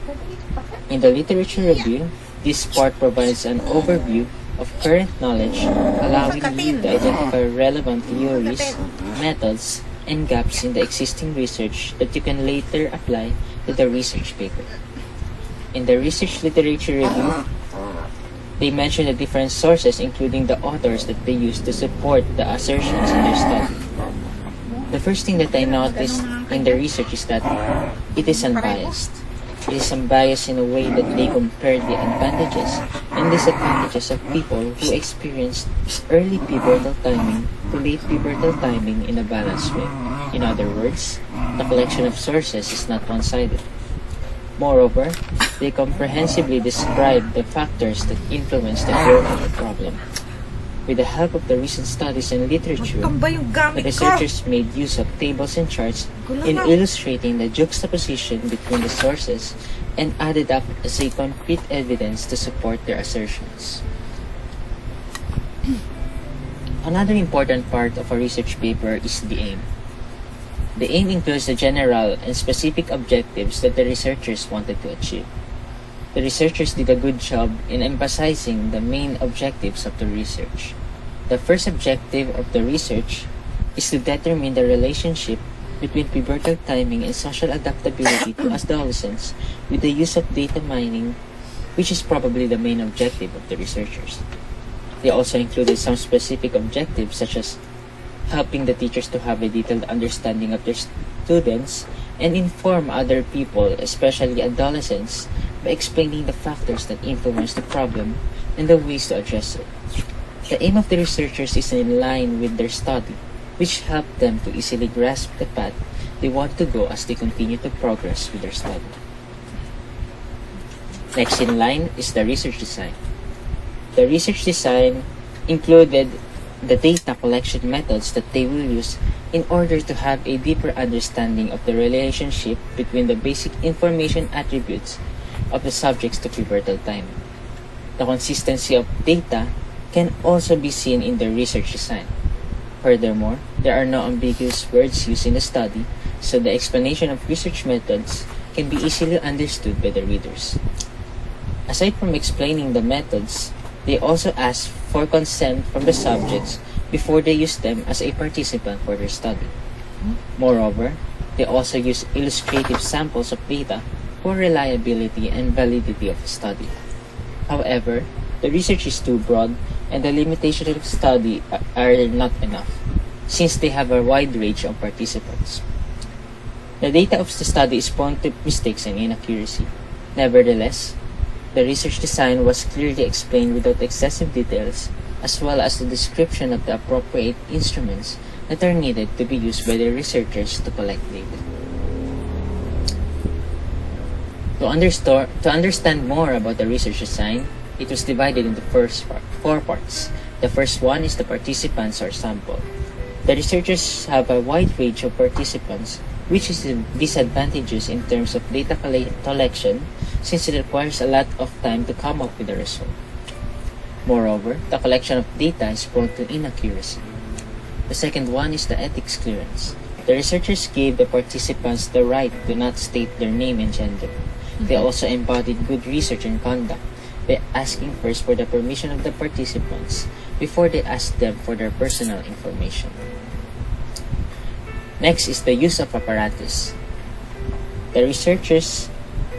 In the literature review, this part provides an overview of current knowledge, allowing you to identify relevant theories, methods, and gaps in the existing research that you can later apply to the research paper. In the research literature review, they mention the different sources including the authors that they use to support the assertions in their study. The first thing that I noticed in the research is that it is unbiased. It is unbiased in a way that they compare the advantages and disadvantages of people who experienced early pubertal timing to late pubertal timing in a balanced way. In other words, the collection of sources is not one-sided. Moreover, they comprehensively describe the factors that influence the growth of the problem. With the help of the recent studies and literature, the researchers made use of tables and charts in illustrating the juxtaposition between the sources and added up as a concrete evidence to support their assertions. Another important part of a research paper is the aim. The aim includes the general and specific objectives that the researchers wanted to achieve. The researchers did a good job in emphasizing the main objectives of the research. The first objective of the research is to determine the relationship between pubertal timing and social adaptability to adolescents with the use of data mining, which is probably the main objective of the researchers. They also included some specific objectives such as helping the teachers to have a detailed understanding of their students and inform other people, especially adolescents, by explaining the factors that influence the problem and the ways to address it. The aim of the researchers is in line with their study, which helped them to easily grasp the path they want to go as they continue to progress with their study. Next in line is the research design. The research design included the data collection methods that they will use in order to have a deeper understanding of the relationship between the basic information attributes of the subjects to pubertal timing. The consistency of data can also be seen in the research design. Furthermore, there are no ambiguous words used in the study, so the explanation of research methods can be easily understood by the readers. Aside from explaining the methods, they also ask for consent from the subjects before they use them as a participant for their study. Moreover, they also use illustrative samples of data for reliability and validity of the study. However, the research is too broad and the limitations of the study are not enough, since they have a wide range of participants. The data of the study is prone to mistakes and inaccuracy. Nevertheless, the research design was clearly explained without excessive details, as well as the description of the appropriate instruments that are needed to be used by the researchers to collect data. To understand more about the research design, it was divided into four parts. The first one is the participants or sample. The researchers have a wide range of participants, which is disadvantageous in terms of data collection since it requires a lot of time to come up with a result. Moreover, the collection of data is prone to inaccuracy. The second one is the ethics clearance. The researchers gave the participants the right to not state their name and gender. They also embodied good research and conduct by asking first for the permission of the participants before they asked them for their personal information. Next is the use of apparatus. The researchers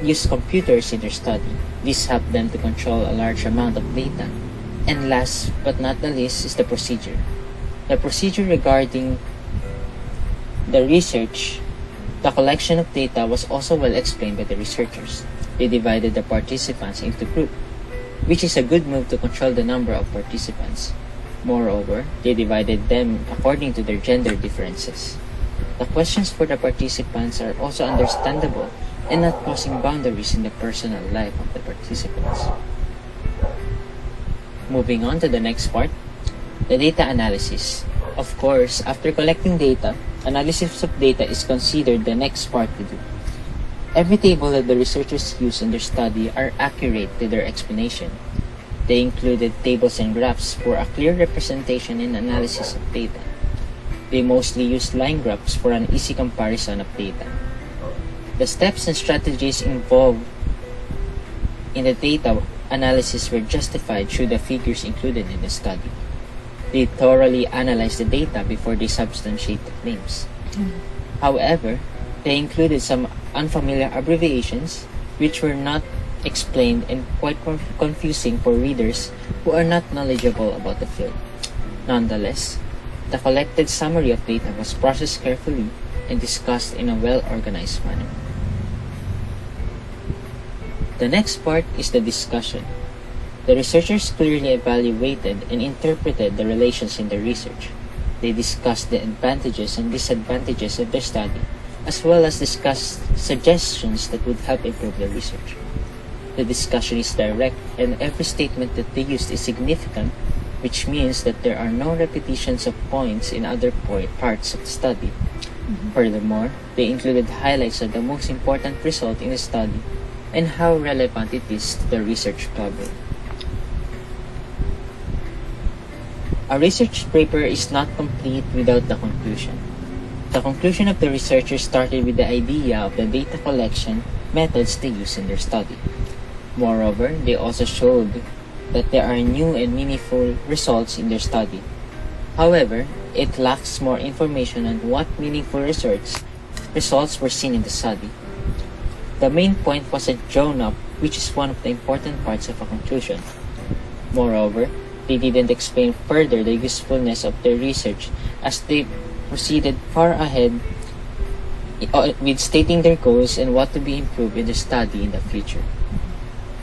use computers in their study. This helped them to control a large amount of data. And last but not the least is the procedure. The procedure regarding the research, the collection of data was also well explained by the researchers. They divided the participants into groups, which is a good move to control the number of participants. Moreover, they divided them according to their gender differences. The questions for the participants are also understandable and not causing boundaries in the personal life of the participants. Moving on to the next part, the data analysis. Of course, after collecting data, analysis of data is considered the next part to do. Every table that the researchers use in their study are accurate to their explanation. They included tables and graphs for a clear representation and analysis of data. They mostly used line graphs for an easy comparison of data. The steps and strategies involved in the data analysis were justified through the figures included in the study. They thoroughly analyzed the data before they substantiate the claims. However, they included some unfamiliar abbreviations which were not explained and quite confusing for readers who are not knowledgeable about the field. Nonetheless, the collected summary of data was processed carefully and discussed in a well-organized manner. The next part is the discussion. The researchers clearly evaluated and interpreted the relations in their research. They discussed the advantages and disadvantages of their study, as well as discussed suggestions that would help improve the research. The discussion is direct, and every statement that they used is significant, which means that there are no repetitions of points in other parts of the study. Furthermore, they included highlights of the most important result in the study and how relevant it is to the research problem. A research paper is not complete without the conclusion. The conclusion of the researchers started with the idea of the data collection methods they use in their study. Moreover, they also showed that there are new and meaningful results in their study. However, it lacks more information on what meaningful results were seen in the study. The main point wasn't drawn up, which is one of the important parts of a conclusion. Moreover, they didn't explain further the usefulness of their research as they proceeded far ahead with stating their goals and what to be improved in the study in the future.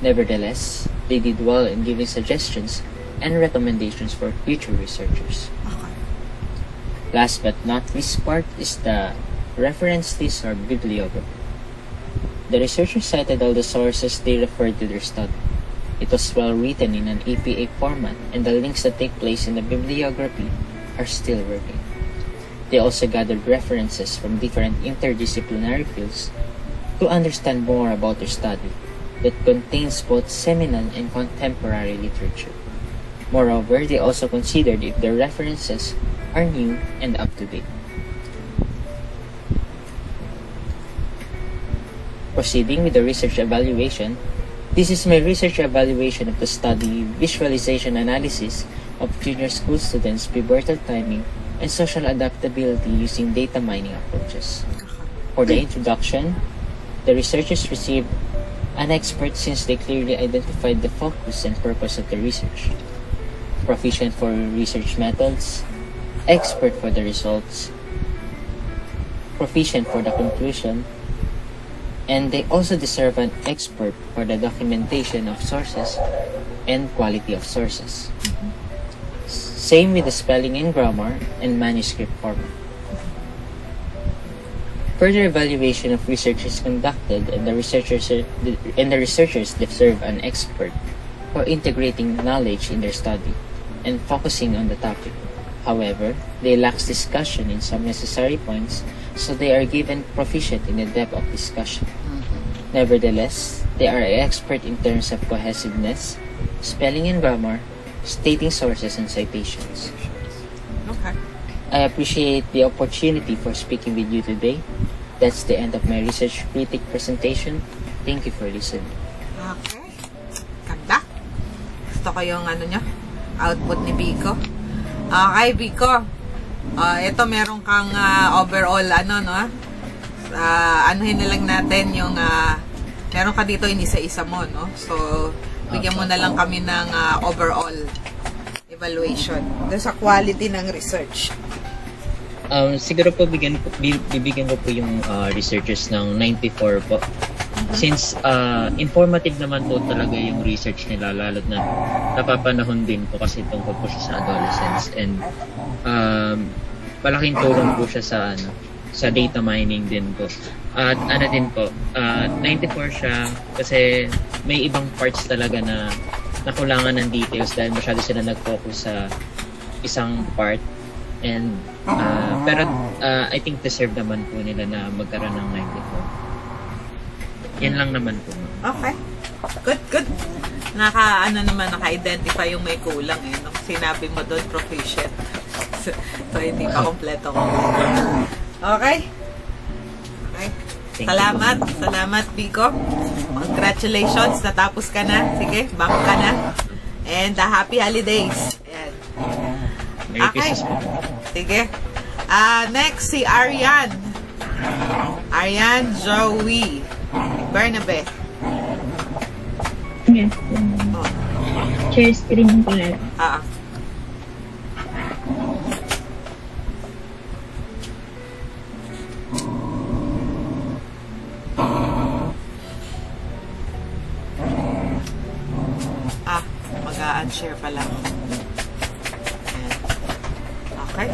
Nevertheless, they did well in giving suggestions and recommendations for future researchers. Last but not least part is the reference list or bibliography. The researchers cited all the sources they referred to their study. It was well written in an APA format, and the links that take place in the bibliography are still working. They also gathered references from different interdisciplinary fields to understand more about their study that contains both seminal and contemporary literature. Moreover, they also considered if their references are new and up to date. Proceeding with the research evaluation, this is my research evaluation of the study visualization analysis of junior school students' pubertal timing and social adaptability using data mining approaches. For the introduction, the researchers received an expert since they clearly identified the focus and purpose of the research. Proficient for research methods, expert for the results, proficient for the conclusion, and they also deserve an expert for the documentation of sources and quality of sources. Same with the spelling and grammar and manuscript format. Further evaluation of research is conducted, and the researchers deserve an expert for integrating knowledge in their study and focusing on the topic. However, they lack discussion in some necessary points, so they are given proficient in the depth of discussion. Nevertheless, they are expert in terms of cohesiveness, spelling and grammar, stating sources and citations. Okay. I appreciate the opportunity for speaking with you today. That's the end of my research critic presentation. Thank you for listening. Okay. Ganda. Gusto ko yung output ni Biko. Okay, Biko. Ito meron kang overall anuhin na lang natin yung meron ka dito yung isa-isa mo, no? So, bigyan mo na lang kami ng overall evaluation sa quality ng research. Siguro po bibigyan ko po yung researchers ng 94 po. Since informative naman po talaga yung research nila, lalo na napapanahon din po kasi tungkol po siya sa adolescents, and malaking tulong po siya sa data mining din po. At din po, 94 siya kasi may ibang parts talaga na nakulangan ng details dahil masyado sila nag-focus sa isang part, and pero I think deserve naman po nila na magkaroon ng 94. Yan lang naman po. Okay. Good. Naka-identify yung may kulang nung sinabi mo doon, proficient. So, hindi pa kompleto. Okay? Salamat, Pico. Congratulations, natapos ka na. Sige, bank ka na. And happy holidays. Ayan. Merry Christmas po. Sige. Next, si Arian. Arian Joey Bernabe. Yes. Share screen ko lang. Mag-unshare pala. Okay.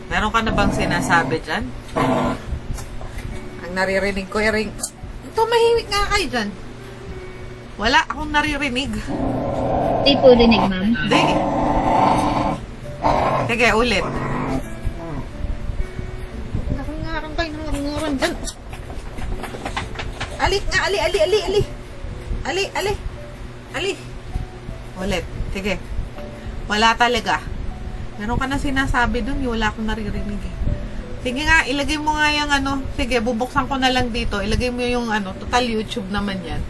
Meron ka na bang sinasabi dyan? Ang naririnig ko yung tumahimik nga kayo dyan. Wala akong naririnig. Hindi po rinig, ma'am. Hindi. Sige, ulit. Nakangarang kayo nangarang dyan. Ali. Ulit. Sige. Wala talaga. Meron ka na sinasabi dun, wala akong naririnig eh. Sige nga, ilagay mo nga yung sige, bubuksan ko na lang dito. Ilagay mo yung total YouTube naman yan.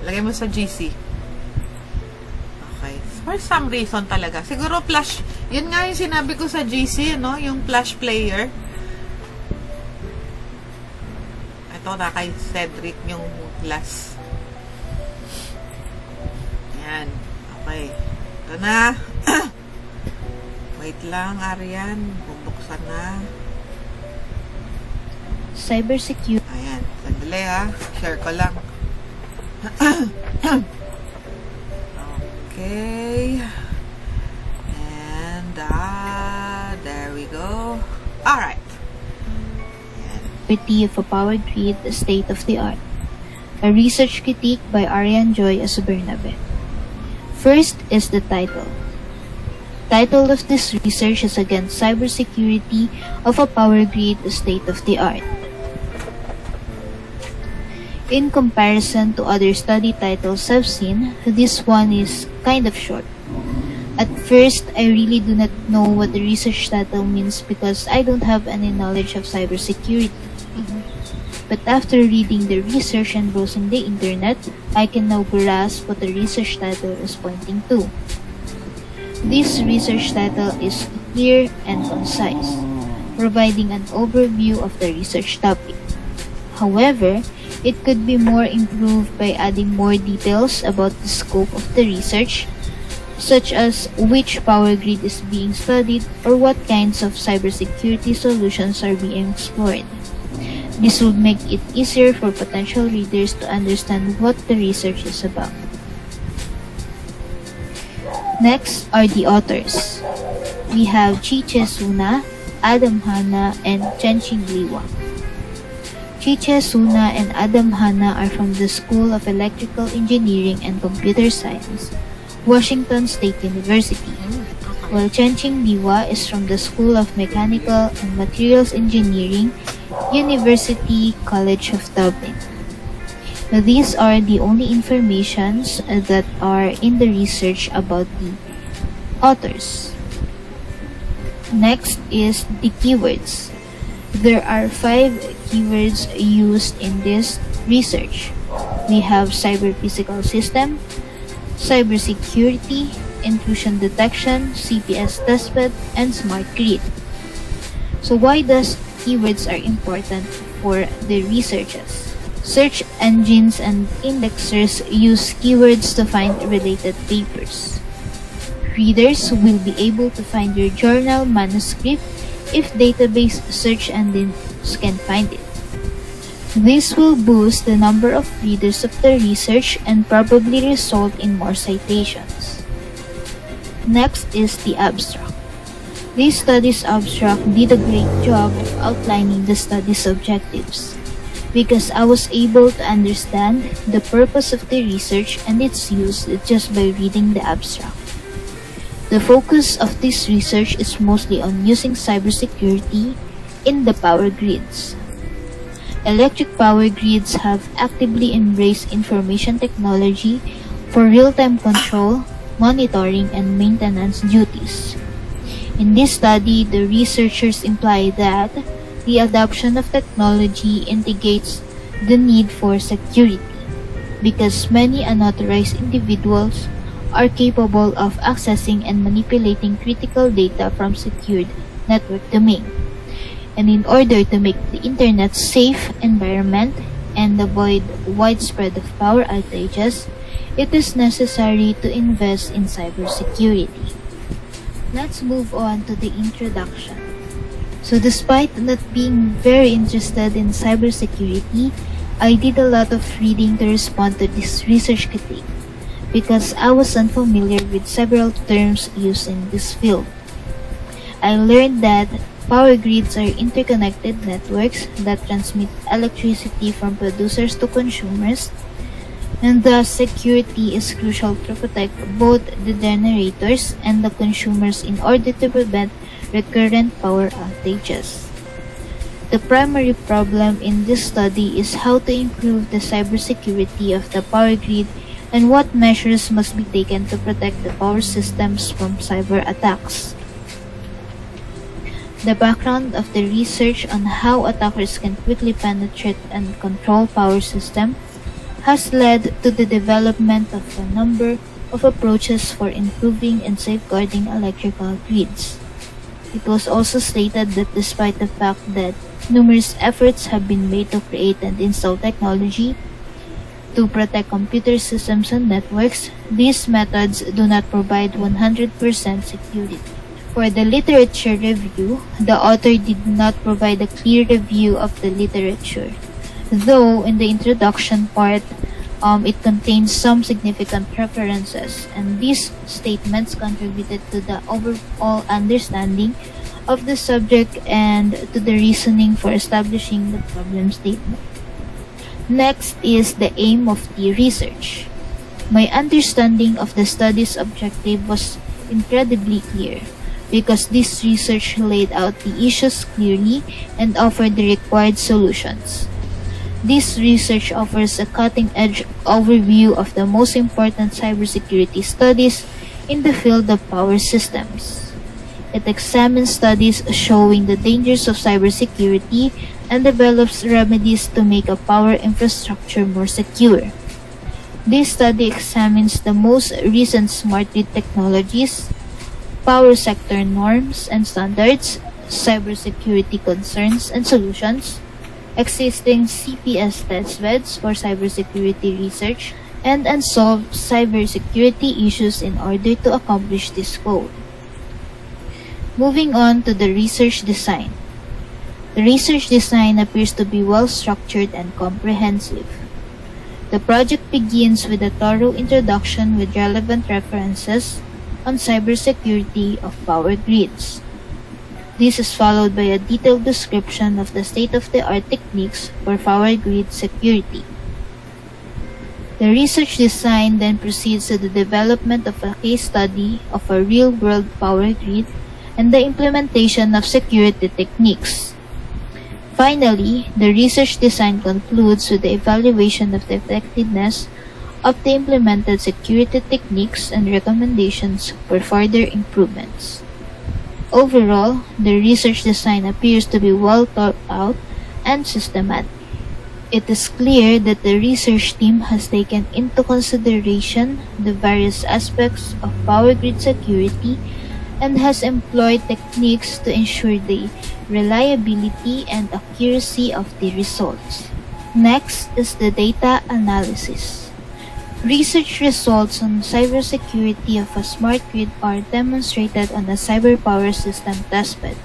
Ilagay mo sa GC. Okay. For some reason talaga. Siguro flash, yun nga yung sinabi ko sa GC, yung flash player. Ito na kay Cedric yung class. Yan. Okay. Ito na. Wait lang, Arian. Bubuksan na. Cybersecurity. Ayan. Sandali share ko lang. Okay. And there we go. Alright. Of a power grid, the state of the art. A research critique by Arian Joy as Bernabe. First is the title. Title of this research is against cybersecurity of a power grid, the state of the art. In comparison to other study titles I've seen, this one is kind of short. At first, I really do not know what the research title means because I don't have any knowledge of cybersecurity. But after reading the research and browsing the internet, I can now grasp what the research title is pointing to. This research title is clear and concise, providing an overview of the research topic. However, it could be more improved by adding more details about the scope of the research, such as which power grid is being studied or what kinds of cybersecurity solutions are being explored. This would make it easier for potential readers to understand what the research is about. Next are the authors. We have Chiche Suna, Adam Hanna, and Chenching Liwa. Chiche Suna and Adam Hanna are from the School of Electrical Engineering and Computer Science, Washington State University, while Chenching Liwa is from the School of Mechanical and Materials Engineering, University College of Dublin. These are the only informations that are in the research about the authors. Next is the keywords. There are 5 keywords used in this research. we have cyber physical system, cybersecurity, intrusion detection, CPS testbed, and smart grid. So why does keywords are important for the researchers? Search engines and indexers use keywords to find related papers. Readers will be able to find your journal manuscript if database search engines can find it. This will boost the number of readers of the research and probably result in more citations. Next is the abstract. This study's abstract did a great job of outlining the study's objectives because I was able to understand the purpose of the research and its use just by reading the abstract. The focus of this research is mostly on using cybersecurity in the power grids. Electric power grids have actively embraced information technology for real-time control, monitoring, and maintenance duties. In this study, the researchers imply that the adoption of technology indicates the need for security because many unauthorized individuals are capable of accessing and manipulating critical data from secured network domain. And in order to make the internet safe environment and avoid widespread of power outages, it is necessary to invest in cybersecurity. Let's move on to the introduction. So despite not being very interested in cybersecurity, I did a lot of reading to respond to this research critique because I was unfamiliar with several terms used in this field. I learned that power grids are interconnected networks that transmit electricity from producers to consumers, and thus security is crucial to protect both the generators and the consumers in order to prevent recurrent power outages. The primary problem in this study is how to improve the cybersecurity of the power grid and what measures must be taken to protect the power systems from cyber attacks. The background of the research on how attackers can quickly penetrate and control power system has led to the development of a number of approaches for improving and safeguarding electrical grids. It was also stated that despite the fact that numerous efforts have been made to create and install technology to protect computer systems and networks, these methods do not provide 100% security. For the literature review, the author did not provide a clear review of the literature, though in the introduction part, it contains some significant references, and these statements contributed to the overall understanding of the subject and to the reasoning for establishing the problem statement. Next is the aim of the research. My understanding of the study's objective was incredibly clear because this research laid out the issues clearly and offered the required solutions. This research offers a cutting-edge overview of the most important cybersecurity studies in the field of power systems. It examines studies showing the dangers of cybersecurity and develops remedies to make a power infrastructure more secure. This study examines the most recent smart grid technologies, power sector norms and standards, cybersecurity concerns and solutions, existing CPS testbeds for cybersecurity research, and unsolved cybersecurity issues in order to accomplish this goal. Moving on to the research design. The research design appears to be well structured and comprehensive. The project begins with a thorough introduction with relevant references on cybersecurity of power grids. This is followed by a detailed description of the state-of-the-art techniques for power grid security. The research design then proceeds to the development of a case study of a real-world power grid and the implementation of security techniques. Finally, the research design concludes with the evaluation of the effectiveness of the implemented security techniques and recommendations for further improvements. Overall, the research design appears to be well thought out and systematic. It is clear that the research team has taken into consideration the various aspects of power grid security and has employed techniques to ensure the reliability and accuracy of the results. Next is the data analysis. Research results on cybersecurity of a smart grid are demonstrated on a cyber power system testbed.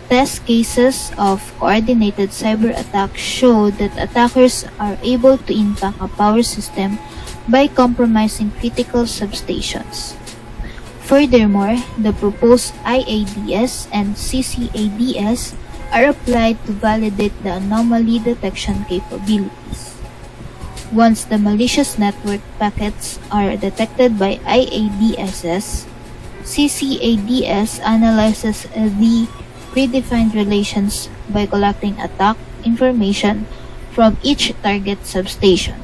Test cases of coordinated cyber attacks show that attackers are able to impact a power system by compromising critical substations. Furthermore, the proposed IADS and CCADS are applied to validate the anomaly detection capabilities. Once the malicious network packets are detected by IADSs, CCADS analyzes the predefined relations by collecting attack information from each target substation.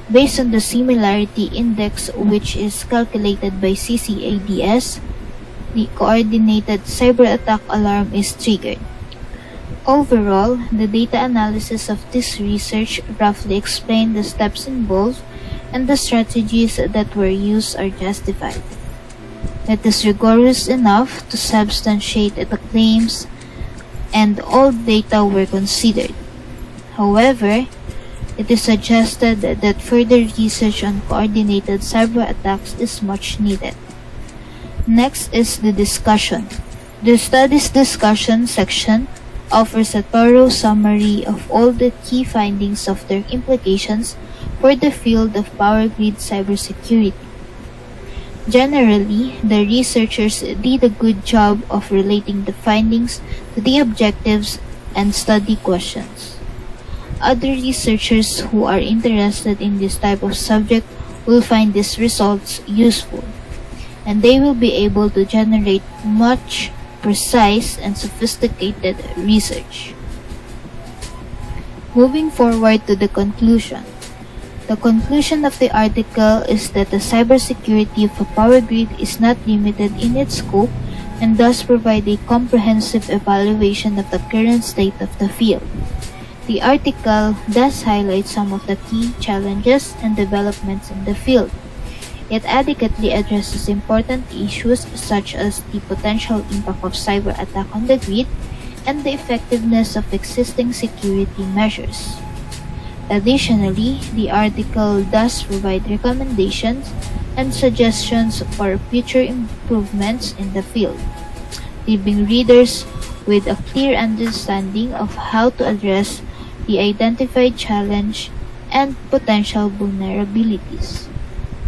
Based on the similarity index, which is calculated by CCADS, the coordinated cyber attack alarm is triggered. Overall, the data analysis of this research roughly explain the steps involved and the strategies that were used are justified. It is rigorous enough to substantiate the claims and all data were considered. However, it is suggested that further research on coordinated cyber attacks is much needed. Next is the discussion. The study's discussion section offers a thorough summary of all the key findings of their implications for the field of power grid cybersecurity. Generally, the researchers did a good job of relating the findings to the objectives and study questions. Other researchers who are interested in this type of subject will find these results useful, and they will be able to generate much precise and sophisticated research. Moving forward to the conclusion. The conclusion of the article is that the cybersecurity of a power grid is not limited in its scope and thus provide a comprehensive evaluation of the current state of the field. The article thus highlights some of the key challenges and developments in the field. It adequately addresses important issues such as the potential impact of cyber attack on the grid and the effectiveness of existing security measures. Additionally, the article does provide recommendations and suggestions for future improvements in the field, leaving readers with a clear understanding of how to address the identified challenge and potential vulnerabilities.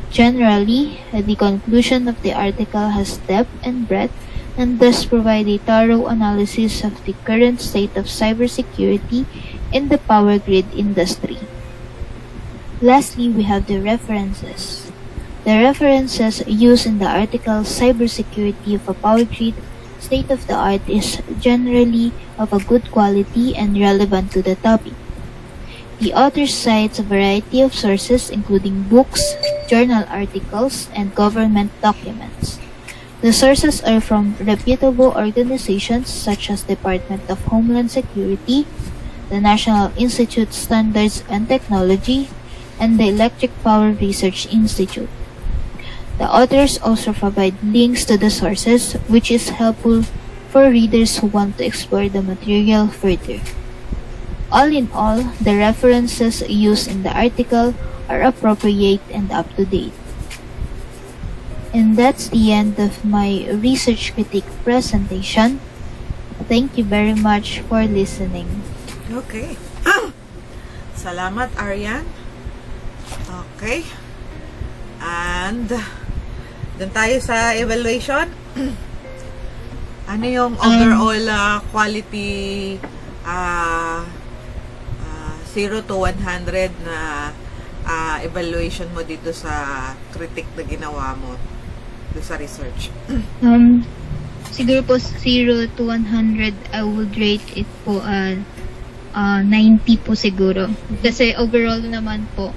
Generally, the conclusion of the article has depth and breadth and thus provide a thorough analysis of the current state of cybersecurity in the power grid industry. Lastly, we have the references. The references used in the article Cybersecurity of a Power Grid State of the Art is generally of a good quality and relevant to the topic. The author cites a variety of sources including books, journal articles, and government documents. The sources are from reputable organizations such as Department of Homeland Security, the National Institute Standards and Technology, and the Electric Power Research Institute. The authors also provide links to the sources, which is helpful for readers who want to explore the material further. All in all, the references used in the article are appropriate and up to date. And that's the end of my research critique presentation. Thank you very much for listening. Okay. Salamat, Aryan. Okay. And dun tayo sa evaluation. Ano yung overall quality 0 to 100 na evaluation mo dito sa critique na ginawa mo dito sa research? Siguro po 0 to 100, I would rate it po 90 po siguro. Kasi overall naman po,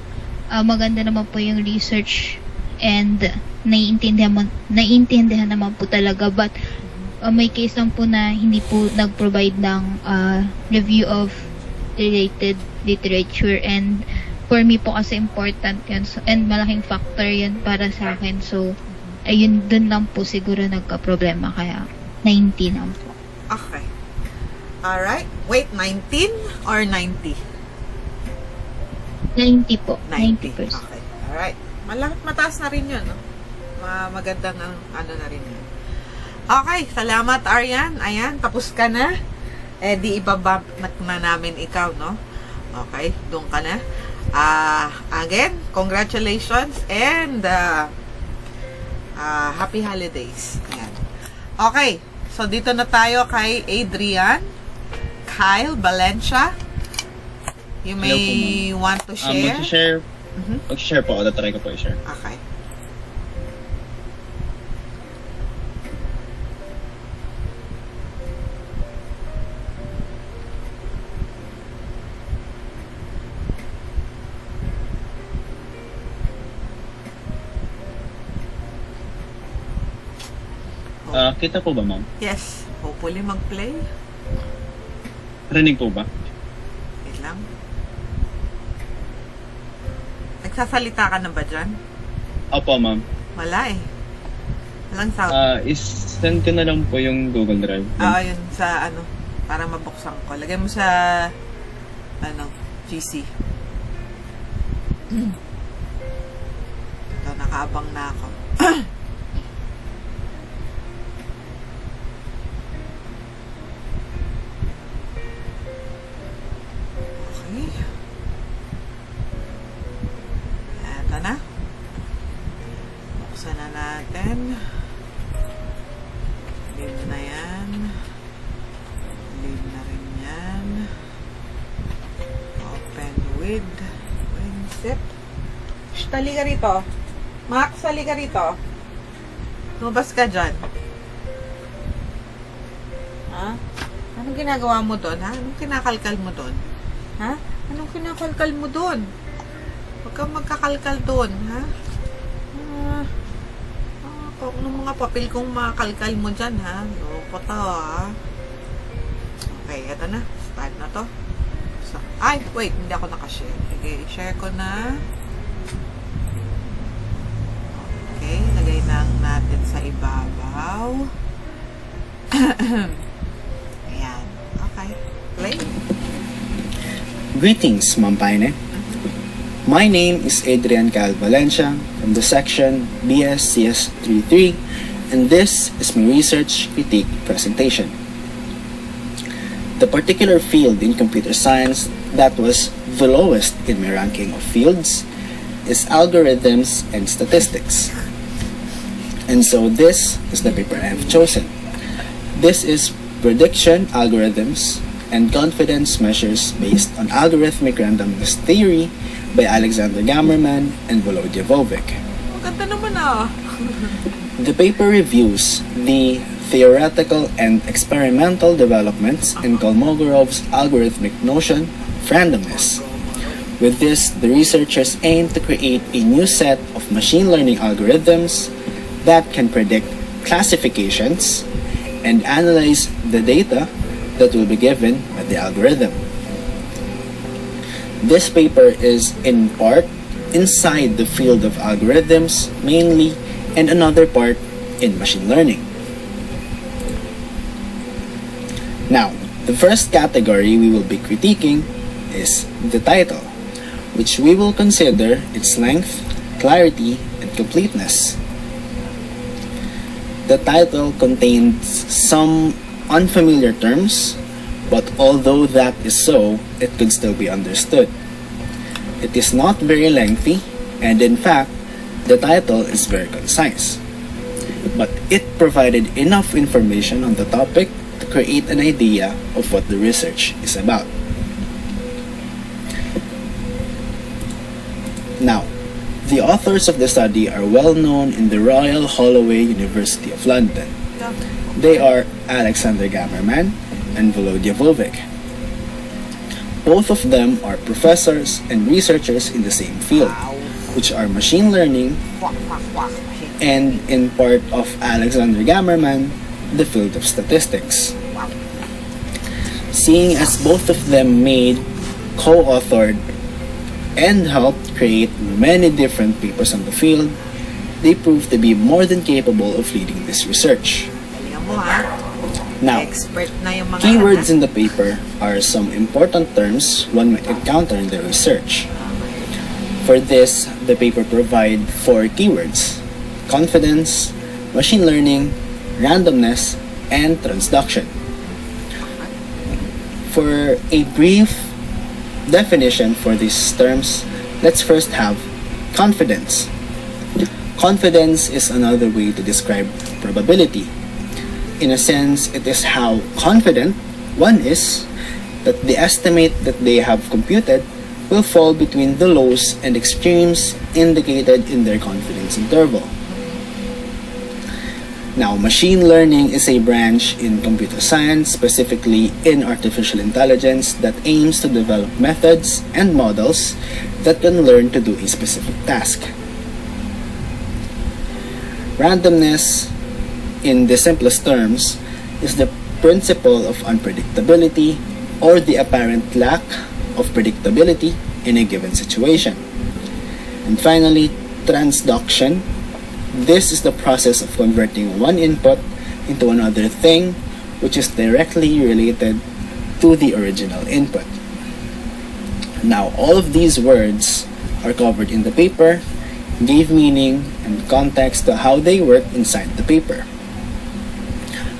maganda naman po yung research and naiintindihan naman po talaga. But may case lang po na hindi po nag-provide ng review of related literature, and for me po kasi important yun. So, and malaking factor yun para sa akin. So, ayun, dun lang po siguro nagka-problema, kaya 90 lang po. Okay. Alright. Wait, 19 or 90? 90 po. 90. 90%. Okay. Alright. Mataas na rin yun, no? Magandang ano na rin yun. Okay. Salamat, Aryan. Ayan, tapos ka na. Di ibabump na namin ikaw, no? Okay. Doon ka na. Again, congratulations and happy holidays. Ayan. Okay. So, dito na tayo kay Adrian, Kyle, Valencia. You may want to share. Mag-share po ako. Try ko po i-share. Okay. Kita po ba, ma'am? Yes. Hopefully mag-play. Rinig po ba? Wait lang. Nagsasalita ka na ba dyan? Opo, ma'am. Wala eh. Walang sound. Is-send ko na lang po yung Google Drive. Yun sa ano, para mabuksan ko. Lagay mo sa GC. Ito, nakaabang na ako. Ito na. Buksan na natin. Leave na yan. Leave na rin yan. Open with WinZip. Shh, tali ka rito. Max, tali ka rito. Lumabas ka dyan. Ha? Anong ginagawa mo doon, ha? Anong kinakalkal mo doon? Ha? Anong kinakalkal mo doon? Huwag kang magkakalkal doon, ha? Kung mga papel kong makakalkal mo dyan, ha? Loko to, ha? Okay, eto na. Start na to. So, ay, wait, hindi ako nakashare. Okay, share ko na. Okay, lagay lang natin sa ibabaw. Ayan. Okay. Play. Greetings, Ma'am Paine. My name is Adrian Cal Valencia from the section bscs 33, and this is my research critique presentation. The particular field in computer science that was the lowest in my ranking of fields is algorithms and statistics. And so this is the paper I have chosen. This is prediction algorithms and confidence measures based on algorithmic randomness theory by Alexander Gammerman and Volodya Volvik. Maganda naman ah. The paper reviews the theoretical and experimental developments in Kolmogorov's algorithmic notion of randomness. With this, the researchers aim to create a new set of machine learning algorithms that can predict classifications and analyze the data that will be given by the algorithm. This paper is in part inside the field of algorithms mainly, and another part in machine learning. Now, the first category we will be critiquing is the title, which we will consider its length, clarity, and completeness. The title contains some unfamiliar terms, but although that is so, it could still be understood. It is not very lengthy, and in fact, the title is very concise. But it provided enough information on the topic to create an idea of what the research is about. Now, the authors of the study are well known in the Royal Holloway University of London. They are Alexander Gammerman and Volodya Volvik. Both of them are professors and researchers in the same field, which are machine learning, and in part of Alexander Gammerman, the field of statistics. Seeing as both of them made co-authored, and helped create many different papers on the field, they proved to be more than capable of leading this research. Galingan mo ha. Now, Expert na yung mga keywords in the paper are some important terms one might encounter in the research. For this, the paper provides 4 keywords: confidence, machine learning, randomness, and transduction. For a brief definition for these terms, let's first have confidence. Confidence is another way to describe probability. In a sense, it is how confident one is that the estimate that they have computed will fall between the lows and extremes indicated in their confidence interval. Now, machine learning is a branch in computer science, specifically in artificial intelligence, that aims to develop methods and models that can learn to do a specific task. Randomness, in the simplest terms, is the principle of unpredictability or the apparent lack of predictability in a given situation. And finally, transduction. This is the process of converting one input into another thing which is directly related to the original input. Now, all of these words are covered in the paper, gave meaning and context to how they work inside the paper.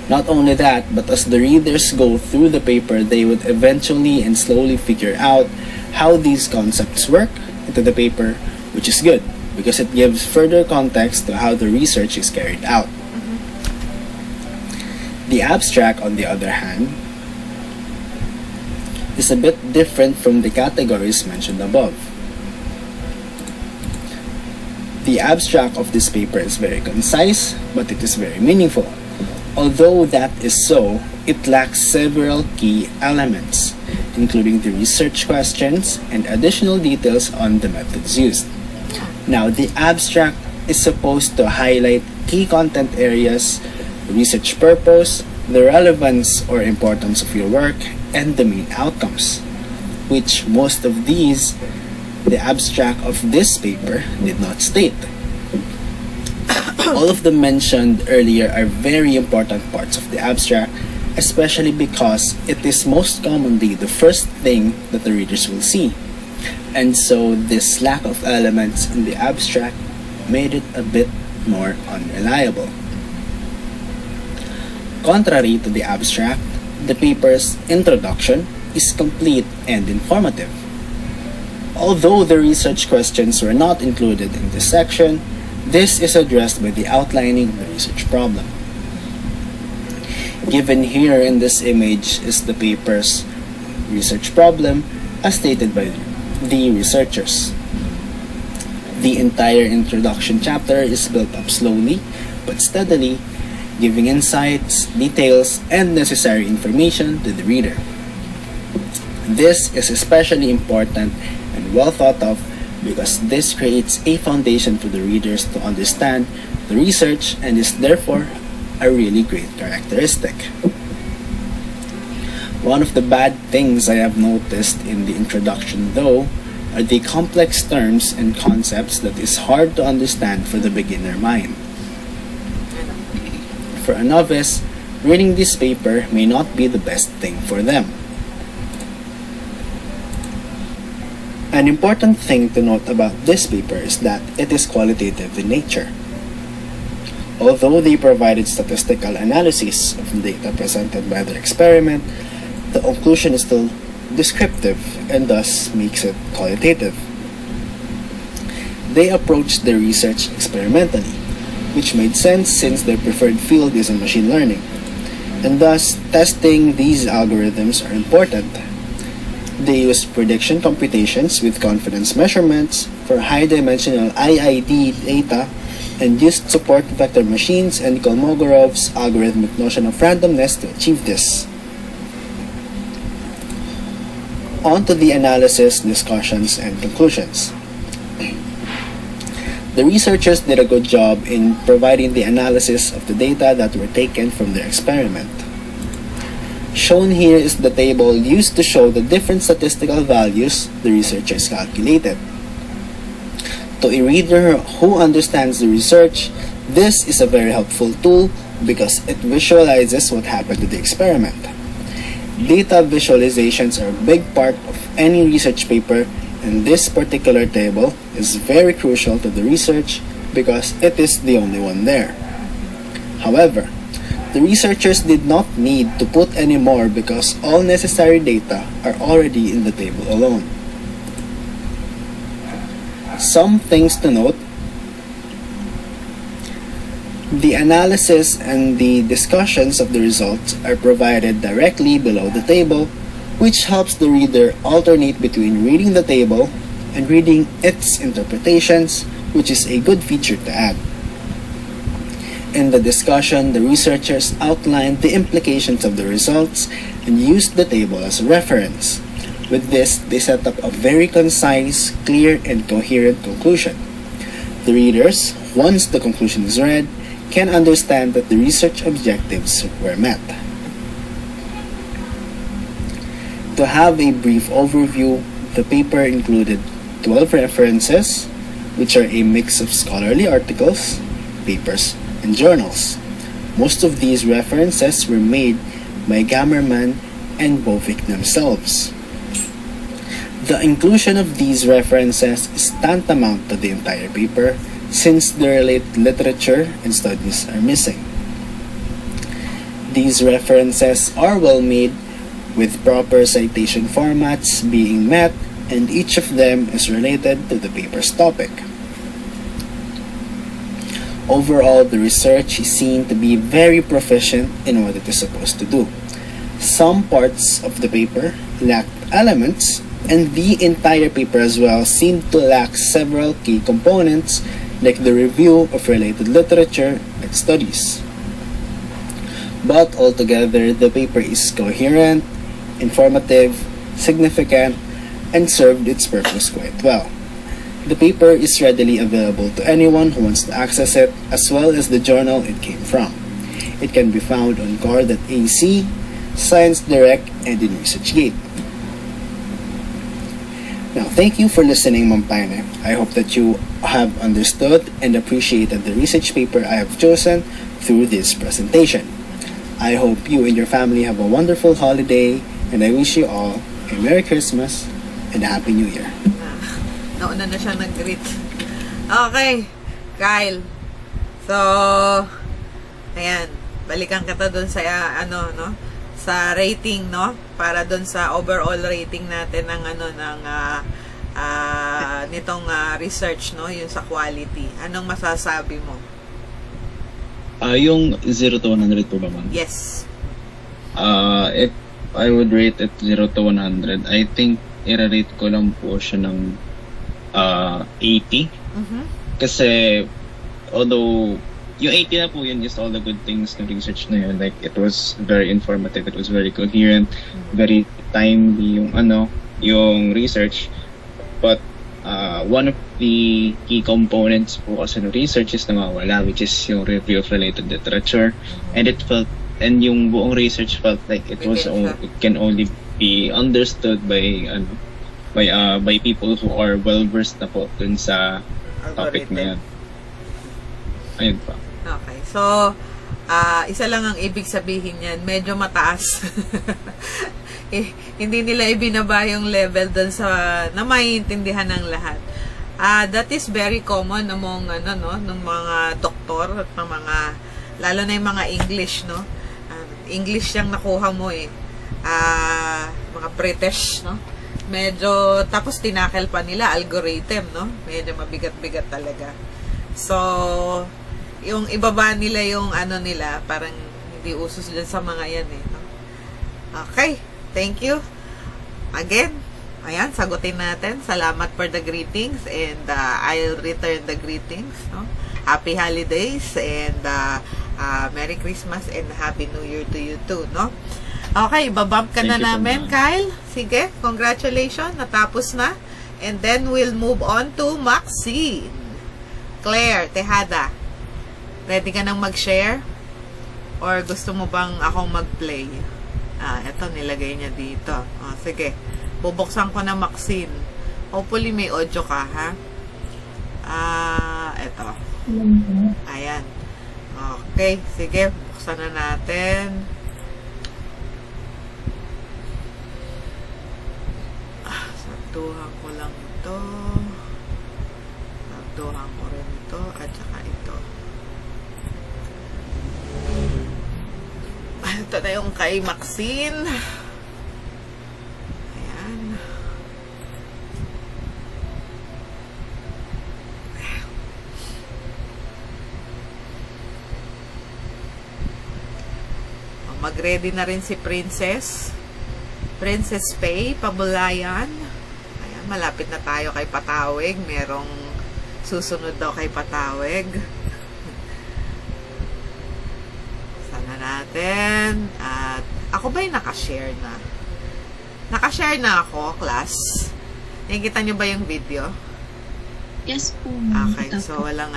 Not only that, but as the readers go through the paper, they would eventually and slowly figure out how these concepts work into the paper, which is good because it gives further context to how the research is carried out. The abstract, on the other hand, is a bit different from the categories mentioned above. The abstract of this paper is very concise, but it is very meaningful. Although that is so, it lacks several key elements, including the research questions and additional details on the methods used. Now, the abstract is supposed to highlight key content areas, the research purpose, the relevance or importance of your work, and the main outcomes, which most of these, the abstract of this paper did not state. All of the mentioned earlier are very important parts of the abstract, especially because it is most commonly the first thing that the readers will see. And so this lack of elements in the abstract made it a bit more unreliable. Contrary to the abstract, the paper's introduction is complete and informative. Although the research questions were not included in this section, this is addressed by the outlining of the research problem. Given here in this image is the paper's research problem as stated by the researchers. The entire introduction chapter is built up slowly but steadily, giving insights, details, and necessary information to the reader. This is especially important and well thought of because this creates a foundation for the readers to understand the research and is therefore a really great characteristic. One of the bad things I have noticed in the introduction, though, are the complex terms and concepts that is hard to understand for the beginner mind. For a novice, reading this paper may not be the best thing for them. An important thing to note about this paper is that it is qualitative in nature. Although they provided statistical analysis of the data presented by their experiment, the conclusion is still descriptive and thus makes it qualitative. They approached their research experimentally, which made sense since their preferred field is in machine learning, and thus testing these algorithms are important. They used prediction computations with confidence measurements for high-dimensional IID data and used support vector machines and Kolmogorov's algorithmic notion of randomness to achieve this. On to the analysis, discussions, and conclusions. The researchers did a good job in providing the analysis of the data that were taken from their experiment. Shown here is the table used to show the different statistical values the researchers calculated. To a reader who understands the research, this is a very helpful tool because it visualizes what happened to the experiment. Data visualizations are a big part of any research paper, and this particular table is very crucial to the research because it is the only one there. However, the researchers did not need to put any more because all necessary data are already in the table alone. Some things to note: the analysis and the discussions of the results are provided directly below the table, which helps the reader alternate between reading the table and reading its interpretations, which is a good feature to add. In the discussion, the researchers outlined the implications of the results and used the table as a reference. With this, they set up a very concise, clear, and coherent conclusion. The readers, once the conclusion is read, can understand that the research objectives were met. To have a brief overview, the paper included 12 references, which are a mix of scholarly articles, papers, and journals. Most of these references were made by Gamerman and Bovik themselves. The inclusion of these references is tantamount to the entire paper, since the related literature and studies are missing. These references are well made, with proper citation formats being met, and each of them is related to the paper's topic. Overall, the research is seen to be very proficient in what it is supposed to do. Some parts of the paper lacked elements, and the entire paper as well seemed to lack several key components like the review of related literature and studies. But altogether, the paper is coherent, informative, significant, and served its purpose quite well. The paper is readily available to anyone who wants to access it, as well as the journal it came from. It can be found on core.ac, Science Direct, and in ResearchGate. Now, thank you for listening, Ma'am Paine. I hope that you have understood and appreciated the research paper I have chosen through this presentation. I hope you and your family have a wonderful holiday, and I wish you all a Merry Christmas and a Happy New Year. Nauna na siya nag-greet. Okay, Kyle. So, ayan, balikan kita dun sa, sa rating, no? Para dun sa overall rating natin ng, nitong research, no? Yung sa quality. Anong masasabi mo? Yung 0 to 100 po ba, ma'am? Yes. If I would rate it 0 to 100, I think i-rate ko lang po siya ng 80. Kasi although yung 80 na po yun, just all the good things ng research na yun, like it was very informative, it was very coherent, very timely yung research. But one of the key components po kasi ng research is nawawala, which is yung review of related literature, and yung buong research felt like it can only be understood by people who are well versed na po dun sa topic na yan. Ayun pa. Okay. So, isa lang ang ibig sabihin yan, medyo mataas. Hindi nila ibinaba yung level dun sa na maiintindihan ng lahat. That is very common among ng mga doktor at ng mga, lalo na yung mga English, no? English yung nakuha mo mga British, no? Medyo, tapos tinakel pa nila algorithm, no? Medyo mabigat-bigat talaga. So, yung ibaba nila yung nila, parang hindi usos dyan sa mga yan, no? Okay, thank you. Again, ayan, sagutin natin. Salamat for the greetings, and I'll return the greetings, no? Happy holidays, and Merry Christmas, and Happy New Year to you too, no? Okay, babump ka na namin, Kyle. Sige, congratulations, natapos na. And then, we'll move on to Maxine. Claire, Tejada, ready ka nang mag-share? Or gusto mo bang akong mag-play? Ito, nilagay niya dito. Sige. Bubuksan ko na Maxine. Hopefully may audio ka, ha? Ito. Ayan. Okay, sige. Buksan na natin. Saktuhan ko lang ito. Saktuhan ko rin ito. At saka ito. Ito na yung kay Maxine. Ayan. Mag-ready na rin si Princess. Princess Pay, Pabulayan. Ayan, malapit na tayo kay Patawig. Merong susunod daw kay Patawig. Sana natin. At ako ba'y nakashare na? Nakashare na ako, class. Nakikita nyo ba yung video? Yes po. Okay, so walang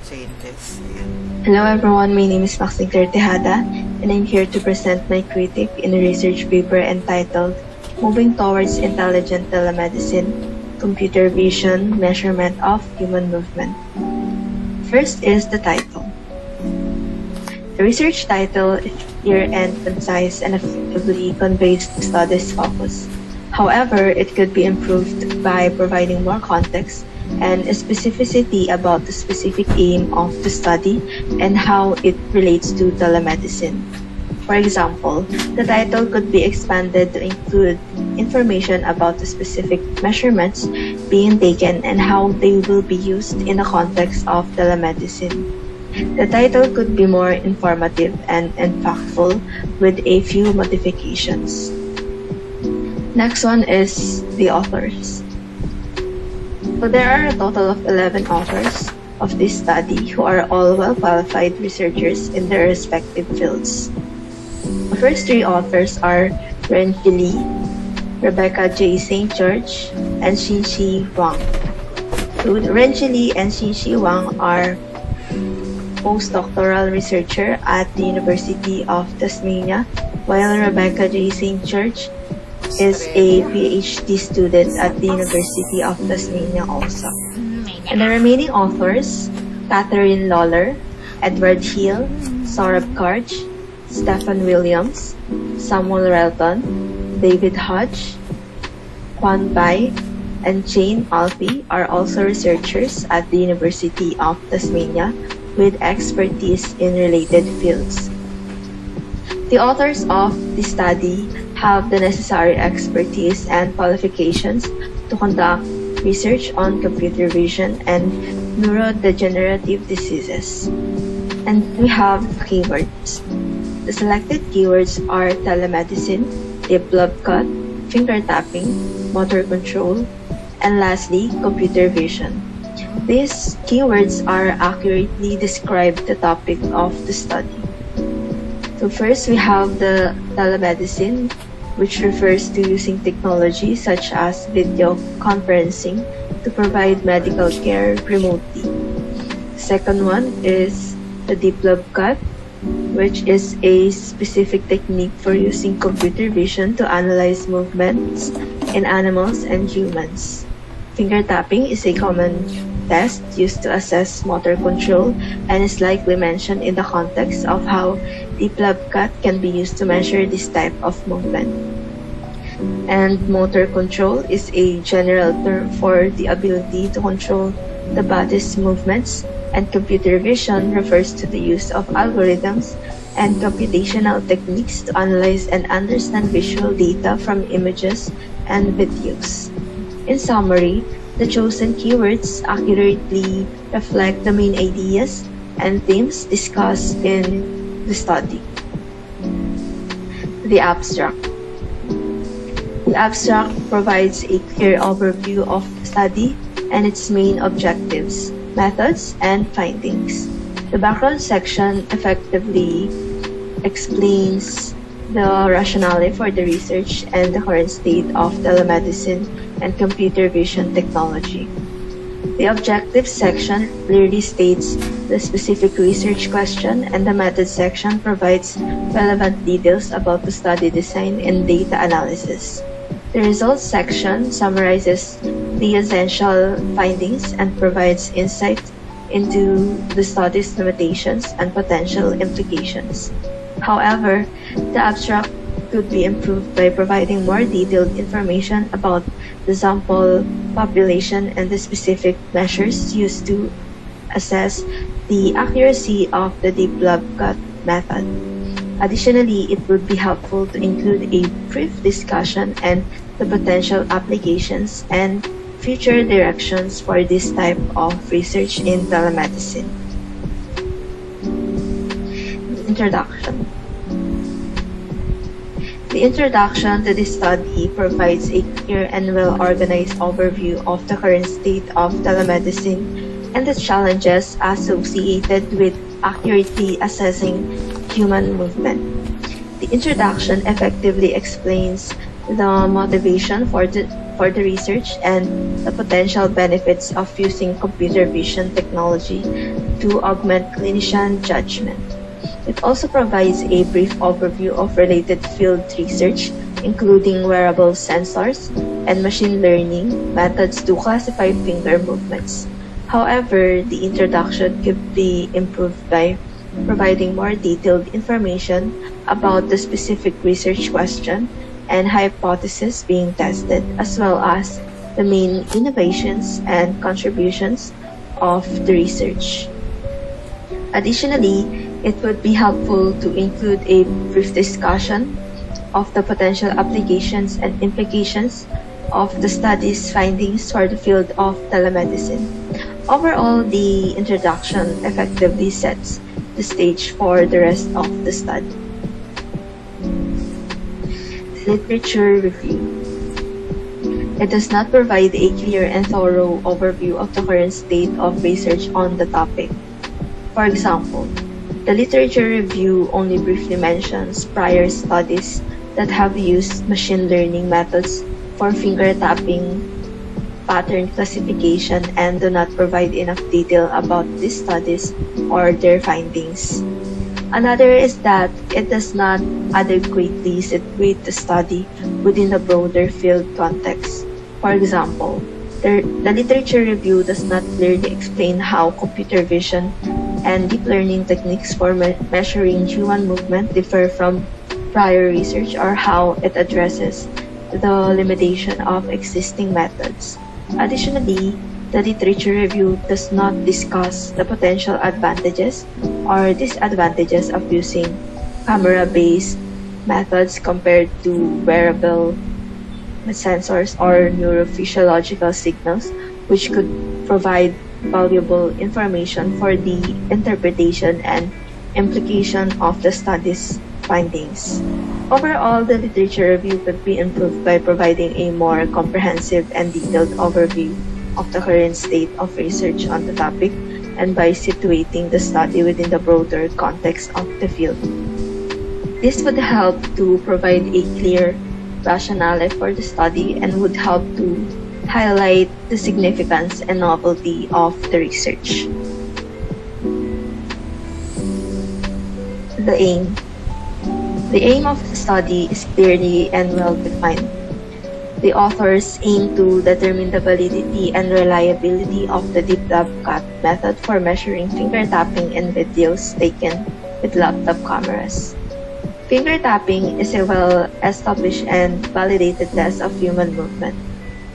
changes. Ayan. Hello everyone, my name is Maxine Tejada, and I'm here to present my critique in a research paper entitled Moving Towards Intelligent Telemedicine, Computer Vision, Measurement of Human Movement. First is the title. The research title is clear and concise and effectively conveys the study's focus. However, it could be improved by providing more context and specificity about the specific aim of the study and how it relates to telemedicine. For example, the title could be expanded to include information about the specific measurements being taken and how they will be used in the context of telemedicine. The title could be more informative and impactful with a few modifications. Next one is the authors. So there are a total of 11 authors of this study who are all well-qualified researchers in their respective fields. The first three authors are Renji Lee, Rebecca J. St. George, and Xinxi Wang. So Renji Lee and Xinxi Wang are postdoctoral researcher at the University of Tasmania, while Rebecca J. St. George is a PhD student at the University of Tasmania also. And the remaining authors, Catherine Lawler, Edward Hill, Saurabh Karch, Stephen Williams, Samuel Relton, David Hodge, Quan Bai, and Jane Alfie are also researchers at the University of Tasmania with expertise in related fields. The authors of the study have the necessary expertise and qualifications to conduct research on computer vision and neurodegenerative diseases. And we have keywords. The selected keywords are telemedicine, deep blood cut, finger tapping, motor control, and lastly, computer vision. These keywords are accurately describe the topic of the study. So first we have the telemedicine, which refers to using technology such as video conferencing to provide medical care remotely. Second one is the deep blood cut, which is a specific technique for using computer vision to analyze movements in animals and humans. Finger tapping is a common test used to assess motor control and is likely mentioned in the context of how deep blood cut can be used to measure this type of movement. And motor control is a general term for the ability to control the body's movements, and computer vision refers to the use of algorithms and computational techniques to analyze and understand visual data from images and videos. In summary, the chosen keywords accurately reflect the main ideas and themes discussed in the study. The abstract. The abstract provides a clear overview of the study and its main objectives, methods, and findings. The background section effectively explains the rationale for the research and the current state of telemedicine and computer vision technology. The objectives section clearly states the specific research question, and the methods section provides relevant details about the study design and data analysis. The results section summarizes the essential findings and provides insight into the study's limitations and potential implications. However, the abstract could be improved by providing more detailed information about the sample population and the specific measures used to assess the accuracy of the deep blood cut method. Additionally, it would be helpful to include a brief discussion and the potential applications and future directions for this type of research in telemedicine. Introduction. The introduction to this study provides a clear and well-organized overview of the current state of telemedicine and the challenges associated with accurately assessing human movement. The introduction effectively explains the motivation for the research and the potential benefits of using computer vision technology to augment clinician judgment. It also provides a brief overview of related field research, including wearable sensors and machine learning methods to classify finger movements. However, the introduction could be improved by providing more detailed information about the specific research question and hypothesis being tested, as well as the main innovations and contributions of the research. Additionally, it would be helpful to include a brief discussion of the potential applications and implications of the study's findings for the field of telemedicine. Overall, the introduction effectively sets the stage for the rest of the study. Literature review. It does not provide a clear and thorough overview of the current state of research on the topic. For example, the literature review only briefly mentions prior studies that have used machine learning methods for finger tapping pattern classification and do not provide enough detail about these studies or their findings. Another is that it does not adequately situate the study within a broader field context. For example, the literature review does not clearly explain how computer vision and deep learning techniques for measuring human movement differ from prior research, or how it addresses the limitation of existing methods. Additionally, the literature review does not discuss the potential advantages or disadvantages of using camera-based methods compared to wearable sensors or neurophysiological signals, which could provide valuable information for the interpretation and implication of the study's findings. Overall, the literature review could be improved by providing a more comprehensive and detailed overview of the current state of research on the topic and by situating the study within the broader context of the field. This would help to provide a clear rationale for the study and would help to highlight the significance and novelty of the research. The aim. The aim of the study is clearly and well defined. The authors aim to determine the validity and reliability of the deep blood cut method for measuring finger tapping in videos taken with laptop cameras. Finger tapping is a well-established and validated test of human movement.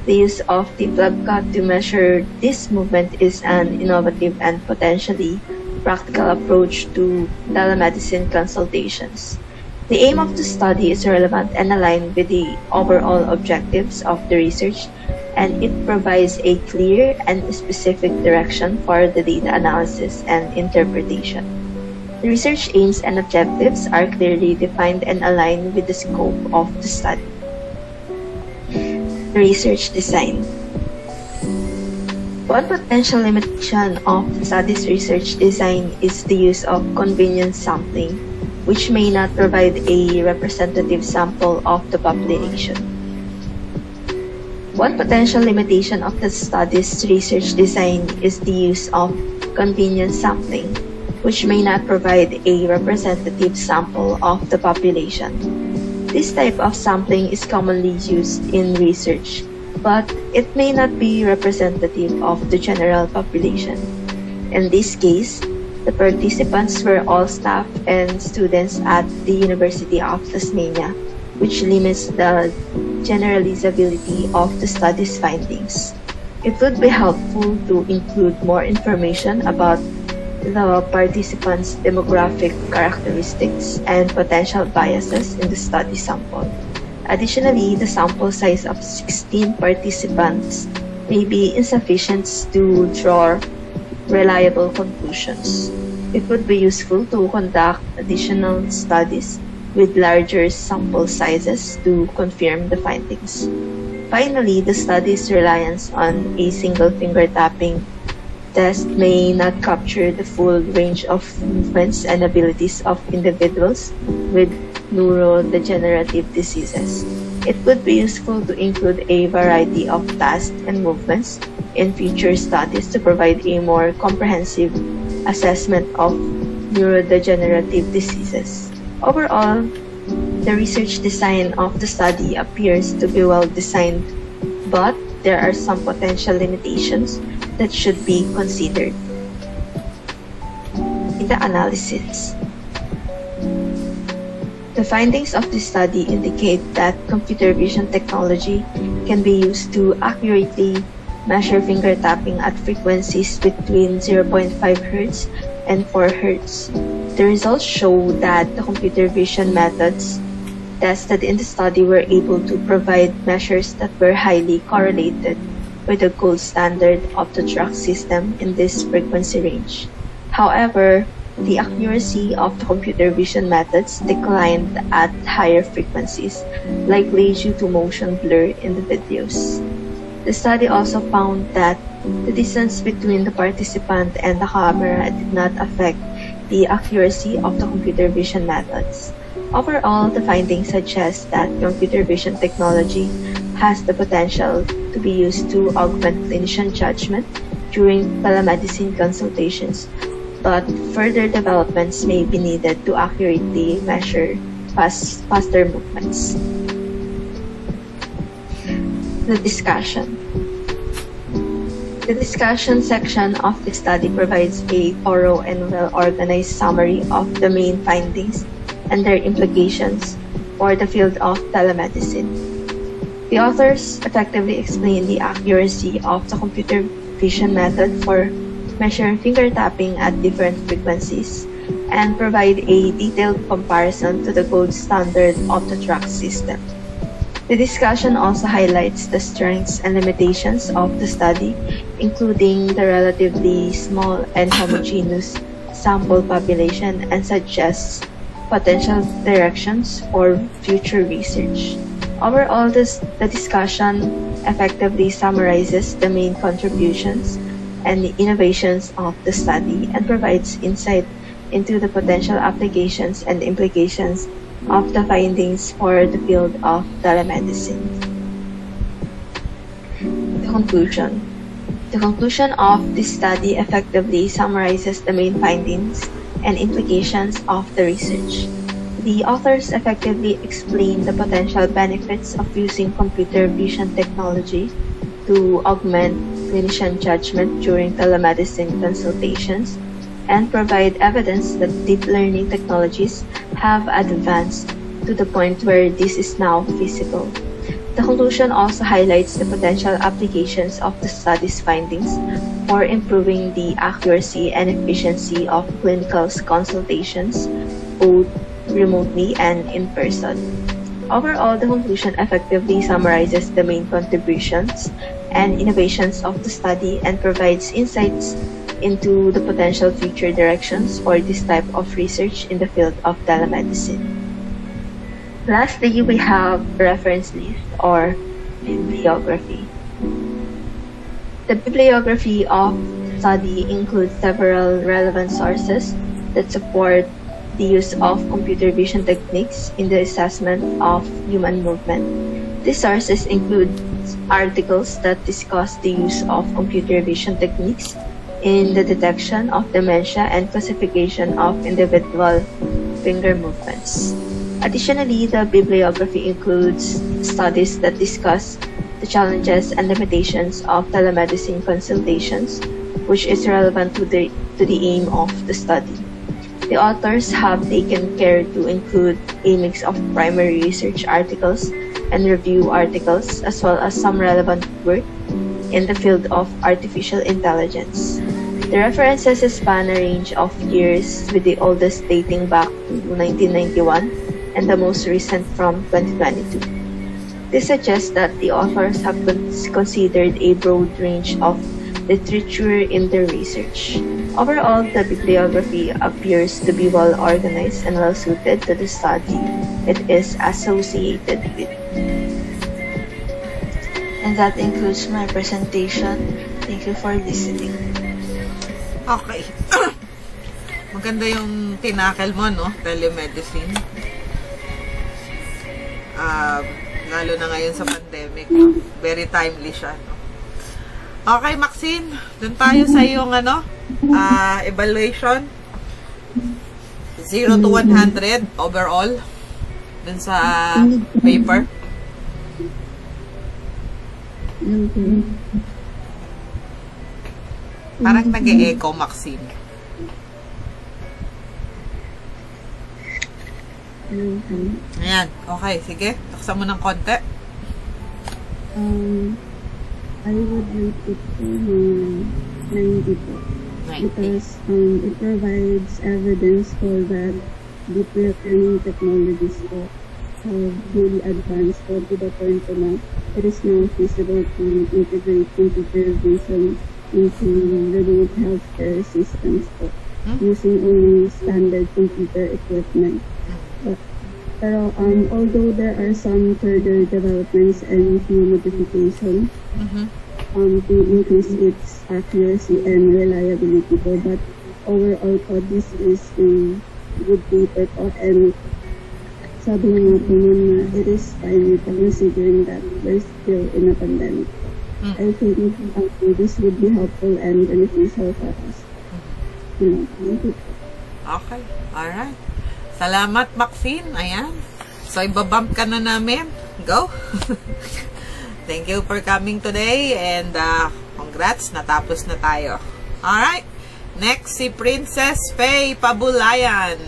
The use of deep blood cut to measure this movement is an innovative and potentially practical approach to telemedicine consultations. The aim of the study is relevant and aligned with the overall objectives of the research, and it provides a clear and specific direction for the data analysis and interpretation. The research aims and objectives are clearly defined and aligned with the scope of the study. Research design. One potential limitation of the study's research design is the use of convenience sampling, which may not provide a representative sample of the population. One potential limitation of the study's research design is the use of convenience sampling, which may not provide a representative sample of the population. This type of sampling is commonly used in research, but it may not be representative of the general population. In this case, the participants were all staff and students at the University of Tasmania, which limits the generalizability of the study's findings. It would be helpful to include more information about the participants' demographic characteristics and potential biases in the study sample. Additionally, the sample size of 16 participants may be insufficient to draw reliable conclusions. It would be useful to conduct additional studies with larger sample sizes to confirm the findings. Finally, the study's reliance on a single finger tapping test may not capture the full range of movements and abilities of individuals with neurodegenerative diseases. It would be useful to include a variety of tasks and movements in future studies to provide a more comprehensive assessment of neurodegenerative diseases. Overall, the research design of the study appears to be well designed, but there are some potential limitations that should be considered. In the analysis, the findings of this study indicate that computer vision technology can be used to accurately measure finger tapping at frequencies between 0.5 Hz and 4 Hz. The results show that the computer vision methods tested in the study were able to provide measures that were highly correlated with the gold standard of the track system in this frequency range. However, the accuracy of the computer vision methods declined at higher frequencies, likely due to motion blur in the videos. The study also found that the distance between the participant and the camera did not affect the accuracy of the computer vision methods. Overall, the findings suggest that computer vision technology has the potential to be used to augment clinician judgment during telemedicine consultations, but further developments may be needed to accurately measure faster movements. The discussion. The discussion section of the study provides a thorough and well-organized summary of the main findings and their implications for the field of telemedicine. The authors effectively explain the accuracy of the computer vision method for measuring finger tapping at different frequencies and provide a detailed comparison to the gold standard of the track system. The discussion also highlights the strengths and limitations of the study, including the relatively small and homogeneous sample population, and suggests potential directions for future research. Overall, the discussion effectively summarizes the main contributions and the innovations of the study and provides insight into the potential applications and implications of the findings for the field of telemedicine. The conclusion. The conclusion of this study effectively summarizes the main findings and implications of the research. The authors effectively explain the potential benefits of using computer vision technology to augment clinician judgment during telemedicine consultations and provide evidence that deep learning technologies have advanced to the point where this is now feasible. The conclusion also highlights the potential applications of the study's findings for improving the accuracy and efficiency of clinical consultations, both remotely and in person. Overall, the conclusion effectively summarizes the main contributions and innovations of the study and provides insights into the potential future directions for this type of research in the field of telemedicine. Lastly, we have reference list or bibliography. The bibliography of study includes several relevant sources that support the use of computer vision techniques in the assessment of human movement. These sources include articles that discuss the use of computer vision techniques in the detection of dementia and classification of individual finger movements. Additionally, the bibliography includes studies that discuss the challenges and limitations of telemedicine consultations, which is relevant to the aim of the study. The authors have taken care to include a mix of primary research articles and review articles, as well as some relevant work in the field of artificial intelligence. The references span a range of years, with the oldest dating back to 1991 and the most recent from 2022. This suggests that the authors have considered a broad range of literature in their research. Overall, the bibliography appears to be well organized and well suited to the study it is associated with. And that includes my presentation. Thank you for listening. Okay. Maganda yung tinakil mo, no? Telemedicine. Lalo na ngayon sa pandemic, no? Very timely siya, no? Okay, Maxine, dun tayo sa iyong evaluation. 0 to 100 overall dun sa paper. Parang nag-e-echo, Maxine. Ayan, okay, sige. Taksa mo ng konti. I would rate it to 90 po. 90. Because it provides evidence for that deep learning technologies po have really advanced po to the point na it is now feasible to integrate computer vision into remote healthcare systems po, using only standard computer equipment. Pero although there are some further developments and few modifications to increase its accuracy and reliability po, but overall po, this is a good paper po, and sabi nga po nun na it is timely po considering that we're still in a pandemic. I think this would be helpful and beneficial for us. Thank you. Okay, alright. Salamat, Maxine. Ayan. So, ibabump ka na namin. Go. Thank you for coming today and congrats, natapos na tayo. Alright. Next, si Princess Faye Pabulayan.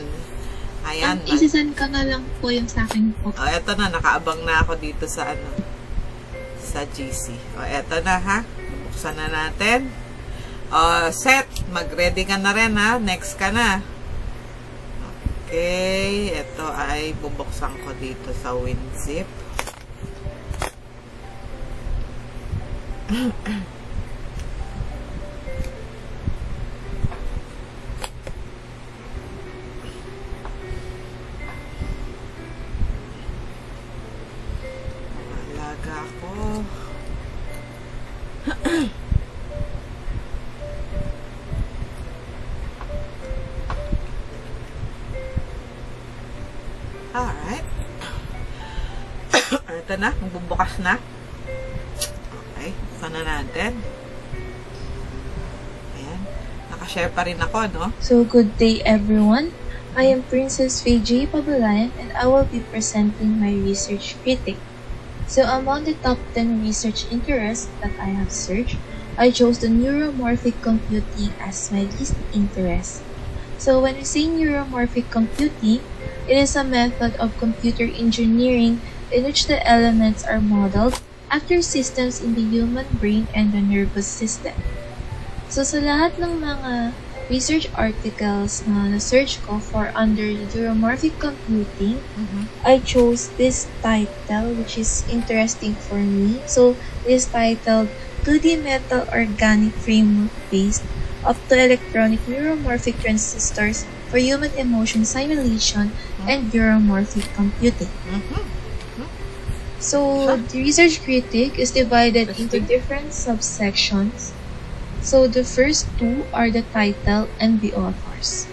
Ayan. Isisan ka na lang po yung sa akin po. O, eto na. Nakaabang na ako dito sa sa GC. O, eto na ha. Buksan na natin. Set. Mag-ready ka na rin ha. Next ka na. Okay, ito ay bubuksan ko dito sa WinZip. Alaga ko. Alright. Ito na, magbubukas na. Okay, buksan na natin. Ayan. Nakashare pa rin ako, no? So, good day everyone. I am Princess Faye Pabulayan and I will be presenting my research critic. So, among the top 10 research interests that I have searched, I chose the neuromorphic computing as my least interest. So, when we say neuromorphic computing, it is a method of computer engineering in which the elements are modeled after systems in the human brain and the nervous system. So sa lahat ng mga research articles na na-search ko for under neuromorphic computing, I chose this title which is interesting for me. So it is titled 2D Metal Organic Framework Based Optoelectronic Neuromorphic Transistors for Human Emotion Simulation and Neuromorphic Computing. So, the research critic is divided into different subsections. So, the first two are the title and the authors.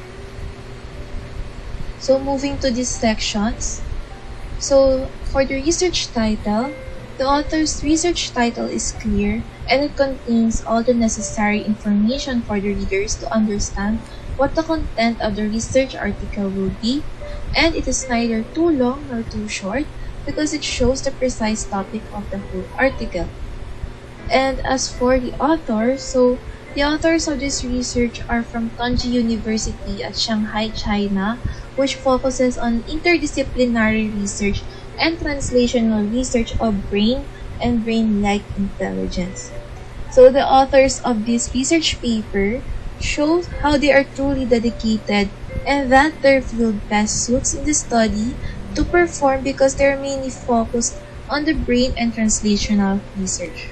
So, moving to these sections. So, for the research title, The author's research title is clear and it contains all the necessary information for the readers to understand what the content of the research article will be, and it is neither too long nor too short because it shows the precise topic of the whole article. And as for the author, so the authors of this research are from Tongji University at Shanghai, China, which focuses on interdisciplinary research and translational research of brain and brain-like intelligence. So the authors of this research paper show how they are truly dedicated and that their field best suits in the study to perform because they are mainly focused on the brain and translational research.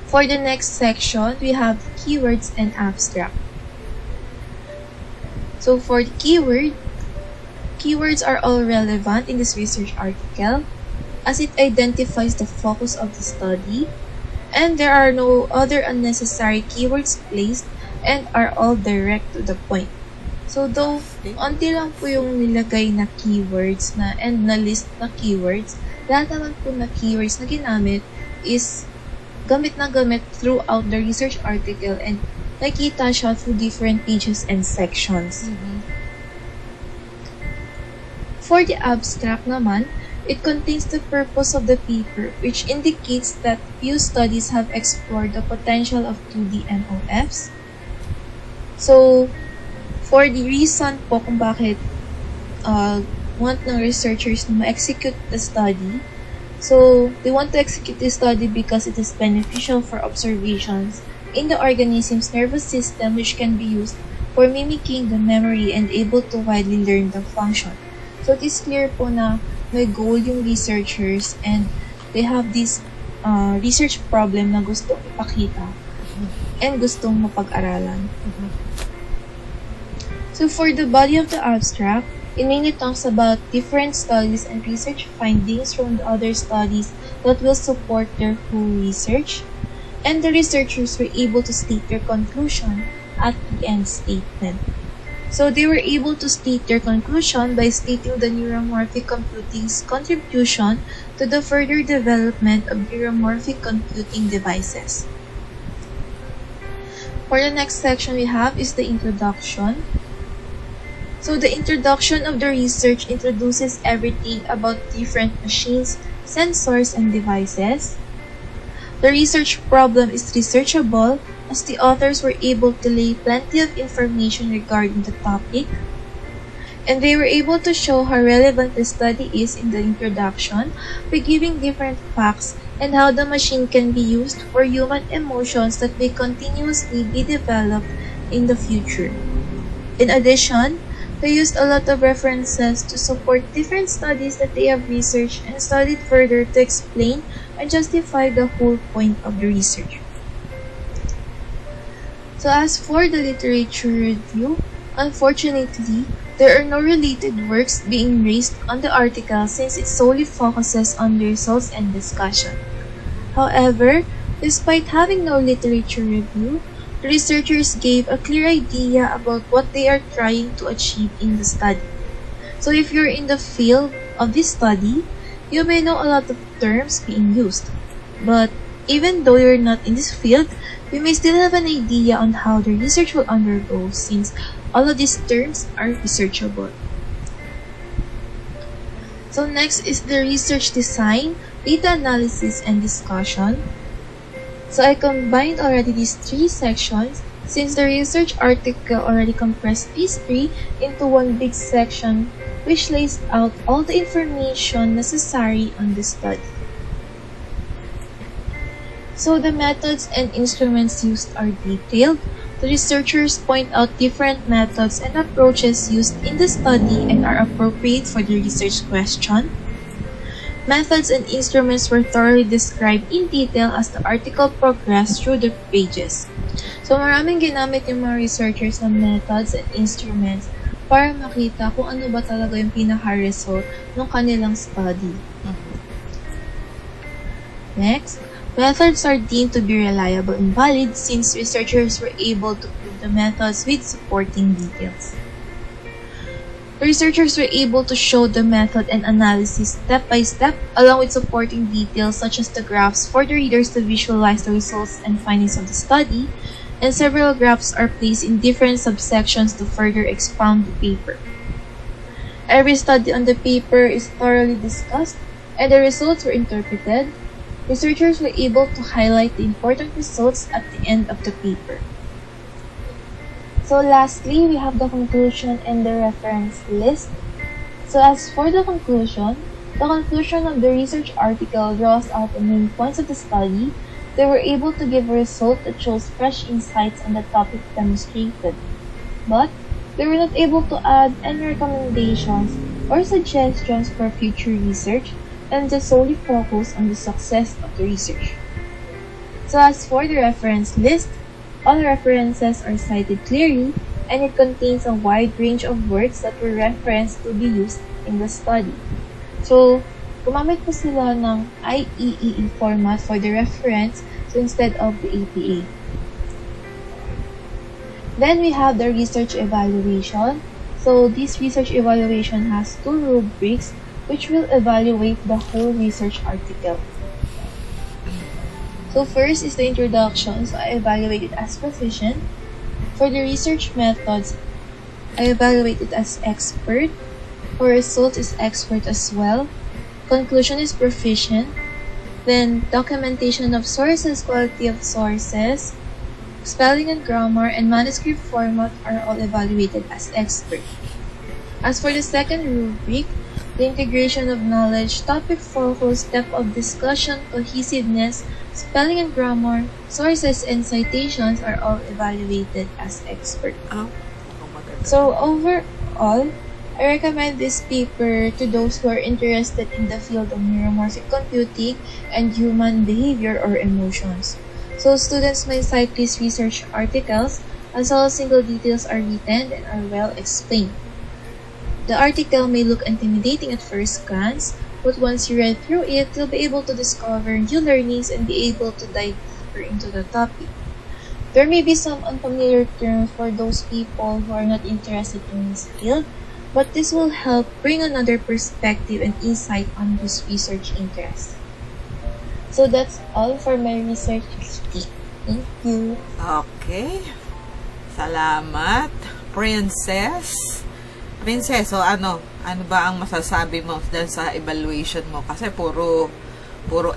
For the next section, we have keywords and abstract. So for the keywords are all relevant in this research article as it identifies the focus of the study, and there are no other unnecessary keywords placed and are all direct to the point. So though onti lang po yung nilagay na keywords and na list na keywords, lahat naman po na keywords na ginamit is gamit na gamit throughout the research article and nakita siya through different pages and sections. For the abstract naman, it contains the purpose of the paper, which indicates that few studies have explored the potential of 2D MOFs. So, for the reason po kung bakit want ng researchers na ma-execute the study, so they want to execute the study because it is beneficial for observations in the organism's nervous system, which can be used for mimicking the memory and able to widely learn the function. So it is clear po na may goal yung researchers and they have this research problem na gustong ipakita and gustong mapag-aralan. So for the body of the abstract, it mainly talks about different studies and research findings from the other studies that will support their full research, and the researchers were able to state their conclusion at the end statement. So they were able to state their conclusion by stating the neuromorphic computing's contribution to the further development of neuromorphic computing devices. For the next section we have is the introduction. So the introduction of the research introduces everything about different machines, sensors, and devices. The research problem is researchable as the authors were able to lay plenty of information regarding the topic, and they were able to show how relevant the study is in the introduction by giving different facts and how the machine can be used for human emotions that may continuously be developed in the future. In addition, they used a lot of references to support different studies that they have researched and studied further to explain and justify the whole point of the research. So as for the literature review, unfortunately, there are no related works being raised on the article since it solely focuses on the results and discussion. However, despite having no literature review, the researchers gave a clear idea about what they are trying to achieve in the study. So if you're in the field of this study, you may know a lot of terms being used. But even though you're not in this field, you may still have an idea on how the research will undergo since all of these terms are researchable. So next is the research design, data analysis, and discussion. So I combined already these three sections since the research article already compressed these three into one big section which lays out all the information necessary on the study. So the methods and instruments used are detailed. The researchers point out different methods and approaches used in the study and are appropriate for the research question. Methods and instruments were thoroughly described in detail as the article progressed through the pages. So maraming ginamit yung mga researchers ng methods and instruments para makita kung ano ba talaga yung pinaka-result ng kanilang study. Next, methods are deemed to be reliable and valid since researchers were able to prove the methods with supporting details. The researchers were able to show the method and analysis step by step, along with supporting details such as the graphs for the readers to visualize the results and findings of the study, and several graphs are placed in different subsections to further expound the paper. Every study on the paper is thoroughly discussed, and the results were interpreted. Researchers were able to highlight the important results at the end of the paper. So lastly, we have the conclusion and the reference list. So as for the conclusion of the research article draws out the main points of the study. They were able to give a result that shows fresh insights on the topic demonstrated. But they were not able to add any recommendations or suggestions for future research and just solely focus on the success of the research. So as for the reference list, all references are cited clearly, and it contains a wide range of works that were referenced to be used in the study. So, gumamit po sila ng IEEE format for the reference instead of the APA. Then we have the research evaluation. So this research evaluation has two rubrics which will evaluate the whole research article. So first is the introduction. So I evaluate it as proficient. For the research methods, I evaluate it as expert. For results is expert as well. Conclusion is proficient. Then documentation of sources, quality of sources, spelling and grammar, and manuscript format are all evaluated as expert. As for the second rubric, the integration of knowledge, topic focus, depth of discussion, cohesiveness, spelling and grammar, sources, and citations are all evaluated as expert. So overall, I recommend this paper to those who are interested in the field of neuromorphic computing and human behavior or emotions. So students may cite these research articles as all single details are written and are well explained. The article may look intimidating at first glance, but once you read through it, you'll be able to discover new learnings and be able to dive deeper into the topic. There may be some unfamiliar terms for those people who are not interested in this field, but this will help bring another perspective and insight on this research interest. So that's all for my research critique. Thank you. Okay. Salamat, Princess. Princess, so ano ba ang masasabi mo dahil sa evaluation mo? Kasi puro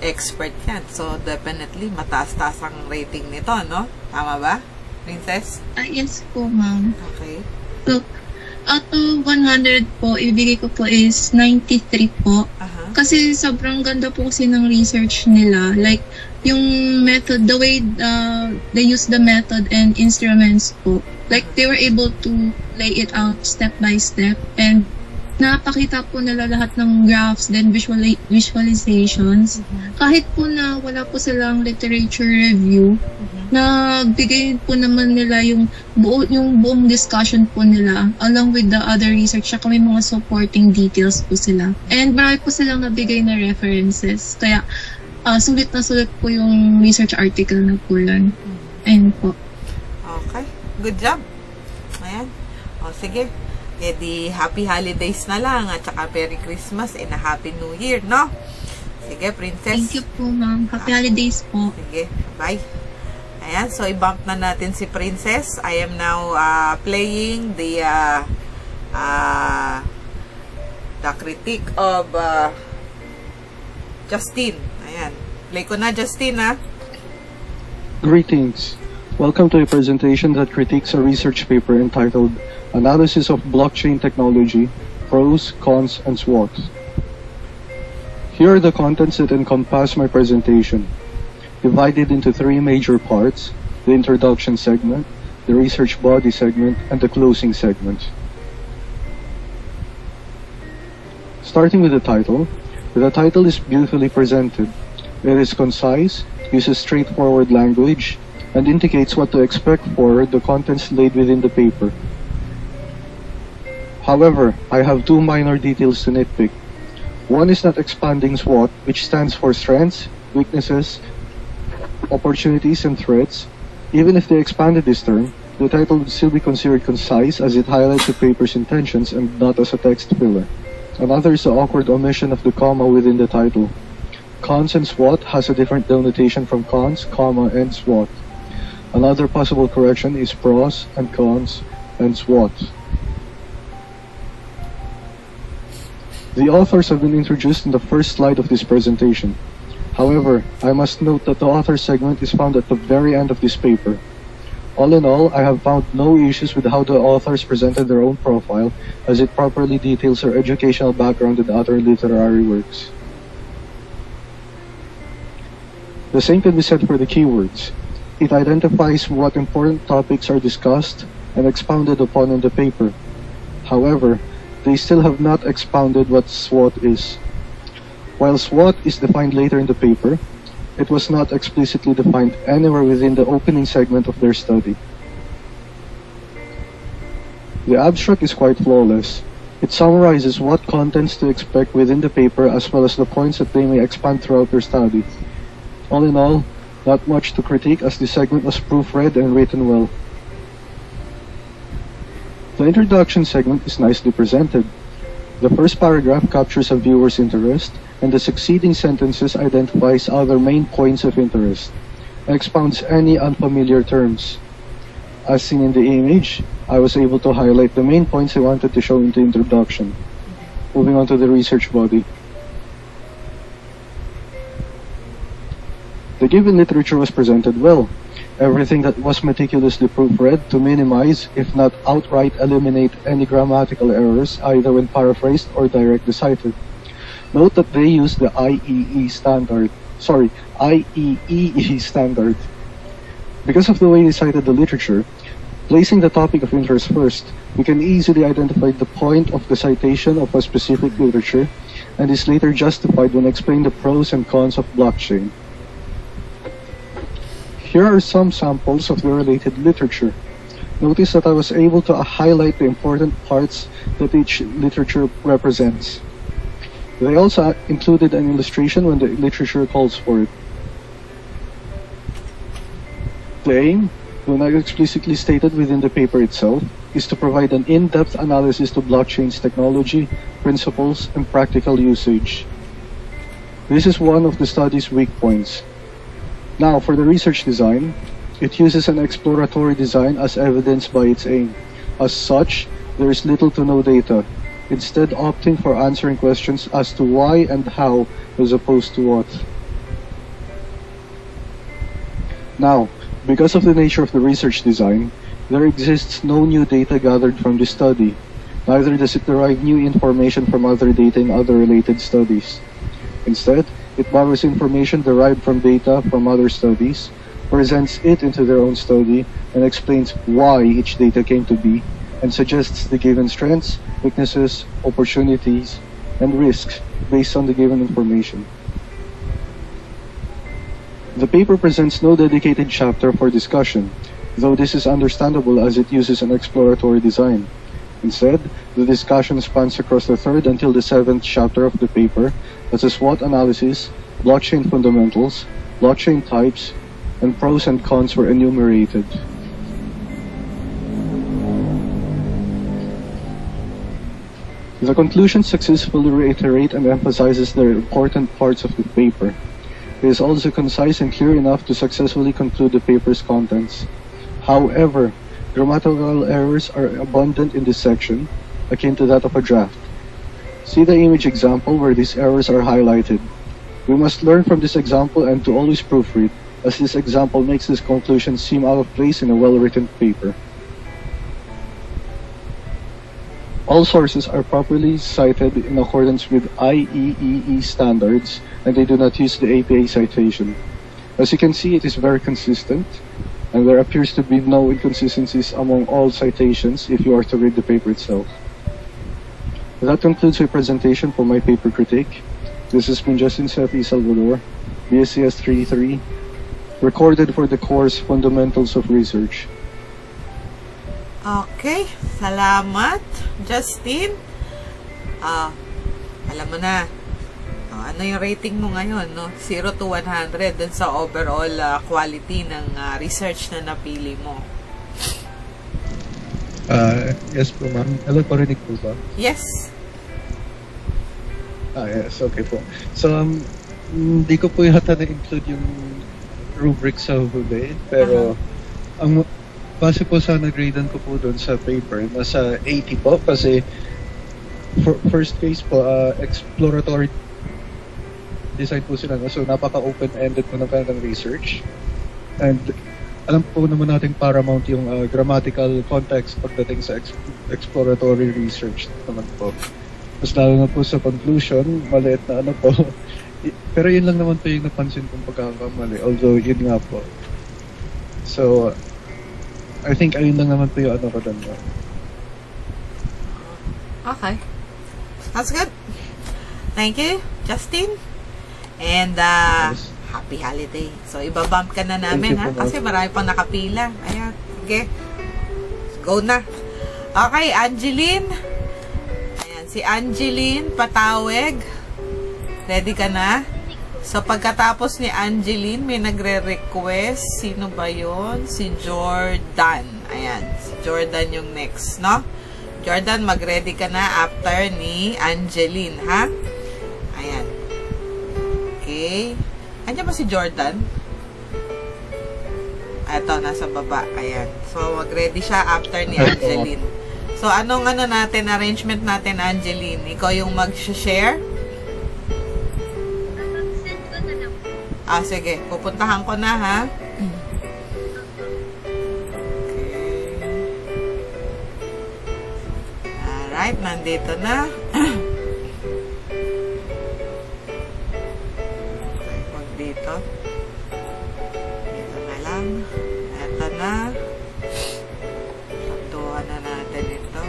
expert yan. So, definitely, mataas-taas ang rating nito, no? Tama ba, Princess? Yes po, ma'am. Okay. So, out of 100 po, ibigay ko po is 93 po. Kasi sobrang ganda po kasi ng research nila. Like, yung method, the way they use the method and instruments po. Like, they were able to lay it out step by step. And napakita po nila lahat ng graphs, then visualizations. Kahit po na wala po silang literature review, nagbigay po naman nila yung buong discussion po nila along with the other research, saka may mga supporting details po sila. And marami po silang nabigay na references. Kaya, sulit na sulit po yung research article na po yan. Ayun po. Okay. Good job. Ayan. O, sige. E di, happy holidays na lang at saka Merry Christmas and a Happy New Year, no? Sige, Princess. Thank you po, ma'am. Happy holidays po. Sige. Bye. Ayan. So, i-bump na natin si Princess. I am now playing the critique of Justine. Ayan. Play ko na, Justine, ha? Greetings. Welcome to a presentation that critiques a research paper entitled Analysis of Blockchain Technology, Pros, Cons, and SWOTs. Here are the contents that encompass my presentation, divided into three major parts: the introduction segment, the research body segment, and the closing segment. Starting with the title is beautifully presented. It is concise, uses straightforward language, and indicates what to expect for the contents laid within the paper. However, I have two minor details to nitpick. One is not expanding SWOT, which stands for strengths, weaknesses, opportunities, and threats. Even if they expanded this term, the title would still be considered concise as it highlights the paper's intentions and not as a text filler. Another is the awkward omission of the comma within the title. Cons and SWOT has a different denotation from cons, comma, and SWOT. Another possible correction is pros and cons and SWOT. The authors have been introduced in the first slide of this presentation. However, I must note that the author segment is found at the very end of this paper. All in all, I have found no issues with how the authors presented their own profile, as it properly details their educational background and other literary works. The same can be said for the keywords. It identifies what important topics are discussed and expounded upon in the paper. However, they still have not expounded what SWOT is. While SWOT is defined later in the paper, it was not explicitly defined anywhere within the opening segment of their study. The abstract is quite flawless. It summarizes what contents to expect within the paper as well as the points that they may expand throughout their study. All in all, not much to critique as the segment was proofread and written well. The introduction segment is nicely presented. The first paragraph captures a viewer's interest, and the succeeding sentences identifies other main points of interest, and expounds any unfamiliar terms. As seen in the image, I was able to highlight the main points I wanted to show in the introduction. Moving on to the research body. The given literature was presented well. Everything that was meticulously proofread to minimize, if not outright eliminate, any grammatical errors either when paraphrased or directly cited. Note that they use the IEEE standard. Because of the way they cited the literature, placing the topic of interest first, we can easily identify the point of the citation of a specific literature and is later justified when explaining the pros and cons of blockchain. Here are some samples of the related literature. Notice that I was able to highlight the important parts that each literature represents. They also included an illustration when the literature calls for it. The aim, though not explicitly stated within the paper itself, is to provide an in-depth analysis to blockchain's technology, principles, and practical usage. This is one of the study's weak points. Now, for the research design, it uses an exploratory design as evidenced by its aim. As such, there is little to no data, instead opting for answering questions as to why and how as opposed to what. Now, because of the nature of the research design, there exists no new data gathered from this study. Neither does it derive new information from other data in other related studies. Instead, it borrows information derived from data from other studies, presents it into their own study, and explains why each data came to be, and suggests the given strengths, weaknesses, opportunities, and risks based on the given information. The paper presents no dedicated chapter for discussion, though this is understandable as it uses an exploratory design. Instead, the discussion spans across the 3rd until the 7th chapter of the paper, as a SWOT analysis, blockchain fundamentals, blockchain types, and pros and cons were enumerated. The conclusions successfully reiterate and emphasizes the important parts of the paper. It is also concise and clear enough to successfully conclude the paper's contents. However, grammatical errors are abundant in this section, akin to that of a draft. See the image example where these errors are highlighted. We must learn from this example and to always proofread, as this example makes this conclusion seem out of place in a well-written paper. All sources are properly cited in accordance with IEEE standards, and they do not use the APA citation. As you can see, it is very consistent, and there appears to be no inconsistencies among all citations if you are to read the paper itself. That concludes my presentation for my paper critique. This has been Justin Sethi Salvador, bscs 33, recorded for the course Fundamentals of Research. Okay, salamat, Justin. Alam mo na, ano yung rating mo ngayon, no? 0 to 100 dun sa overall quality ng research na napili mo. Yes po, ma'am. Hello, parinig po ba? Yes. Yes, okay po. So, hindi ko po yata na-include yung rubric sa huli, pero ang base po sa nag-gradean ko po doon sa paper, nasa 80 po kasi first case po, exploratory design po sila. So, napaka-open-ended po ng kanilang research. And alam po naman natin paramount yung grammatical context pagdating sa exploratory research naman po. Mas lalo na po sa conclusion, maliit na ano po. Pero yun lang naman po yung napansin kong pagkakamali. Although, yun nga po. So, I think ayun lang naman po yung ano ko doon. Okay. That's good. Thank you, Justin. And, happy holiday. So, ibabump ka na namin, ha? Kasi marami pang nakapila. Ayan. Okay. Go na. Okay, Angeline. Ayan, si Angeline Pataweg. Ready ka na? So, pagkatapos ni Angeline, may nagre-request. Sino ba yon? Si Jordan. Ayan. Si Jordan yung next, no? Jordan, mag-ready ka na after ni Angeline, ha? Ayan. Okay. Andiyan ba si Jordan? Ito, nasa baba. Ayan. So, mag-ready siya after ni Angeline. So, anong ano natin, arrangement natin, Angeline? Ikaw yung mag-share? Sige. Pupuntahan ko na, ha? Okay. Alright, nandito na. Huwag dito. Dito na lang. Eto na. Pagtuhan na natin ito.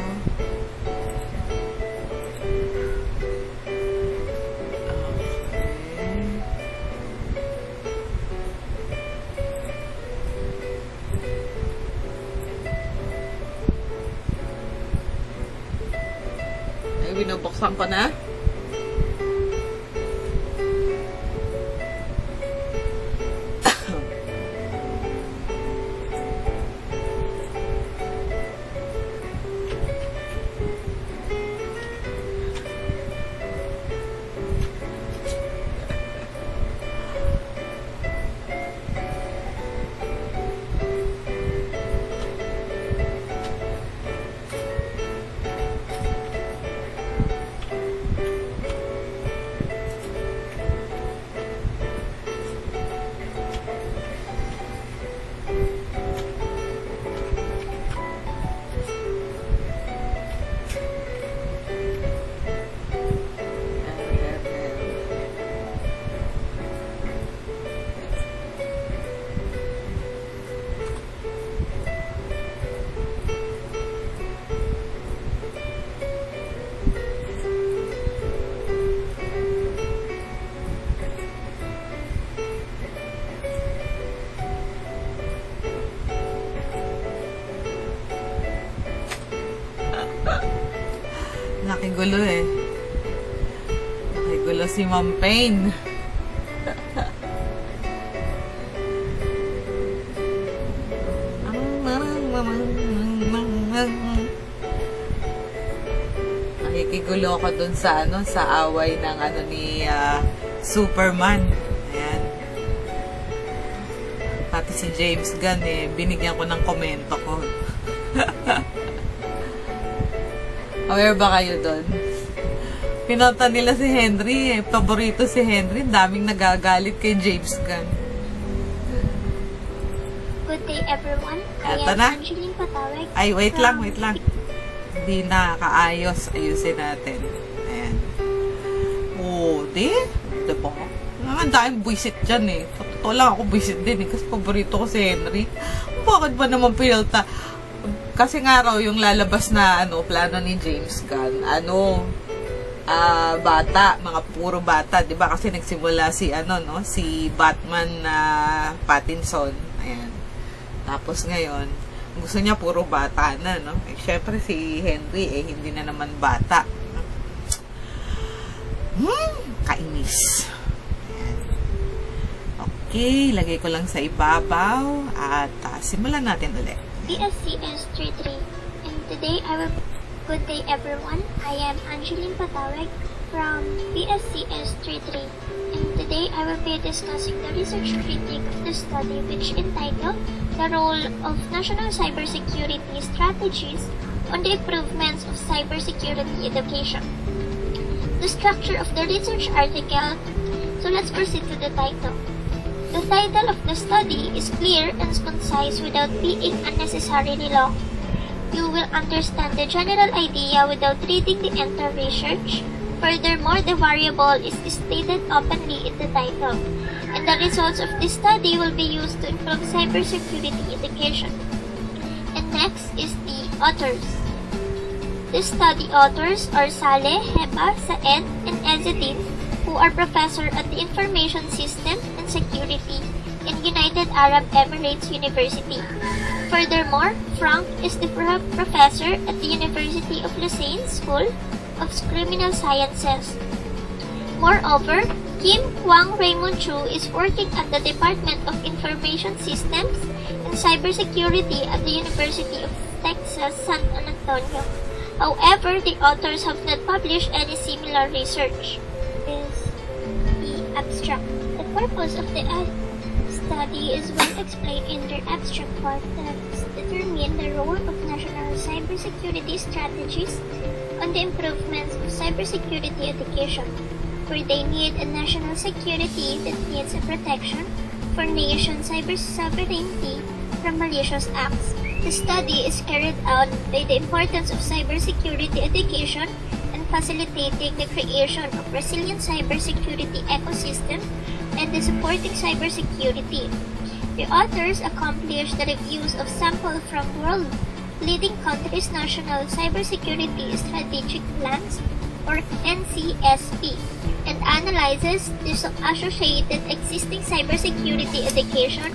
Binubuksan ko na. Nakigulo eh. Nakigulo si Ma'am Payne. Nakikigulo ako dun sa ano, sa away ng ano ni Superman. Ayan. Pati si James Gunn eh, binigyan ko ng komento ko. Aware ba kayo doon? Pinota nila si Henry eh. Paborito si Henry. Daming nagagalit kay James Gunn. Good day everyone. Eto na. Angeline Pataweg. Ay, wait lang. Hindi nakakaayos. Ayusin natin. Ayan. Oh, diba? Ang daming buisit dyan eh. Totoo lang ako buisit din eh. Kasi paborito ko si Henry. Bakit ba naman pinalta? Kasi nga raw yung lalabas na plano ni James Gunn, bata, mga puro bata, 'di ba? Kasi nagsimula si si Batman na Pattinson. Ayan. Tapos ngayon, gusto niya puro bata na, no? Eh, syempre si Henry hindi na naman bata. Kainis. Ayan. Okay, lagay ko lang sa ibabaw at simulan natin ulit. bscs 33. In Good day everyone. I am Angeline Patawag from bscs 33, and today I will be discussing the research critique of the study which entitled The Role of National Cybersecurity Strategies on the Improvements of Cybersecurity Education. The structure of the research article, so let's proceed to the title. The title of the study is clear and concise without being unnecessarily long. You will understand the general idea without reading the entire research. Furthermore, the variable is stated openly in the title, and the results of this study will be used to improve cybersecurity education. And next is the authors. The study authors are Saleh, Heba, Saed, and Ezzedine, who are professor at the Information System and Security in United Arab Emirates University. Furthermore, Frank is the professor at the University of Lausanne School of Criminal Sciences. Moreover, Kim Kwang Raymond Chu is working at the Department of Information Systems and Cybersecurity at the University of Texas, San Antonio. However, the authors have not published any similar research. Is the abstract. The purpose of the study is well explained in their abstract part that determine the role of national cybersecurity strategies on the improvements of cybersecurity education, where they need a national security that needs a protection for nation cyber sovereignty from malicious acts. The study is carried out by the importance of cybersecurity education and facilitating the creation of resilient cybersecurity ecosystem and the supporting cybersecurity. The authors accomplished the reviews of samples from world-leading countries' national cybersecurity strategic plans, or NCSP, and analyzes the associated existing cybersecurity education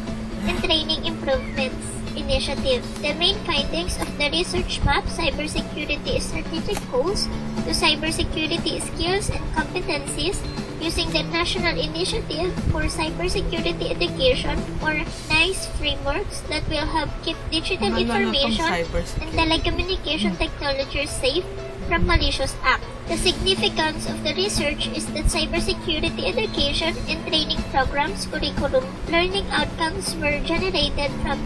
and training improvements initiative. The main findings of the research map cybersecurity strategic goals to cybersecurity skills and competencies using the National Initiative for Cybersecurity Education, or NICE frameworks that will help keep digital information and telecommunication technologies safe from malicious acts. The significance of the research is that cybersecurity education and training programs curriculum learning outcomes were generated from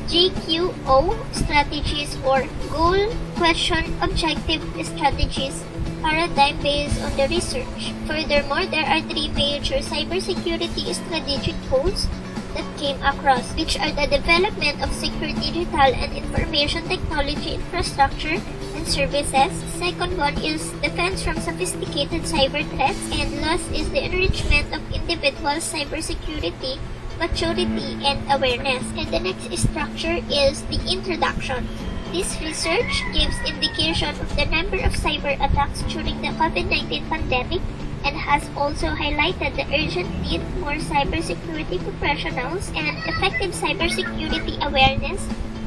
GQO strategies, or goal, question, objective strategies, paradigm based on the research. Furthermore, there are three major cybersecurity strategic goals that came across, which are the development of secure digital and information technology infrastructure and services. Second one is defense from sophisticated cyber threats, and last is the enrichment of individual cybersecurity maturity and awareness. And the next structure is the introduction. This research gives indication of the number of cyber attacks during the COVID-19 pandemic and has also highlighted the urgent need for cybersecurity professionals and effective cybersecurity awareness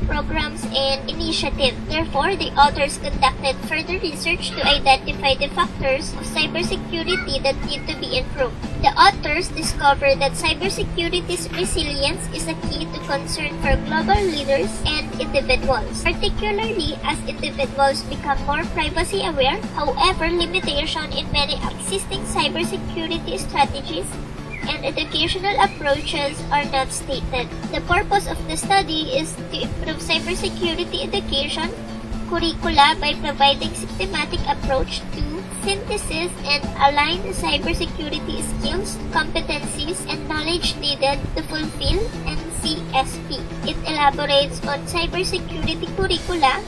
programs and initiatives. Therefore, the authors conducted further research to identify the factors of cybersecurity that need to be improved. The authors discovered that cybersecurity's resilience is a key to concern for global leaders and individuals, particularly as individuals become more privacy aware. However, limitation in many existing cybersecurity strategies and educational approaches are not stated. The purpose of the study is to improve cybersecurity education curricula by providing systematic approach to synthesis and align cybersecurity skills, competencies, and knowledge needed to fulfill NCSP. It elaborates on cybersecurity curricula,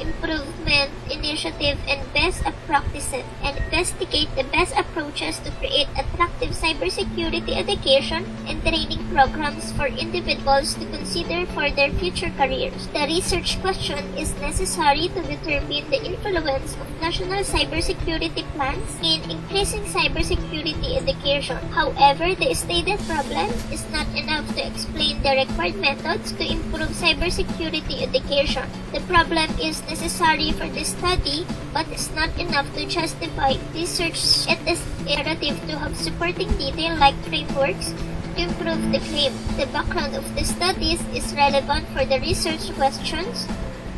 improvement initiative, and best practices, and investigate the best approaches to create attractive cybersecurity education and training programs for individuals to consider for their future careers. The research question is necessary to determine the influence of national cybersecurity plans in increasing cybersecurity education. However, the stated problem is not enough to explain the required methods to improve cybersecurity education. The problem is necessary for the study, but it's not enough to justify research. It is imperative to have supporting detail like frameworks to improve the claim. The background of the studies is relevant for the research questions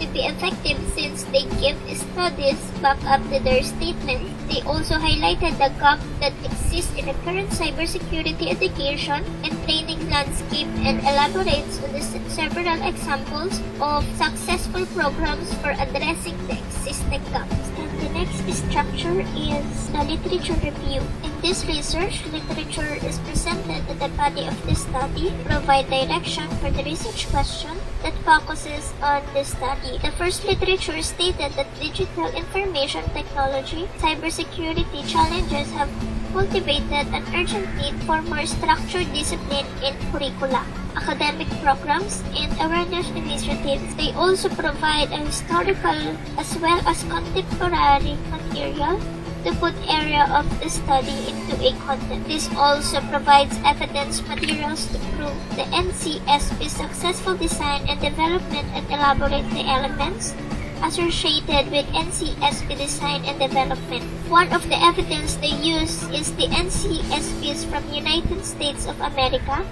to be effective since they give studies back up to their statement. They also highlighted the gap that exists in the current cybersecurity education and training landscape and elaborates on the several examples of successful programs for addressing the existing gaps. And the next structure is the literature review. In this research, literature is presented to the body of the study, provide direction for the research question that focuses on the study. The first literature stated that digital information technology, cybersecurity challenges have cultivated an urgent need for more structured discipline in curricula, academic programs, and awareness initiatives. They also provide a historical as well as contemporary material to put area of the study into a content. This also provides evidence materials to prove the NCSP's successful design and development and elaborate the elements associated with NCSP design and development. One of the evidence they use is the NCSPs from United States of America.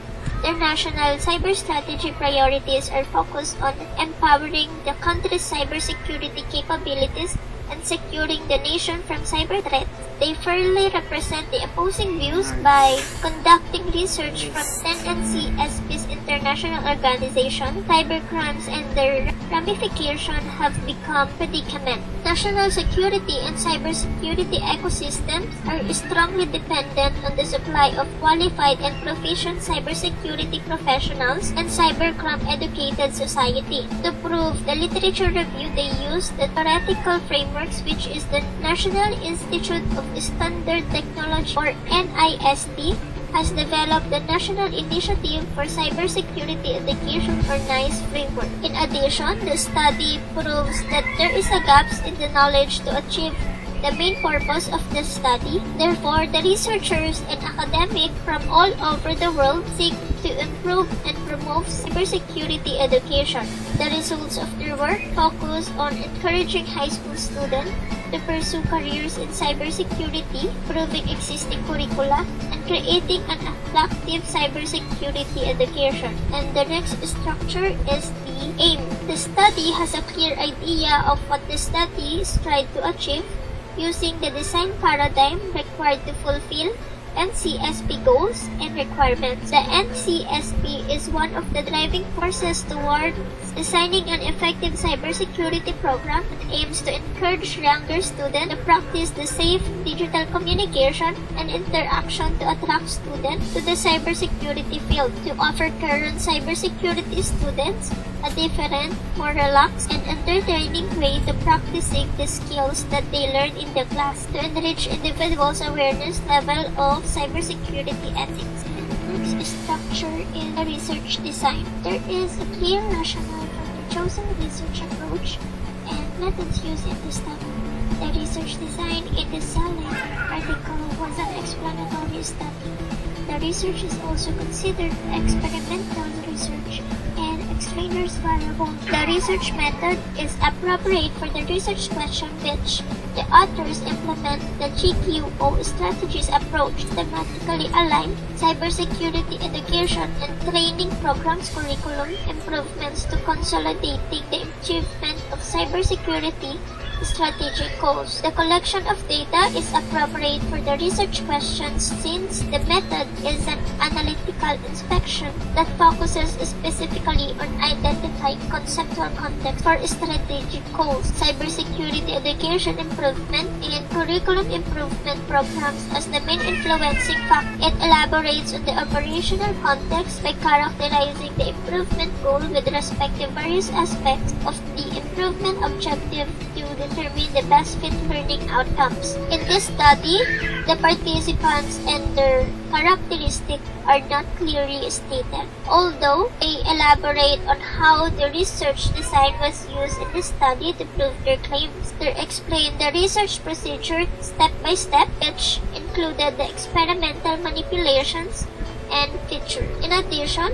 Their national cyber strategy priorities are focused on empowering the country's cybersecurity capabilities and securing the nation from cyber threats. They fairly represent the opposing views by conducting research from 10 NCSP's international organization. Cybercrimes and their ramification have become predicament. National security and cybersecurity ecosystems are strongly dependent on the supply of qualified and proficient cybersecurity professionals and cybercrime educated society. To prove the literature review, they use the theoretical frameworks, which is the National Institute of Standard Technology or NIST has developed the National Initiative for Cybersecurity Education or NICE framework. In addition, the study proves that there is a gaps in the knowledge to achieve the main purpose of the study. Therefore, the researchers and academics from all over the world seek to improve and promote cybersecurity education. The results of their work focus on encouraging high school students to pursue careers in cybersecurity, improving existing curricula, and creating an attractive cybersecurity education. And the next structure is the aim. The study has a clear idea of what the study is trying to achieve using the design paradigm required to fulfill NCSP goals and requirements. The NCSP is one of the driving forces towards designing an effective cybersecurity program that aims to encourage younger students to practice the safe digital communication and interaction to attract students to the cybersecurity field, to offer current cybersecurity students a different, more relaxed, and entertaining way to practicing the skills that they learn in the class, to enrich individuals' awareness level of cybersecurity ethics. The next structure is the research design. There is a clear rationale for the chosen research approach and methods used in the study. The research design in the Salem article was an explanatory study. The research is also considered experimental research and explainer's variable. The research method is appropriate for the research question which the authors implement. The GQO strategies approach thematically align cybersecurity education and training programs curriculum improvements to consolidating the achievement of cybersecurity strategic goals. The collection of data is appropriate for the research questions since the method is an analytical inspection that focuses specifically on identifying conceptual context for strategic goals, cybersecurity education improvement, and curriculum improvement programs as the main influencing factor. It elaborates on the operational context by characterizing the improvement goal with respect to various aspects of the improvement objective to determine the best fit learning outcomes. In this study, the participants and their characteristics are not clearly stated. Although they elaborate on how the research design was used in the study to prove their claims, they explain the research procedure step by step, which included the experimental manipulations and features. In addition,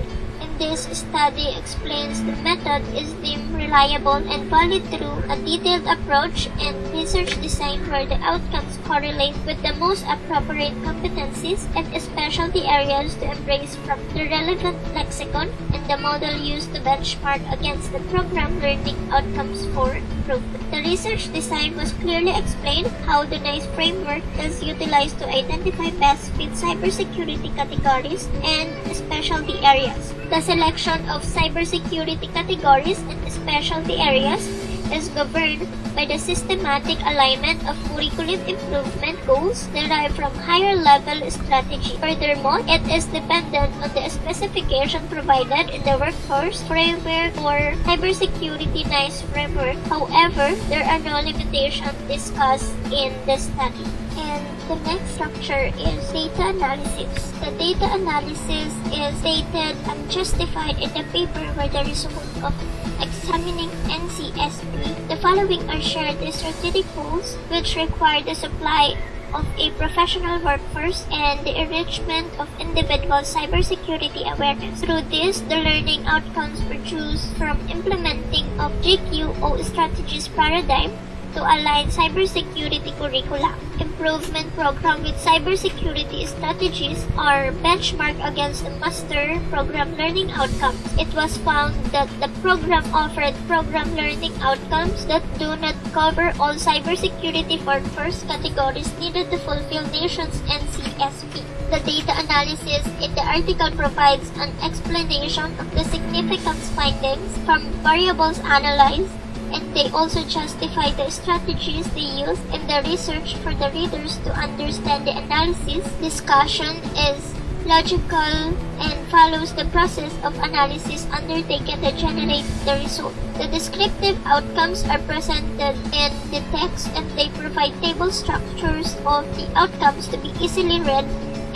this study explains the method is deemed reliable and valid through a detailed approach and research design where the outcomes correlate with the most appropriate competencies and specialty areas to embrace from the relevant lexicon and the model used to benchmark against the program learning outcomes for improvement. The research design was clearly explained how the NICE framework is utilized to identify best fit cybersecurity categories and specialty areas. The selection of cybersecurity categories and specialty areas is governed by the systematic alignment of curriculum improvement goals derived from higher level strategy. Furthermore, it is dependent on the specification provided in the workforce framework or cybersecurity NICE framework. However, there are no limitations discussed in the study. And the next structure is data analysis. The data analysis is stated and justified in the paper where the result of examining NCSP. The following are shared strategic goals which require the supply of a professional workforce and the enrichment of individual cybersecurity awareness. Through this, the learning outcomes produced from implementing of GQO strategies paradigm to align cybersecurity curricula. Improvement program with cybersecurity strategies are benchmarked against the master program learning outcomes. It was found that the program offered program learning outcomes that do not cover all cybersecurity workforce categories needed to fulfill nation's NCSP. The data analysis in the article provides an explanation of the significance findings from variables analyzed, and they also justify the strategies they use in the research for the readers to understand the analysis. Discussion is logical and follows the process of analysis undertaken to generate the result. The descriptive outcomes are presented in the text and they provide table structures of the outcomes to be easily read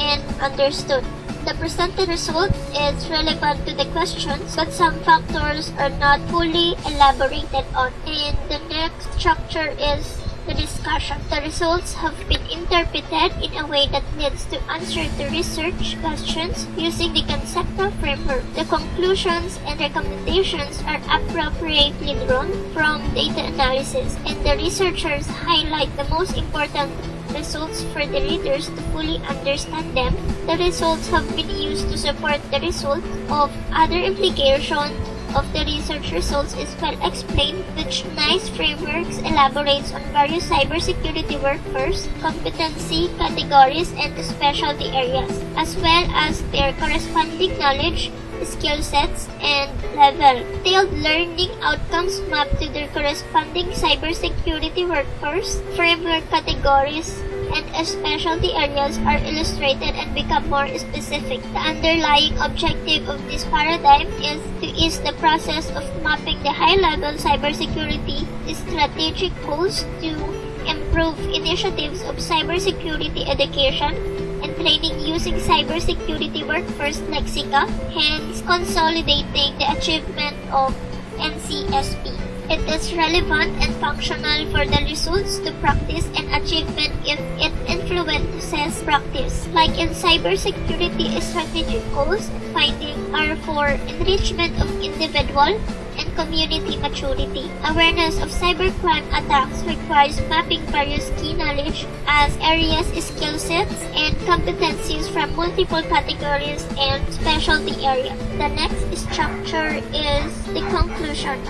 and understood. The presented result is relevant to the questions, but some factors are not fully elaborated on. And the next structure is the discussion. The results have been interpreted in a way that leads to answer the research questions using the conceptual framework. The conclusions and recommendations are appropriately drawn from data analysis, and the researchers highlight the most important results for the readers to fully understand them. The results have been used to support the result of other implications of the research results is well explained, which NICE frameworks elaborates on various cybersecurity workforce, competency categories, and specialty areas, as well as their corresponding knowledge, skill sets, and level. Detailed learning outcomes map to their corresponding cybersecurity workforce, framework categories, and specialty areas are illustrated and become more specific. The underlying objective of this paradigm is to ease the process of mapping the high-level cybersecurity strategic goals to improve initiatives of cybersecurity education and training using cybersecurity workforce lexica, hence consolidating the achievement of NCSP. It is relevant and functional for the results to practice and achievement if it influences practice. Like in cybersecurity, strategic goals and findings are for enrichment of individual and community maturity. Awareness of cybercrime attacks requires mapping various key knowledge as areas, skill sets, and competencies from multiple categories and specialty areas. The next structure is the conclusion.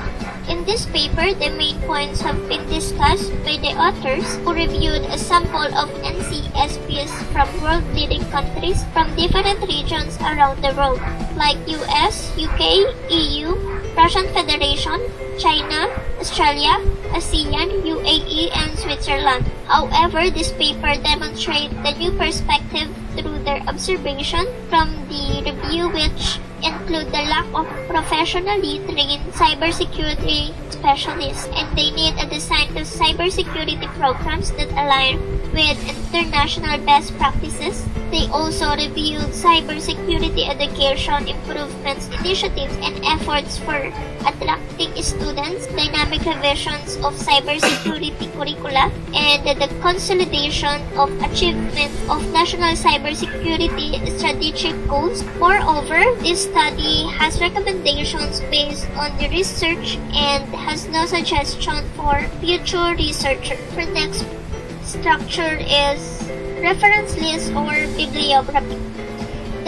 In this paper, the main points have been discussed by the authors who reviewed a sample of NCSPs from world-leading countries from different regions around the world, like US, UK, EU, Russian Federation, China, Australia, ASEAN, UAE, and Switzerland. However, this paper demonstrates the new perspective through their observation from the review, which include the lack of professionally trained cybersecurity specialists, and they need a design to cybersecurity programs that align with international best practices. They also reviewed cybersecurity education improvements, initiatives, and efforts for attracting students, dynamic revisions of cybersecurity curricula, and the consolidation of achievement of national cybersecurity strategic goals. Moreover, this study has recommendations based on the research and has no suggestion for future researchers. The next structure is reference list or bibliography.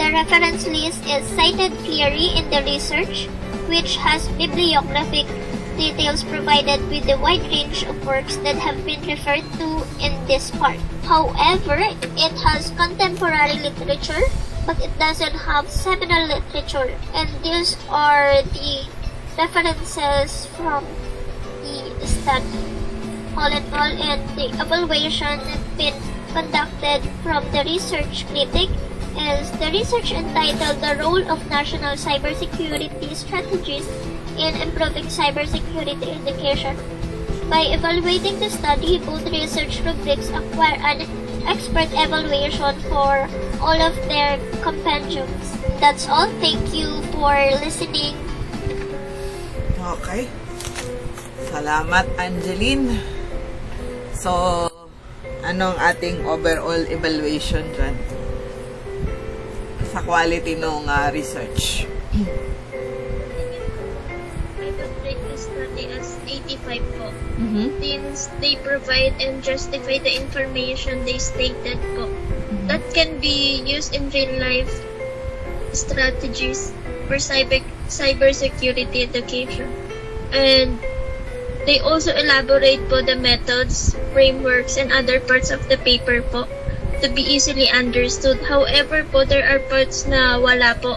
The reference list is cited clearly in the research, which has bibliographic details provided with the wide range of works that have been referred to in this part. However, it has contemporary literature, but it doesn't have seminal literature, and these are the references from the study. All in all, and the evaluation has been conducted from the research critic is the research entitled The Role of National Cybersecurity Strategies in Improving Cybersecurity Education. By evaluating the study, both research rubrics acquire an expert evaluation for all of their compendiums. That's all. Thank you for listening. Okay. Salamat, Angeline. So, anong ating overall evaluation dyan sa quality ng research? I would rate this study as 85 po. Since they provide and justify the information they stated po. That can be used in real life strategies for cybersecurity education. And they also elaborate po the methods, frameworks, and other parts of the paper po to be easily understood. However po, there are parts na wala po.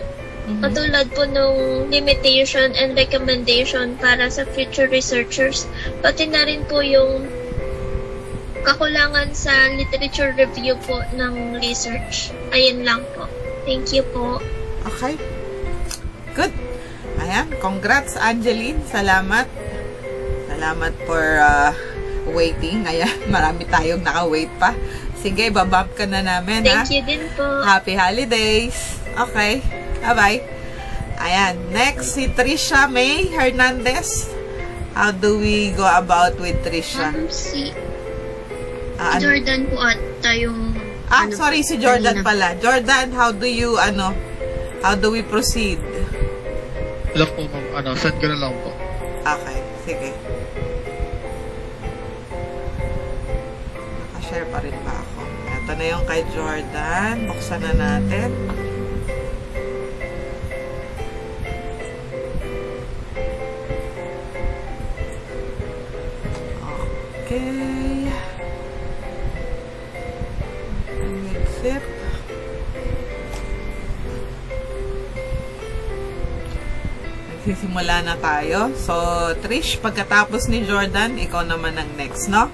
Katulad po nung limitation and recommendation para sa future researchers. Pati na rin po yung kakulangan sa literature review po ng research. Ayun lang po. Thank you po. Okay. Good. Ayan. Congrats, Angeline. Salamat. Salamat for waiting. Ayan, marami tayong naka-wait pa. Sige, babump ka na namin, Thank you din po. Happy holidays. Okay. Bye-bye. Ayan, next si Trisha May Hernandez. How do we go about with Trisha? Si Jordan po ata yung... sorry, si Jordan pala. Jordan, how do we proceed? Alam po, ma'am. Send ko na lang po. Okay, sige. Share pa rin ba ako? Ito na yung kay Jordan. Buksan na natin. Okay. Exit. Nagsisimula na tayo. So, Trish, pagkatapos ni Jordan, ikaw naman ang next, no?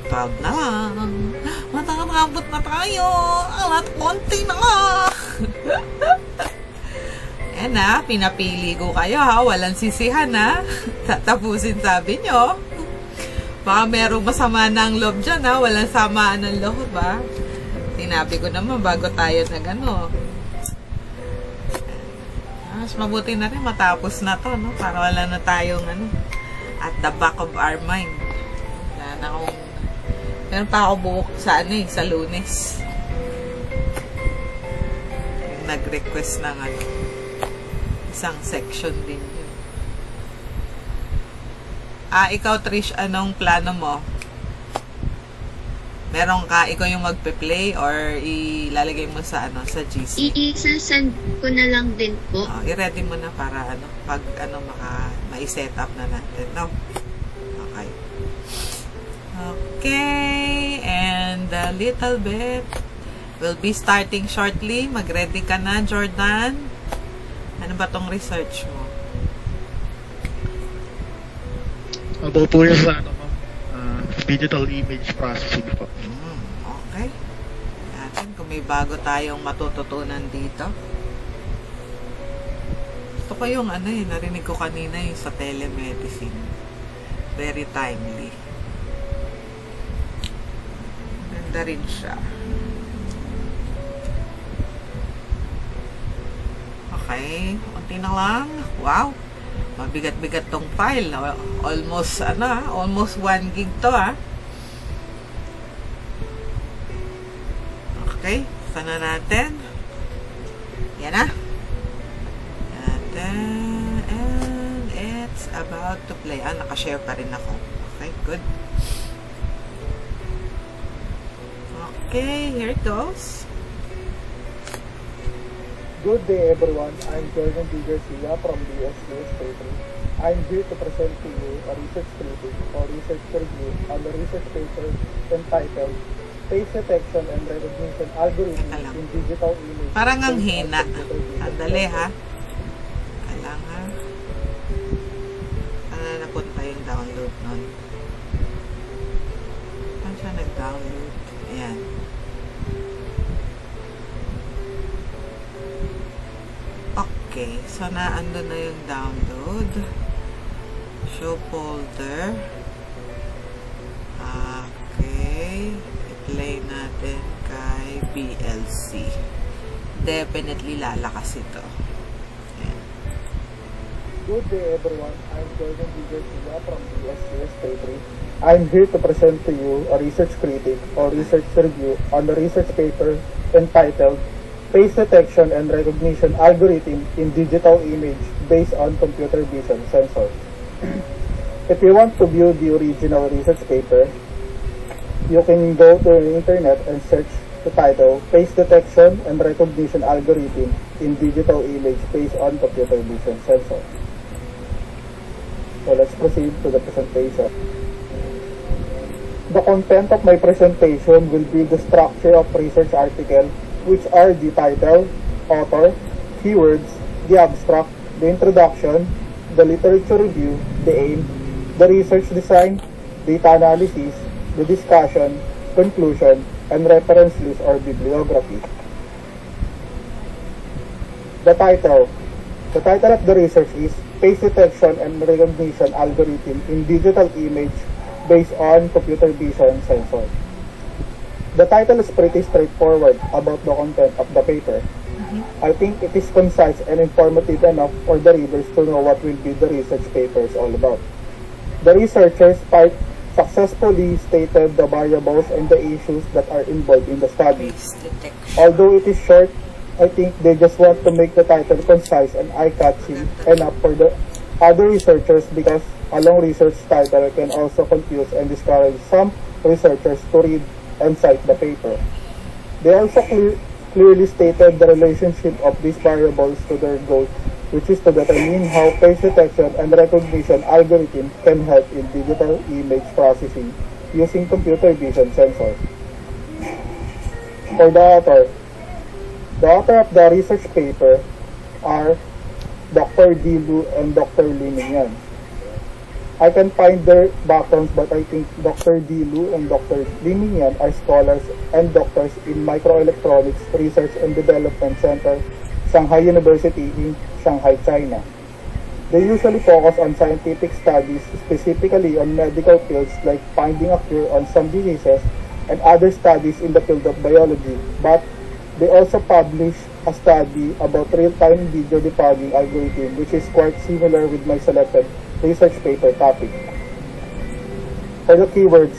12 na lang. Matakabot na tayo. Alat, konti na nga. Ayan na, pinapili ko kayo ha. Walang sisihan ha. Tatapusin sabi nyo. Baka merong masama ng loob dyan ha. Walang samaan ng loob ha. Sinabi ko naman bago tayo na gano. Mas mabuti na rin matapos na to, no? Para wala na tayong at the back of our mind. Wala na akong meron pa ako buhok sa sa Lunes. Yung nag-request ng isang section din yun. Ikaw Trish, anong plano mo? Meron ka, ikaw yung magpe-play or ilalagay mo sa sa GC? I-send ko na lang din po. I-ready mo na para pag mai-set up na natin, no? Okay. Okay, and a little bit. We'll be starting shortly. Mag-ready ka na, Jordan. Ano ba tong research mo? About po yung sa digital image processing po. Okay. Natin kung may bago tayong matututunan dito. Gusto ko yung narinig ko kanina yung sa telemedicine. Very timely. Ganda rin siya. Okay, unti na lang. Wow! Mabigat-bigat tong file. Almost, almost 1 gig to, Okay, sana natin. Yan na. And it's about to play. Nakashare pa rin ako. Okay, good. Okay, here it goes. Good day everyone, I'm Jordan D. Garcia from bscs 33. I'm here to present to you a research critic or research review on the research paper entitled Face Detection and Recognition Algorithm in Digital Image. Parang ang hina. Sandali ha. Kailangan. Saan napunta yung download nun? Saan siya nag-download? Ayan. Okay, so naando na yung download. Show folder. Okay. I-play natin kay BLC. Definitely lalakas ito. Ayan. Good day everyone, I'm Jordan D. Garcia from bscs 33. I'm here to present to you a research critic or research review on the research paper entitled Face Detection and Recognition Algorithm in Digital Image Based on Computer Vision Sensors. If you want to view the original research paper, you can go to the internet and search the title Face Detection and Recognition Algorithm in Digital Image Based on Computer Vision Sensors. So let's proceed to the presentation. The content of my presentation will be the structure of research article, which are the title, author, keywords, the abstract, the introduction, the literature review, the aim, the research design, data analysis, the discussion, conclusion, and reference list or bibliography. The title of the research is Face Detection and Recognition Algorithm in Digital Image Based on Computer Vision Sensor. The title is pretty straightforward about the content of the paper. I think it is concise and informative enough for the readers to know what will be the research paper is all about. The researchers successfully stated the variables and the issues that are involved in the study. Although it is short, I think they just want to make the title concise and eye-catching enough for the other researchers, because a long research title can also confuse and discourage some researchers to read and cite the paper. They also clearly stated the relationship of these variables to their goal, which is to determine how face detection and recognition algorithms can help in digital image processing using computer vision sensors. For the author of the research paper are Dr. D. Lu and Dr. Li Mingyan. I can find their backgrounds, but I think Dr. D. Lu and Dr. Li Mingyan are scholars and doctors in Microelectronics Research and Development Center, Shanghai University in Shanghai, China. They usually focus on scientific studies, specifically on medical fields like finding a cure on some diseases and other studies in the field of biology, but they also publish a study about real-time video debugging algorithm, which is quite similar with my selected research paper topic. For the keywords,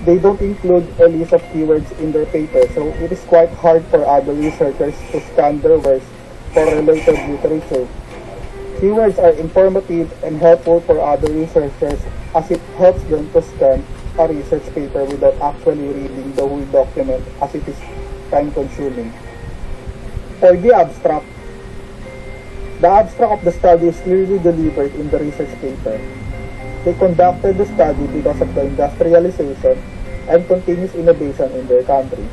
they don't include a list of keywords in their paper, so it is quite hard for other researchers to scan their works for related literature. Keywords are informative and helpful for other researchers, as it helps them to scan a research paper without actually reading the whole document, as it is time-consuming. For the abstract of the study is clearly delivered in the research paper. They conducted the study because of the industrialization and continuous innovation in their country.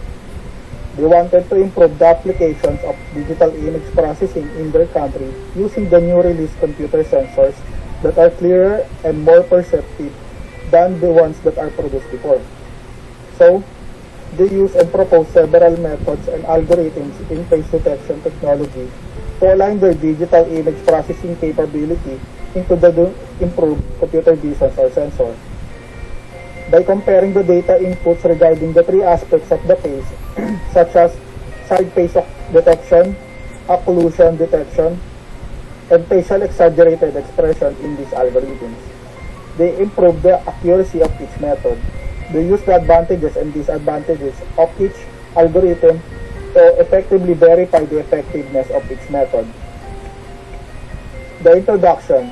They wanted to improve the applications of digital image processing in their country using the new release computer sensors that are clearer and more perceptive than the ones that are produced before. So, they use and propose several methods and algorithms in face detection technology to align their digital image processing capability into the improved computer vision or sensor. By comparing the data inputs regarding the three aspects of the face, such as side face detection, occlusion detection, and facial exaggerated expression in these algorithms, they improve the accuracy of each method. They use the advantages and disadvantages of each algorithm to effectively verify the effectiveness of each method. The introduction.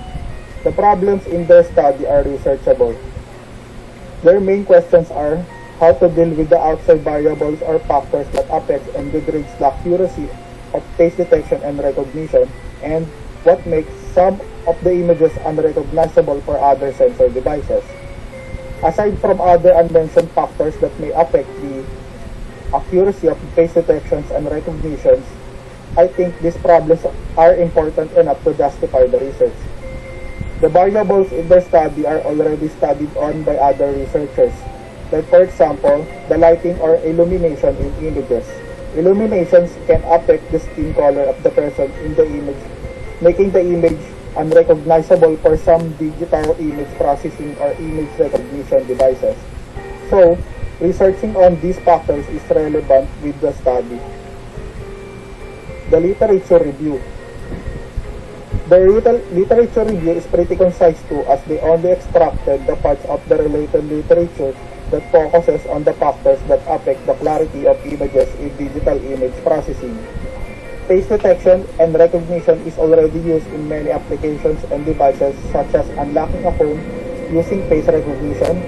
The problems in their study are researchable. Their main questions are how to deal with the outside variables or factors that affect and degrades the accuracy of face detection and recognition, and what makes some of the images unrecognizable for other sensor devices. Aside from other unmentioned factors that may affect the accuracy of face detections and recognitions, I think these problems are important enough to justify the research. The variables in their study are already studied on by other researchers, like for example, the lighting or illumination in images. Illuminations can affect the skin color of the person in the image, making the image unrecognizable for some digital image processing or image recognition devices. So, researching on these factors is relevant with the study. The literature review. The literature review is pretty concise too, as they only extracted the parts of the related literature that focuses on the factors that affect the clarity of images in digital image processing. Face detection and recognition is already used in many applications and devices, such as unlocking a phone using face recognition,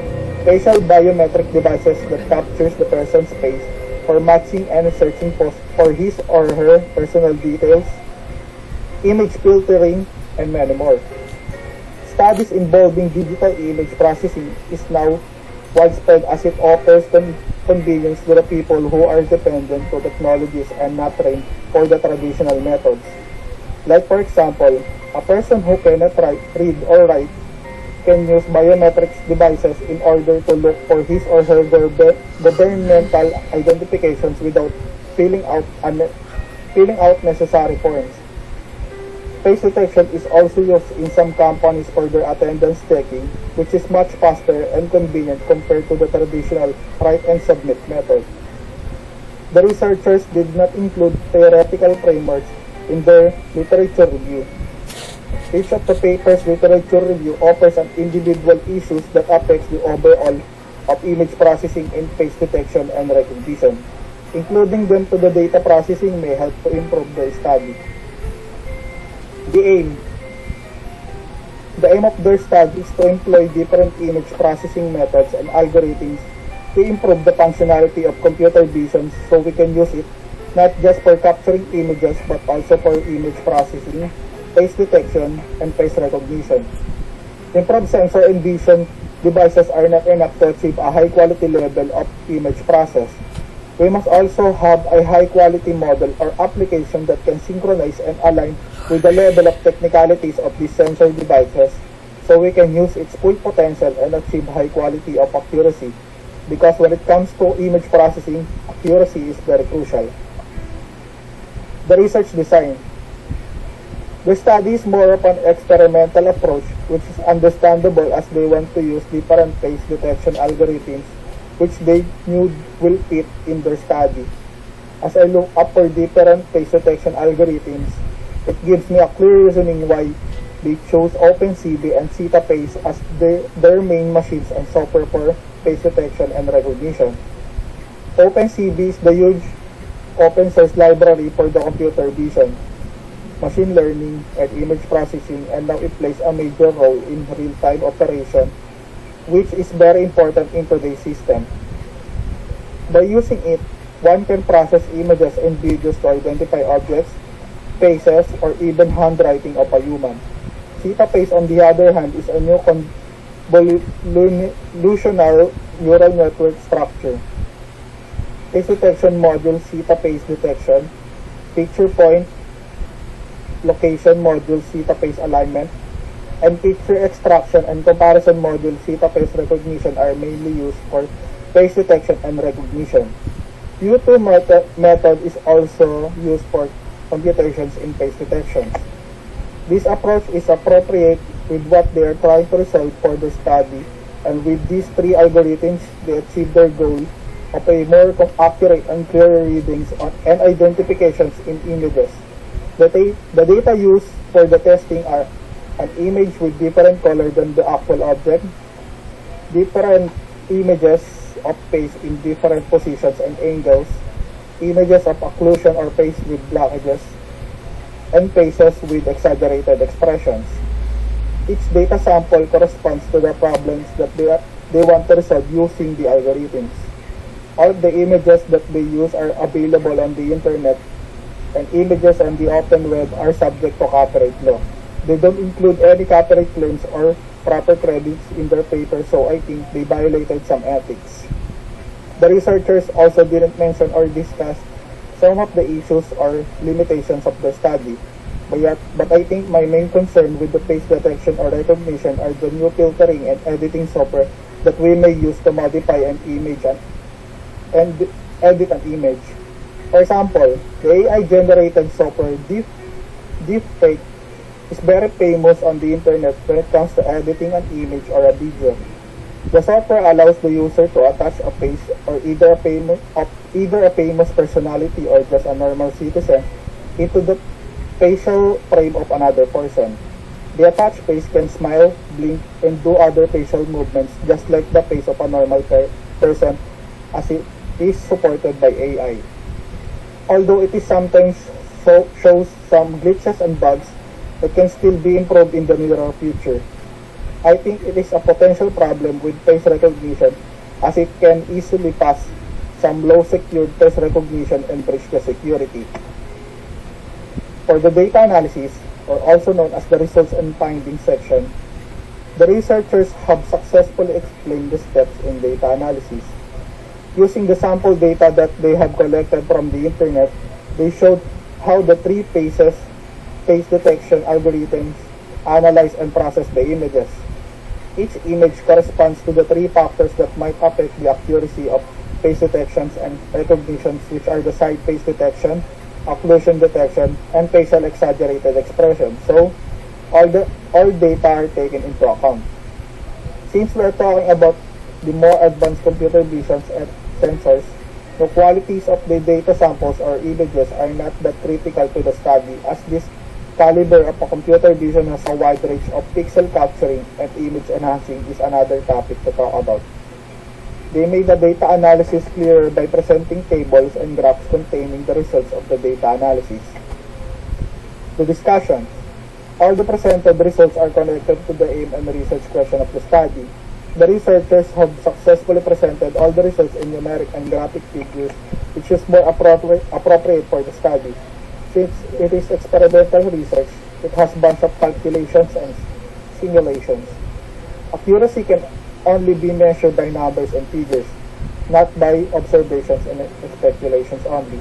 facial biometric devices that captures the person's face for matching and searching for his or her personal details, image filtering, and many more. Studies involving digital image processing is now widespread as it offers convenience to the people who are dependent to technologies and not trained for the traditional methods. Like for example, a person who cannot read or write can use biometrics devices in order to look for his or her governmental identifications without filling out necessary forms. Face detection is also used in some companies for their attendance checking, which is much faster and convenient compared to the traditional write and submit method. The researchers did not include theoretical frameworks in their literature review. Each of the paper's literature review offers an individual issues that affects the overall of image processing in face detection and recognition. Including them to the data processing may help to improve the study. The aim of their study is to employ different image processing methods and algorithms to improve the functionality of computer vision so we can use it not just for capturing images but also for image processing, face detection, and face recognition. Improved sensor and vision devices are not enough to achieve a high quality level of image process. We must also have a high quality model or application that can synchronize and align with the level of technicalities of these sensor devices so we can use its full potential and achieve high quality of accuracy. Because when it comes to image processing, accuracy is very crucial. The research design. The study is more of an experimental approach, which is understandable as they want to use different face detection algorithms which they knew will fit in their study. As I look up for different face detection algorithms, it gives me a clear reasoning why they chose OpenCV and CetaFace as their main machines and software for face detection and recognition. OpenCV is the huge open source library for the computer vision, machine learning, and image processing, and now it plays a major role in real-time operation, which is very important in today's system. By using it, one can process images and videos to identify objects, faces, or even handwriting of a human. CetaFace, on the other hand, is a new convolutional neural network structure. Face detection module CetaFace detection, picture point location module CetaFace alignment, and picture extraction and comparison module CetaFace recognition are mainly used for face detection and recognition. U2 method is also used for computations in face detections. This approach is appropriate with what they are trying to resolve for the study, and with these three algorithms, they achieve their goal of a more accurate and clearer readings and identifications in images. The data used for the testing are an image with different color than the actual object, different images of face in different positions and angles, images of occlusion or face with blockages, and faces with exaggerated expressions. Each data sample corresponds to the problems that they want to resolve using the algorithms. All of the images that they use are available on the internet, and images on the open web are subject to copyright law. They don't include any copyright claims or proper credits in their paper, so I think they violated some ethics. The researchers also didn't mention or discuss some of the issues or limitations of the study, but I think my main concern with the face detection or recognition are the new filtering and editing software that we may use to modify an image and edit an image. For example, the AI-generated software deepfake is very famous on the internet when it comes to editing an image or a video. The software allows the user to attach a face or either a famous personality or just a normal citizen into the facial frame of another person. The attached face can smile, blink, and do other facial movements just like the face of a normal person, as it is supported by AI. Although it is sometimes shows some glitches and bugs that can still be improved in the near future, I think it is a potential problem with face recognition, as it can easily pass some low secured face recognition and breach the security. For the data analysis, or also known as the results and findings section, the researchers have successfully explained the steps in data analysis. Using the sample data that they have collected from the internet, they showed how the three face detection algorithms analyze and process the images. Each image corresponds to the three factors that might affect the accuracy of face detections and recognitions, which are the side face detection, occlusion detection, and facial exaggerated expression. So, all data are taken into account. Since we are talking about the more advanced computer visions and sensors, the qualities of the data samples or images are not that critical to the study, as this caliber of a computer vision has a wide range of pixel capturing and image enhancing is another topic to talk about. They made the data analysis clearer by presenting tables and graphs containing the results of the data analysis. The discussion. All the presented results are connected to the aim and research question of the study. The researchers have successfully presented all the results in numeric and graphic figures, which is more appropriate for the study. Since it is experimental research, it has a bunch of calculations and simulations. Accuracy can only be measured by numbers and figures, not by observations and speculations only.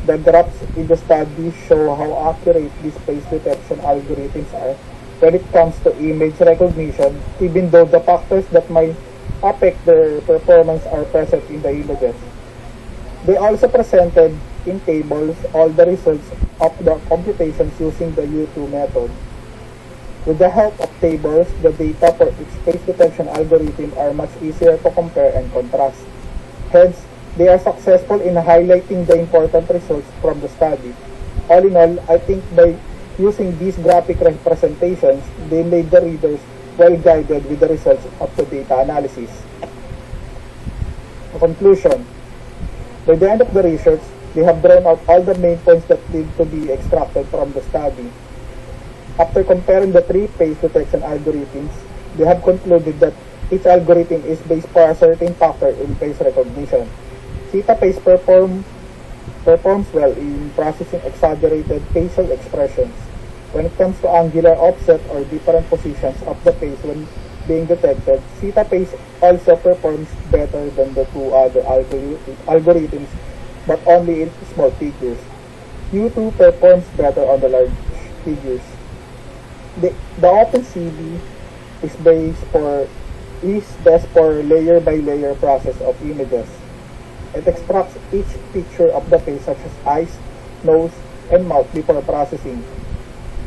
The graphs in the study show how accurate these face detection algorithms are when it comes to image recognition, even though the factors that might affect their performance are present in the images. They also presented in tables all the results of the computations using the U2 method. With the help of tables, the data for each face detection algorithm are much easier to compare and contrast. Hence, they are successful in highlighting the important results from the study. All in all, I think by using these graphic representations, they made the readers well guided with the results of the data analysis. A conclusion. By the end of the research, they have drawn out all the main points that need to be extracted from the study. After comparing the three face detection algorithms, they have concluded that each algorithm is based for a certain factor in face recognition. Theta face performs well in processing exaggerated facial expressions. When it comes to angular offset or different positions of the face when being detected, theta face also performs better than the two other algorithms, but only in small figures. U2 performs better on the large figures. The OpenCV is best for layer by layer process of images. It extracts each feature of the face such as eyes, nose, and mouth before processing.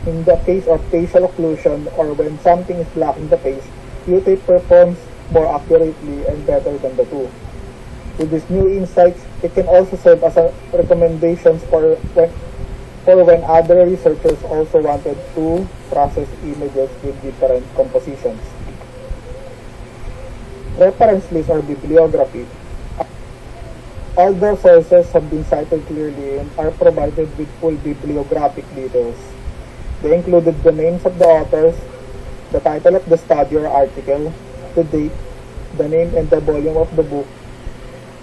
In the case of facial occlusion or when something is blocking the face, Q-tape performs more accurately and better than the two. With these new insights, it can also serve as a recommendations for when other researchers also wanted to process images with different compositions. Reference list or bibliography. All the sources have been cited clearly and are provided with full bibliographic details. They included the names of the authors, the title of the study or article, the date, the name and the volume of the book.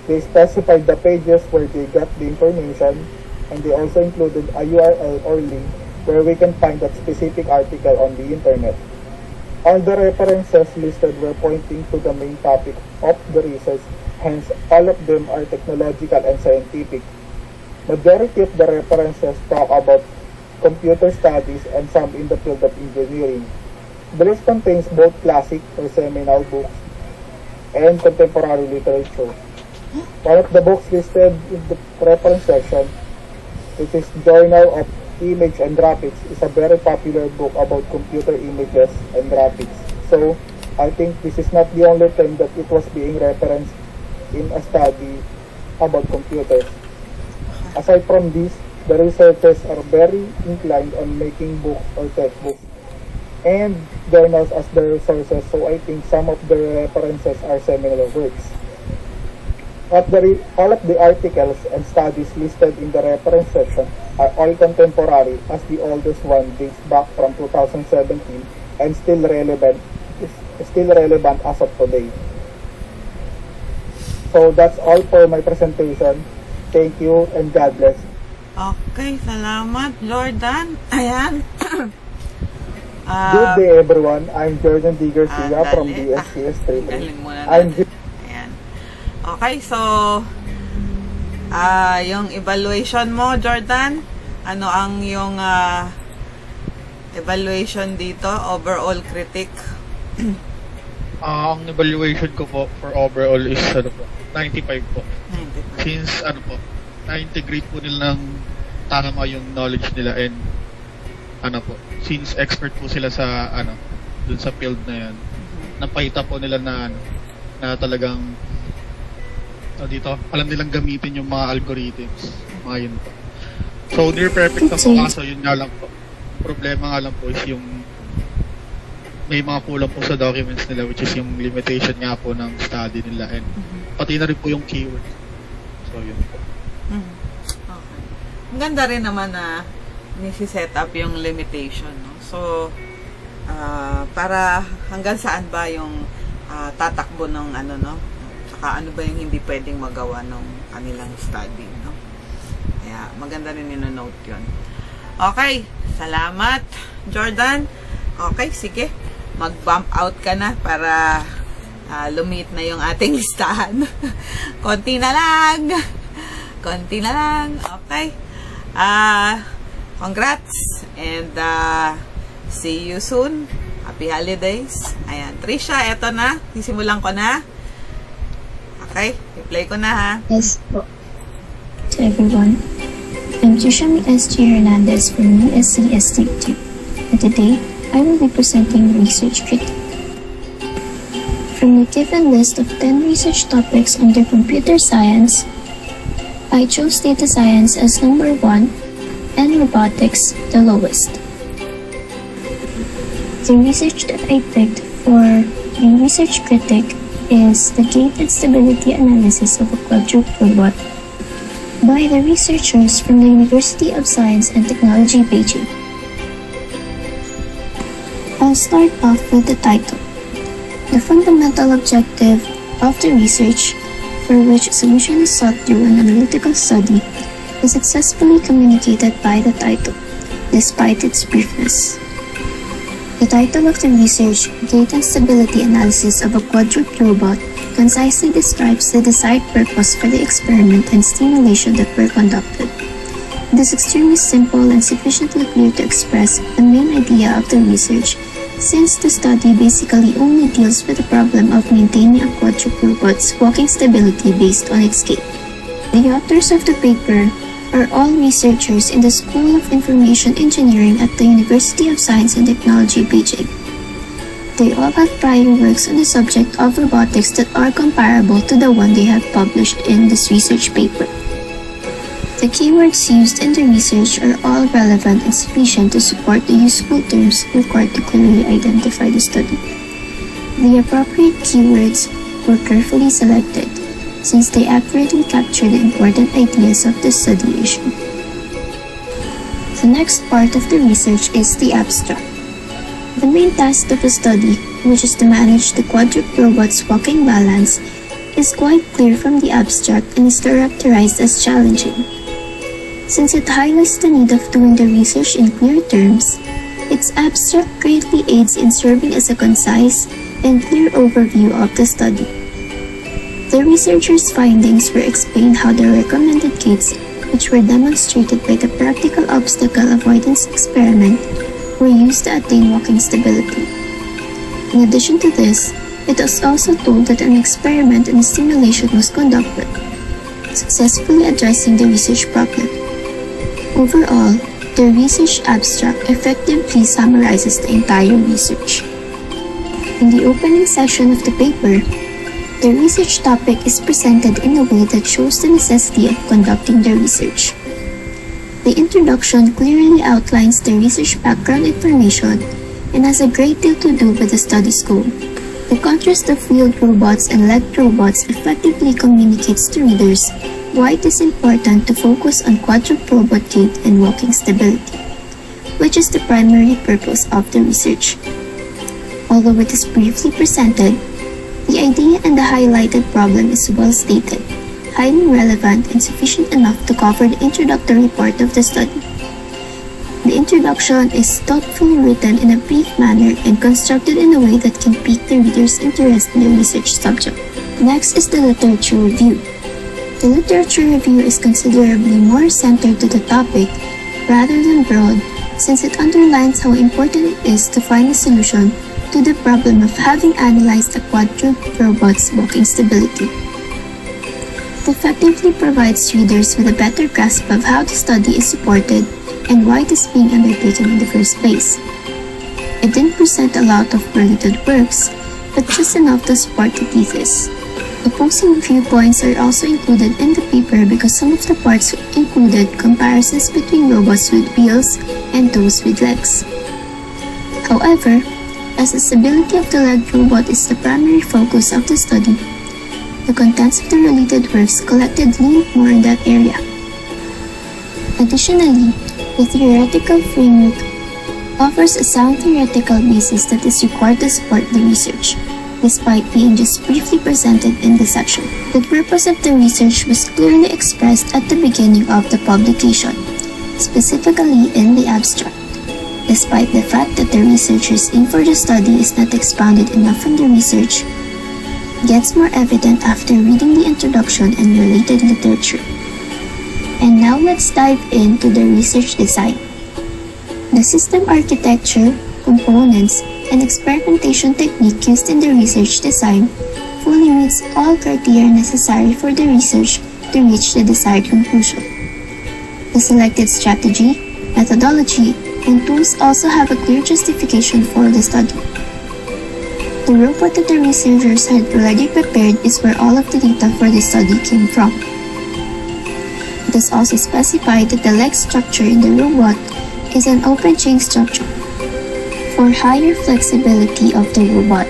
They specified the pages where they got the information, and they also included a URL or link where we can find that specific article on the internet. All the references listed were pointing to the main topic of the research, hence all of them are technological and scientific. Majority of the references talk about computer studies and some in the field of engineering. The list contains both classic or seminal books and contemporary literature. One of the books listed in the reference section, which is Journal of Image and Graphics, is a very popular book about computer images and graphics. So, I think this is not the only time that it was being referenced in a study about computers. Aside from this, the researchers are very inclined on making books or textbooks and journals as their sources, so I think some of the references are seminal works. All of the articles and studies listed in the reference section are all contemporary, as the oldest one dates back from 2017 and still relevant as of today. So that's all for my presentation. Thank you and God bless. Okay, salamat Jordan. Ayan. Good day everyone. I'm Jordan D. Garcia from bscs 3. Ayan. Okay, so yung evaluation mo, Jordan, ano ang yung evaluation dito? Overall critic? Ang evaluation ko po for overall is 95 po. 95. Since na-integrate po nila ng tama yung knowledge nila and since expert po sila sa dun sa field na yan, napahita po nila na talagang dito, alam nilang gamitin yung mga algorithms, mga yun po. So, near perfect na po, kaso yun nga lang po. Problema nga lang po is yung may mga kulang po sa documents nila, which is yung limitation nga po ng study nila and pati na rin po yung keyword. So, yun po. Okay. Ang ganda rin naman na nisi-set up yung limitation, no? So, para hanggang saan ba yung tatakbo ng no? Ano ba yung hindi pwedeng magawa ng kanilang study, no? Kaya maganda rin ino-note yun. Okay, salamat Jordan. Okay, sige, mag-bump out ka na para lumit na yung ating listahan. Konti na lang. Okay, congrats and see you soon. Happy holidays. Ayan, Trisha, eto na, sisimulan ko na. Okay, i-play ko na ha. Yes po. To everyone, I'm Trishami S.G. Hernandez from bscs 2, and today I will be presenting research critique. From the given list of 10 research topics under computer science, I chose data science as number 1 and robotics the lowest. The research that I picked for the research critique is the gait and stability analysis of a quadruped robot by the researchers from the University of Science and Technology, Beijing. I'll start off with the title. The fundamental objective of the research, for which a solution is sought through an analytical study, is successfully communicated by the title, despite its briefness. The title of the research, Gait and Stability Analysis of a Quadruped Robot, concisely describes the desired purpose for the experiment and stimulation that were conducted. It is extremely simple and sufficiently clear to express the main idea of the research, since the study basically only deals with the problem of maintaining a quadruped robot's walking stability based on its gait. The authors of the paper are all researchers in the School of Information Engineering at the University of Science and Technology, Beijing. They all have prior works on the subject of robotics that are comparable to the one they have published in this research paper. The keywords used in the research are all relevant and sufficient to support the useful terms required to clearly identify the study. The appropriate keywords were carefully selected, since they accurately capture the important ideas of the study issue. The next part of the research is the abstract. The main task of the study, which is to manage the quadruped robot's walking balance, is quite clear from the abstract and is characterized as challenging. Since it highlights the need of doing the research in clear terms, its abstract greatly aids in serving as a concise and clear overview of the study. The researchers' findings were explained how the recommended gates, which were demonstrated by the practical obstacle avoidance experiment, were used to attain walking stability. In addition to this, it was also told that an experiment and a simulation was conducted, successfully addressing the research problem. Overall, the research abstract effectively summarizes the entire research. In the opening section of the paper, the research topic is presented in a way that shows the necessity of conducting the research. The introduction clearly outlines the research background information and has a great deal to do with the study scope. The contrast of wheeled robots and legged robots effectively communicates to readers why it is important to focus on quadruped robot gait and walking stability, which is the primary purpose of the research. Although it is briefly presented, the idea and the highlighted problem is well stated, highly relevant and sufficient enough to cover the introductory part of the study. The introduction is thoughtfully written in a brief manner and constructed in a way that can pique the reader's interest in the research subject. Next is the literature review. The literature review is considerably more centered to the topic rather than broad, since it underlines how important it is to find a solution to the problem of having analyzed a quadruped robot's walking stability. It effectively provides readers with a better grasp of how the study is supported and why it is being undertaken in the first place. It didn't present a lot of related works, but just enough to support the thesis. Opposing viewpoints are also included in the paper because some of the parts included comparisons between robots with wheels and those with legs. However, as the stability of the legged robot is the primary focus of the study, the contents of the related works collected lean more in that area. Additionally, the theoretical framework offers a sound theoretical basis that is required to support the research, despite being just briefly presented in the section. The purpose of the research was clearly expressed at the beginning of the publication, specifically in the abstract. Despite the fact that the researchers' aim for the study is not expounded enough in the research, gets more evident after reading the introduction and related literature. And now let's dive into the research design. The system architecture, components, and experimentation technique used in the research design fully meets all criteria necessary for the research to reach the desired conclusion. The selected strategy, methodology, and tools also have a clear justification for the study. The robot that the researchers had already prepared is where all of the data for the study came from. It is also specified that the leg structure in the robot is an open chain structure for higher flexibility of the robot.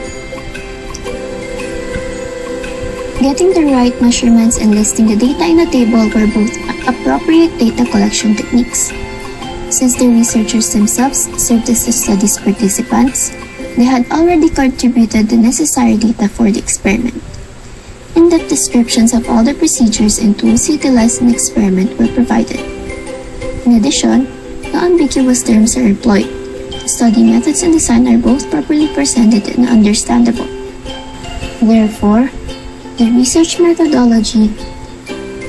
Getting the right measurements and listing the data in a table were both appropriate data collection techniques. Since the researchers themselves served as the study's participants, they had already contributed the necessary data for the experiment. In-depth descriptions of all the procedures and tools utilized in the experiment were provided. In addition, no ambiguous terms are employed. The study methods and design are both properly presented and understandable. Therefore, the research methodology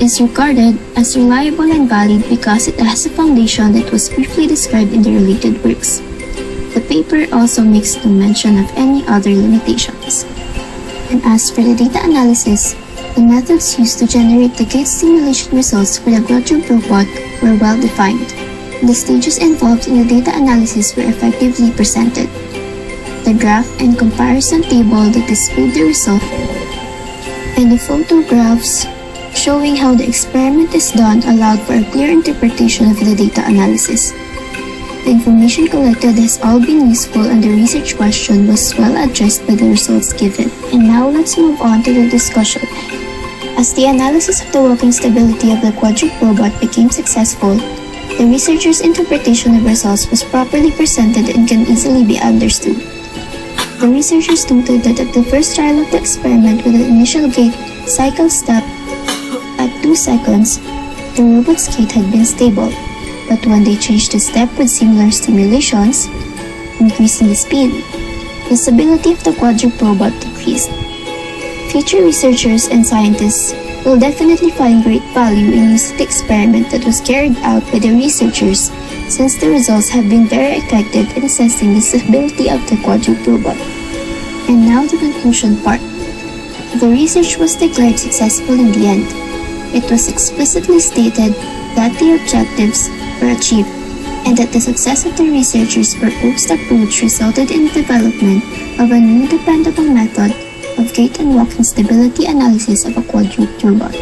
is regarded as reliable and valid because it has a foundation that was briefly described in the related works. The paper also makes no mention of any other limitations. And as for the data analysis, The methods used to generate the gate simulation results for the quadruped robot were well defined. The stages involved in the data analysis were effectively presented. The graph and comparison table that displayed the result, and the photographs showing how the experiment is done allowed for a clear interpretation of the data analysis. The information collected has all been useful and the research question was well addressed by the results given. And now let's move on to the discussion. As the analysis of the working stability of the quadruped robot became successful, the researchers' interpretation of results was properly presented and can easily be understood. The researchers noted that at the first trial of the experiment with the initial gate cycle step at 2 seconds, the robot's gait had been stable, but when they changed the step with similar stimulations, increasing the speed, the stability of the quadruped robot decreased. Future researchers and scientists will definitely find great value in using the experiment that was carried out by the researchers, since the results have been very effective in assessing the stability of the quadruped robot. And now the conclusion part. The research was declared successful in the end. It was explicitly stated that the objectives were achieved, and that the success of the researchers' proposed approach resulted in the development of a new dependable method of gait and walking stability analysis of a quadruped robot.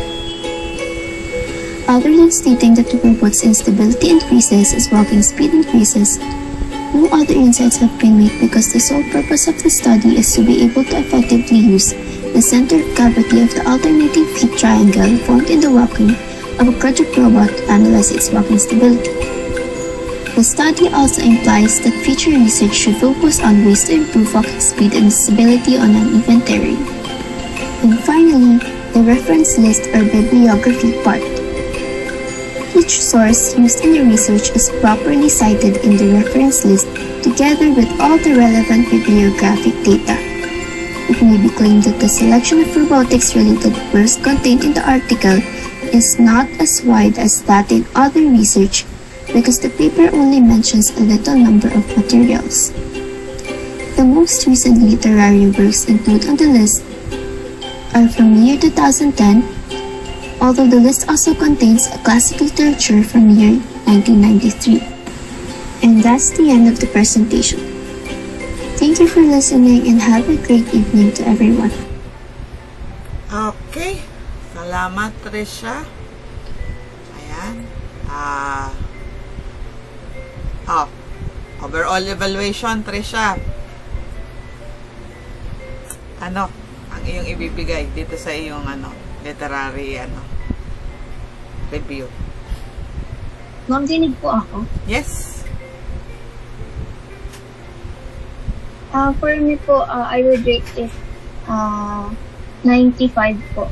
Other than stating that the robot's instability increases as walking speed increases, no other insights have been made because the sole purpose of the study is to be able to effectively use the center of gravity of the alternating feet triangle formed in the walking of a quadruped robot to analyze its walking stability. The study also implies that future research should focus on ways to improve walking speed and stability on uneven terrain. And finally, the reference list or bibliography part. Each source used in the research is properly cited in the reference list together with all the relevant bibliographic data. It may be claimed that the selection of robotics-related works contained in the article is not as wide as that in other research because the paper only mentions a little number of materials. The most recent literary works included on the list are from the year 2010, although the list also contains a classic literature from the year 1993. And that's the end of the presentation. Thank you for listening and have a great evening to everyone. Okay. Salamat, Trisha. Ayan. Overall evaluation, Trisha. Ano ang iyong ibibigay dito sa iyong literary review? Ma'am, dinig po ako. Yes. For me po, I would rate it 95 po.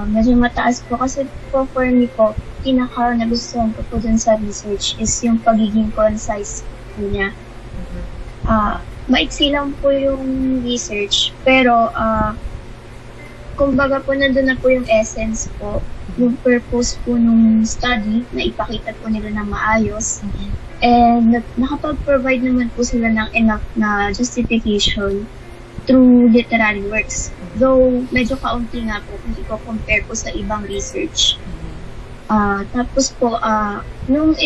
Medyo mataas po kasi po for me po, pinaka nagustuhan ko po dun sa research is yung pagiging concise po niya. Maiksi lang po yung research, pero kumbaga po nandun na po yung essence po, yung purpose po nung study na ipakita po nila na maayos. And nakapag-provide naman po sila ng enough na justification through literary works. Though, medyo kaunti nga po kung i-compare po sa ibang research. Tapos po, nung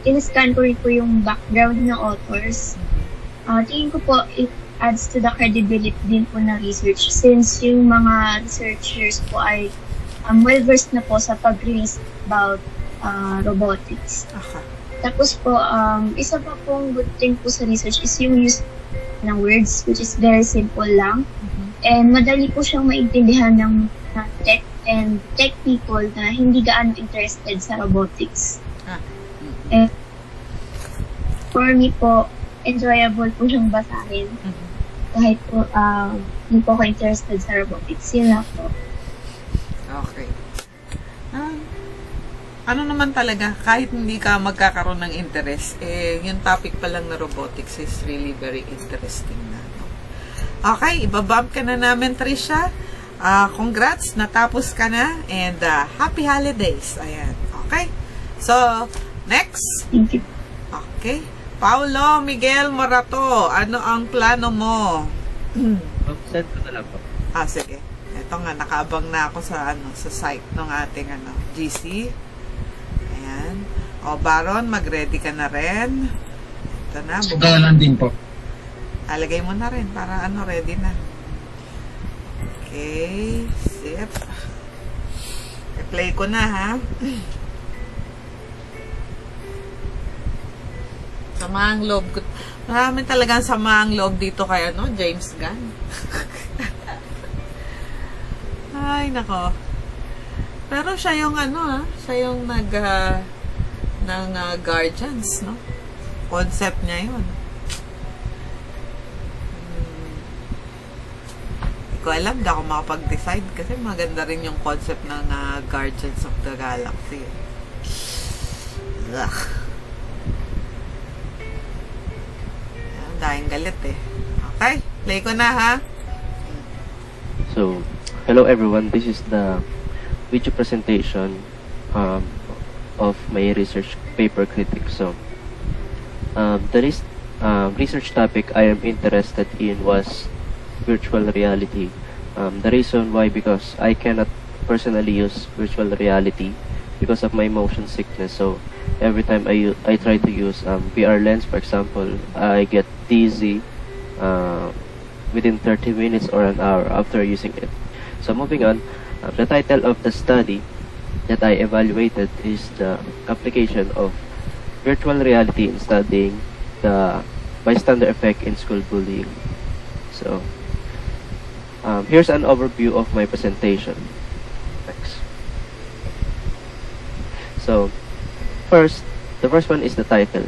in-scan ko rin po yung background ng authors, tingin ko po, it adds to the credibility din po ng research since yung mga researchers po ay well-versed na po sa pag-release about robotics. Tapos po, isa pa pong good thing po sa research is yung use ng words, which is very simple lang. And madali po siyang maintindihan ng tech and tech people na hindi gaano interested sa robotics. And for me po, enjoyable po siyang basahin. Kahit po, hindi po ako interested sa robotics. Yun lang po. Okay. Ano naman talaga, kahit hindi ka magkakaroon ng interest, yung topic pa lang na robotics is really very interesting na. No? Okay, ibabump ka na namin, Trisha. Congrats, natapos ka na, and happy holidays. Ayan, okay? So, next. Thank you. Okay. Paulo Miguel Morato, ano ang plano mo? Send ko na lang po. Sige. Ito nga, nakaabang na ako sa sa site ng ating GC. Ayan. O, Baron, mag-ready ka na rin. Ito na. Sagalan din po. Alagay mo na rin para ready na. Okay. Sip. I-play ko na, ha? Samaang loob ko. Marami talagang samaang loob dito kay James Gunn. Ay, nako. Pero siya yung siya yung ng Guardians, no? Concept niya yun. Hindi ko alam, di ako makapag-decide kasi maganda rin yung concept ng Guardians of the Galaxy. Ugh. Dahil galit eh. Okay, play ko na, ha? So, hello everyone, this is the video presentation of my research paper critic. So, the research topic I am interested in was virtual reality. The reason why, because I cannot personally use virtual reality because of my motion sickness. So, every time I try to use VR lens, for example, I get dizzy within 30 minutes or an hour after using it. So moving on, the title of the study that I evaluated is the application of virtual reality in studying the bystander effect in school bullying. So here's an overview of my presentation. Next. So the first one is the title.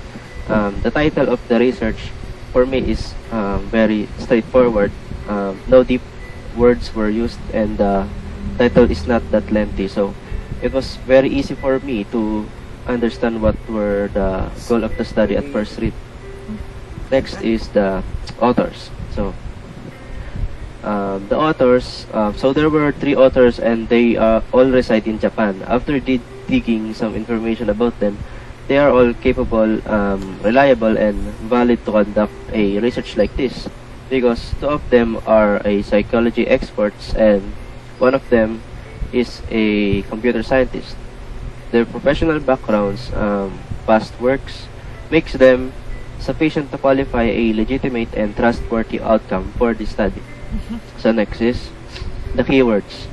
The title of the research for me is very straightforward. No deep words were used, and the title is not that lengthy, so it was very easy for me to understand what were the goal of the study at first read. Next is the authors. So the authors, so there were 3 authors, and they all reside in Japan. After digging some information about them, they are all capable, reliable, and valid to conduct a research like this, because 2 of them are a psychology experts and 1 of them is a computer scientist. Their professional backgrounds, past works, makes them sufficient to qualify a legitimate and trustworthy outcome for the study. So next is the keywords.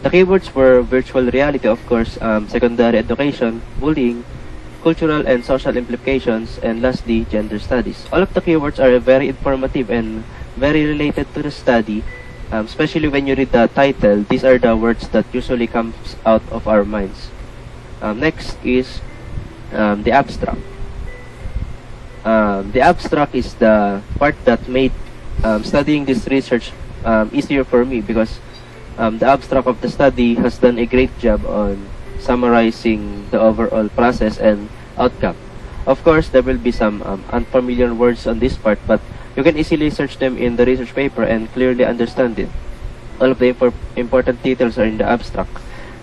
The keywords were virtual reality, of course, secondary education, bullying, cultural and social implications, and lastly, gender studies. All of the keywords are very informative and very related to the study, especially when you read the title. These are the words that usually comes out of our minds. Next is the abstract. The abstract is the part that made studying this research easier for me, because the abstract of the study has done a great job on summarizing the overall process and outcome. Of course, there will be some unfamiliar words on this part, but you can easily search them in the research paper and clearly understand it. All of the important details are in the abstract.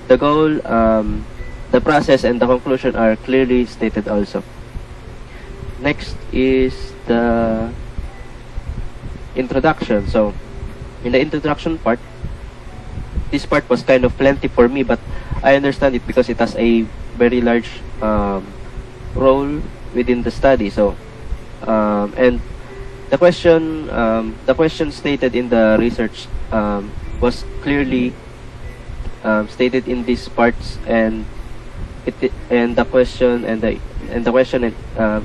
The goal, the process, and the conclusion are clearly stated also. Next is the introduction. So, in the introduction part, this part was kind of plenty for me, but I understand it because it has a very large role within the study. So, and the question stated in the research was clearly stated in these parts, and the question and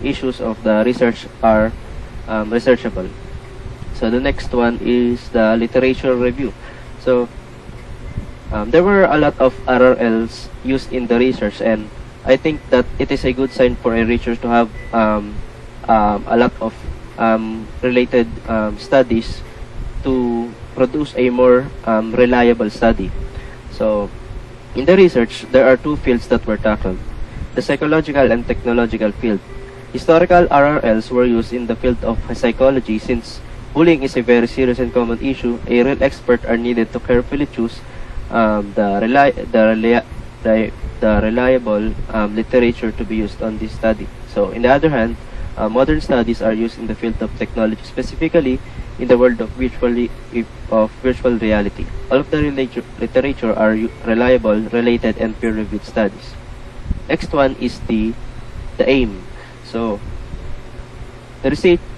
issues of the research are researchable. So the next one is the literature review. So there were a lot of RRLs used in the research, and I think that it is a good sign for a researcher to have a lot of related studies to produce a more reliable study. So in the research, there are 2 fields that were tackled: the psychological and technological field. Historical RRLs were used in the field of psychology. Since bullying is a very serious and common issue, a real expert are needed to carefully choose the reliable literature to be used on this study. So, in the other hand, modern studies are used in the field of technology, specifically in the world of virtual reality. All of the literature are reliable, related, and peer-reviewed studies. Next one is the aim. So the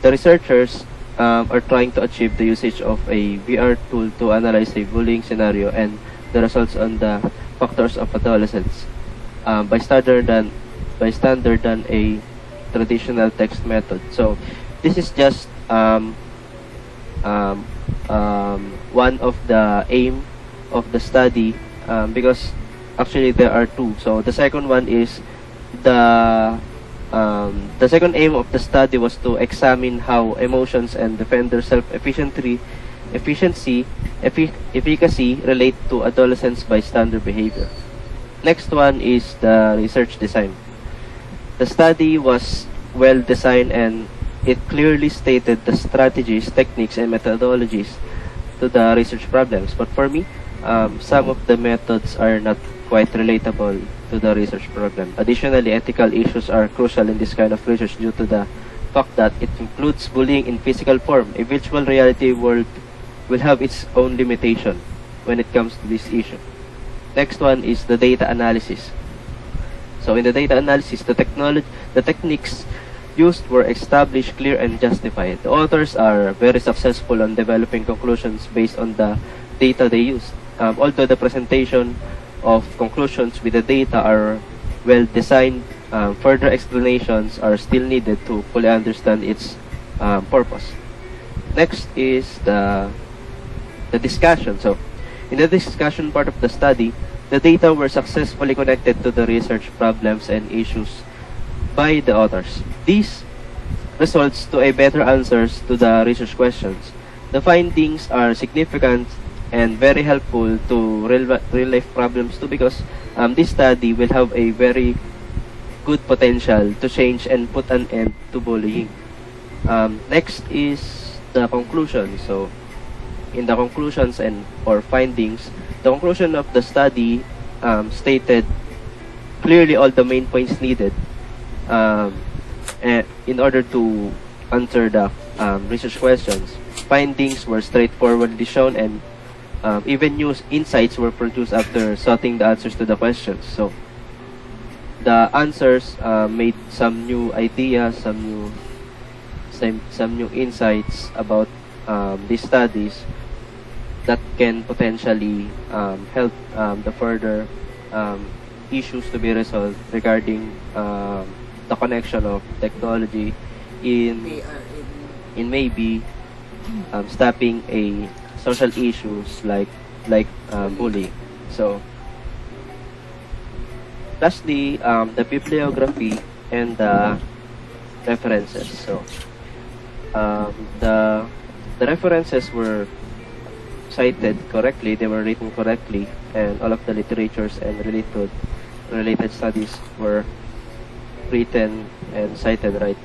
researchers are trying to achieve the usage of a VR tool to analyze a bullying scenario and the results on the factors of adolescence by standard than a traditional text method. So this is just one of the aim of the study because actually there are two. So the second one is the second aim of the study was to examine how emotions and defender efficacy relate to adolescents' bystander behavior. Next one is the research design. The study was well designed and it clearly stated the strategies, techniques, and methodologies to the research problems. But for me, some of the methods are not quite relatable to the research program. Additionally, ethical issues are crucial in this kind of research due to the fact that it includes bullying in physical form. A virtual reality world will have its own limitation when it comes to this issue. Next one is the data analysis. So in the data analysis, the techniques used were established, clear, and justified. The authors are very successful on developing conclusions based on the data they used. Although the presentation of conclusions with the data are well designed, further explanations are still needed to fully understand its purpose. Next is the discussion. So in the discussion part of the study, the data were successfully connected to the research problems and issues by the authors. These results to a better answers to the research questions. The findings are significant and very helpful to real-life problems too because this study will have a very good potential to change and put an end to bullying. Next is the conclusion. So in the conclusions or findings, the conclusion of the study stated clearly all the main points needed in order to answer the research questions. Findings were straightforwardly shown and even new insights were produced after sorting the answers to the questions. So the answers made some new ideas, some new insights about these studies that can potentially help the further issues to be resolved regarding the connection of technology in maybe stopping a social issues like bullying. So lastly, the bibliography and the references. So the references were cited correctly, they were written correctly, and all of the literatures and related studies were written and cited right.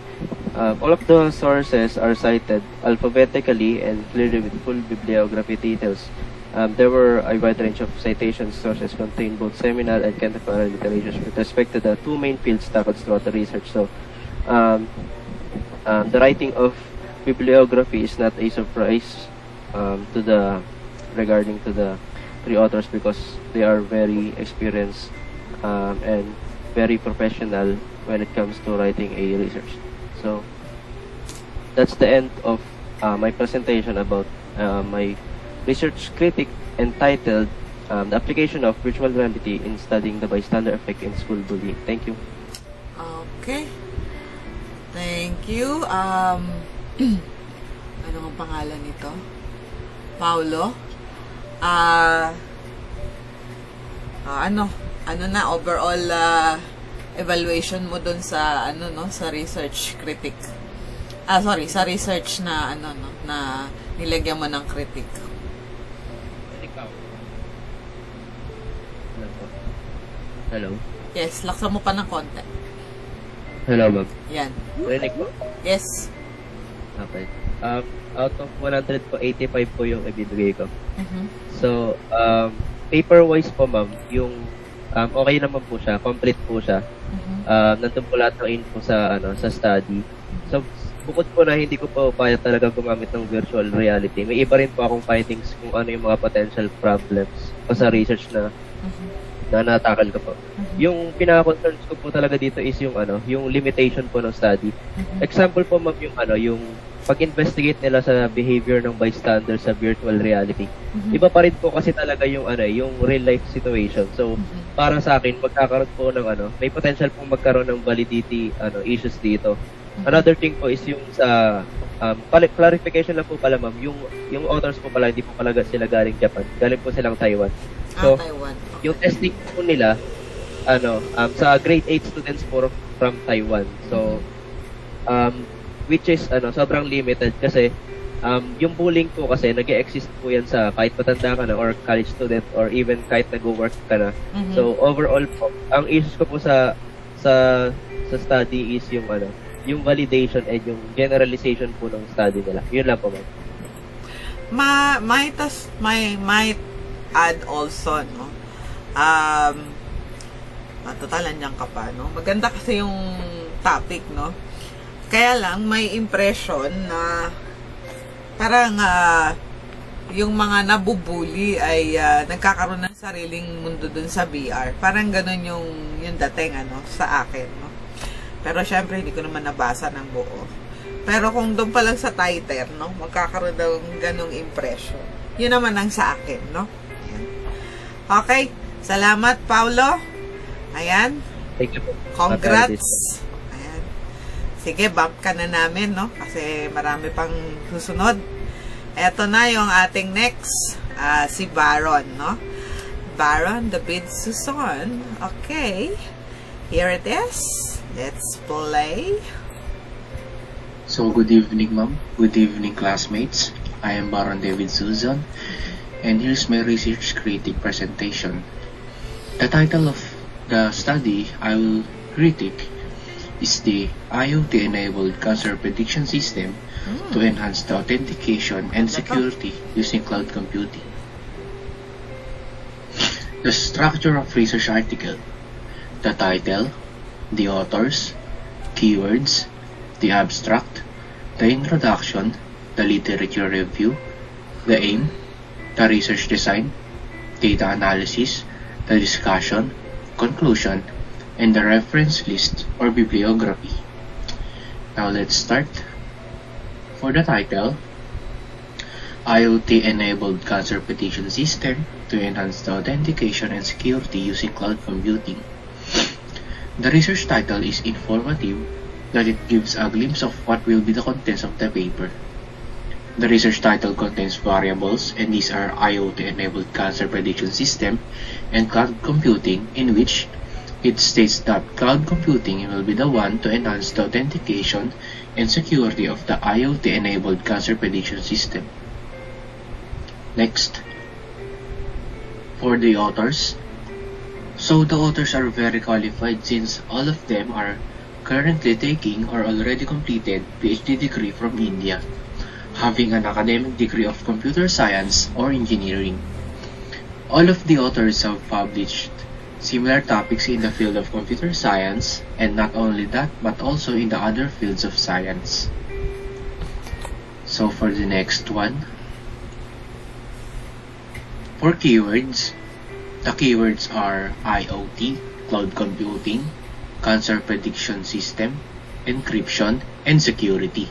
All of the sources are cited alphabetically and clearly with full bibliography details. There were a wide range of citation sources contain both seminal and contemporary literatures with respect to the two main fields tackled throughout the research. So the writing of bibliography is not a surprise regarding to the three authors because they are very experienced and very professional when it comes to writing a research. So that's the end of my presentation about my research critic entitled The Application of Virtual Reality in Studying the Bystander Effect in School Bullying. Thank you. Okay. Thank you. Ano ang pangalan nito? Paulo? Ano na overall evaluation mo dun sa sa research critic? Sa research na na nilagyan mo ng critic. Hello. Yes, laksan mo pa ng konti. Hello, ma'am. Yan. Rinig po? Yes. Okay. Out of 100 po, 85 po yung ibibigay ko. So, paper-wise po, ma'am, yung okay naman po siya, complete po siya. Nandun po lahat ng info sa study. So, bukod po na hindi ko po kaya talaga gumamit ng virtual reality, may iba rin po akong findings kung ano yung mga potential problems o sa research na natakal ko po. Yung pinaka-concerns ko po talaga dito is yung yung limitation po ng study. Example po ma'am yung pag-investigate nila sa behavior ng bystander sa virtual reality. Iba pa rin po kasi talaga yung yung real life situation. So, para sa akin magkakaroon po ng may potential pong magkaroon ng validity issues dito. Another thing po is yung sa clarification lang po pala ma'am, yung authors po pala hindi po pala sila galing Japan. Galing po silang Taiwan. So, Taiwan. yung testing po nila sa grade 8 students po from Taiwan. So, which is sobrang limited kasi yung bullying po kasi nag-exist po yan sa kahit matanda ka na or college student or even kahit nag-work ka na. So overall po, ang issues ko po sa study is yung validation and yung generalization po ng study nila. Yun lang po ma'am. Might add also matatalan niyan ka pa maganda kasi yung topic kaya lang may impression na parang yung mga nabubuli ay nagkakaroon ng sariling mundo dun sa VR. Parang ganun yung dating sa akin. Pero syempre hindi ko naman nabasa ng buo. Pero kung doon pa lang sa title, magkakaroon daw ganung impression. Yun naman ang sa akin, Ayan. Okay. Salamat, Paulo. Ayan. Thank you po. Congrats. Sige, bump ka na namin, kasi marami pang susunod. Eto na yung ating next, si Baron, Baron, the bid Susan. Okay. Here it is. Let's play. So, good evening, ma'am. Good evening, classmates. I am Baron David Susan, and here's my research critic presentation. The title of the study I will critique is the IoT-enabled cancer prediction system to enhance the authentication and security using cloud computing. The structure of research article, the title, the authors, keywords, the abstract, the introduction, the literature review, the aim, the research design, data analysis, the discussion, conclusion, and the reference list or bibliography. Now let's start. For the title, IoT-enabled cancer prediction system to enhance the authentication and security using cloud computing. The research title is informative that it gives a glimpse of what will be the contents of the paper. The research title contains variables, and these are IoT-enabled cancer prediction system and cloud computing, in which it states that cloud computing will be the one to enhance the authentication and security of the IoT-enabled cancer prediction system. Next, for the authors. So the authors are very qualified since all of them are currently taking or already completed PhD degree from India, having an academic degree of computer science or engineering. All of the authors have published similar topics in the field of computer science, and not only that, but also in the other fields of science. So for the next one, for keywords, the keywords are IoT, cloud computing, cancer prediction system, encryption, and security.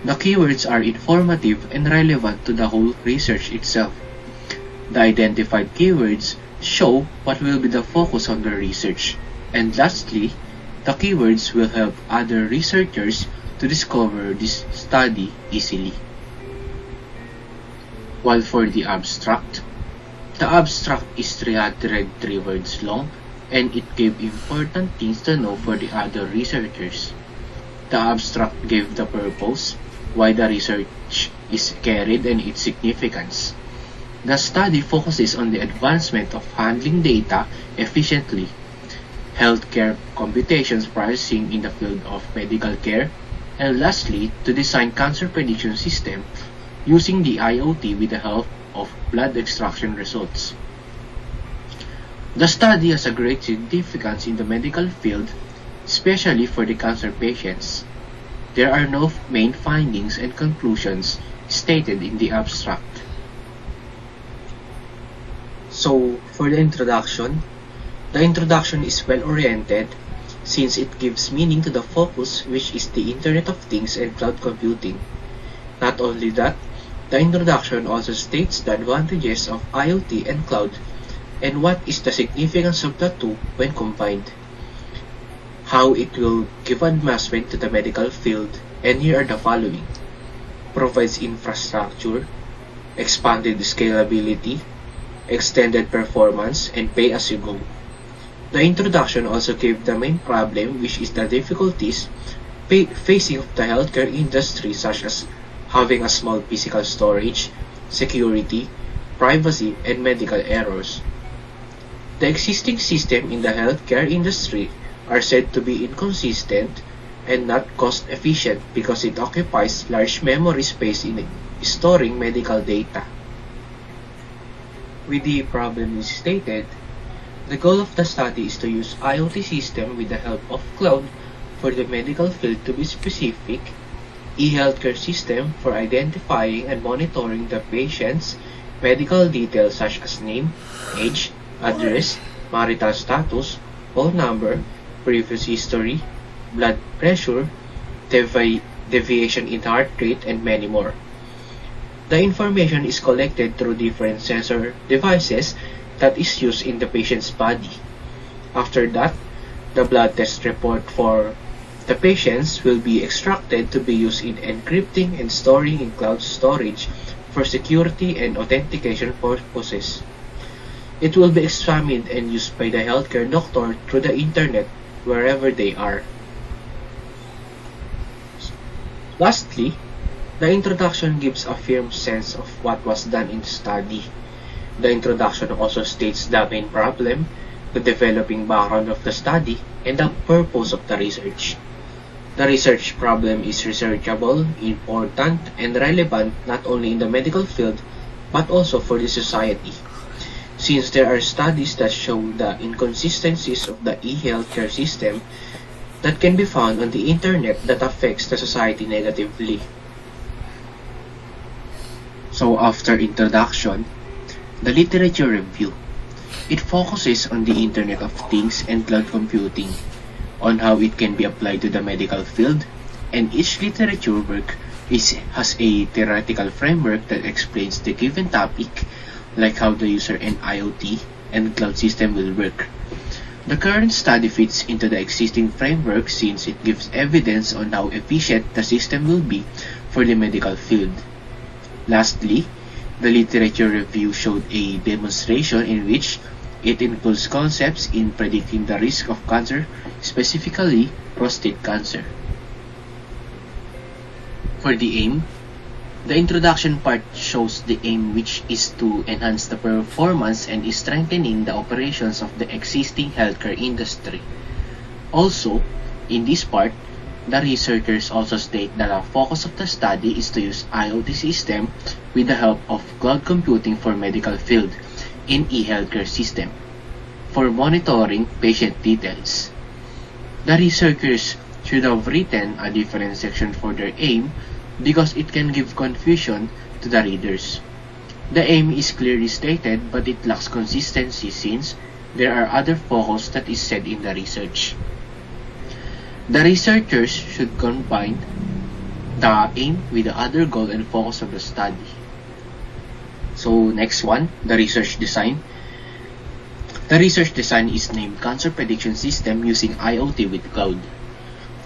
The keywords are informative and relevant to the whole research itself. The identified keywords show what will be the focus of the research. And lastly, the keywords will help other researchers to discover this study easily. While for the abstract is 303 words long, and it gave important things to know for the other researchers. The abstract gave the purpose, why the research is carried, and its significance. The study focuses on the advancement of handling data efficiently, healthcare computations processing in the field of medical care, and lastly, to design cancer prediction system using the IoT with the help of blood extraction results. The study has a great significance in the medical field, especially for the cancer patients. There are no main findings and conclusions stated in the abstract. So, for the introduction is well-oriented since it gives meaning to the focus, which is the Internet of Things and cloud computing. Not only that, the introduction also states the advantages of IoT and cloud and what is the significance of the two when combined, how it will give advancement to the medical field, and here are the following: provides infrastructure, expanded scalability, extended performance, and pay-as-you-go. The introduction also gave the main problem, which is the difficulties facing of the healthcare industry, such as having a small physical storage, security, privacy, and medical errors. The existing system in the healthcare industry are said to be inconsistent and not cost efficient because it occupies large memory space in storing medical data. With the problem stated, the goal of the study is to use IoT system with the help of cloud for the medical field, to be specific, e-healthcare system for identifying and monitoring the patient's medical details such as name, age, address, marital status, phone number, previous history, blood pressure, deviation in heart rate, and many more. The information is collected through different sensor devices that is used in the patient's body. After that, the blood test report for the patients will be extracted to be used in encrypting and storing in cloud storage for security and authentication purposes. It will be examined and used by the healthcare doctor through the internet wherever they are. Lastly, the introduction gives a firm sense of what was done in the study. The introduction also states the main problem, the developing background of the study, and the purpose of the research. The research problem is researchable, important, and relevant not only in the medical field but also for the society, since there are studies that show the inconsistencies of the e-healthcare system that can be found on the internet that affects the society negatively. So after introduction, the literature review. It focuses on the Internet of Things and cloud computing, on how it can be applied to the medical field, and each literature work has a theoretical framework that explains the given topic, like how the user and IoT and cloud system will work. The current study fits into the existing framework since it gives evidence on how efficient the system will be for the medical field. Lastly, the literature review showed a demonstration in which it includes concepts in predicting the risk of cancer, specifically prostate cancer. For the aim, the introduction part shows the aim, which is to enhance the performance and is strengthening the operations of the existing healthcare industry. Also, in this part, the researchers also state that the focus of the study is to use IoT system with the help of cloud computing for medical field in e-healthcare system for monitoring patient details. The researchers should have written a different section for their aim because it can give confusion to the readers. The aim is clearly stated but it lacks consistency since there are other focus that is said in the research. The researchers should combine the aim with the other goal and focus of the study. So next one, the research design. The research design is named Cancer Prediction System using IoT with cloud.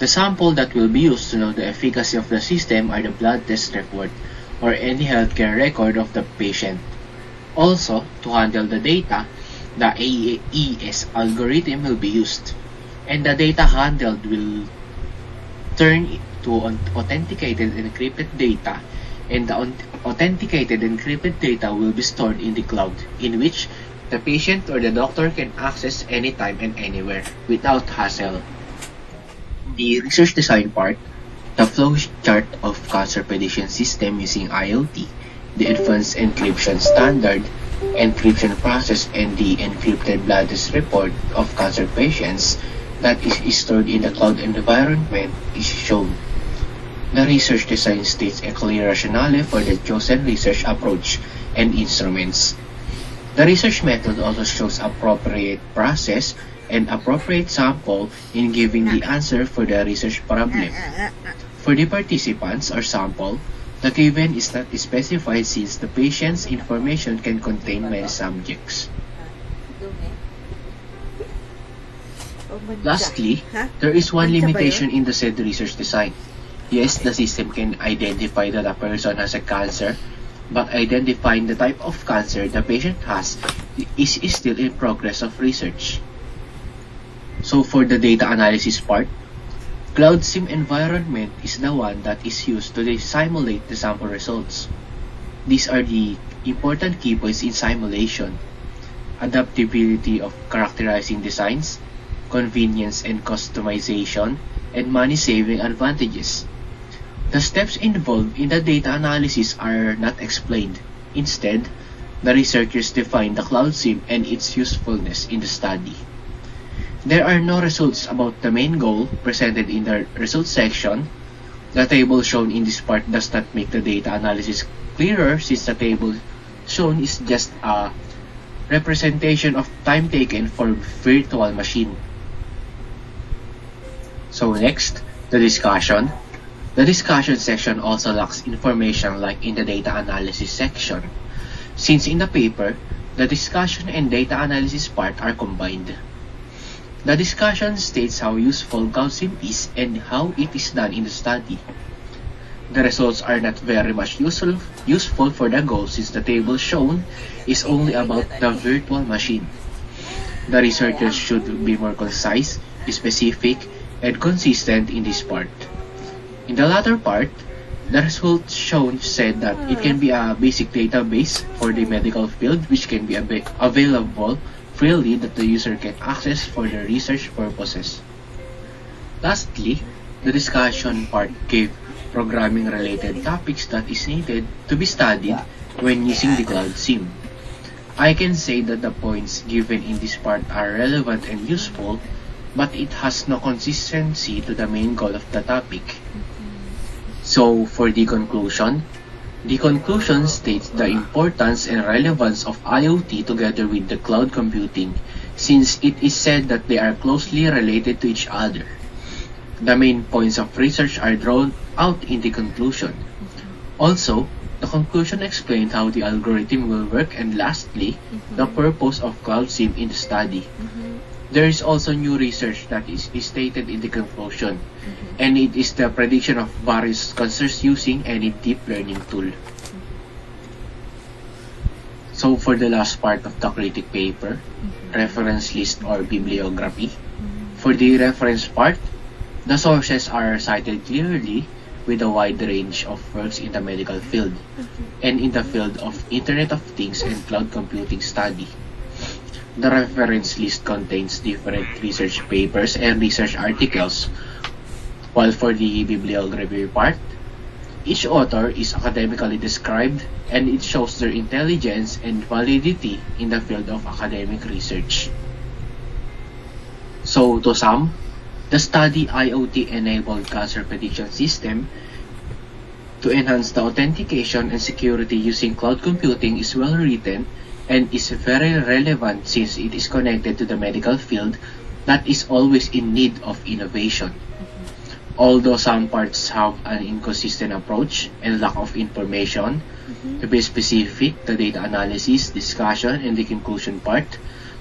The sample that will be used to know the efficacy of the system are the blood test report or any healthcare record of the patient. Also, to handle the data, the AES algorithm will be used, and the data handled will turn to authenticated encrypted data, and the authenticated encrypted data will be stored in the cloud, in which the patient or the doctor can access anytime and anywhere without hassle. The research design part, the flow chart of cancer prediction system using IoT, the advanced encryption standard, encryption process, and the encrypted blood test report of cancer patients that is stored in the cloud environment is shown. The research design states a clear rationale for the chosen research approach and instruments. The research method also shows appropriate process and appropriate sample in giving the answer for the research problem. For the participants or sample, the given is not specified since the patient's information can contain many subjects. Lastly, there is one limitation in the said research design. Yes, the system can identify that a person has a cancer, but identifying the type of cancer the patient has is still in progress of research. So for the data analysis part, Cloud Sim environment is the one that is used to simulate the sample results. These are the important key points in simulation: adaptability of characterizing designs, convenience and customization, and money-saving advantages. The steps involved in the data analysis are not explained. Instead, the researchers define the Cloud Sim and its usefulness in the study. There are no results about the main goal presented in the results section. The table shown in this part does not make the data analysis clearer since the table shown is just a representation of time taken for virtual machine. So next, the discussion. The discussion section also lacks information like in the data analysis section, since in the paper, the discussion and data analysis part are combined. The discussion states how useful Cloud Sim is and how it is done in the study. The results are not very much useful for the goal since the table shown is only about the virtual machine. The researchers should be more concise, specific, and consistent in this part. In the latter part, the results shown said that it can be a basic database for the medical field which can be available freely that the user can access for the research purposes. Lastly, the discussion part gave programming related topics that is needed to be studied when using the Cloud Sim. I can say that the points given in this part are relevant and useful, but it has no consistency to the main goal of the topic. So, for the conclusion states the importance and relevance of IoT together with the cloud computing, since it is said that they are closely related to each other. The main points of research are drawn out in the conclusion. Also, the conclusion explained how the algorithm will work, and lastly, the purpose of Cloud Sim in the study. There is also new research that is stated in the conclusion, and it is the prediction of various cancers using any deep learning tool. So for the last part of the critic paper, reference list or bibliography. For the reference part, the sources are cited clearly with a wide range of works in the medical field and in the field of Internet of Things and cloud computing study. The reference list contains different research papers and research articles, while for the bibliography part, each author is academically described and it shows their intelligence and validity in the field of academic research. So to sum, the study IoT-enabled cancer prediction system to enhance the authentication and security using cloud computing is well written and is very relevant since it is connected to the medical field that is always in need of innovation. Although some parts have an inconsistent approach and lack of information, to be specific, the data analysis, discussion, and the conclusion part,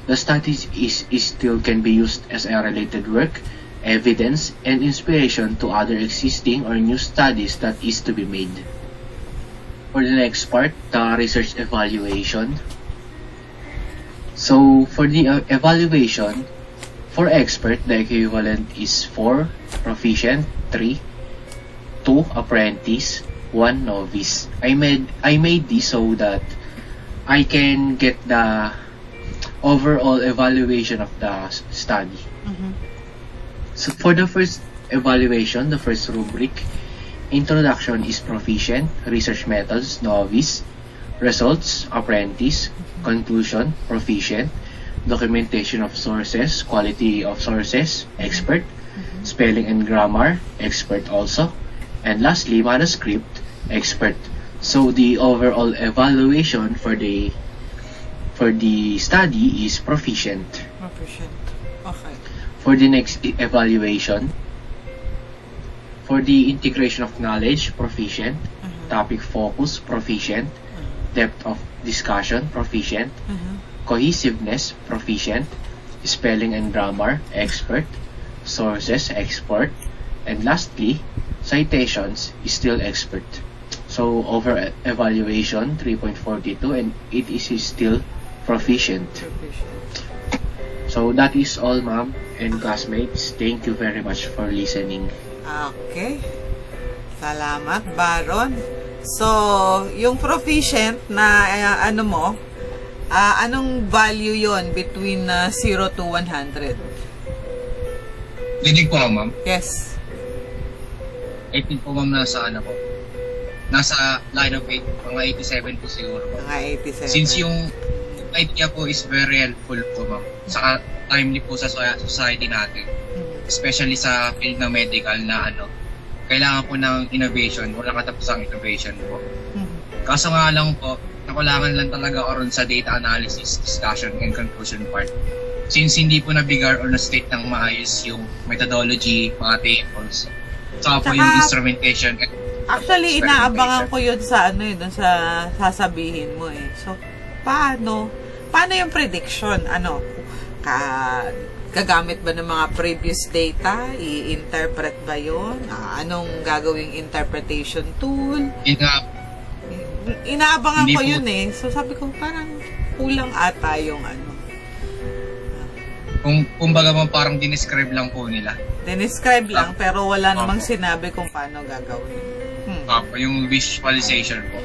the study is still can be used as a related work, evidence, and inspiration to other existing or new studies that is to be made. For the next part, the research evaluation. So for the evaluation, for expert, the equivalent is 4 proficient, 3, 2 apprentice, 1 novice. I made this so that I can get the overall evaluation of the study. So for the first evaluation, the first rubric, introduction is proficient, research methods, novice, results, apprentice, conclusion, proficient, documentation of sources, quality of sources, expert, spelling and grammar, expert also, And lastly, manuscript, expert. So the overall evaluation for the study is proficient. Proficient. Okay. For the next evaluation, for the integration of knowledge, proficient. Topic focus, proficient. Depth of discussion, proficient. Cohesiveness, proficient. Spelling and grammar, expert. Sources, expert. And lastly, citations is still expert. So over evaluation 3.42, and it is still proficient. So that is all, ma'am and classmates. Thank you very much for listening. Okay. Salamat, Baron. So, yung proficient na ano mo, anong value yon between 0 to 100? Dinig po, ma'am. Yes. I think po, ma'am, nasa line of 8, mga 87 po siguro. Mga 87. Since yung idea po is very helpful po, ma'am. Saka timely po sa society natin. Especially sa field ng medical na kailangan po ng innovation, walang katapusang innovation po. Kaso nga lang po, nakulangan lang talaga oron sa data analysis, discussion, and conclusion part. Since hindi po nabigar or na-state ng maayos yung methodology, mga tables, saka po yung instrumentation. Actually, inaabangan ko yun sa dun sa sasabihin mo eh. So, paano yung prediction? Gagamit ba ng mga previous data? I-interpret ba yun? Anong gagawing interpretation tool? Inaabangan ko yun eh. So, sabi ko, parang kulang ata yung Kumbaga mo parang dinescribe lang po nila. Dinescribe lang, pero wala namang sinabi kung paano gagawin. Yung visualization po.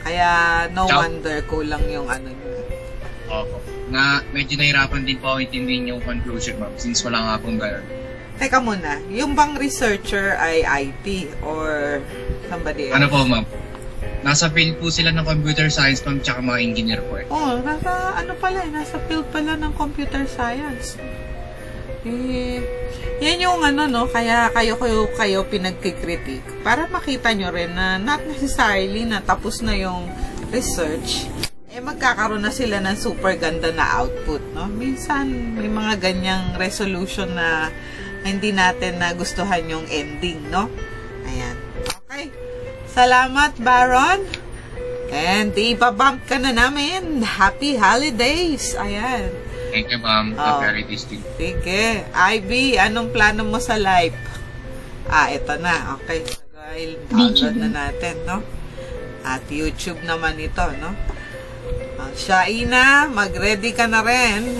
Kaya, no wonder kulang yung nyo. Opo. Na medyo nahirapan din po ako intindihin yung conclusion, ma'am, since wala nga pong gano'n. Teka muna, yung bang researcher ay IT or somebody else? Ano po, ma'am? Nasa field po sila ng computer science, ma'am, tsaka mga engineer po eh. Nasa field pala ng computer science. Yan yung kaya kayo pinagkikritik para makita nyo rin na not necessarily na tapos na yung research, magkakaroon na sila ng super ganda na output, no? Minsan, may mga ganyang resolution na hindi natin nagustuhan yung ending, no? Ayan. Okay. Salamat, Baron. And ibabump ka na namin. Happy holidays. Ayan. Thank you, ma'am. Very distinct. Sige. Ivy, anong plano mo sa life? Ito na. Okay. So, download na natin, no? At YouTube naman ito, no? Shaina, mag-ready ka na rin.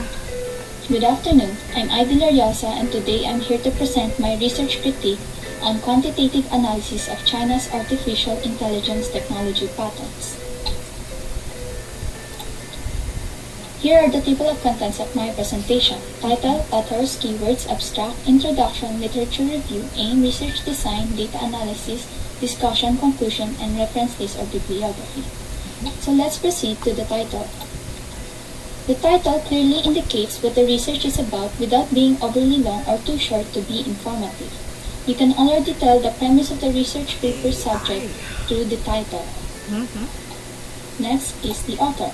Good afternoon. I'm Ivy Lariosa, and today I'm here to present my research critique on quantitative analysis of China's artificial intelligence technology patents. Here are the table of contents of my presentation. Title, authors, keywords, abstract, introduction, literature review, aim, research design, data analysis, discussion, conclusion, and reference list or bibliography. So let's proceed to the title. The title clearly indicates what the research is about without being overly long or too short to be informative. You can already tell the premise of the research paper subject through the title. Next is the author.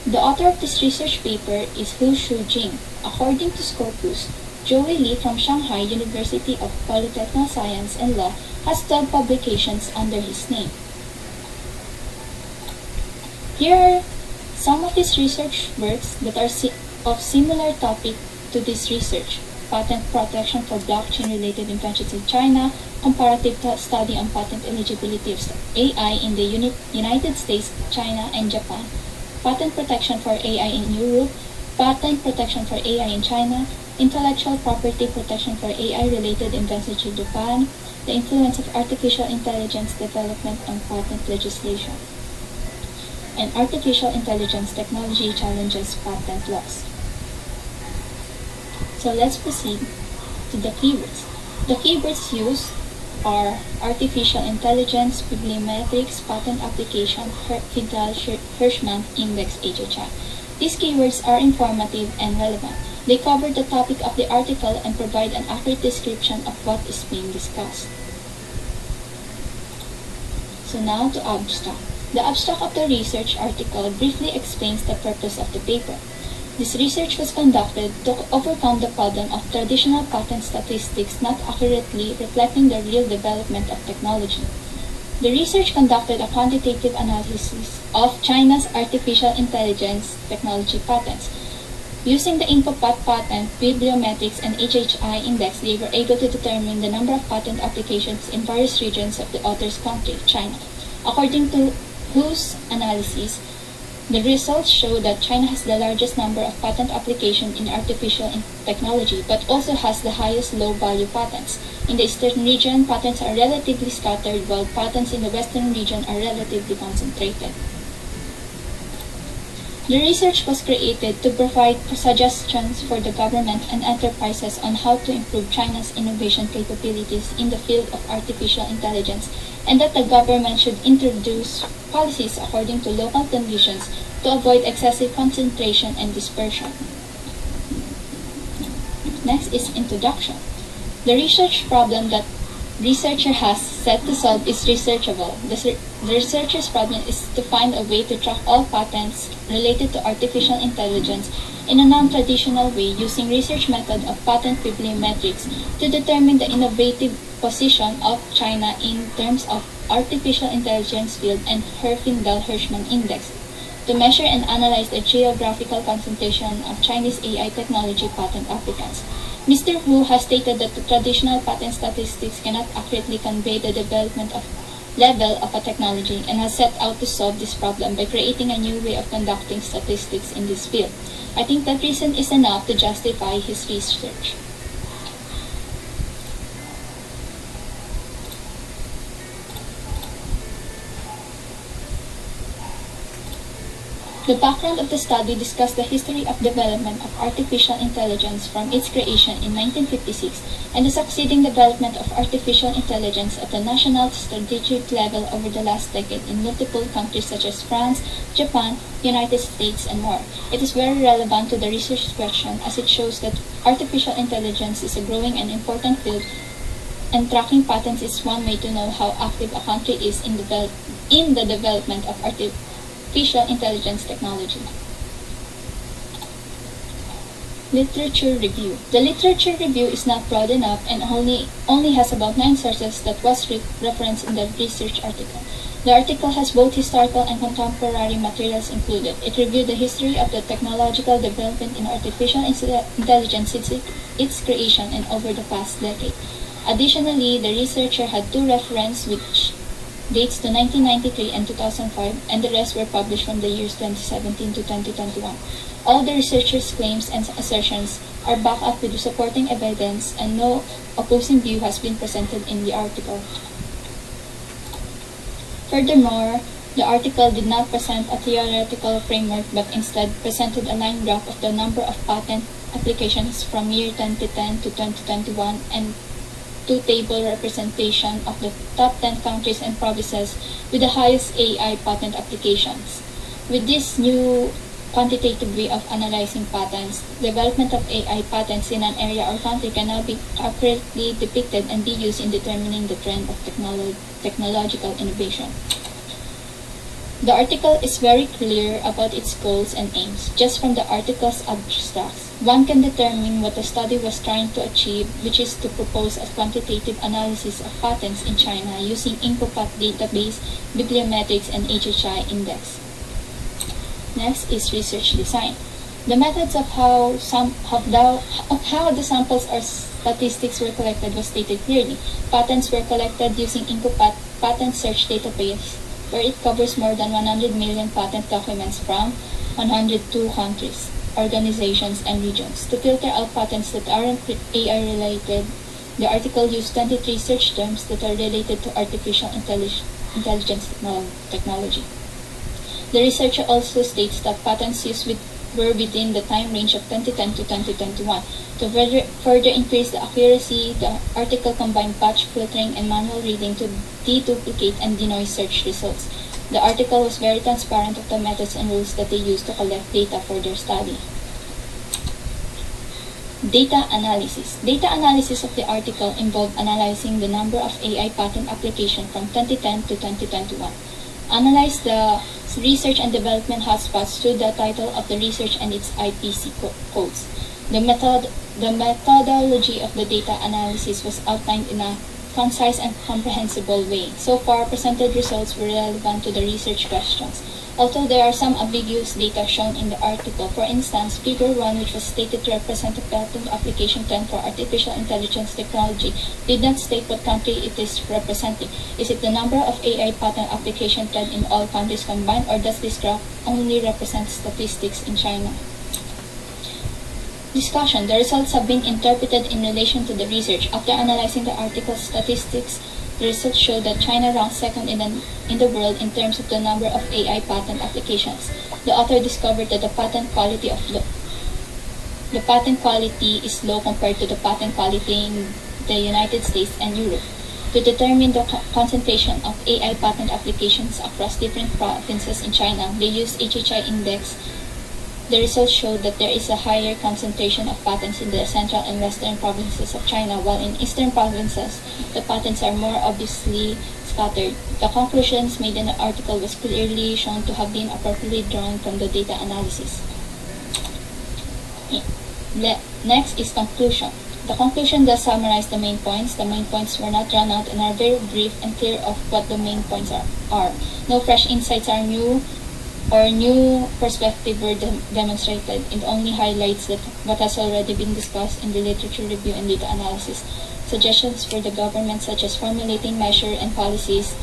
The author of this research paper is Hu Shujing. According to Scopus, Joey Lee from Shanghai University of Polytechnical Science and Law has 12 publications under his name. Here are some of his research works that are of similar topic to this research: patent protection for blockchain-related inventions in China, comparative study on patent eligibility of AI in the United States, China, and Japan, patent protection for AI in Europe, patent protection for AI in China, intellectual property protection for AI-related inventions in Japan, the influence of artificial intelligence development on patent legislation, and artificial intelligence technology challenges patent laws. So let's proceed to the keywords. The keywords used are artificial intelligence, bibliometrics, patent application, Fidel Hirschman Index HHI. These keywords are informative and relevant. They cover the topic of the article and provide an accurate description of what is being discussed. So now to abstract. The abstract of the research article briefly explains the purpose of the paper. This research was conducted to overcome the problem of traditional patent statistics not accurately reflecting the real development of technology. The research conducted a quantitative analysis of China's artificial intelligence technology patents. Using the IncoPat patent, bibliometrics, and HHI index, they were able to determine the number of patent applications in various regions of the author's country, China. According to whose analysis, the results show that China has the largest number of patent applications in artificial technology, but also has the highest low-value patents. In the eastern region, patents are relatively scattered, while patents in the western region are relatively concentrated. The research was created to provide suggestions for the government and enterprises on how to improve China's innovation capabilities in the field of artificial intelligence, and that the government should introduce policies according to local conditions to avoid excessive concentration and dispersion. Next is introduction. The research problem that researcher has set to solve is researchable. The researcher's problem is to find a way to track all patents related to artificial intelligence in a non-traditional way using research method of patent bibliometrics to determine the innovative position of China in terms of artificial intelligence field and Herfindahl-Hirschman index, to measure and analyze the geographical concentration of Chinese AI technology patent applicants. Mr. Hu has stated that the traditional patent statistics cannot accurately convey the development of level of a technology and has set out to solve this problem by creating a new way of conducting statistics in this field. I think that reason is enough to justify his research. The background of the study discussed the history of development of artificial intelligence from its creation in 1956 and the succeeding development of artificial intelligence at the national strategic level over the last decade in multiple countries such as France, Japan, United States, and more. It is very relevant to the research question as it shows that artificial intelligence is a growing and important field, and tracking patents is one way to know how active a country is in the development of artificial intelligence technology. Literature review. The literature review is not broad enough and only has about 9 sources that was referenced in the research article. The article has both historical and contemporary materials included. It reviewed the history of the technological development in artificial intelligence since its creation and over the past decade. Additionally, the researcher had 2 references which dates to 1993 and 2005, and the rest were published from the years 2017 to 2021. All the researchers' claims and assertions are backed up with supporting evidence, and no opposing view has been presented in the article. Furthermore, the article did not present a theoretical framework but instead presented a line graph of the number of patent applications from year 2010 to 2021 and 2-table representation of the top 10 countries and provinces with the highest AI patent applications. With this new quantitative way of analyzing patents, development of AI patents in an area or country can now be accurately depicted and be used in determining the trend of technological innovation. The article is very clear about its goals and aims. Just from the article's abstracts, one can determine what the study was trying to achieve, which is to propose a quantitative analysis of patents in China using IncoPat database, bibliometrics, and HHI index. Next is research design. The methods of how the samples or statistics were collected was stated clearly. Patents were collected using IncoPat patent search database, where it covers more than 100 million patent documents from 102 countries, organizations, and regions. To filter out patents that aren't AI related, the article used 23 search terms that are related to artificial intelligence technology. The researcher also states that patents used were within the time range of 2010 to 2021. To further increase the accuracy, the article combined batch filtering and manual reading to deduplicate and denoise search results. The article was very transparent of the methods and rules that they used to collect data for their study. Data analysis. Data analysis of the article involved analyzing the number of AI patent applications from 2010 to 2021. Analyze the research and development hotspots through the title of the research and its IPC codes. The methodology of the data analysis was outlined in a concise and comprehensible way. So far, presented results were relevant to the research questions. Although there are some ambiguous data shown in the article, for instance, Figure 1, which was stated to represent a patent application 10 for artificial intelligence technology, did not state what country it is representing. Is it the number of AI patent application 10 in all countries combined, or does this graph only represent statistics in China? Discussion. The results have been interpreted in relation to the research. After analyzing the article's statistics, the results show that China ranks second in the world in terms of the number of AI patent applications. The author discovered that the patent quality is low compared to the patent quality in the United States and Europe. To determine the concentration of AI patent applications across different provinces in China, they used HHI index. The results showed that there is a higher concentration of patents in the central and western provinces of China, while in eastern provinces, the patents are more obviously scattered. The conclusions made in the article was clearly shown to have been appropriately drawn from the data analysis. Next is conclusion. The conclusion does summarize the main points. The main points were not drawn out and are very brief and clear of what the main points are. No fresh insights are new perspective were demonstrated. It only highlights that what has already been discussed in the literature review and data analysis. Suggestions for the government, such as formulating measure and policies,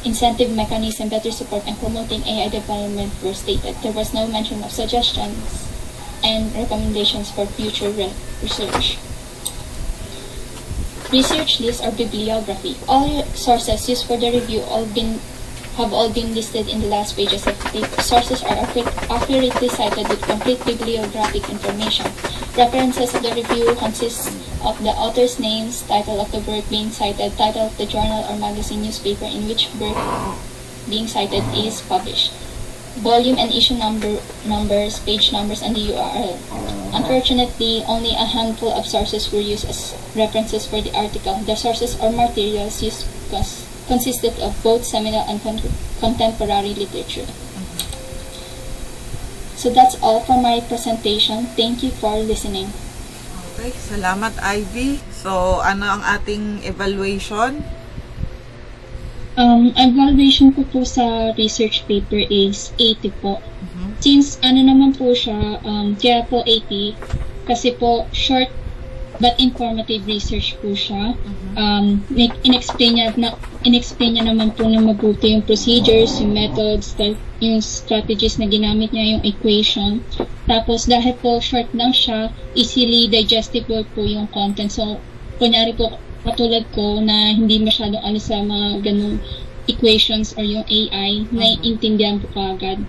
incentive mechanism, better support, and promoting AI development were stated. There was no mention of suggestions and recommendations for future research. Research list or bibliography. All sources used for the review have all been listed in the last pages of the sources are accurately cited with complete bibliographic information. References of the review consist of the author's names, title of the work being cited, title of the journal or magazine newspaper in which work being cited is published, volume and issue numbers, page numbers, and the URL. Unfortunately, only a handful of sources were used as references for the article. The sources or materials used consisted of both seminal and contemporary literature. So that's all for my presentation. Thank you for listening. Okay, salamat Ivy. So, ano ang ating evaluation? Evaluation ko po sa research paper is 80 po. Since ano naman po siya, kaya po 80, kasi po short but informative research po siya. In-explain niya naman po na mabuti yung procedures, yung methods, yung strategies na ginamit niya, yung equation. Tapos dahil po short lang siya, easily digestible po yung content. So, kunyari po, katulad ko na hindi masyadong ano sa mga ganung equations or yung AI, naiintindihan po kagad.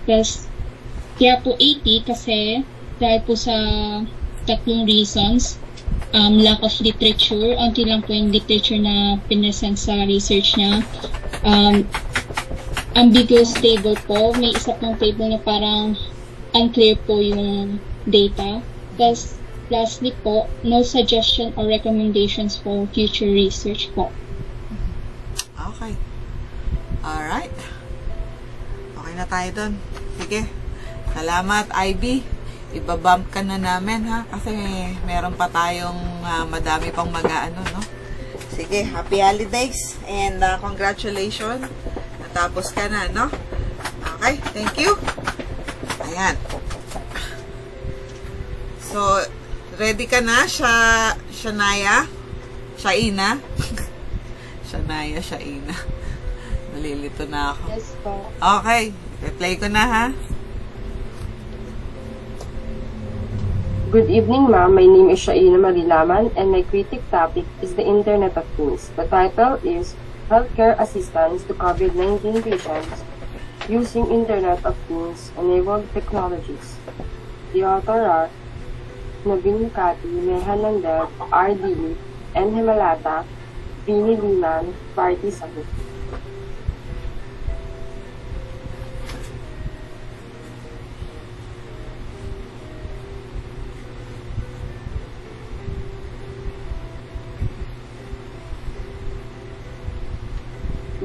Plus, kaya po 80 kasi dahil po sa tatlong reasons. Lack of literature, onti lang po yung literature na pinesent sa research niya. Ambiguous table po, may isa pong table na parang unclear po yung data. Plus, lastly po, no suggestion or recommendations for future research po. Okay. Alright. Okay na tayo dun. Sige. Salamat, Ivy. Ibabump ka na namin, ha? Kasi meron pa tayong madami pang mag-ano, no? Sige, happy holidays and congratulations. Natapos ka na, no? Okay, thank you. Ayan. So, ready ka na, Shanaya? Shaina? Shaina. Nalilito na ako. Yes po. Okay, replay ko na, ha? Good evening, ma'am. My name is Shaina Marilaman, and my critic topic is the Internet of Things. The title is Healthcare Assistance to COVID-19 Patients Using Internet of Things Enabled Technologies. The author are Navin Kati, Mehan Nandel, R.D. N. Himalata, Vini Liman, Party Sagot.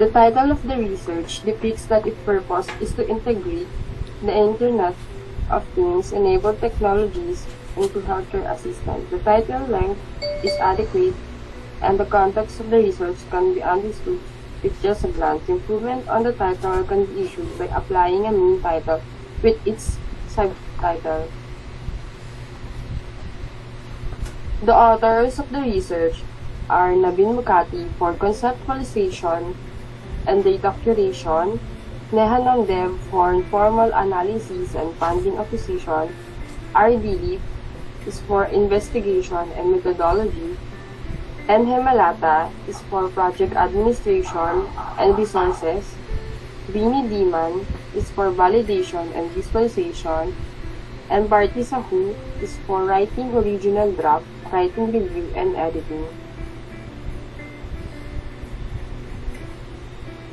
The title of the research depicts that its purpose is to integrate the Internet of Things enabled technologies into healthcare assistance. The title length is adequate and the context of the research can be understood with just a glance. Improvement on the title can be issued by applying a main title with its subtitle. The authors of the research are Nabin Mukati for conceptualization and data curation, Neha Namdev for formal analysis and funding acquisition, R. Dilip is for investigation and methodology, and Hemalata is for project administration and resources, Bini Diman is for validation and visualization, and Bharti Sahu is for writing original draft, writing review, and editing.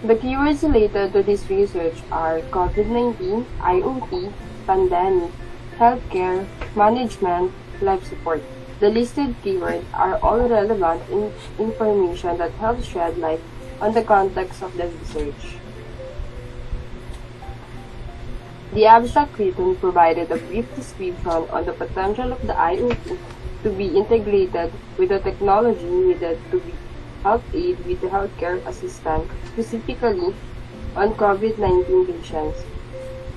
The keywords related to this research are COVID-19, IoT, pandemic, healthcare, management, life support. The listed keywords are all relevant information that helps shed light on the context of the research. The abstract written provided a brief description on the potential of the IoT to be integrated with the technology needed to be help aid with the healthcare assistant, specifically on COVID-19 patients.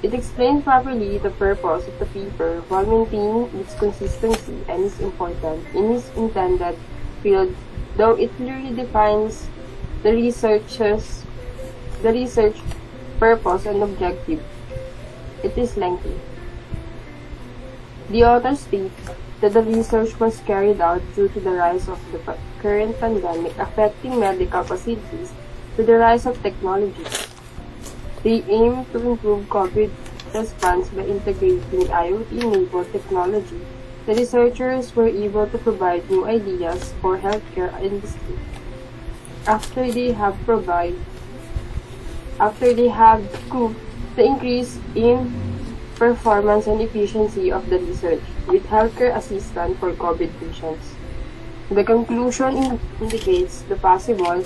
It explained properly the purpose of the paper while maintaining its consistency and is important in its intended field, though it clearly defines the research purpose and objective. It is lengthy. The author states that the research was carried out due to the rise of the current pandemic affecting medical facilities to the rise of technologies. They aim to improve COVID response by integrating IoT-enabled technology. The researchers were able to provide new ideas for healthcare industry after they have proved the increase in performance and efficiency of the research with healthcare assistance for COVID patients. The conclusion indicates the possible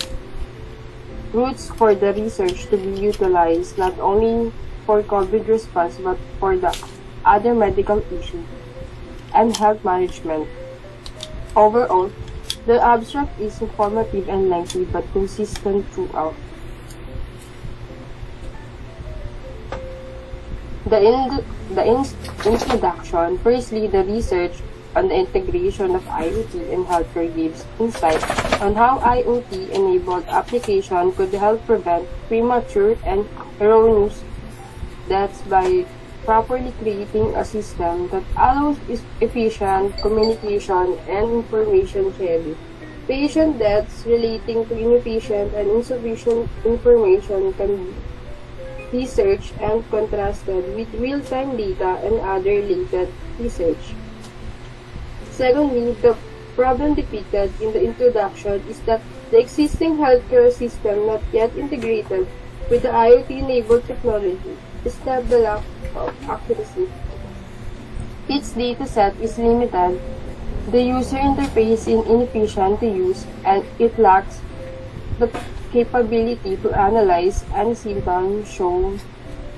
routes for the research to be utilized not only for COVID response but for the other medical issues and health management. Overall, the abstract is informative and lengthy but consistent throughout. The introduction, firstly, the research on the integration of IoT and healthcare gives insight on how IoT-enabled application could help prevent premature and erroneous deaths by properly creating a system that allows efficient communication and information sharing. Patient deaths relating to inefficient and insufficient information can be researched and contrasted with real-time data and other related research. Secondly, the problem depicted in the introduction is that the existing healthcare system not yet integrated with the IoT-enabled technology is not the lack of accuracy. Its dataset is limited, the user interface is inefficient to use, and it lacks the capability to analyze any symptoms shown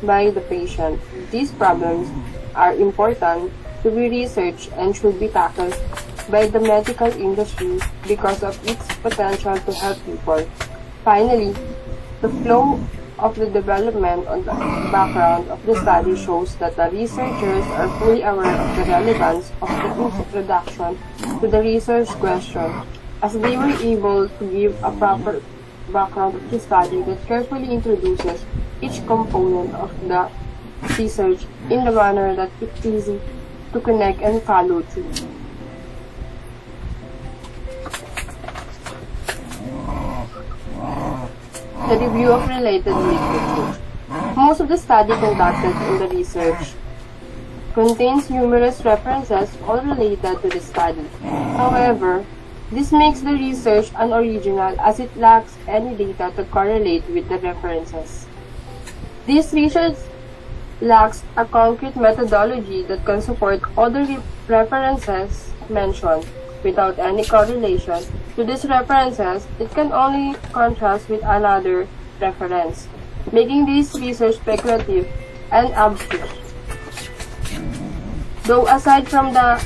by the patient. These problems are important to be researched and should be tackled by the medical industry because of its potential to help people. Finally, the flow of the development on the background of the study shows that the researchers are fully aware of the relevance of the introduction to the research question, as they were able to give a proper background of the study that carefully introduces each component of the research in the manner that it's easy to connect and follow through. The review of related literature. Most of the study conducted in the research contains numerous references all related to the study. However, this makes the research unoriginal as it lacks any data to correlate with the references. This research lacks a concrete methodology that can support other references mentioned. Without any correlation to these references, it can only contrast with another reference, making this research speculative and abstract. Though aside from the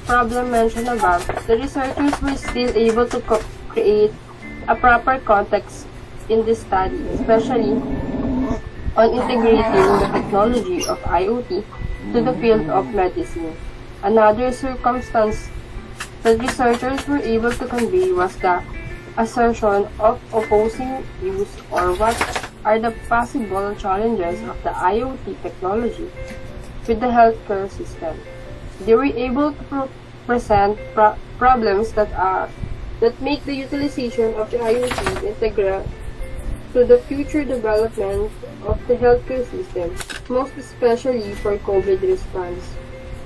problem mentioned above, the researchers were still able to create a proper context in this study, especially on integrating the technology of IoT to the field of medicine. Another circumstance that researchers were able to convey was the assertion of opposing views or what are the possible challenges of the IoT technology with the healthcare system. They were able to present problems that make the utilization of the IoT integral to the future development of the healthcare system, most especially for COVID response.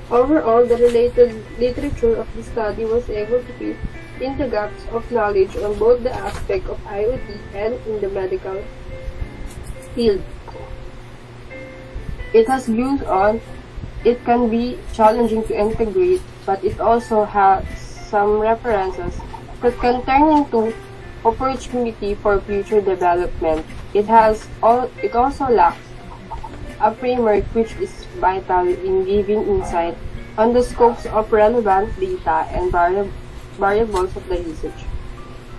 Overall, the related literature of the study was able to fill in the gaps of knowledge on both the aspect of IoT and in the medical field. It has views on it can be challenging to integrate, but it also has some references that can turn into opportunity for future development. It also lacks a framework which is vital in giving insight on the scopes of relevant data and variables of the research.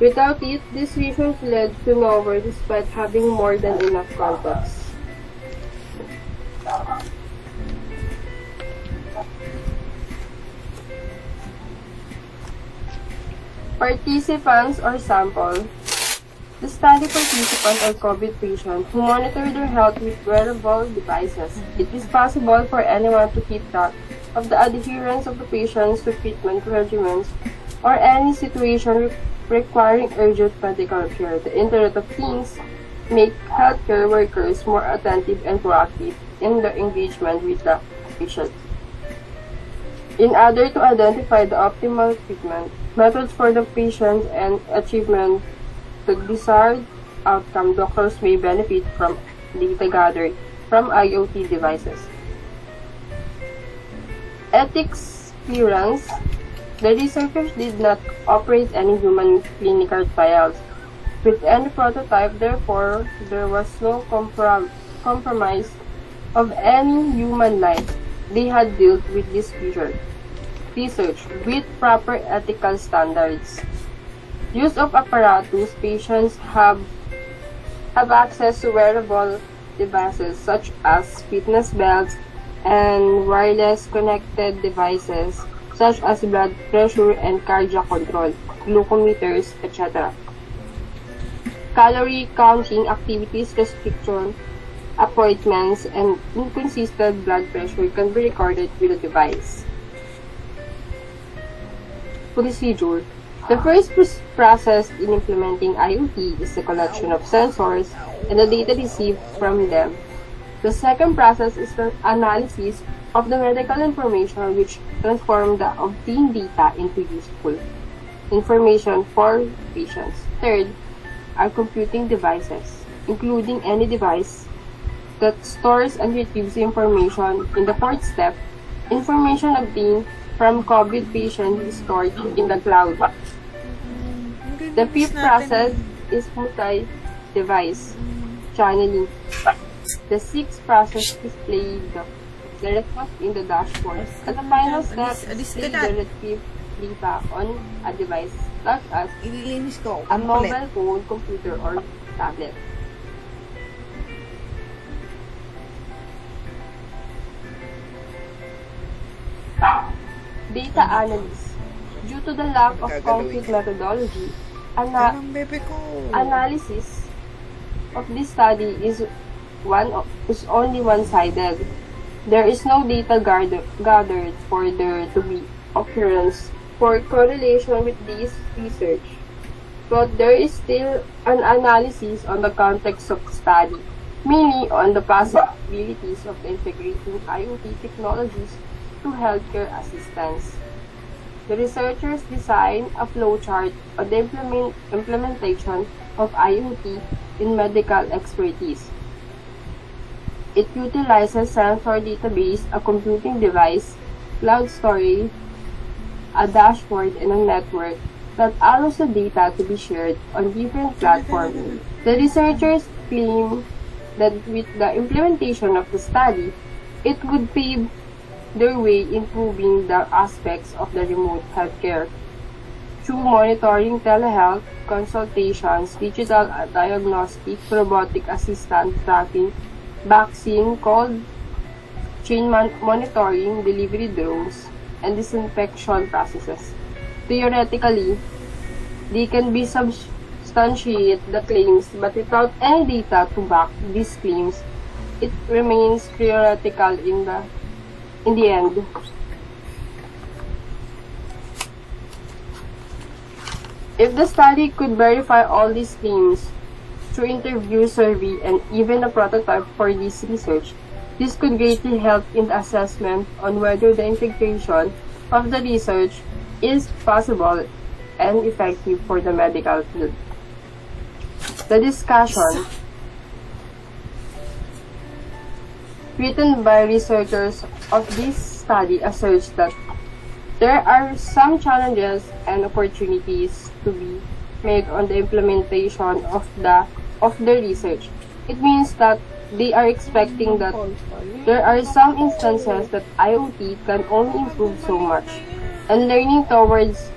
Without it, this research led to nowhere despite having more than enough context. Participants or sample. The study participants are COVID patients who monitor their health with wearable devices. It is possible for anyone to keep track of the adherence of the patients to treatment regimens or any situation requiring urgent medical care. The Internet of Things make healthcare workers more attentive and proactive in their engagement with the patient. In order to identify the optimal treatment methods for the patient and achievement the desired outcome, doctors may benefit from data gathered from IoT devices. Ethics clearance. The researchers did not operate any human clinical trials with any prototype, therefore there was no compromise of any human life. They had dealt with this research with proper ethical standards. Use of apparatus. Patients have access to wearable devices such as fitness belts and wireless connected devices such as blood pressure and cardiac control, glucometers, etc. Calorie counting activities restriction, appointments, and inconsistent blood pressure can be recorded with the device. Procedure. The first process in implementing IoT is the collection of sensors and the data received from them. The second process is the analysis of the medical information which transform the obtained data into useful information for patients. Third are computing devices, including any device that stores and retrieves information. In the fourth step, information obtained from COVID patients is stored in the cloud. The fifth process is multi-device channeling. The sixth process displays the record in the dashboard. And the final step is the retrieve data on a device such as a mobile phone, computer, or tablet. Data analysis. Due to the lack of concrete methodology, analysis of this study is only one-sided. There is no data gathered for there to be occurrence for correlation with this research, but there is still an analysis on the context of study, mainly on the possibilities of integrating IoT technologies to healthcare assistance. The researchers designed a flowchart on the implementation of IoT in medical expertise. It utilizes sensor database, a computing device, cloud storage, a dashboard, and a network that allows the data to be shared on different platforms. The researchers claim that with the implementation of the study, it would pave their way improving the aspects of the remote healthcare through monitoring, telehealth, consultations, digital diagnostic, robotic assistant tracking, vaccine, cold chain monitoring, delivery drones, and disinfection processes. Theoretically, they can be substantiate the claims, but without any data to back these claims, it remains theoretical in the end. If the study could verify all these claims through interview, survey, and even a prototype for this research, this could greatly help in the assessment on whether the integration of the research is possible and effective for the medical field. The discussion, written by researchers of this study, asserts that there are some challenges and opportunities to be made on the implementation of the research. It means that they are expecting that there are some instances that IoT can only improve so much, and learning towards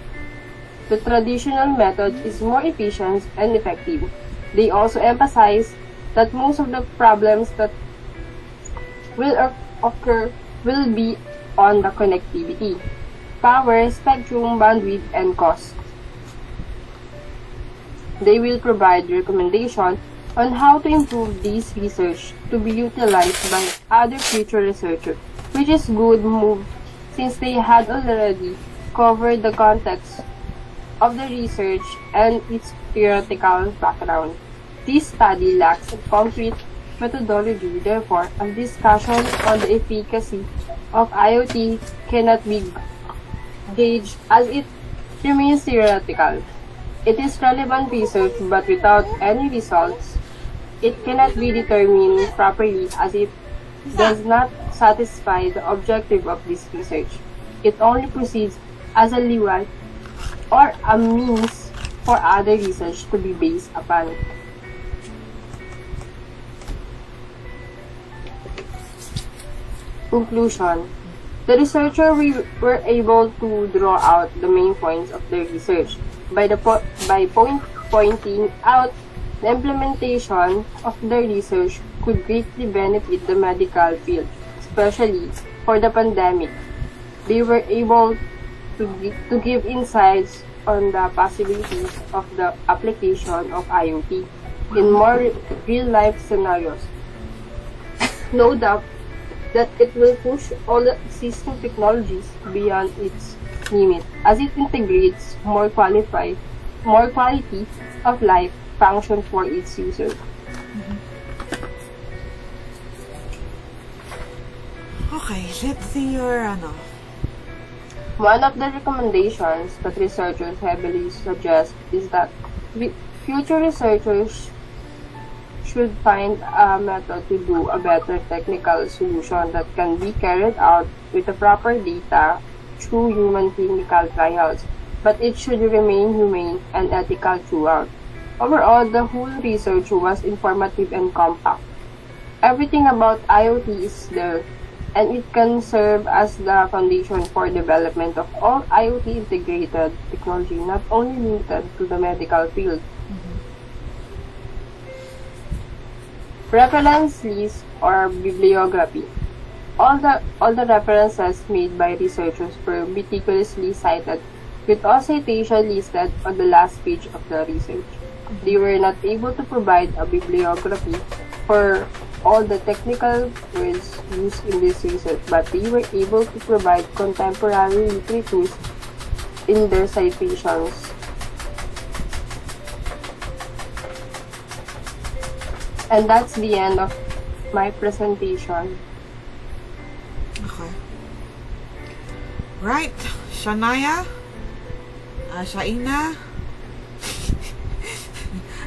the traditional method is more efficient and effective. They also emphasize that most of the problems that will occur will be on the connectivity, power, spectrum, bandwidth, and cost. They will provide recommendation on how to improve this research to be utilized by other future researchers, which is good move since they had already covered the context of the research and its theoretical background. This study lacks a concrete methodology, therefore, a discussion on the efficacy of IoT cannot be gauged as it remains theoretical. It is relevant research, but without any results, it cannot be determined properly as it does not satisfy the objective of this research. It only proceeds as a leeway or a means for other research to be based upon. Conclusion. The researchers were able to draw out the main points of their research by pointing out the implementation of their research could greatly benefit the medical field, especially for the pandemic. They were able to give insights on the possibilities of the application of IoT in more real-life scenarios. No doubt that it will push all the existing technologies beyond its limit as it integrates more quality of life function for its user. Okay, let's see your One of the recommendations that researchers heavily suggest is that future researchers should find a method to do a better technical solution that can be carried out with the proper data through human clinical trials, but it should remain humane and ethical throughout. Overall, the whole research was informative and compact. Everything about IoT is there, and it can serve as the foundation for development of all IoT integrated technology, not only limited to the medical field. Reference list or bibliography. All the references made by researchers were meticulously cited, with all citations listed on the last page of the research. They were not able to provide a bibliography for all the technical words used in this research, but they were able to provide contemporary literature in their citations. And that's the end of my presentation. Okay. Right. Shania? Shaina?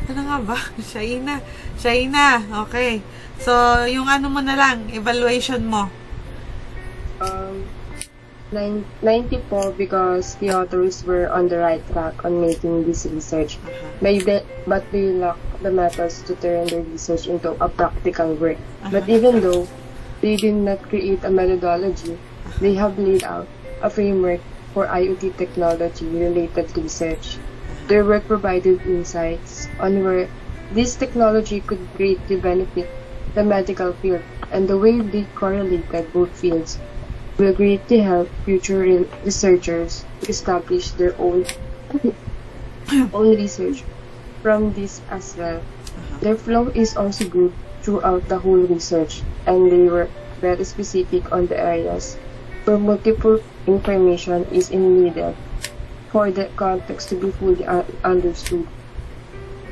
Ano nga ba? Shaina. Okay. So, yung ano mo na lang, evaluation mo. 90 po because the authors were on the right track on making this research, but they lack the methods to turn their research into a practical work. But even though they did not create a methodology, they have laid out a framework for IoT technology-related research. Their work provided insights on where this technology could greatly benefit the medical field, and the way they correlated both fields will greatly help future researchers to establish their own research from this as well. Their flow is also good throughout the whole research, and they were very specific on the areas where multiple information is needed for the context to be fully understood.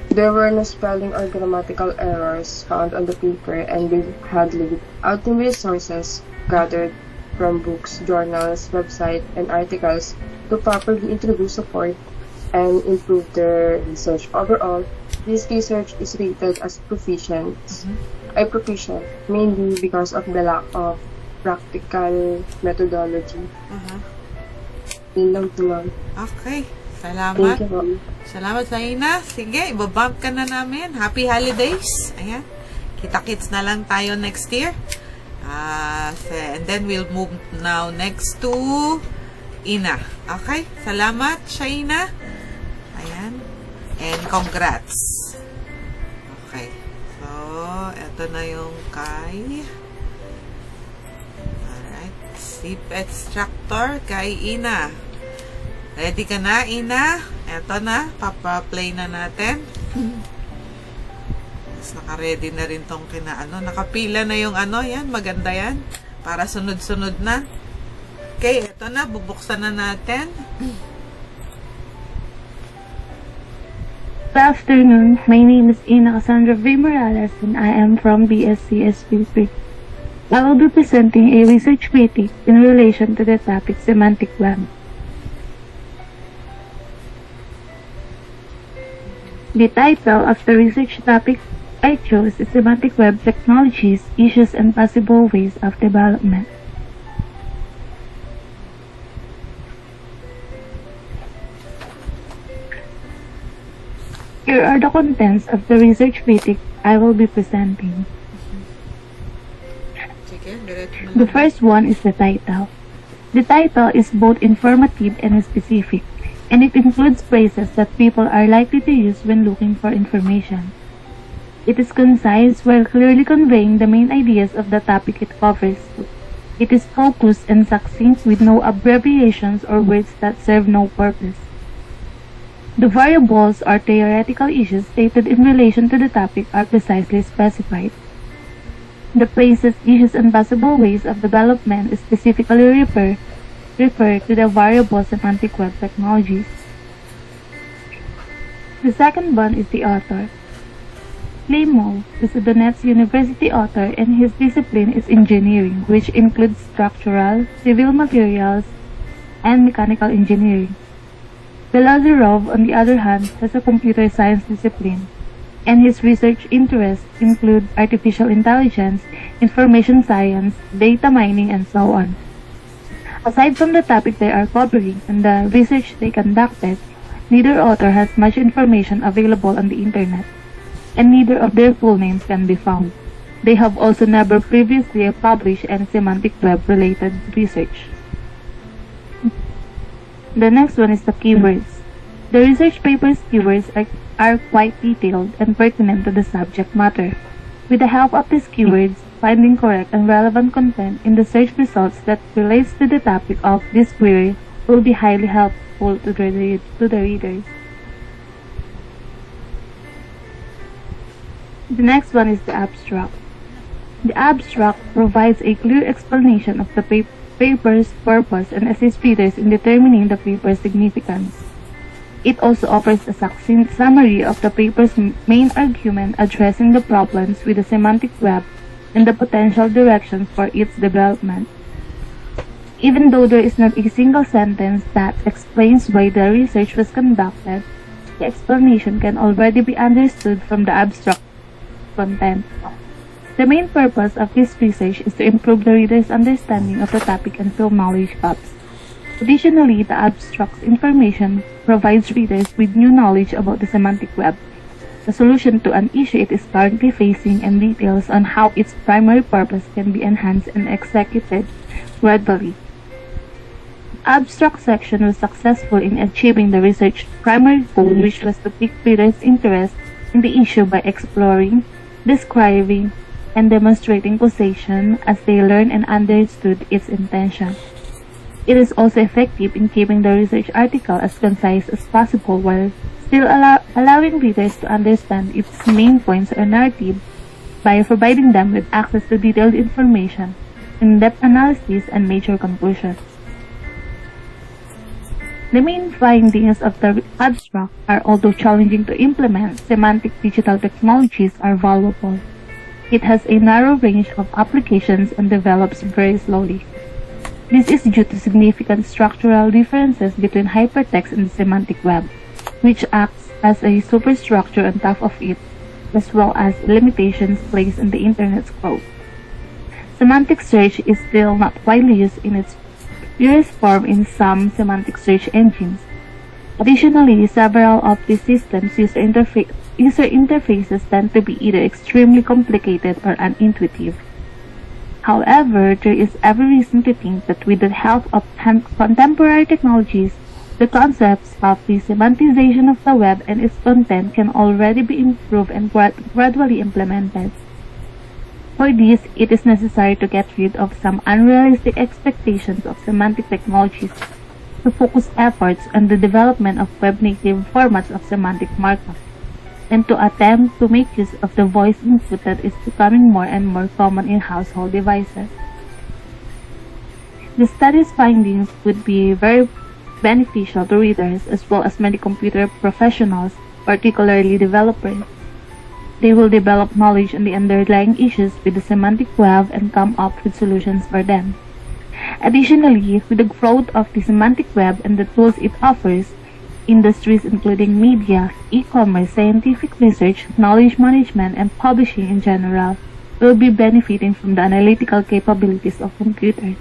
There were no spelling or grammatical errors found on the paper, and they had laid out numerous sources gathered from books, journals, websites, and articles to properly introduce, support, and improve their research. Overall, this research is rated as proficient, mainly because of the lack of practical methodology. Yun lang po, ma'am. Okay. Salamat. Thank you, ma'am. Salamat, Zaina. Sige, ibabump ka na namin. Happy holidays. Ayan. Kita-kits na lang tayo next year. And then we'll move now next to Ina. Okay? Salamat, Shaina. Ayan. And congrats. Okay. So, eto na yung kay... Alright. Sleep extractor kay Ina. Ready ka na, Ina? Eto na. Papa-play na natin. Naka-ready na rin tong nakapila na yung yan, maganda yan, para sunod-sunod na. Okay, eto na, bubuksan na natin. Good afternoon, my name is Ina Cassandra V. Morales and I am from bscs 3. I will be presenting a research critique in relation to the topic semantic web. The title of the research topic I chose is Semantic Web Technologies, Issues and Possible Ways of Development. Here are the contents of the research critique I will be presenting. The first one is the title. The title is both informative and specific, and it includes phrases that people are likely to use when looking for information. It is concise while clearly conveying the main ideas of the topic it covers. It is focused and succinct with no abbreviations or words that serve no purpose. The variables or theoretical issues stated in relation to the topic are precisely specified. The phrases, issues, and possible ways of development specifically refer to the variable semantic web technologies. The second one is the author. Clay Moll is a Donetsk University author and his discipline is engineering, which includes structural, civil materials, and mechanical engineering. Belazarov, on the other hand, has a computer science discipline, and his research interests include artificial intelligence, information science, data mining, and so on. Aside from the topic they are covering and the research they conducted, neither author has much information available on the internet, and neither of their full names can be found. They have also never previously published any semantic web-related research. The next one is the keywords. The research paper's keywords are quite detailed and pertinent to the subject matter. With the help of these keywords, finding correct and relevant content in the search results that relates to the topic of this query will be highly helpful to the readers. The next one is the abstract. The abstract provides a clear explanation of the paper's purpose and assists readers in determining the paper's significance. It also offers a succinct summary of the paper's main argument addressing the problems with the semantic web and the potential directions for its development. Even though there is not a single sentence that explains why the research was conducted, the explanation can already be understood from the abstract content. The main purpose of this research is to improve the reader's understanding of the topic and fill knowledge gaps. Additionally, the abstract's information provides readers with new knowledge about the semantic web, the solution to an issue it is currently facing, and details on how its primary purpose can be enhanced and executed gradually. The abstract section was successful in achieving the research primary goal, which was to pique readers' interest in the issue by exploring, describing, and demonstrating causation as they learned and understood its intention. It is also effective in keeping the research article as concise as possible while still allowing readers to understand its main points or narrative by providing them with access to detailed information, in-depth analysis, and major conclusions. The main findings of the abstract are, although challenging to implement, semantic digital technologies are valuable. It has a narrow range of applications and develops very slowly. This is due to significant structural differences between hypertext and the semantic web, which acts as a superstructure on top of it, as well as limitations placed on the Internet's growth. Semantic search is still not widely used in its purest form in some semantic search engines. Additionally, several of these systems' user interfaces tend to be either extremely complicated or unintuitive. However, there is every reason to think that with the help of contemporary technologies, the concepts of the semantization of the web and its content can already be improved and gradually implemented. For this, it is necessary to get rid of some unrealistic expectations of semantic technologies to focus efforts on the development of web-native formats of semantic markup, and to attempt to make use of the voice input that is becoming more and more common in household devices. The study's findings would be very beneficial to readers as well as many computer professionals, particularly developers. They will develop knowledge on the underlying issues with the semantic web and come up with solutions for them. Additionally, with the growth of the semantic web and the tools it offers, industries including media, e-commerce, scientific research, knowledge management, and publishing in general will be benefiting from the analytical capabilities of computers.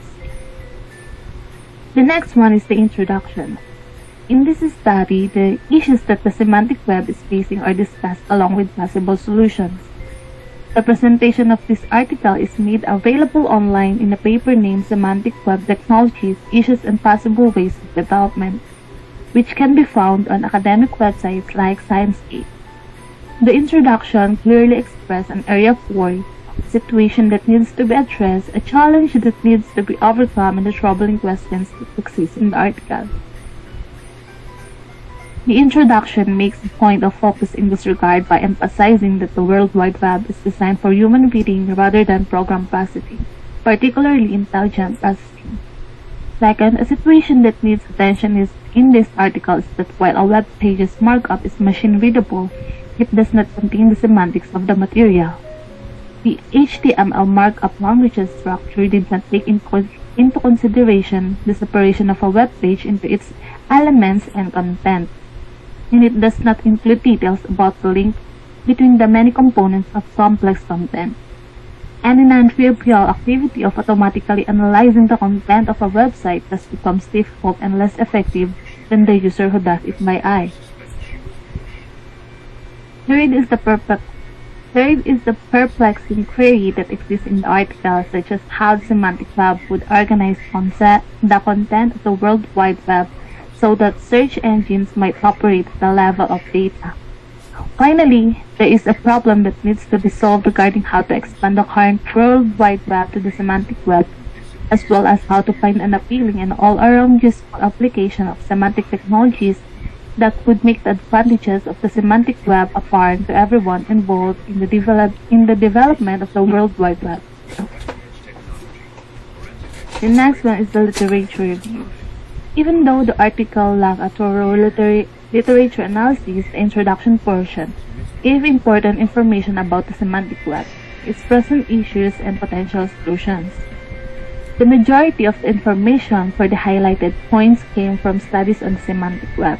The next one is the introduction. In this study, the issues that the semantic web is facing are discussed along with possible solutions. The presentation of this article is made available online in a paper named Semantic Web Technologies, Issues and Possible Ways of Development, which can be found on academic websites like ScienceGate. The introduction clearly expresses an area of worry, a situation that needs to be addressed, a challenge that needs to be overcome, and the troubling questions that exist in the article. The introduction makes a point of focus in this regard by emphasizing that the World Wide Web is designed for human reading rather than program processing, particularly intelligent processing. Second, a situation that needs attention is in this article is that while a web page's markup is machine readable, it does not contain the semantics of the material. The HTML markup language's structure did not take into consideration the separation of a web page into its elements and content, and it does not include details about the link between the many components of complex content. Any non-trivial activity of automatically analyzing the content of a website thus becomes difficult and less effective than the user who does it by eye. Third is the perplexing query that exists in the article, such as how the semantic web would organize the content of the World Wide Web so that search engines might operate at the level of data. Finally, there is a problem that needs to be solved regarding how to expand the current World Wide Web to the semantic web, as well as how to find an appealing and all-around useful application of semantic technologies that would make the advantages of the semantic web apparent to everyone involved in the development of the World Wide Web. The next one is the literature review. Even though the article lacked a thorough literature analysis, the introduction portion gave important information about the semantic web, its present issues, and potential solutions. The majority of the information for the highlighted points came from studies on the semantic web.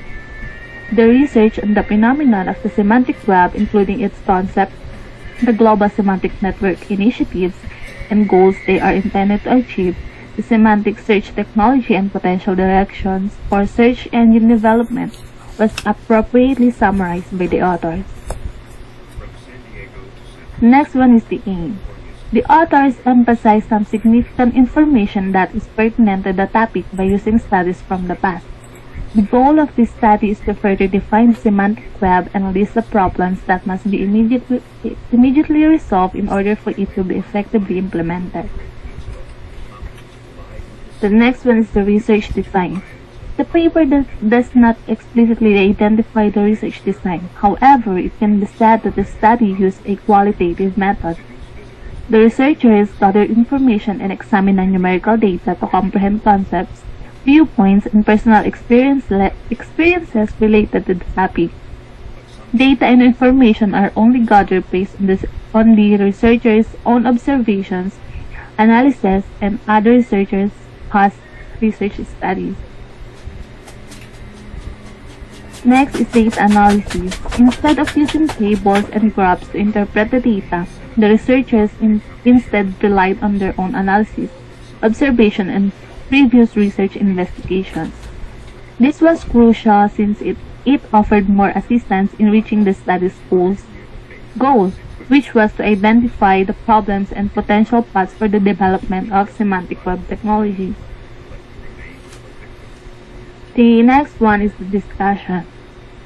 The research on the phenomenon of the semantic web, including its concept, the global semantic network initiatives, and goals they are intended to achieve, the semantic search technology and potential directions for search engine development was appropriately summarized by the authors. Next one is the aim. The authors emphasize some significant information that is pertinent to the topic by using studies from the past. The goal of this study is to further define the semantic web and list the problems that must be immediately resolved in order for it to be effectively implemented. The next one is the research design. The paper does not explicitly identify the research design. However, it can be said that the study used a qualitative method. The researchers gathered information and examined numerical data to comprehend concepts, viewpoints, and personal experiences related to the topic. Data and information are only gathered based on the researchers' own observations, analysis, and other researchers' past research studies. Next is data analysis. Instead of using tables and graphs to interpret the data, the researchers instead relied on their own analysis, observation, and previous research investigations. This was crucial since it offered more assistance in reaching the study's goal, which was to identify the problems and potential paths for the development of semantic web technology. The next one is the discussion.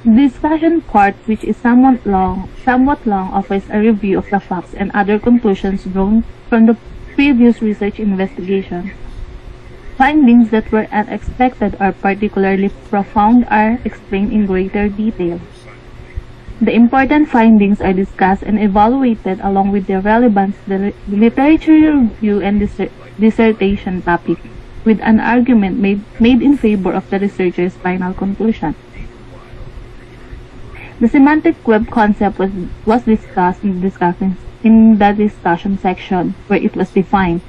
The discussion part, which is somewhat long, offers a review of the facts and other conclusions drawn from the previous research investigation. Findings that were unexpected or particularly profound are explained in greater detail. The important findings are discussed and evaluated along with their relevance to the literature review and dissertation topic, with an argument made in favor of the researcher's final conclusion. The semantic web concept was discussed in the discussion section, where it was defined.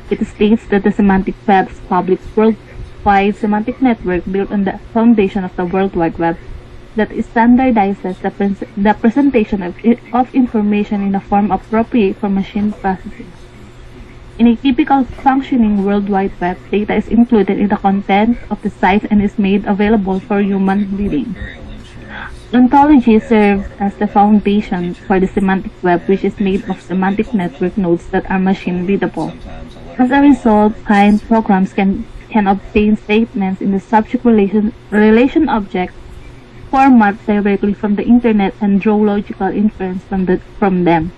It states that the semantic web is public worldwide semantic network built on the foundation of the World Wide Web that standardizes the presentation of information in a form appropriate for machine processing. In a typical functioning World Wide Web, data is included in the content of the site and is made available for human reading. Ontology serves as the foundation for the semantic web, which is made of semantic network nodes that are machine readable. As a result, client programs can obtain statements in the subject relation object format directly from the internet and draw logical inference from them.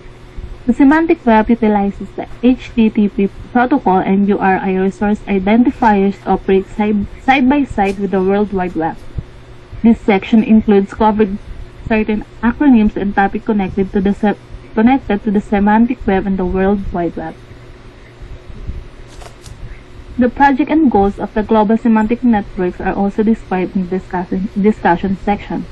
The semantic web utilizes the HTTP protocol and URI resource identifiers to operate side by side with the World Wide Web. This section includes covered certain acronyms and topics connected to the semantic web and the World Wide Web. The project and goals of the global semantic networks are also described in the discussion section.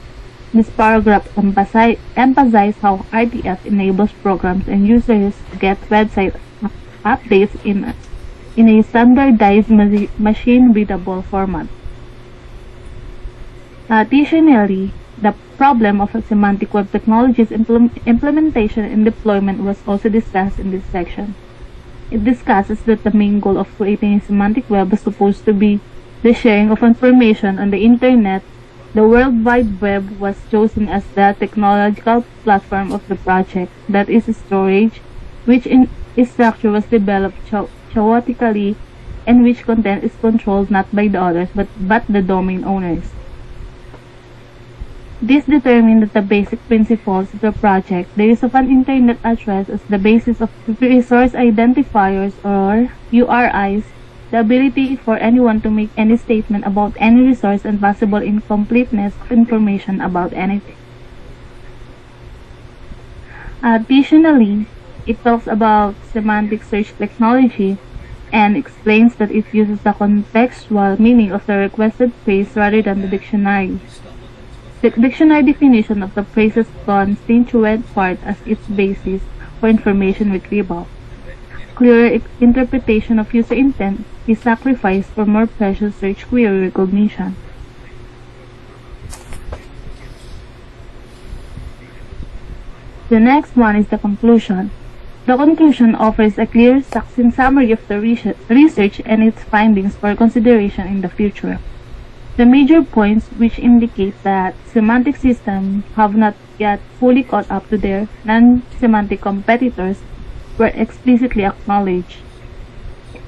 This paragraph emphasizes how RTF enables programs and users to get website updates in a standardized machine-readable format. Additionally, the problem of semantic web technologies implementation and deployment was also discussed in this section. It discusses that the main goal of creating a semantic web was supposed to be the sharing of information on the internet. The World Wide Web was chosen as the technological platform of the project, that is, storage, which in its structure was developed chaotically and which content is controlled not by the authors but the domain owners. This determined that the basic principles of the project, the use of an internet address as the basis of resource identifiers or URIs, the ability for anyone to make any statement about any resource and possible incompleteness of information about anything. Additionally, it talks about semantic search technology and explains that it uses the contextual meaning of the requested phrase rather than the dictionary. The dictionary definition of the phrase's constituent part as its basis for information retrieval. Clearer interpretation of user intent is sacrificed for more precious search query recognition. The next one is the conclusion. The conclusion offers a clear, succinct summary of the research and its findings for consideration in the future. The major points which indicate that semantic systems have not yet fully caught up to their non-semantic competitors were explicitly acknowledged.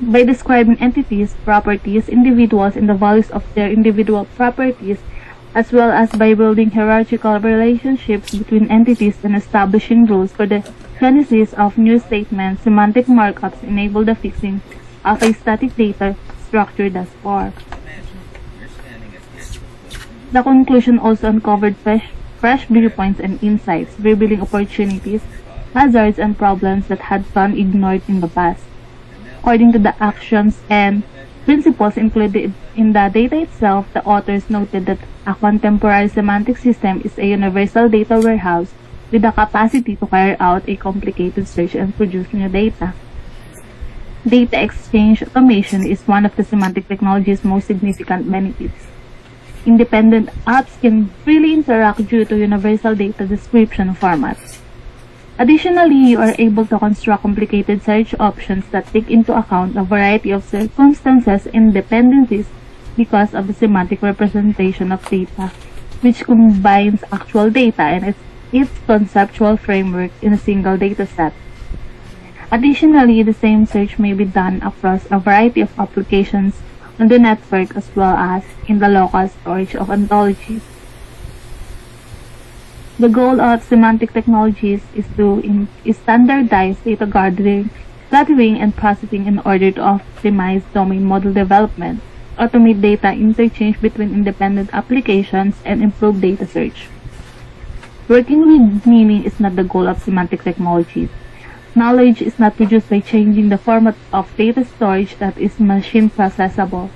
By describing entities, properties, individuals, and the values of their individual properties, as well as by building hierarchical relationships between entities and establishing rules for the genesis of new statements, semantic markups enable the fixing of a static data structure thus far. The conclusion also uncovered fresh viewpoints and insights, revealing opportunities, hazards, and problems that had gone ignored in the past. According to the actions and principles included in the data itself, the authors noted that a contemporary semantic system is a universal data warehouse with the capacity to carry out a complicated search and produce new data. Data exchange automation is one of the semantic technology's most significant benefits. Independent apps can freely interact due to universal data description formats. Additionally, you are able to construct complicated search options that take into account a variety of circumstances and dependencies because of the semantic representation of data, which combines actual data and its conceptual framework in a single dataset. Additionally, the same search may be done across a variety of applications on the network as well as in the local storage of ontologies. The goal of semantic technologies is to standardize data gathering, and processing in order to optimize domain model development, automate data interchange between independent applications, and improve data search. Working with meaning is not the goal of semantic technologies. Knowledge is not produced by changing the format of data storage that is machine processable.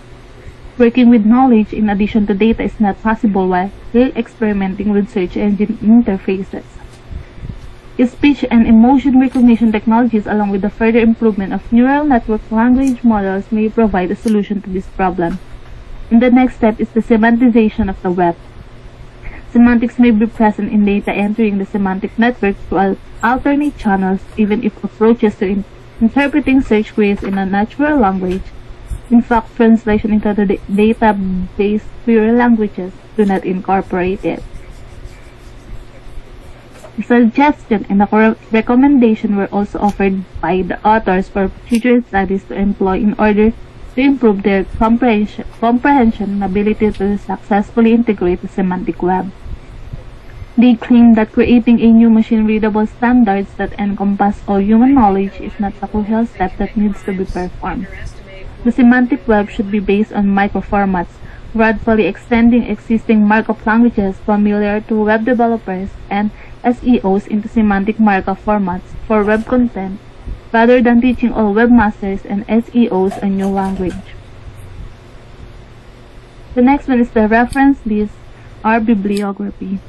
Working with knowledge in addition to data is not possible while experimenting with search engine interfaces. Speech and emotion recognition technologies, along with the further improvement of neural network language models, may provide a solution to this problem. And the next step is the semantization of the web. Semantics may be present in data entering the semantic network through alternate channels, even if approaches to interpreting search queries in a natural language. In fact, translation into the database query languages do not incorporate it. A suggestion and a recommendation were also offered by the authors for future studies to employ in order to improve their comprehension and ability to successfully integrate the semantic web. They claim that creating a new machine-readable standards that encompass all human knowledge is not a crucial step that needs to be performed. The semantic web should be based on microformats, gradually extending existing markup languages familiar to web developers and SEOs into semantic markup formats for web content, rather than teaching all webmasters and SEOs a new language. The next one is the reference list or bibliography.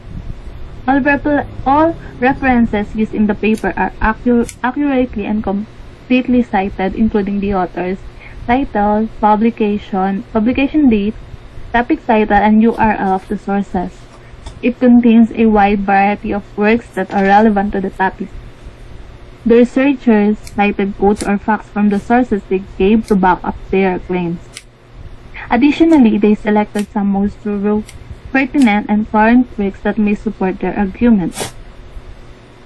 All references used in the paper are accurately and completely cited, including the authors, title, publication date, topic title, and URL of the sources. It contains a wide variety of works that are relevant to the topic. The researchers cited quotes or facts from the sources they gave to back up their claims. Additionally, they selected some most thorough, pertinent, and current works that may support their arguments.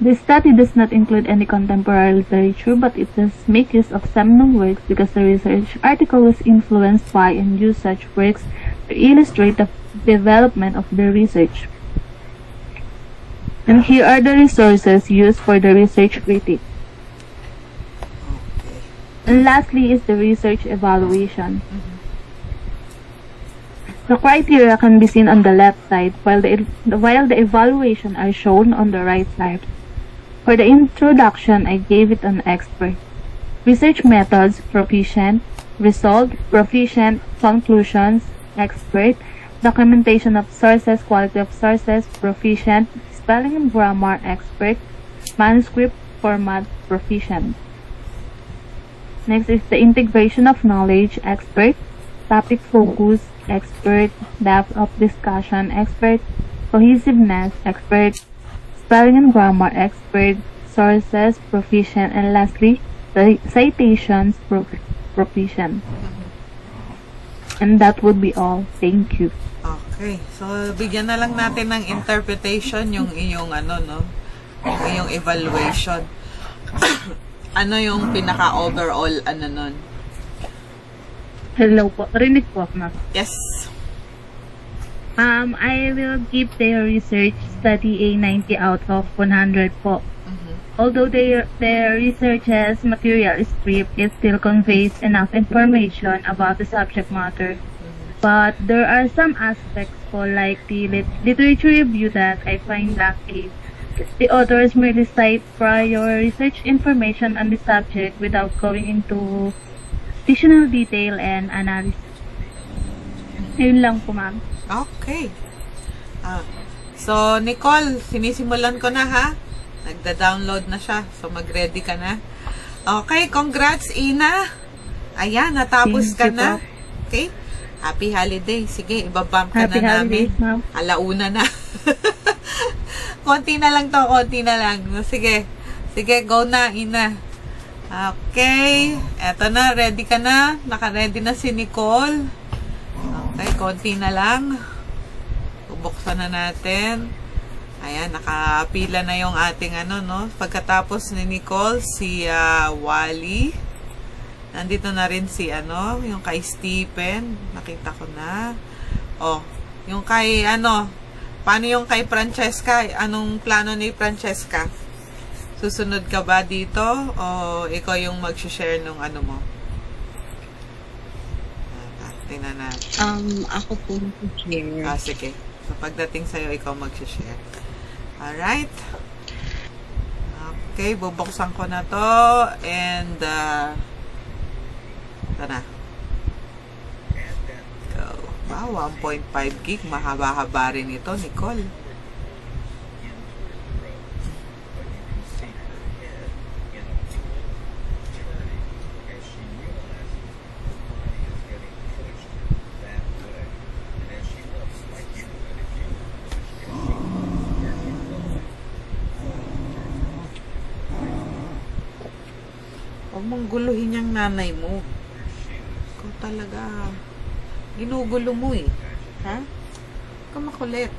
The study does not include any contemporary literature, but it does make use of seminal works because the research article was influenced by and used such works to illustrate the development of the research. And here are the resources used for the research critic. And lastly is the research evaluation. The criteria can be seen on the left side, while the evaluation are shown on the right side. For the introduction, I gave it an expert. Research methods, proficient. Result, proficient. Conclusions, expert. Documentation of sources, quality of sources, proficient. Spelling and grammar, expert. Manuscript format, proficient. Next is the integration of knowledge, expert. Topic focus, expert. Depth of discussion, expert. Cohesiveness, expert. Spelling and grammar, expert. sources proficient, and lastly, citations proficient. And that would be all. Thank you. Okay. So, bigyan na lang natin ng interpretation yung iyong yung iyong evaluation. Ano yung pinaka-overall nun? Hello po. Rinig po, ma'am. Yes. I will give their research study a 90 out of 100 po. Although their research's material is brief, it still conveys enough information about the subject matter. But there are some aspects po like the literature review that I find lacking. The authors merely cite prior research information on the subject without going into additional detail and analysis. Yun lang po, ma'am. Okay. So, Nicole, sinisimulan ko na ha. Nagda-download na siya. So, mag-ready ka na. Okay, congrats, Ina. Ayan, natapos ka na. Okay? Happy holiday. Sige, ibabump ka Happy na namin. holidays, ma'am. Alauna na. Konti na lang to, konti na lang. Sige. Sige, go na, Ina. Okay. Eto na, ready ka na. Naka-ready na si Nicole. Okay, konti na lang. Bubuksan na natin. Ayan, nakapila na yung ating Pagkatapos ni Nicole, si Wally. Nandito na rin si yung kay Stephen. Nakita ko na. Oh, yung kay paano yung kay Francesca? Anong plano ni Francesca? Susunod ka ba dito? O ikaw yung mag-share nung mo? Tingnan natin. Ako po mag-share. Sige. So, pagdating sa'yo, ikaw mag-share. Alright. Okay, bubuksan ko na to. And, ito na. Go. Wow, 1.5 gig. Mahaba-haba rin ito, Nicole. Huwag mong guluhin yung nanay mo. Ikaw talaga. Ginugulo mo eh. Ha? Huwag ka makulit.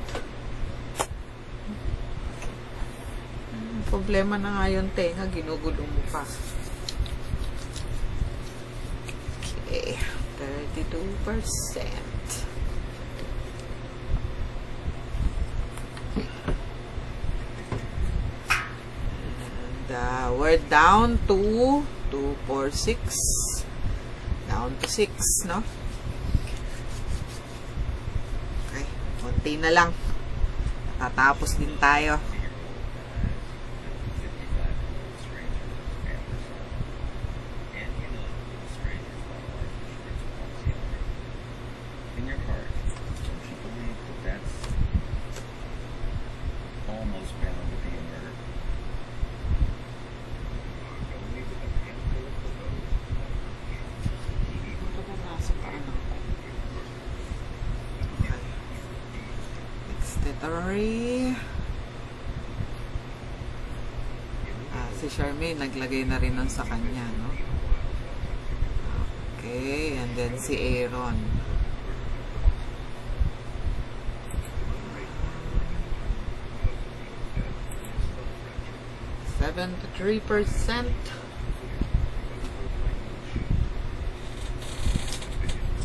Problema na nga yung tenga. Ginugulo mo pa. Okay. 32%. And we're down to 246. Down to 6, no? Okay. Konti na lang. Tatapos din tayo. Si Charmaine naglagay na rin nun sa kanya, no? Okay, and then si Aaron. %73%.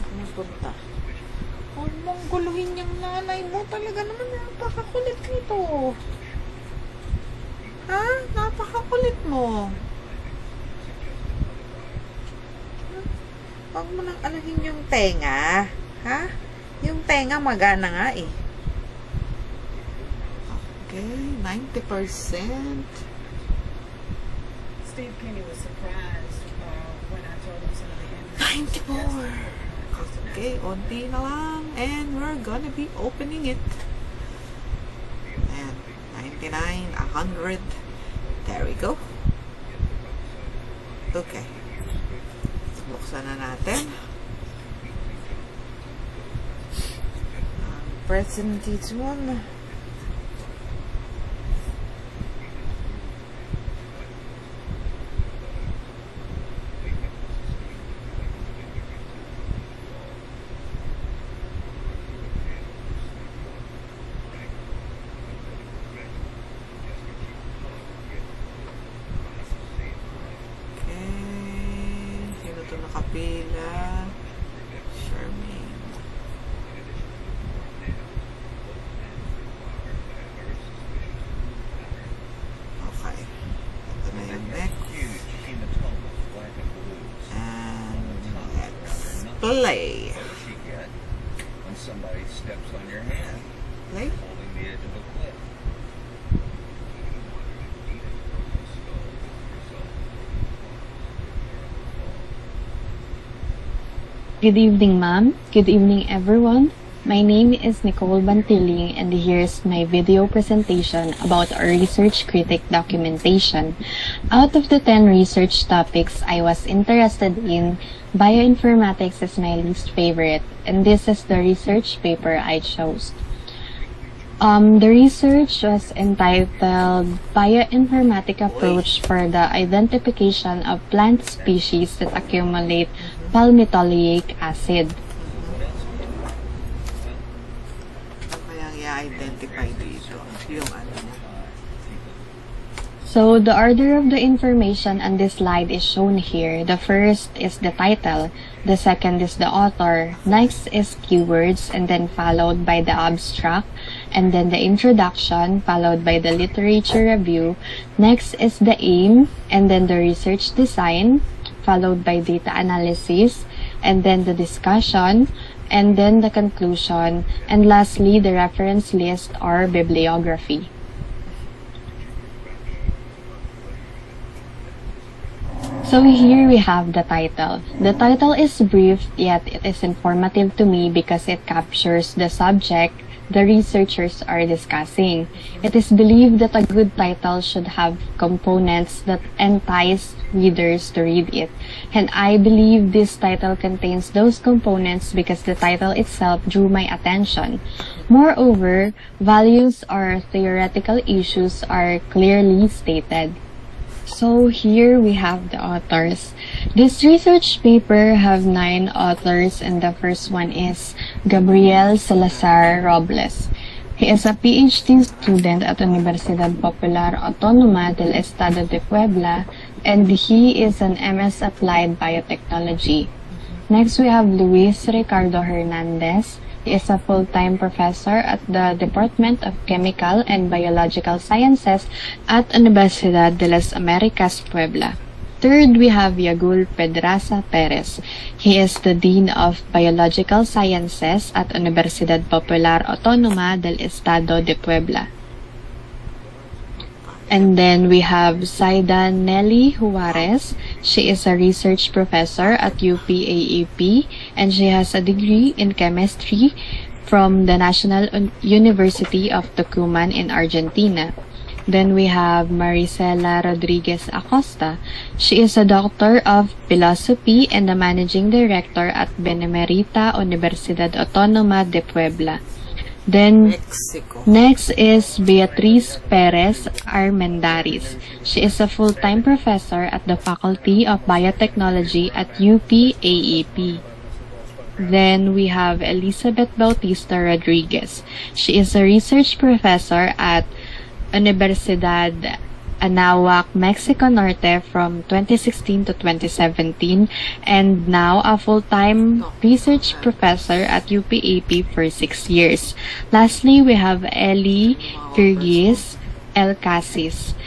Ano punta? Huwag mong guluhin yung nanay mo. Talaga naman napakakulit nito. Ha? Napakakulit mo. Huwag mo nang alahin yung tenga. Ha? Yung tenga magana nga eh. Okay, 90%. Steve Penny was surprised when I told him some of the 94. Okay, onti na lang. And we're gonna be opening it. And 99, 100. There we go. Okay. Buksan na natin. Presentation. Bila Charmaine. Okay. Ito na yung next. And let's play. When somebody steps on your hand, Play. holding the edge of a cliff. Good evening, ma'am. Good evening, everyone. My name is Nicole Bantiling, and here's my video presentation about our research critic documentation. Out of the 10 research topics I was interested in, bioinformatics is my least favorite, and this is the research paper I chose. The research was entitled Bioinformatic Approach for the Identification of Plant Species that Accumulate Palmitoleic Acid. Kayang i-identify dito yung ano niya. So, the order of the information on this slide is shown here. The first is the title, the second is the author, next is keywords, and then followed by the abstract, and then the introduction, followed by the literature review, next is the aim, and then the research design, followed by data analysis, and then the discussion, and then the conclusion, and lastly, the reference list or bibliography. So here we have the title. The title is brief, yet it is informative to me because it captures the subject the researchers are discussing. It is believed that a good title should have components that entice readers to read it. And I believe this title contains those components because the title itself drew my attention. Moreover, values or theoretical issues are clearly stated. So here we have the authors. This research paper have 9 authors, and the first one is Gabriel Salazar Robles. He is a PhD student at Universidad Popular Autónoma del Estado de Puebla, and he is an MS Applied Biotechnology. Next we have Luis Ricardo Hernandez. He is a full-time professor at the Department of Chemical and Biological Sciences at Universidad de las Americas, Puebla. Third, we have Yagul Pedraza Perez. He is the Dean of Biological Sciences at Universidad Popular Autónoma del Estado de Puebla. And then we have Zaida Nelly Juarez. She is a research professor at UPAAP, and she has a degree in chemistry from the National University of Tucumán in Argentina. Then we have Maricela Rodriguez Acosta. She is a doctor of philosophy and the managing director at Benemerita Universidad Autónoma de Puebla. Then, next is Beatriz Perez Armendaris. She is a full-time professor at the Faculty of Biotechnology at UPAAP. Then we have Elizabeth Bautista Rodriguez. She is a research professor at Universidad Anahuac, Mexico Norte from 2016 to 2017, and now a full-time research professor at UPAP for 6 years. Lastly, we have Eli Virgis Elcasis.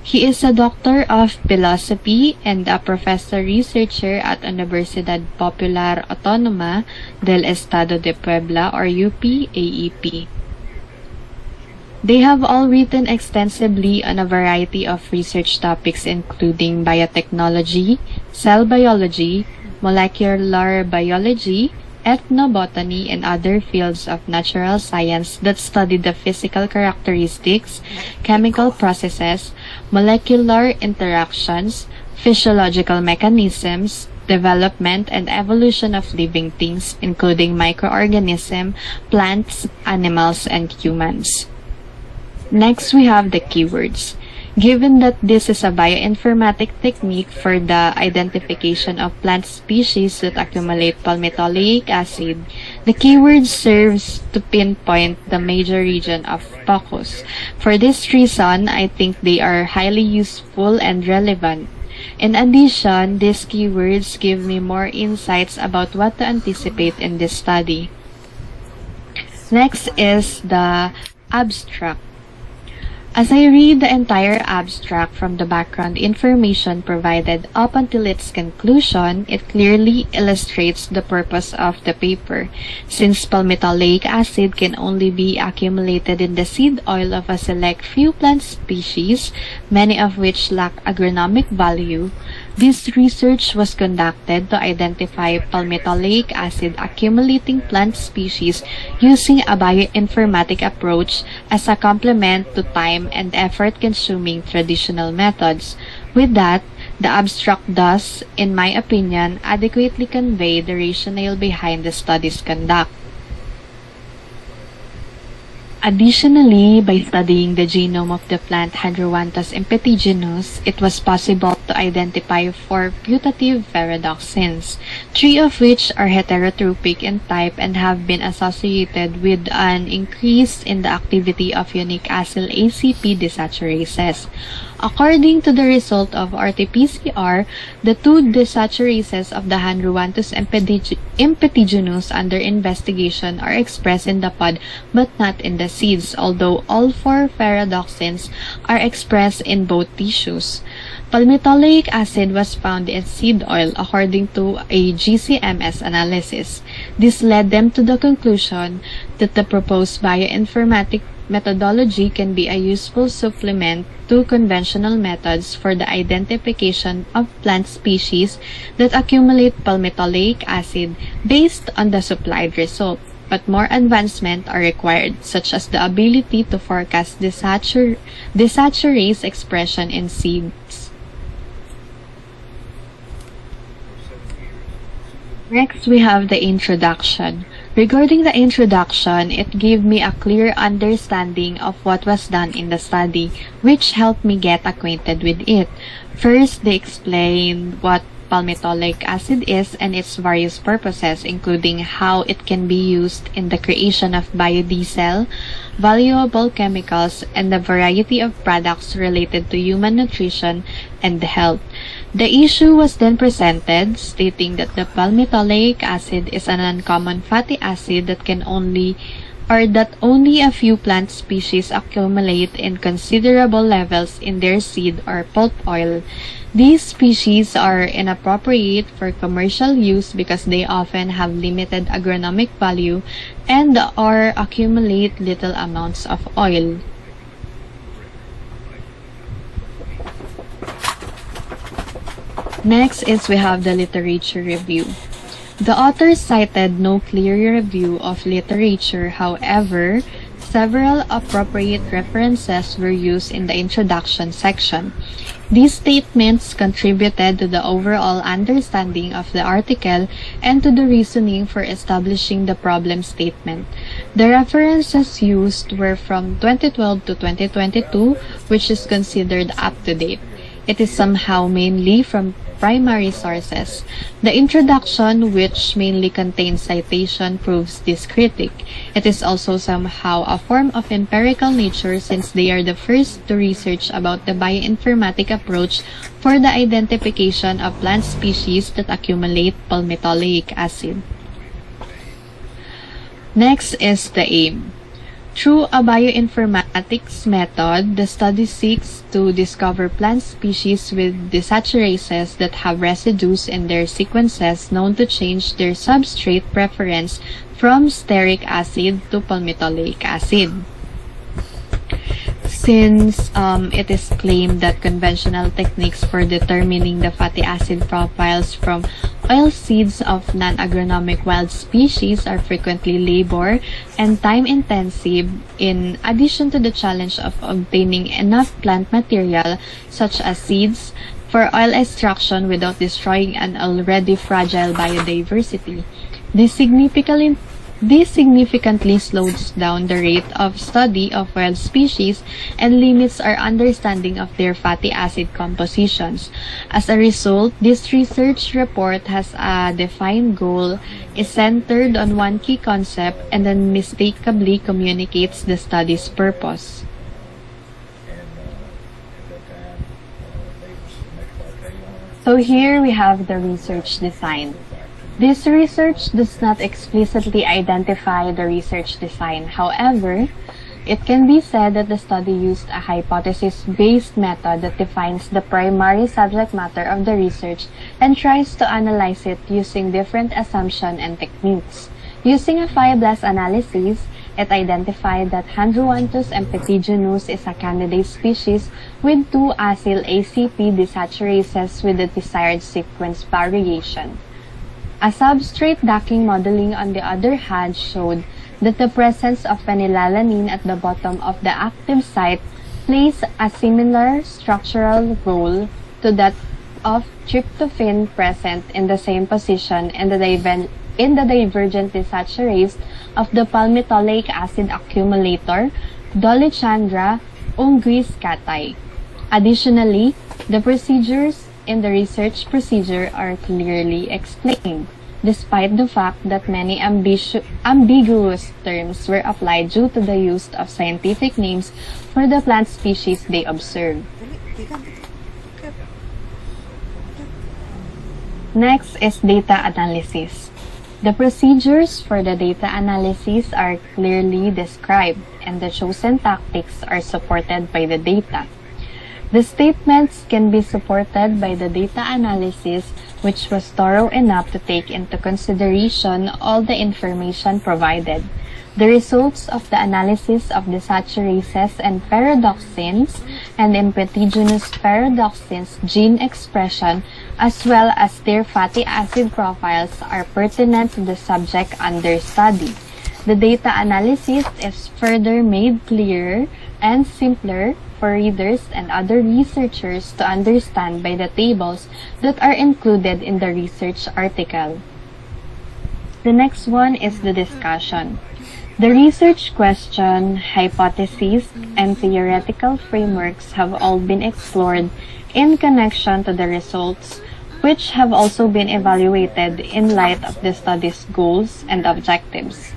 He is a doctor of philosophy and a professor researcher at Universidad Popular Autónoma del Estado de Puebla or UPAEP. They have all written extensively on a variety of research topics including biotechnology, cell biology, molecular biology, ethnobotany, and other fields of natural science that study the physical characteristics, chemical processes, molecular interactions, physiological mechanisms, development and evolution of living things, including microorganisms, plants, animals, and humans. Next, we have the keywords. Given that this is a bioinformatic technique for the identification of plant species that accumulate palmitoleic acid, the keyword serves to pinpoint the major region of focus. For this reason, I think they are highly useful and relevant. In addition, these keywords give me more insights about what to anticipate in this study. Next is the abstract. As I read the entire abstract from the background information provided up until its conclusion, it clearly illustrates the purpose of the paper. Since palmitoleic acid can only be accumulated in the seed oil of a select few plant species, many of which lack agronomic value, this research was conducted to identify palmitoleic acid accumulating plant species using a bioinformatic approach as a complement to time and effort-consuming traditional methods. With that, the abstract does, in my opinion, adequately convey the rationale behind the study's conduct. Additionally, by studying the genome of the plant Hydrovanthus impetiginus, it was possible to identify 4 putative ferredoxins, 3 of which are heterotropic in type and have been associated with an increase in the activity of unique acyl ACP desaturases. According to the result of RT-PCR, the 2 desaturases of the Hydrovanthus impetiginus under investigation are expressed in the pod but not in the seeds, although all 4 ferredoxins are expressed in both tissues. Palmitoleic acid was found in seed oil according to a GCMS analysis. This led them to the conclusion that the proposed bioinformatic methodology can be a useful supplement to conventional methods for the identification of plant species that accumulate palmitoleic acid based on the supplied result. But more advancement are required, such as the ability to forecast desaturase expression in seeds. Next, we have the introduction. Regarding the introduction, it gave me a clear understanding of what was done in the study, which helped me get acquainted with it. First, they explained what palmitoleic acid is and its various purposes, including how it can be used in the creation of biodiesel, valuable chemicals, and a variety of products related to human nutrition and health. The issue was then presented, stating that the palmitoleic acid is an uncommon fatty acid that only a few plant species accumulate in considerable levels in their seed or pulp oil. These species are inappropriate for commercial use because they often have limited agronomic value and or accumulate little amounts of oil. Next is we have the literature review. The authors cited no clear review of literature, however, several appropriate references were used in the introduction section. These statements contributed to the overall understanding of the article and to the reasoning for establishing the problem statement. The references used were from 2012 to 2022, which is considered up to date. It is somehow mainly from primary sources. The introduction, which mainly contains citation, proves this critique. It is also somehow a form of empirical nature since they are the first to research about the bioinformatic approach for the identification of plant species that accumulate palmitoleic acid. Next is the aim. Through a bioinformatics method, the study seeks to discover plant species with desaturases that have residues in their sequences known to change their substrate preference from stearic acid to palmitoleic acid. Since it is claimed that conventional techniques for determining the fatty acid profiles from oil seeds of non-agronomic wild species are frequently labor and time-intensive, in addition to the challenge of obtaining enough plant material, such as seeds, for oil extraction without destroying an already fragile biodiversity. This significantly slows down the rate of study of wild species and limits our understanding of their fatty acid compositions. As a result, this research report has a defined goal, is centered on one key concept, and unmistakably communicates the study's purpose. So here we have the research design. This research does not explicitly identify the research design. However, it can be said that the study used a hypothesis-based method that defines the primary subject matter of the research and tries to analyze it using different assumptions and techniques. Using a fibroblast analysis, it identified that Handruanthus empetigenus is a candidate species with 2 acyl ACP desaturases with the desired sequence variation. A substrate docking modeling, on the other hand, showed that the presence of phenylalanine at the bottom of the active site plays a similar structural role to that of tryptophan present in the same position in the divergent desaturase of the palmitoleic acid accumulator Dolichondra unguis cati. Additionally, the procedures in the research procedure are clearly explained, despite the fact that many ambiguous terms were applied due to the use of scientific names for the plant species they observed. Next is data analysis. The procedures for the data analysis are clearly described, and the chosen tactics are supported by the data. The statements can be supported by the data analysis, which was thorough enough to take into consideration all the information provided. The results of the analysis of desaturases and pyridoxines and impetigenous pyridoxines gene expression, as well as their fatty acid profiles, are pertinent to the subject under study. The data analysis is further made clearer and simpler for readers and other researchers to understand by the tables that are included in the research article. The next one is the discussion. The research question, hypotheses, and theoretical frameworks have all been explored in connection to the results, which have also been evaluated in light of the study's goals and objectives.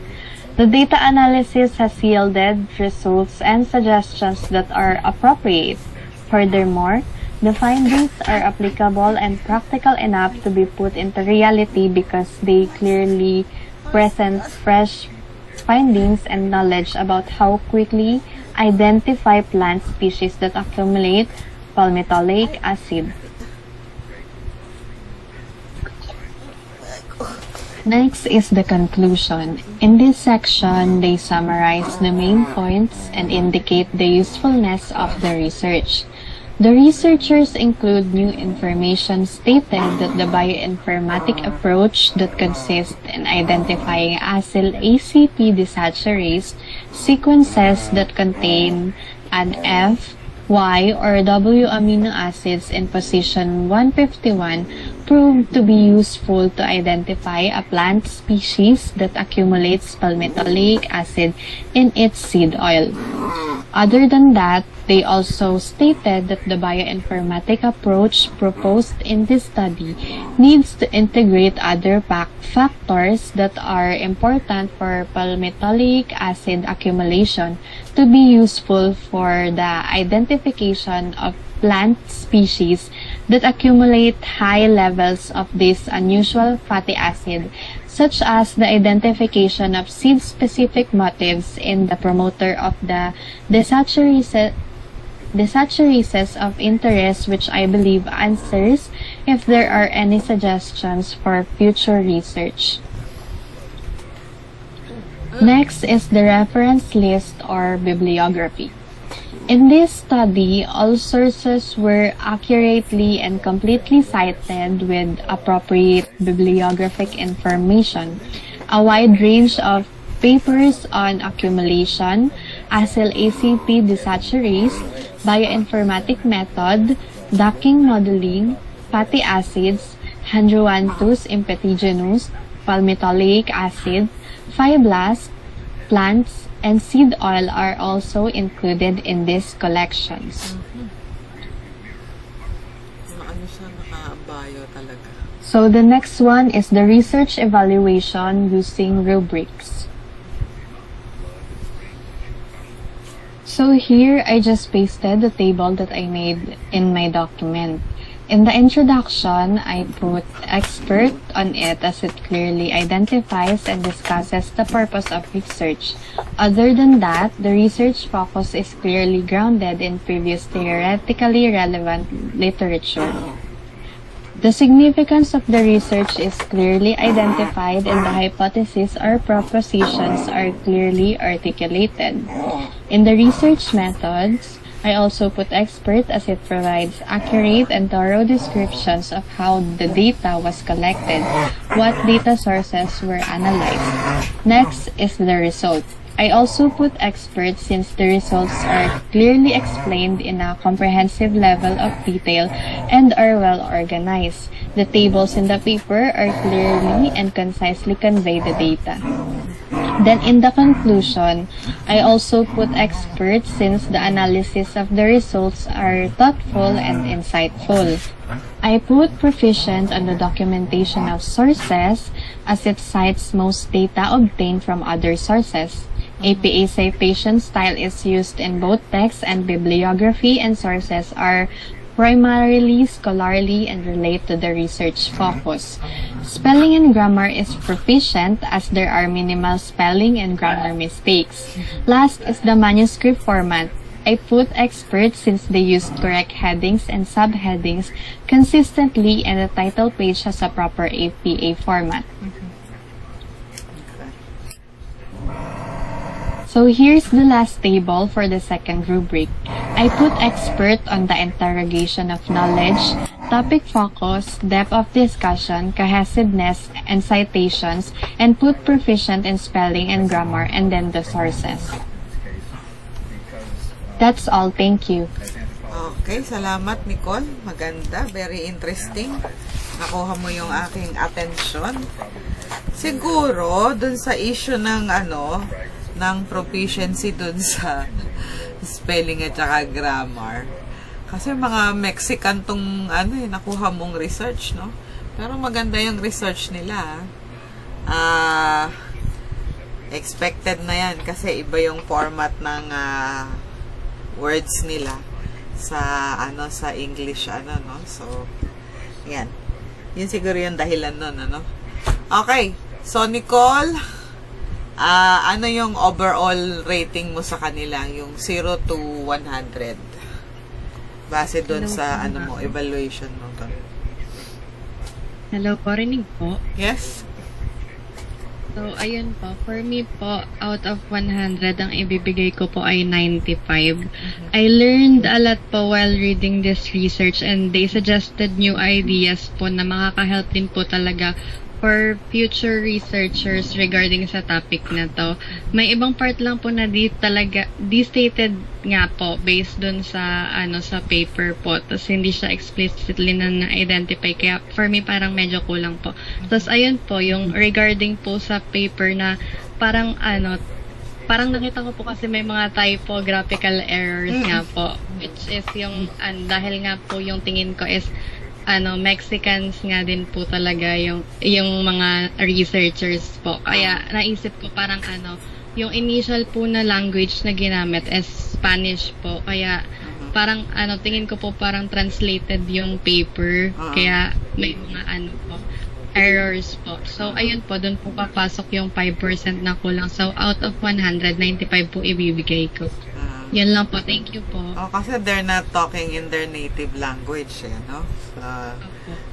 The data analysis has yielded results and suggestions that are appropriate. Furthermore, the findings are applicable and practical enough to be put into reality because they clearly present fresh findings and knowledge about how quickly identify plant species that accumulate palmitoleic acid. Next is the conclusion. In this section, they summarize the main points and indicate the usefulness of the research. The researchers include new information stated that the bioinformatic approach that consists in identifying acyl ACP desaturase sequences that contain an F, Y, or W amino acids in position 151 proved to be useful to identify a plant species that accumulates palmitoleic acid in its seed oil. Other than that, they also stated that the bioinformatic approach proposed in this study needs to integrate other factors that are important for palmitoleic acid accumulation to be useful for the identification of plant species that accumulate high levels of this unusual fatty acid, such as the identification of seed-specific motifs in the promoter of the desaturases of interest, which I believe answers if there are any suggestions for future research. Next is the reference list or bibliography. In this study, all sources were accurately and completely cited with appropriate bibliographic information. A wide range of papers on accumulation, acyl ACP desaturase, bioinformatic method, docking modeling, fatty acids, Handruanthus impetigenus, palmitoleic acid, fibroblasts, plants, and seed oil are also included in these collections. So the next one is the research evaluation using rubrics. So here I just pasted the table that I made in my document. In the introduction, I put expert on it as it clearly identifies and discusses the purpose of research. Other than that, the research focus is clearly grounded in previous theoretically relevant literature. The significance of the research is clearly identified and the hypotheses or propositions are clearly articulated. In the research methods, I also put expert as it provides accurate and thorough descriptions of how the data was collected, what data sources were analyzed. Next is the result. I also put expert since the results are clearly explained in a comprehensive level of detail and are well organized. The tables in the paper are clearly and concisely convey the data. Then in the conclusion, I also put expert since the analysis of the results are thoughtful and insightful. I put proficient on the documentation of sources as it cites most data obtained from other sources. APA citation style is used in both text and bibliography, and sources are primarily scholarly and relate to the research focus. Spelling and grammar is proficient as there are minimal spelling and grammar mistakes. Last is the manuscript format. I put expert since they use correct headings and subheadings consistently and the title page has a proper APA format. So here's the last table for the second rubric. I put expert on the interrogation of knowledge, topic focus, depth of discussion, cohesiveness, and citations, and put proficient in spelling and grammar, and then the sources. That's all. Thank you. Okay, salamat Nicole. Maganda, very interesting. Nakuha mo yung aking atensyon. Siguro, dun sa issue ng ng proficiency dun sa spelling at saka grammar. Kasi mga Mexican tong nakuha mong research, no? Pero maganda yung research nila. Expected na yan kasi iba yung format ng words nila sa sa English no? So yan. Yun siguro yung dahilan nun, Okay. So Nicole, ano yung overall rating mo sa kanila? Yung 0 to 100. Base doon sa mo, evaluation mo doon. Hello po, rinig po. Yes. So, ayun po. For me po, out of 100, ang ibibigay ko po ay 95. I learned a lot po while reading this research and they suggested new ideas po na makaka-help din po talaga for future researchers regarding sa topic na to. May ibang part lang po na di stated nga po based dun sa sa paper po. Tapos hindi siya explicitly na identify. Kaya for me parang medyo kulang po. Tapos ayun po yung regarding po sa paper na parang parang nakita ko po kasi may mga typographical errors nga po, which is yung dahil nga po yung tingin ko is Mexicans nga din po talaga yung mga researchers po. Kaya naisip ko parang yung initial po na language na ginamit is Spanish po. Kaya parang tingin ko po parang translated yung paper. Kaya may mga po errors po. So ayun po, doon po papasok yung 5% na kulang. So out of 100, 95 po ibibigay ko. Yan lang po. Thank you po. Kasi they're not talking in their native language, no?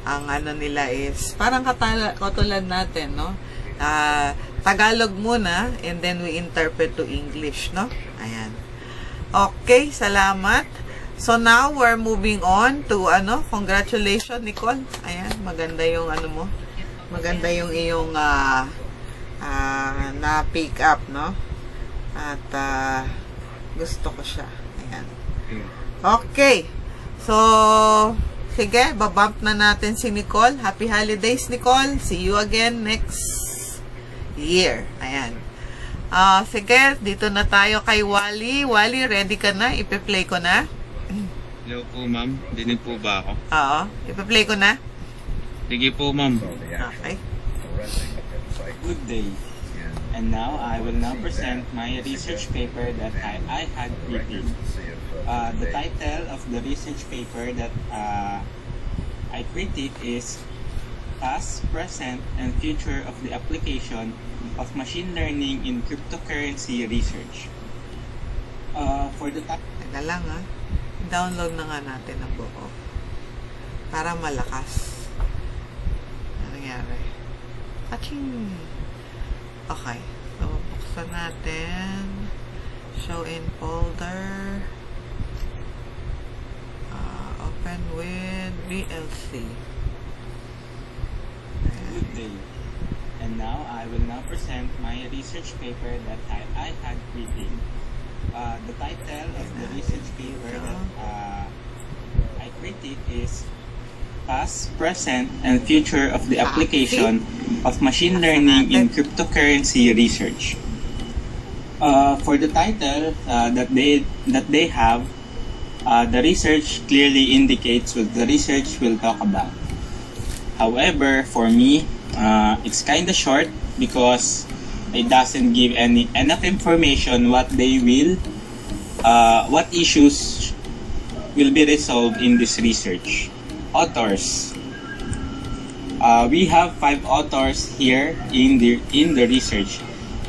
Ang nila is, parang katulad natin, no? Tagalog muna, and then we interpret to English, no? Ayan. Okay, salamat. So now, we're moving on to, congratulations, Nicole. Ayan, maganda yung mo. Maganda yung iyong na-pick up, no? At, gusto ko siya. Ayan. Okay. So, sige, babump na natin si Nicole. Happy holidays, Nicole. See you again next year. Ayan. Sige, dito na tayo kay Wally. Wally, ready ka na? Ipe-play ko na? Hello po, ma'am. Dinig po ba ako? Oo. Ipe-play ko na? Sige po, ma'am. Okay. Good day. And now, I will now present my research paper that I had written. The title of the research paper that I critique is past, present, and future of the application of machine learning in cryptocurrency research. For the Teka lang download na nga natin ang buo para malakas. Ano nangyari? Kaching! Okay. So, buksan natin. Show in folder. Open with VLC. Good day. And now I will now present my research paper that I had written. The title of the research paper that I critique is Past, Present, and Future of the Application of Machine Learning in Cryptocurrency Research. For the title that they have, the research clearly indicates what the research will talk about. However, for me, it's kind of short because it doesn't give enough information what issues will be resolved in this research. Authors. We have 5 authors here in the research,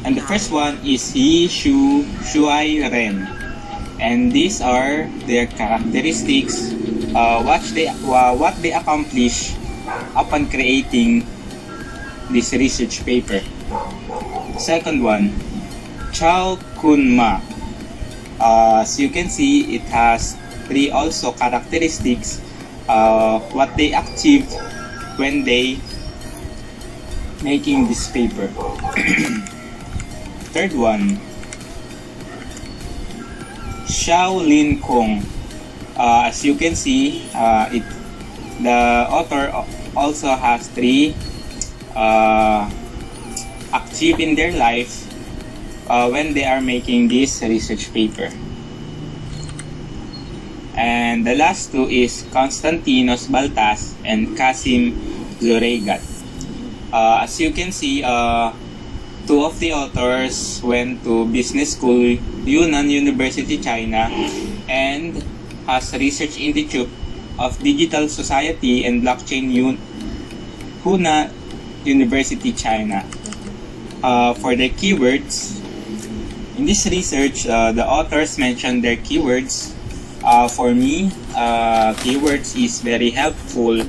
and the first one is Shuai Ren, and these are their characteristics, what they accomplish upon creating this research paper. Second one, Chao Kun Ma. As you can see, it has 3 also characteristics, what they achieved when they making this paper. Third one, Shaolin Kong. As you can see, the author also has 3 achieve in their life when they are making this research paper. And the last 2 is Constantinos Baltas and Kasim Zoregat. As you can see, 2 of the authors went to business school, Yunnan University, China, and has Research Institute of Digital Society and Blockchain, Hunan University, China. For the keywords, in this research, the authors mentioned their keywords. For me, keywords is very helpful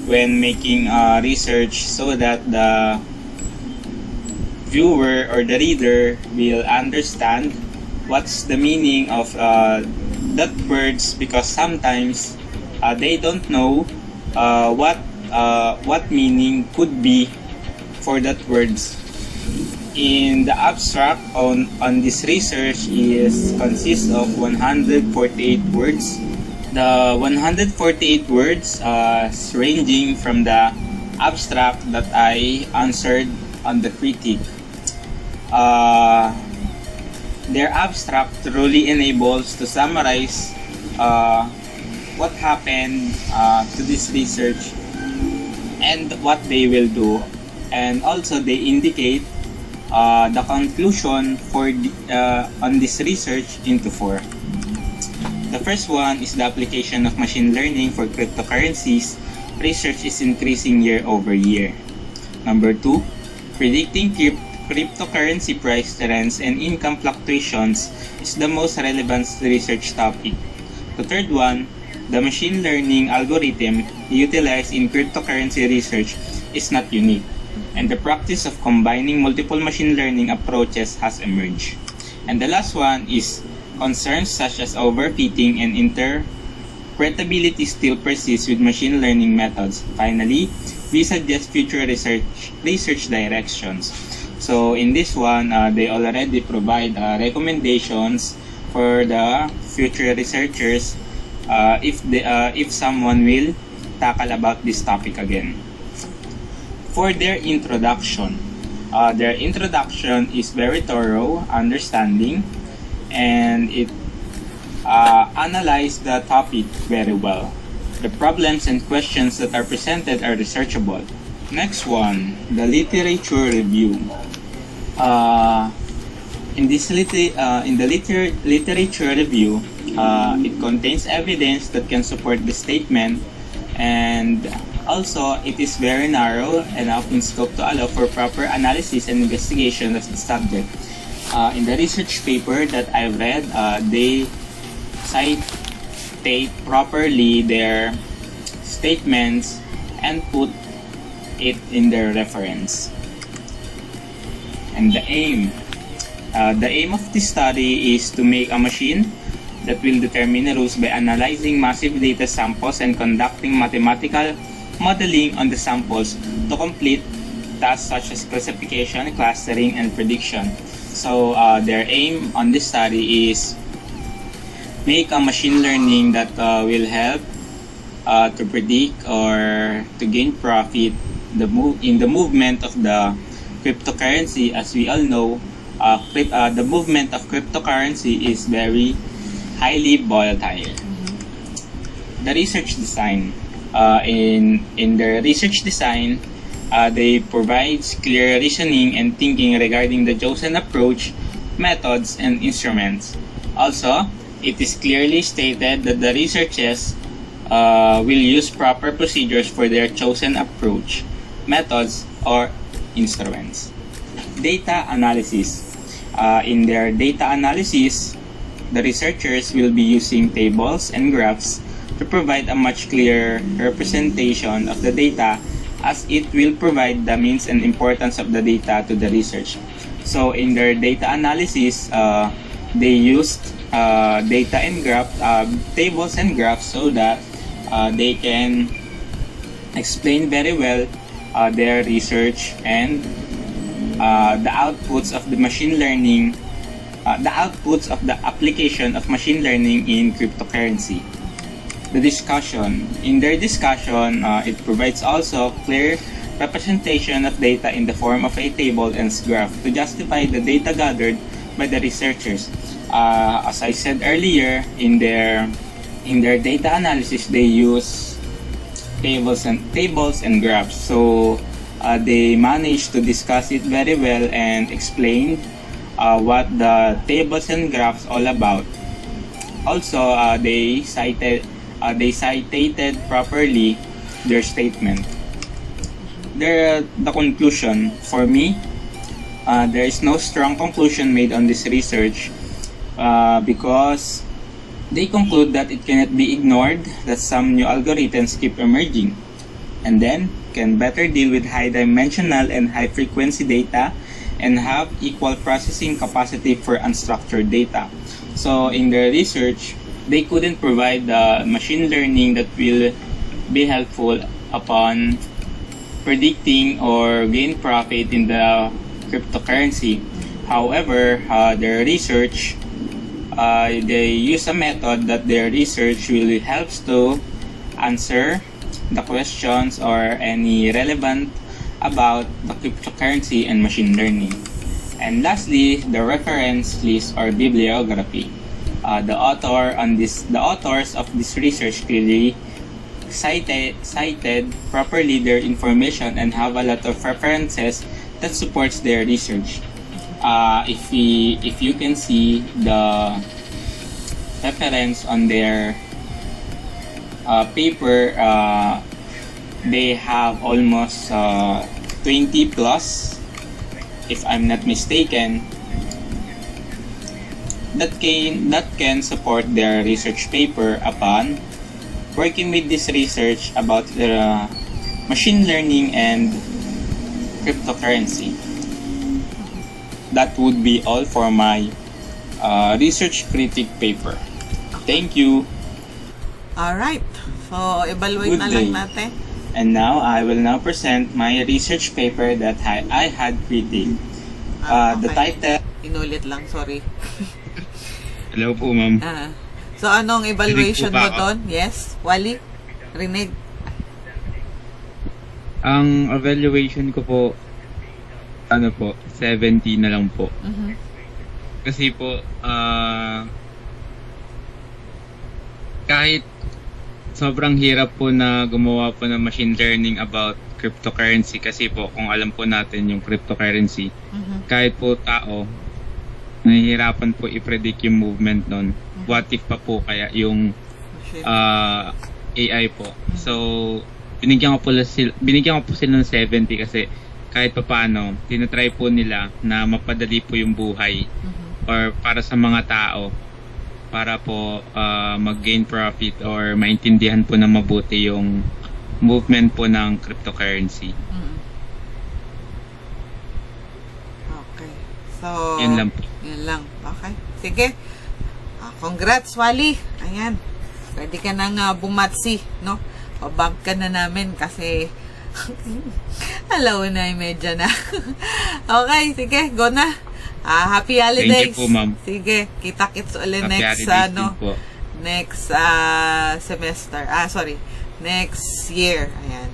when making research so that the viewer or the reader will understand what's the meaning of that words, because sometimes they don't know what meaning could be for that words. In the abstract on this research consists of 148 words. The 148 words ranging from the abstract that I answered on the critique. Their abstract truly enables to summarize what happened to this research and what they will do, and also they indicate the conclusion for on this research into 4. The first one is the application of machine learning for cryptocurrencies. Research is increasing year over year. Number 2, predicting cryptocurrency price trends and income fluctuations is the most relevant research topic. The third one, the machine learning algorithm utilized in cryptocurrency research is not unique, and the practice of combining multiple machine learning approaches has emerged. And the last one is concerns such as overfitting and interpretability still persist with machine learning methods. Finally, we suggest future research directions. So in this one, they already provide recommendations for the future researchers if someone will tackle about this topic again. For their introduction is very thorough, understanding, and it analyzed the topic very well. The problems and questions that are presented are researchable. Next one, the literature review. In the literature review, it contains evidence that can support the statement And also, it is very narrow enough in scope to allow for proper analysis and investigation of the subject. In the research paper that I've read, they cite properly their statements and put it in their reference. And the aim of this study is to make a machine that will determine the rules by analyzing massive data samples and conducting mathematical modeling on the samples to complete tasks such as classification, clustering, and prediction. So their aim on this study is make a machine learning that will help to predict or to gain profit in the movement of the cryptocurrency. As we all know, the movement of cryptocurrency is very highly volatile. The research design. In their research design, they provide clear reasoning and thinking regarding the chosen approach, methods, and instruments. Also, it is clearly stated that the researchers will use proper procedures for their chosen approach, methods, or instruments. Data analysis. In their data analysis, the researchers will be using tables and graphs to provide a much clearer representation of the data, as it will provide the means and importance of the data to the research. So in their data analysis, they used data and tables and graphs so that they can explain very well their research and the outputs of the machine learning, the outputs of the application of machine learning in cryptocurrency. The discussion. In their discussion, it provides also clear representation of data in the form of a table and graph to justify the data gathered by the researchers. As I said earlier, in their data analysis, they use tables and graphs. So they managed to discuss it very well and explain what the tables and graphs all about. Also, they cited properly their statement. The conclusion, for me, there is no strong conclusion made on this research because they conclude that it cannot be ignored that some new algorithms keep emerging and then can better deal with high dimensional and high frequency data and have equal processing capacity for unstructured data. So in their research, they couldn't provide the machine learning that will be helpful upon predicting or gain profit in the cryptocurrency. However, their research, they use a method that their research really helps to answer the questions or any relevant about the cryptocurrency and machine learning. And lastly, the reference list or bibliography. The authors of this research clearly cited properly their information and have a lot of references that supports their research. If you can see the reference on their paper, they have almost 20 plus, if I'm not mistaken, that can support their research paper upon working with this research about the machine learning and cryptocurrency. That would be all for my research critic paper. Thank you. Alright. So, evaluate na lang natin. And now, I will now present my research paper that I had critic. The title... Inulit lang, sorry. Hello po, ma'am. So, anong evaluation mo doon? Yes? Wally? Rinig? Ang evaluation ko po, 70 na lang po. Kasi po, kahit sobrang hirap po na gumawa po ng machine learning about cryptocurrency, kasi po kung alam po natin yung cryptocurrency, kahit po tao, nahihirapan po i-predict yung movement nun. What if pa po kaya yung AI po. So, binigyan ko po sila ng 70 kasi kahit papaano, tinatry po nila na mapadali po yung buhay or para sa mga tao para po mag-gain profit or maintindihan po na mabuti yung movement po ng cryptocurrency. Okay. So, Yun lang po. Yun lang. Okay. Sige. Congrats, Wally. Ayan. Pwede ka nang bumatsi, no? Pabump ka na namin kasi alaw na yung medya na. Okay, sige. Go na. Happy holidays. Thank you po, ma'am. Sige. Kita-kits ulit Happy next, holidays din po. next semester. Next year. Ayan.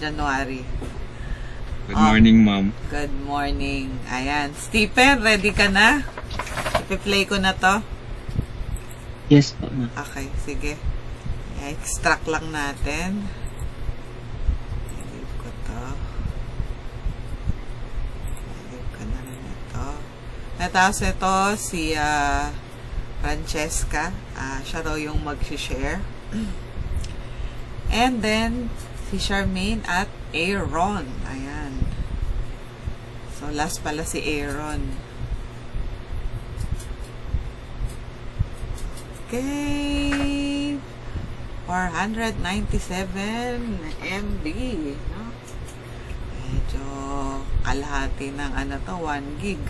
January. Good morning, ma'am. Good morning. Ayan. Stephen, ready ka na? Ipi-play ko na to. Yes po, ma'am. Okay, sige. Extract lang natin. Ilip ko to. Ilip ko na rin ito. Tapos ito, si Francesca. Siya raw yung mag-share. And then, si Charmaine at Aaron. Ayan. So, last pala si Aaron. Okay. 497 MB. No? Medyo kalahati ng 1 gig.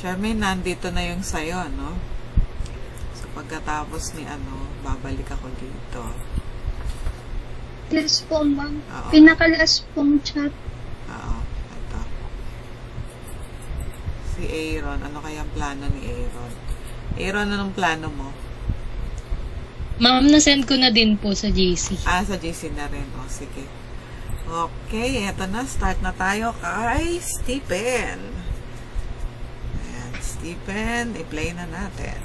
Charmaine, nandito na yung sayo, no? So, pagkatapos ni babalik ako dito. Yes po, ma'am. Oo. Pinakalas pong chat. Oo, ito. Si Aaron, ano kayang plano ni Aaron? Aaron, anong plano mo? Ma'am, na-send ko na din po sa JC. Sa JC na rin. O, sige. Okay, eto na. Start na tayo kay Stephen. Ayan, Stephen, i-play na natin.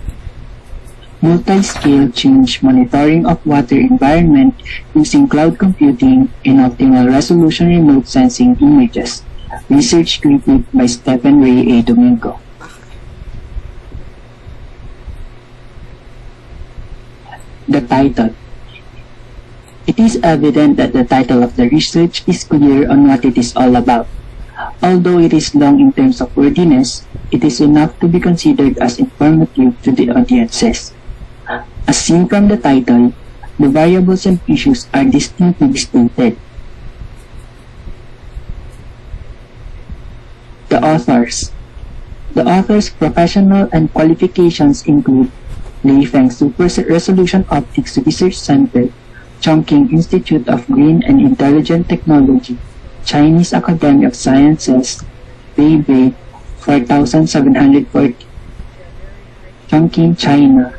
Multi-scale change monitoring of water environment using cloud computing and optimal resolution remote sensing images. Research created by Stephen Ray A. Domingo. The title. It is evident that the title of the research is clear on what it is all about. Although it is long in terms of wordiness, it is enough to be considered as informative to the audiences. As seen from the title, the variables and issues are distinctly stated. The authors. The author's professional and qualifications include Leifeng Super Resolution Optics Research Center, Chongqing Institute of Green and Intelligent Technology, Chinese Academy of Sciences, Beibei 4740, Chongqing, China,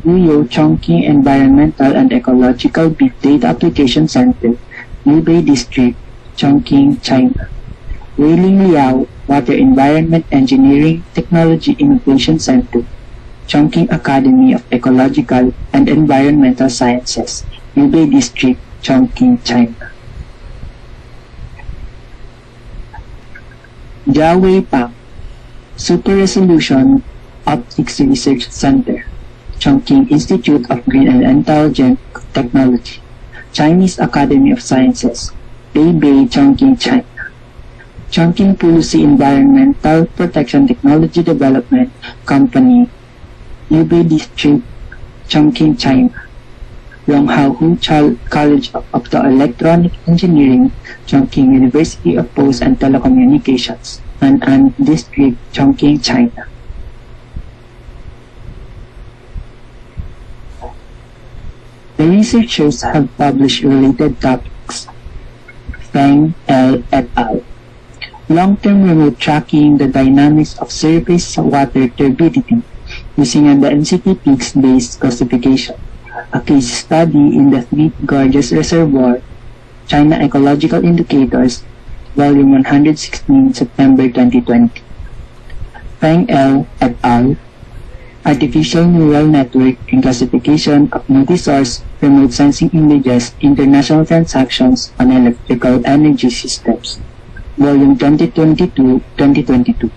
Luyo Chongqing Environmental and Ecological Big Data Application Center, Hubei District, Chongqing, China. Weiling Liao Water Environment Engineering Technology Innovation Center, Chongqing Academy of Ecological and Environmental Sciences, Hubei District, Chongqing, China. Jiawei Pang, Super Resolution Optics Research Center, Chongqing Institute of Green and Intelligent Technology, Chinese Academy of Sciences, Beibei, Chongqing, China. Chongqing Policy Environmental Protection Technology Development Company, Hubei District, Chongqing, China. Longhao Hu College of Optoelectronic Engineering, Chongqing University of Post and Telecommunications, Nan'an District, Chongqing, China. The researchers have published related topics. Feng L. et al. Long-term remote tracking the dynamics of surface water turbidity using a density peaks-based classification. A case study in the Three Gorges Reservoir, China Ecological Indicators, Volume 116, September 2020. Feng L. et al. Artificial Neural Network and Classification of Multi-Source Remote Sensing Images, International Transactions on Electrical Energy Systems. Volume 2022-2022.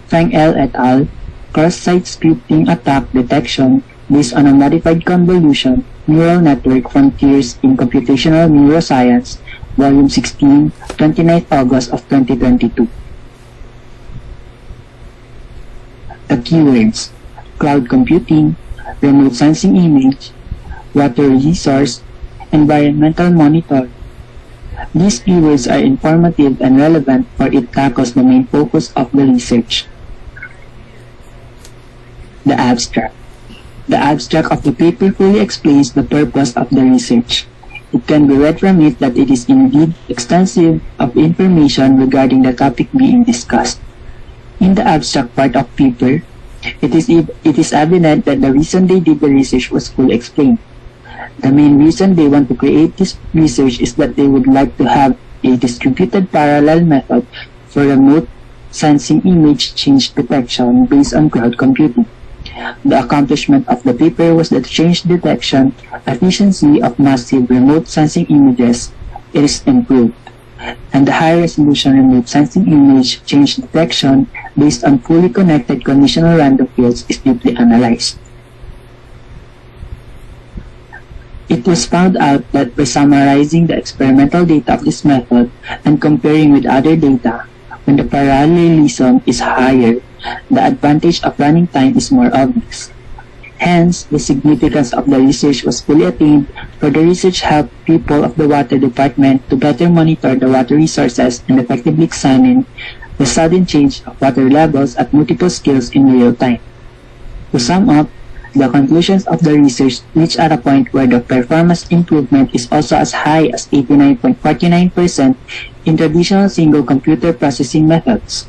Feng L. et al. Cross-site scripting attack detection based on a modified convolution neural network frontiers in computational neuroscience, Volume 16, 29th August of 2022. The keywords: cloud computing, remote sensing image, water resource, environmental monitoring. These keywords are informative and relevant, for it tackles the main focus of the research. The abstract. The abstract of the paper fully explains the purpose of the research. It can be read from it that it is indeed extensive of information regarding the topic being discussed. In the abstract part of paper, it is evident that the reason they did the research was fully explained. The main reason they want to create this research is that they would like to have a distributed parallel method for remote sensing image change detection based on cloud computing. The accomplishment of the paper was that change detection efficiency of massive remote sensing images is improved, and the high resolution remote sensing image change detection based on fully connected conditional random fields is deeply analyzed. It was found out that by summarizing the experimental data of this method and comparing with other data, when the parallelism is higher, the advantage of running time is more obvious. Hence, the significance of the research was fully attained, for the research helped people of the water department to better monitor the water resources and effectively examine the sudden change of water levels at multiple scales in real time. To sum up, the conclusions of the research reach at a point where the performance improvement is also as high as 89.49% in traditional single computer processing methods.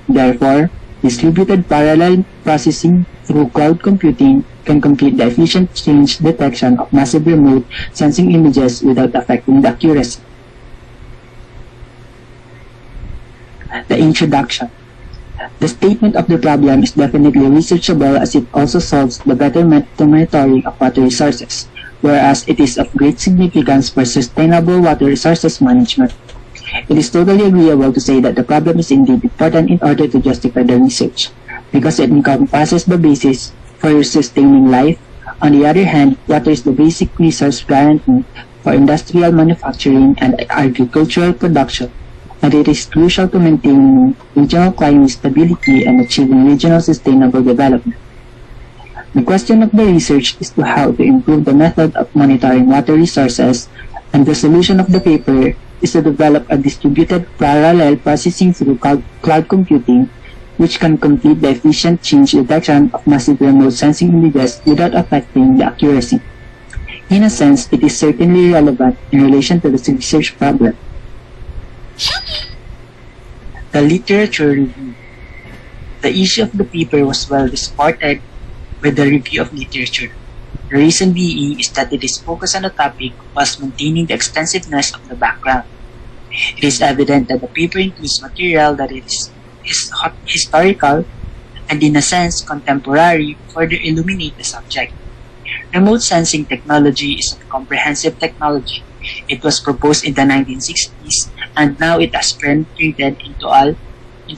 Therefore, distributed parallel processing through cloud computing can complete the efficient change detection of massive remote sensing images without affecting the accuracy. The introduction. The statement of the problem is definitely researchable, as it also solves the betterment to monitoring of water resources, whereas it is of great significance for sustainable water resources management. It is totally agreeable to say that the problem is indeed important in order to justify the research, because it encompasses the basis for sustaining life. On the other hand, water is the basic resource guarantee for industrial manufacturing and agricultural production, and it is crucial to maintaining regional climate stability and achieving regional sustainable development. The question of the research is to how to improve the method of monitoring water resources, and the solution of the paper is to develop a distributed parallel processing through cloud computing, which can complete the efficient change detection of massive remote sensing images without affecting the accuracy. In a sense, it is certainly relevant in relation to the research problem. The literature review. The issue of the paper was well reported with the review of literature. The reason being is that it is focused on the topic whilst maintaining the extensiveness of the background. It is evident that the paper includes material that is historical and, in a sense, contemporary, further illuminate the subject. Remote sensing technology is a comprehensive technology. It was proposed in the 1960s, and now it has penetrated into all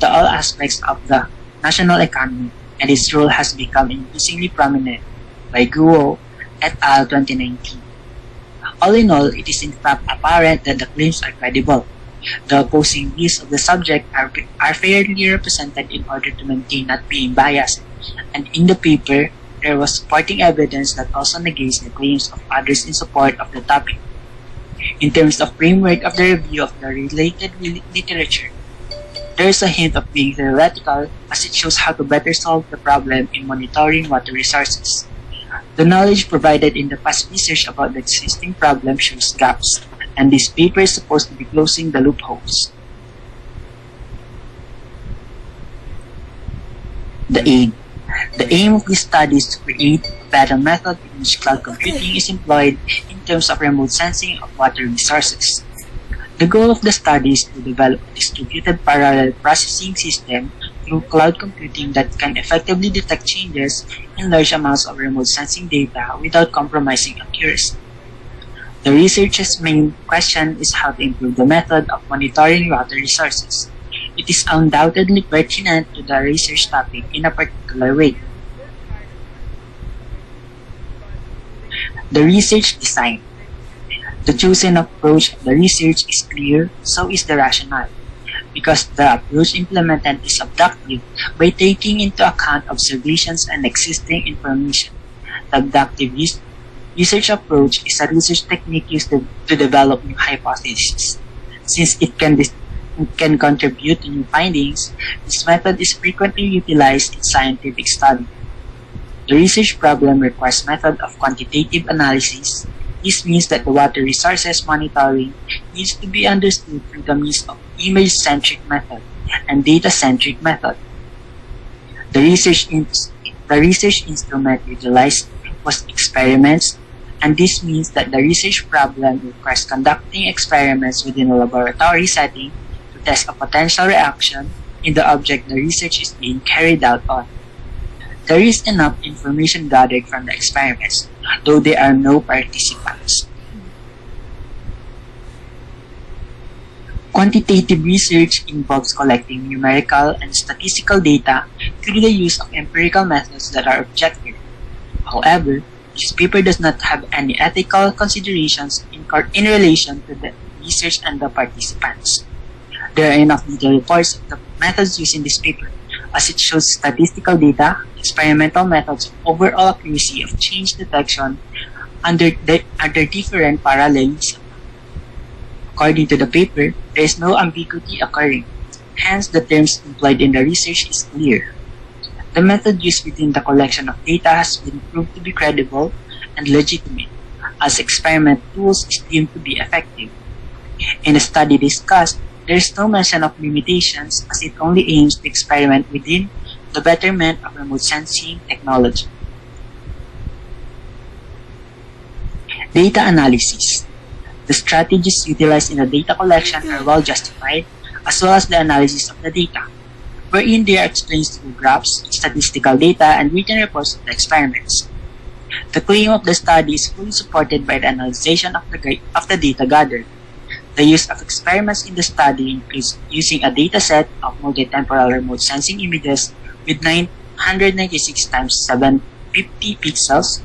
aspects of the national economy, and its role has become increasingly prominent by Guo et al. 2019. All in all, it is in fact apparent that the claims are credible. The opposing views of the subject are fairly represented in order to maintain not being biased, and in the paper, there was supporting evidence that also negates the claims of others in support of the topic. In terms of framework of the review of the related literature, there is a hint of being theoretical, as it shows how to better solve the problem in monitoring water resources. The knowledge provided in the past research about the existing problem shows gaps, and this paper is supposed to be closing the loopholes. The aim. The aim of this study is to create a better method in which cloud computing is employed in terms of remote sensing of water resources. The goal of the study is to develop a distributed parallel processing system through cloud computing that can effectively detect changes in large amounts of remote sensing data without compromising accuracy. The researcher's main question is how to improve the method of monitoring water resources. It is undoubtedly pertinent to the research topic in a particular way. The research design. The chosen approach of the research is clear, so is the rationale, because the approach implemented is abductive by taking into account observations and existing information. The abductive research approach is a research technique used to develop new hypotheses. Since it can contribute to new findings, this method is frequently utilized in scientific study. The research problem requires method of quantitative analysis. This means that the water resources monitoring needs to be understood through the means of image-centric method and data-centric method. The research instrument utilized was experiments, and this means that the research problem requires conducting experiments within a laboratory setting to test a potential reaction in the object the research is being carried out on. There is enough information gathered from the experiments, though there are no participants. Quantitative research involves collecting numerical and statistical data through the use of empirical methods that are objective. However, this paper does not have any ethical considerations in relation to the research and the participants. There are enough detailed reports of the methods used in this paper, as it shows statistical data, experimental methods, overall accuracy of change detection under different parallelism. According to the paper, there is no ambiguity occurring. Hence, the terms employed in the research is clear. The method used within the collection of data has been proved to be credible and legitimate, as experiment tools is deemed to be effective. In the study discussed, there is no mention of limitations, as it only aims to experiment within the betterment of remote sensing technology. Data analysis. The strategies utilized in the data collection are well justified, as well as the analysis of the data, wherein they are explained through graphs, statistical data, and written reports of the experiments. The claim of the study is fully supported by the analysis of the data gathered. The use of experiments in the study includes using a dataset of multi-temporal remote sensing images with 996 times 750 pixels,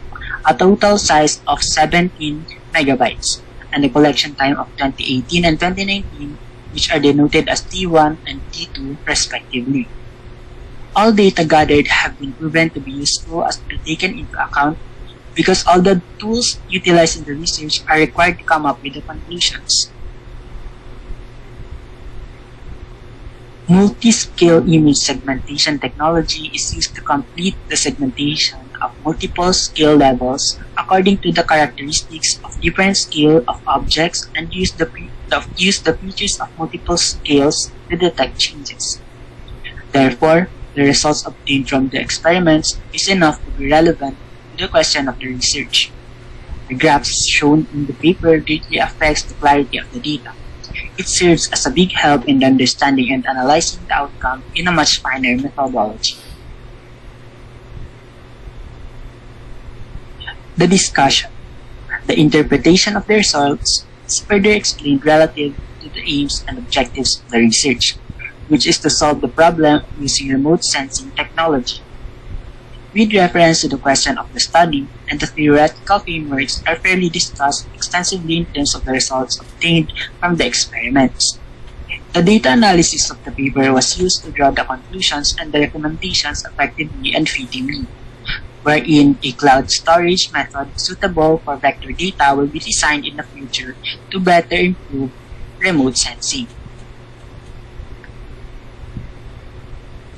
a total size of 17 megabytes, and a collection time of 2018 and 2019, which are denoted as T1 and T2 respectively. All data gathered have been proven to be useful as to be taken into account because all the tools utilized in the research are required to come up with the conclusions. Multi-scale image segmentation technology is used to complete the segmentation of multiple scale levels according to the characteristics of different scale of objects and use the features of multiple scales to detect changes. Therefore, the results obtained from the experiments is enough to be relevant to the question of the research. The graphs shown in the paper greatly affects the clarity of the data. It serves as a big help in the understanding and analyzing the outcome in a much finer methodology. The discussion. The interpretation of the results is further explained relative to the aims and objectives of the research, which is to solve the problem using remote sensing technology. With reference to the question of the study, and the theoretical frameworks are fairly discussed extensively in terms of the results obtained from the experiments. The data analysis of the paper was used to draw the conclusions and the recommendations effectively and fittingly, wherein a cloud storage method suitable for vector data will be designed in the future to better improve remote sensing.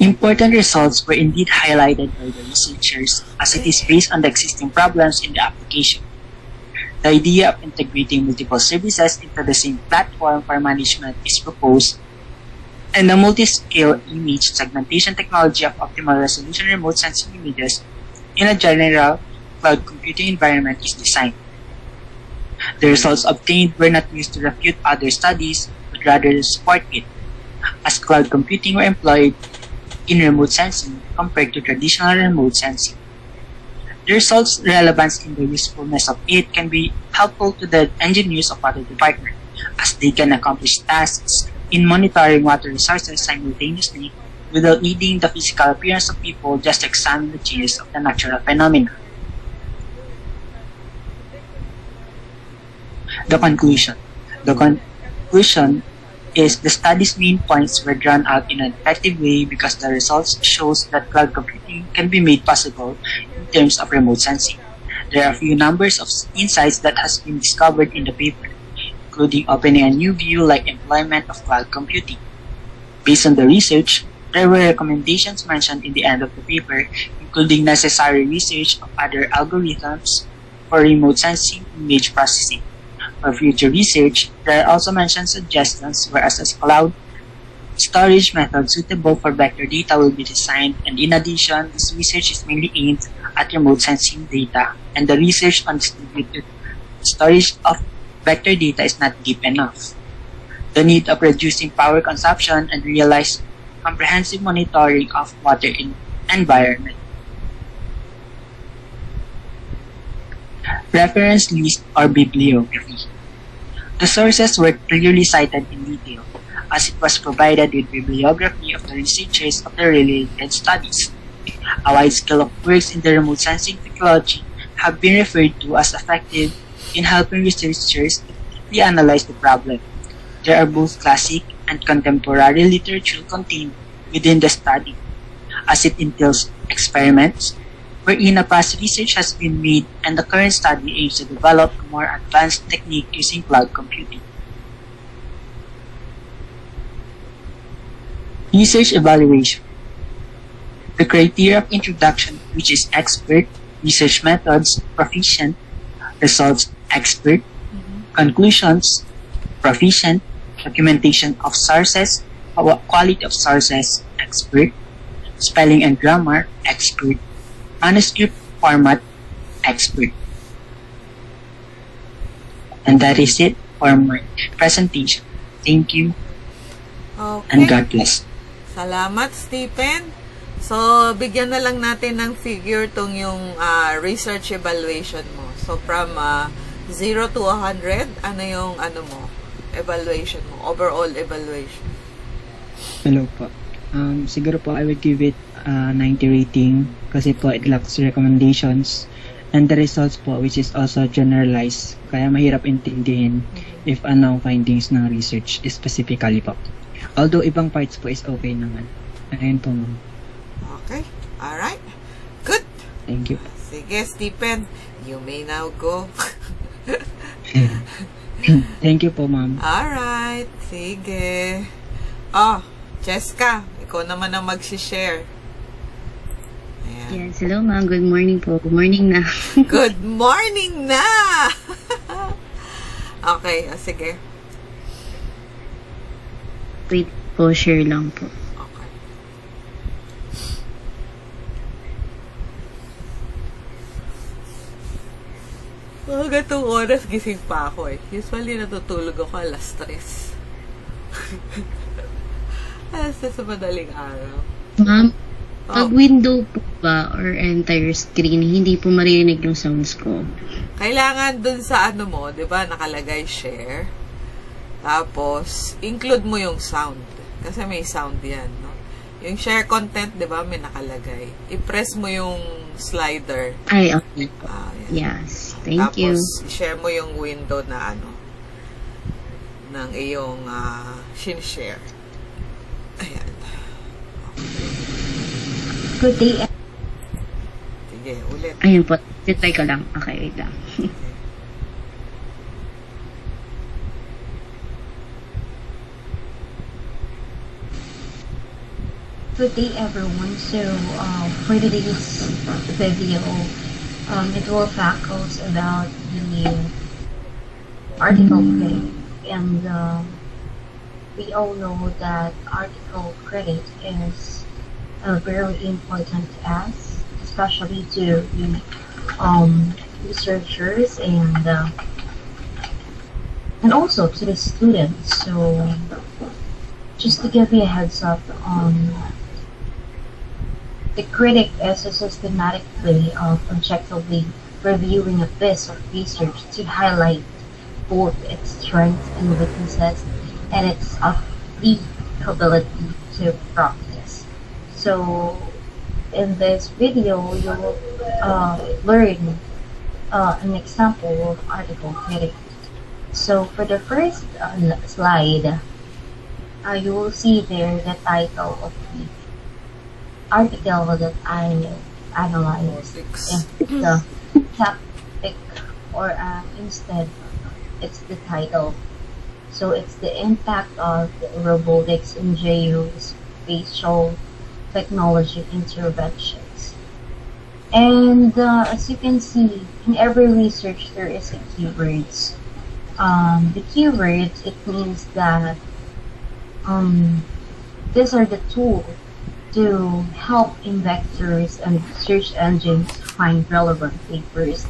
Important results were indeed highlighted by the researchers as it is based on the existing problems in the application. The idea of integrating multiple services into the same platform for management is proposed, and the multi-scale image segmentation technology of optimal resolution remote sensing images in a general cloud computing environment is designed. The results obtained were not used to refute other studies, but rather to support it, as cloud computing were employed in remote sensing compared to traditional remote sensing. The results, relevance, and the usefulness of it can be helpful to the engineers of water department, as they can accomplish tasks in monitoring water resources simultaneously without needing the physical appearance of people just to examine the changes of the natural phenomena. The conclusion. The conclusion is the study's main points were drawn out in an effective way because the results shows that cloud computing can be made possible in terms of remote sensing. There are a few numbers of insights that has been discovered in the paper, including opening a new view like employment of cloud computing. Based on the research, there were recommendations mentioned in the end of the paper, including necessary research of other algorithms for remote sensing image processing. For future research, there are also mentioned suggestions whereas a cloud storage method suitable for vector data will be designed, and in addition, this research is mainly aimed at remote sensing data, and the research on distributed storage of vector data is not deep enough. The need of reducing power consumption and realize comprehensive monitoring of water environment. Reference list or bibliography. The sources were clearly cited in detail, as it was provided with bibliography of the researchers of the related studies. A wide scale of works in the remote sensing technology have been referred to as effective in helping researchers to analyze the problem. There are both classic and contemporary literature contained within the study, as it entails experiments, wherein a past research has been made and the current study aims to develop a more advanced technique using cloud computing. Research evaluation. The criteria of introduction, which is expert, research methods, proficient, results, expert, conclusions, proficient, documentation of sources, quality of sources, expert, spelling and grammar, expert, manuscript format, expert. And that is it for my presentation. Thank you. Okay. And God bless. Salamat, Stephen. So, bigyan na lang natin ng figure tong yung research evaluation mo. So, from 0 to 100, ano yung evaluation mo, overall evaluation? Hello po. Siguro po I would give it 90 rating kasi po it lacks recommendations and the results po which is also generalized kaya mahirap intindihin if anong findings ng research specifically po. Although ibang parts po is okay naman. Ayun po ma'am. Okay. Alright. Good. Thank you. Sige, Stephen. You may now go. Thank you po ma'am. Alright. Sige. Jessica, ikaw naman ang mag-share. Yes, hello ma'am. Good morning po. Good morning na. Good morning na! Okay, sige. Wait po, share lang po. Okay. Hanggang 2 oras gising pa ako eh. Usually natutulog ako alas 3. Alas 3 sa madaling araw. Ma'am, pag window po ba or entire screen, hindi po maririnig yung sounds ko. Kailangan dun sa mo, di ba, nakalagay share. Tapos, include mo yung sound. Kasi may sound yan, no? Yung share content, di ba, may nakalagay. I-press mo yung slider. Ay, okay po. Yes, thank you. Tapos, share mo yung window na ng iyong share. Ayan. Good day. Sige, ulit. Ayun po. Try ko lang. Okay, wait lang. Good day everyone. So for today's video, it will tackle about the article credit, and we all know that article credit is very important to us, especially to researchers and also to the students. So just to give you a heads up, The critic is a systematic way of objectively reviewing a piece of research to highlight both its strengths and weaknesses and its applicability to practice. So, in this video, you will learn an example of article critic. So, for the first slide, you will see there the title of the article that I analyzed. If it's the topic or instead it's the title. So it's the impact of robotics in geospatial technology interventions. And as you can see, in every research there is a keywords. The keywords, it means that these are the tools to help investors and search engines find relevant papers.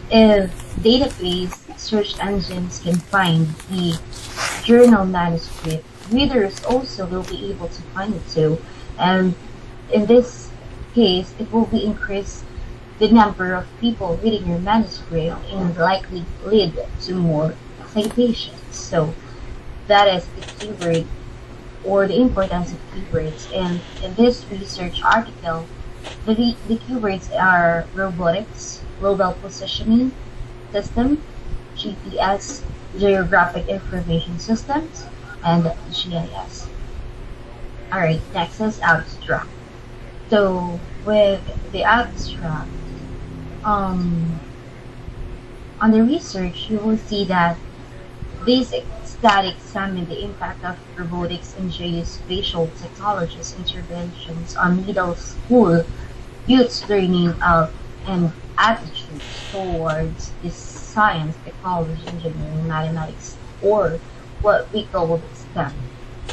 If database search engines can find the journal manuscript, readers also will be able to find it too. And in this case, it will be increase the number of people reading your manuscript and likely lead to more citations. So that is the keyword or the importance of keywords. And in this research article, the keywords are robotics, global positioning system, GPS, geographic information systems, and GIS. Alright, next is abstract. So with the abstract, on the research, you will see that these study examine the impact of robotics and geospatial technologies interventions on middle school youth's learning of and attitudes towards the science, technology, engineering, mathematics, or what we call STEM.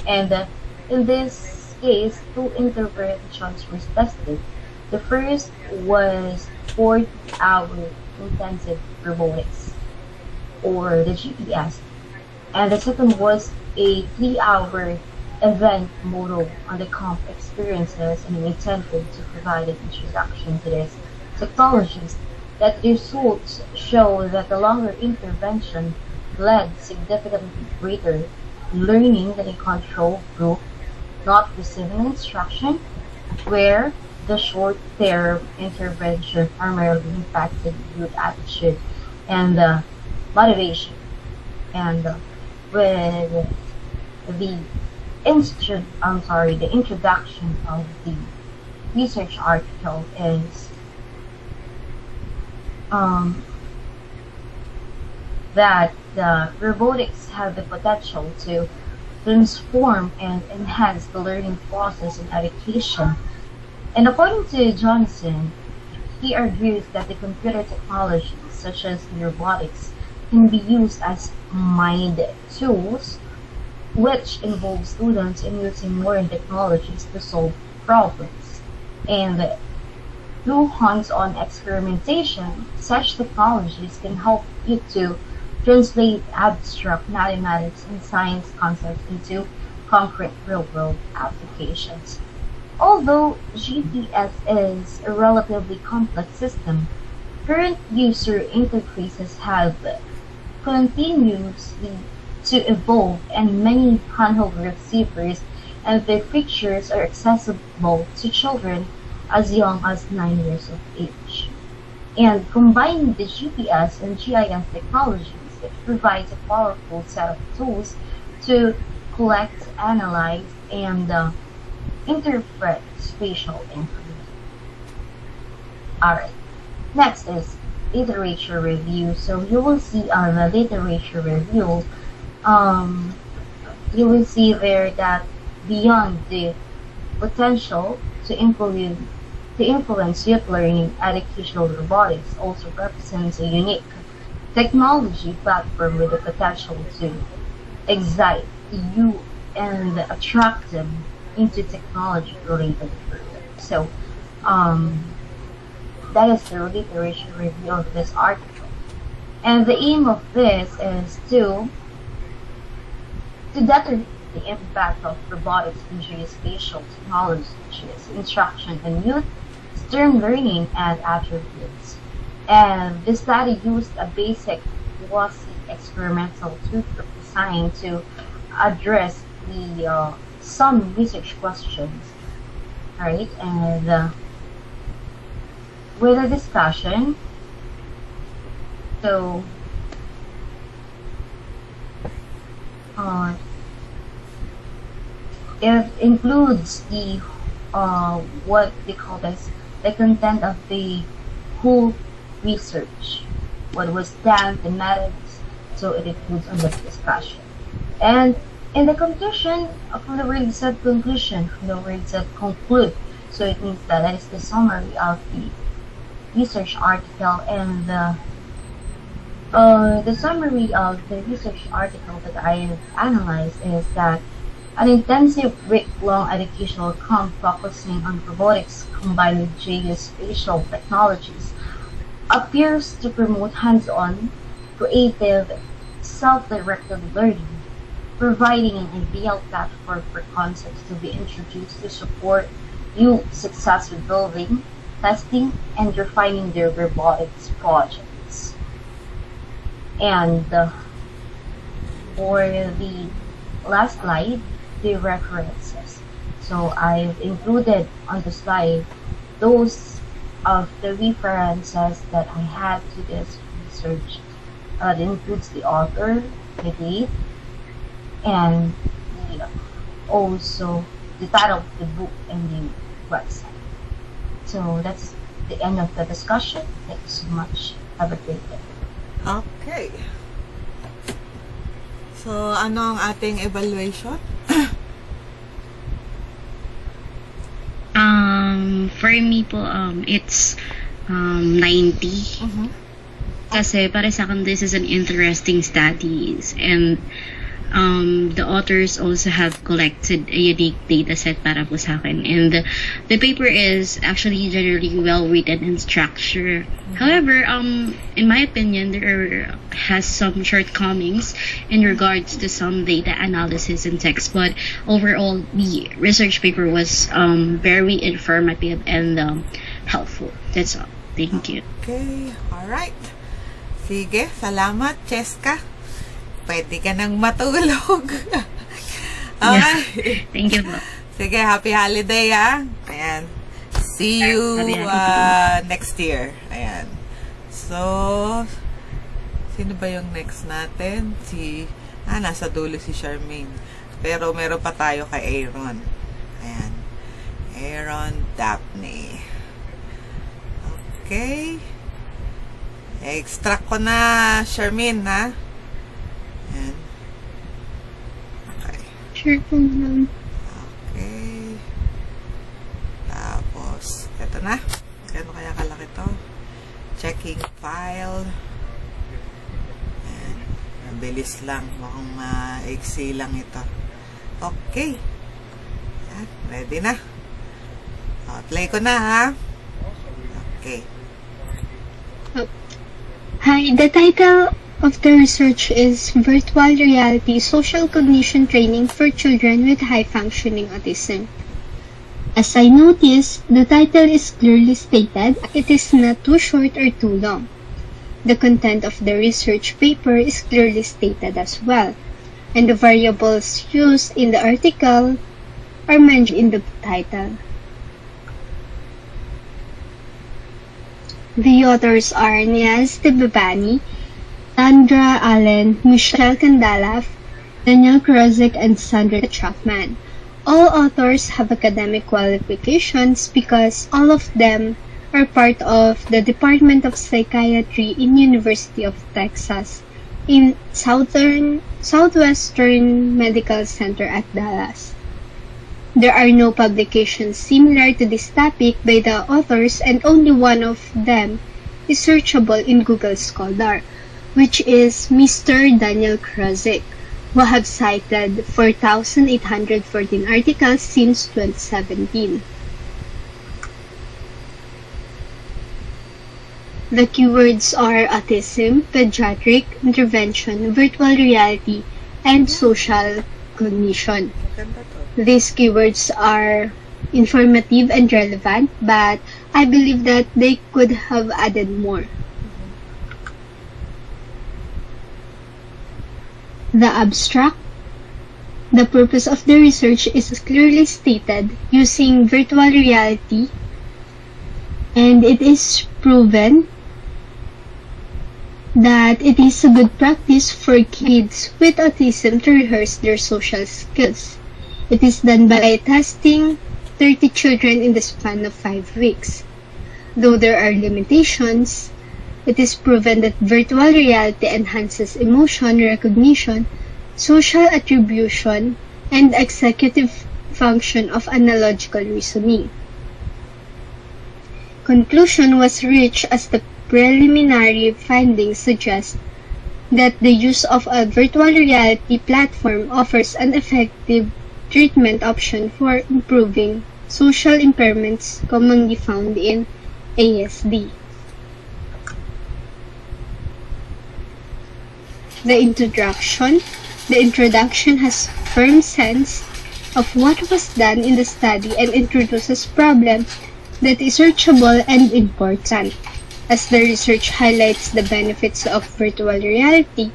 And in this case, two interventions were tested. The first was 4-hour intensive robotics, or the GPS, and the second was a 3-hour event model on the comp experiences and intended to provide an introduction to these technologies. That results show that the longer intervention led significantly greater learning than a control group not receiving instruction, where the short-term intervention primarily impacted youth attitude and motivation. And with the the introduction of the research article is that the robotics have the potential to transform and enhance the learning process in education. And according to Johnson, he argues that the computer technologies such as robotics can be used as mind tools, which involve students in using modern technologies to solve problems. And through hands-on experimentation, such technologies can help you to translate abstract mathematics and science concepts into concrete real-world applications. Although GPS is a relatively complex system, current user interfaces have continuously to evolve, and many handheld receivers and their features are accessible to children as young as 9 years of age. And combining the GPS and GIS technologies, it provides a powerful set of tools to collect, analyze, and interpret spatial information. Alright, next is literature review. So you will see on the literature review, you will see there that beyond the potential to influence youth learning, educational robotics also represents a unique technology platform with the potential to excite you and attract them into technology-related projects. So, that is the literature review of this article. And the aim of this is to determine the impact of robotics in geospatial technologies, instruction and youth, STEM learning, and attributes. And this study used a basic quasi-experimental tool designed to address the some research questions, right? And with a discussion, so it includes the what they call this, the content of the whole research, what was done, the methods, so it includes on the discussion. And in the conclusion, from the word said conclusion, from the word said conclude, so it means that that is the summary of the research article. And the summary of the research article that I analyzed is that an intensive week-long educational camp focusing on robotics combined with geospatial technologies appears to promote hands-on, creative, self-directed learning, providing an ideal platform for concepts to be introduced to support youth success with building, testing, and refining their robotics projects. And for the last slide, the references. So I've included on the slide those of the references that I had to this research. It includes the author, the date, and also the title of the book and the website. So that's the end of the discussion. Thank you so much. Have a great day. Okay. So, ano ang ating evaluation? For me po, it's 90. Kasi para sa akin, this is an interesting studies, and the authors also have collected a unique data set para po sa akin, and the paper is actually generally well written and structured. However, in my opinion, there has some shortcomings in regards to some data analysis and text, but overall the research paper was very informative and helpful. That's all. Thank you. Okay, alright. Sige, salamat, Cheska. Pwede ka nang matulog. Okay. Thank you po. Sige, happy holiday, ha? Ayan. See you next year. Ayan. So, sino ba yung next natin? Nasa dulo si Charmaine. Pero meron pa tayo kay Aaron. Ayan. Aaron Daphne. Okay. Extract ko na, Charmaine, ha? Ayan. Okay. Sure po, ma'am. Okay. Tapos, eto na. Gano'n kaya kalaki to? Checking file. Ayan. Mabilis lang. Mukhang maiksi lang ito. Okay. Ayan. Ready na. Play ko na, ha? Okay. Hi, the title of the research is Virtual Reality Social Cognition Training for Children with High-Functioning Autism. As I noticed, the title is clearly stated. It is not too short or too long. The content of the research paper is clearly stated as well, and the variables used in the article are mentioned in the title. The authors are Niaz Tebebani, Sandra Allen, Michelle Kandalaf, Daniel Krozik, and Sandra Chapman. All authors have academic qualifications because all of them are part of the Department of Psychiatry in University of Texas in Southwestern Medical Center at Dallas. There are no publications similar to this topic by the authors, and only one of them is searchable in Google Scholar, which is Mr. Daniel Krozik, who have cited 4,814 articles since 2017. The keywords are autism, pediatric, intervention, virtual reality, and social cognition. These keywords are informative and relevant, but I believe that they could have added more. The abstract. The purpose of the research is clearly stated using virtual reality, and it is proven that it is a good practice for kids with autism to rehearse their social skills. It is done by testing 30 children in the span of 5 weeks. Though there are limitations, it is proven that virtual reality enhances emotion recognition, social attribution, and executive function of analogical reasoning. Conclusion was reached as the preliminary findings suggest that the use of a virtual reality platform offers an effective treatment option for improving social impairments commonly found in ASD. The introduction. The introduction has firm sense of what was done in the study and introduces problem that is searchable and important. As the research highlights the benefits of virtual reality,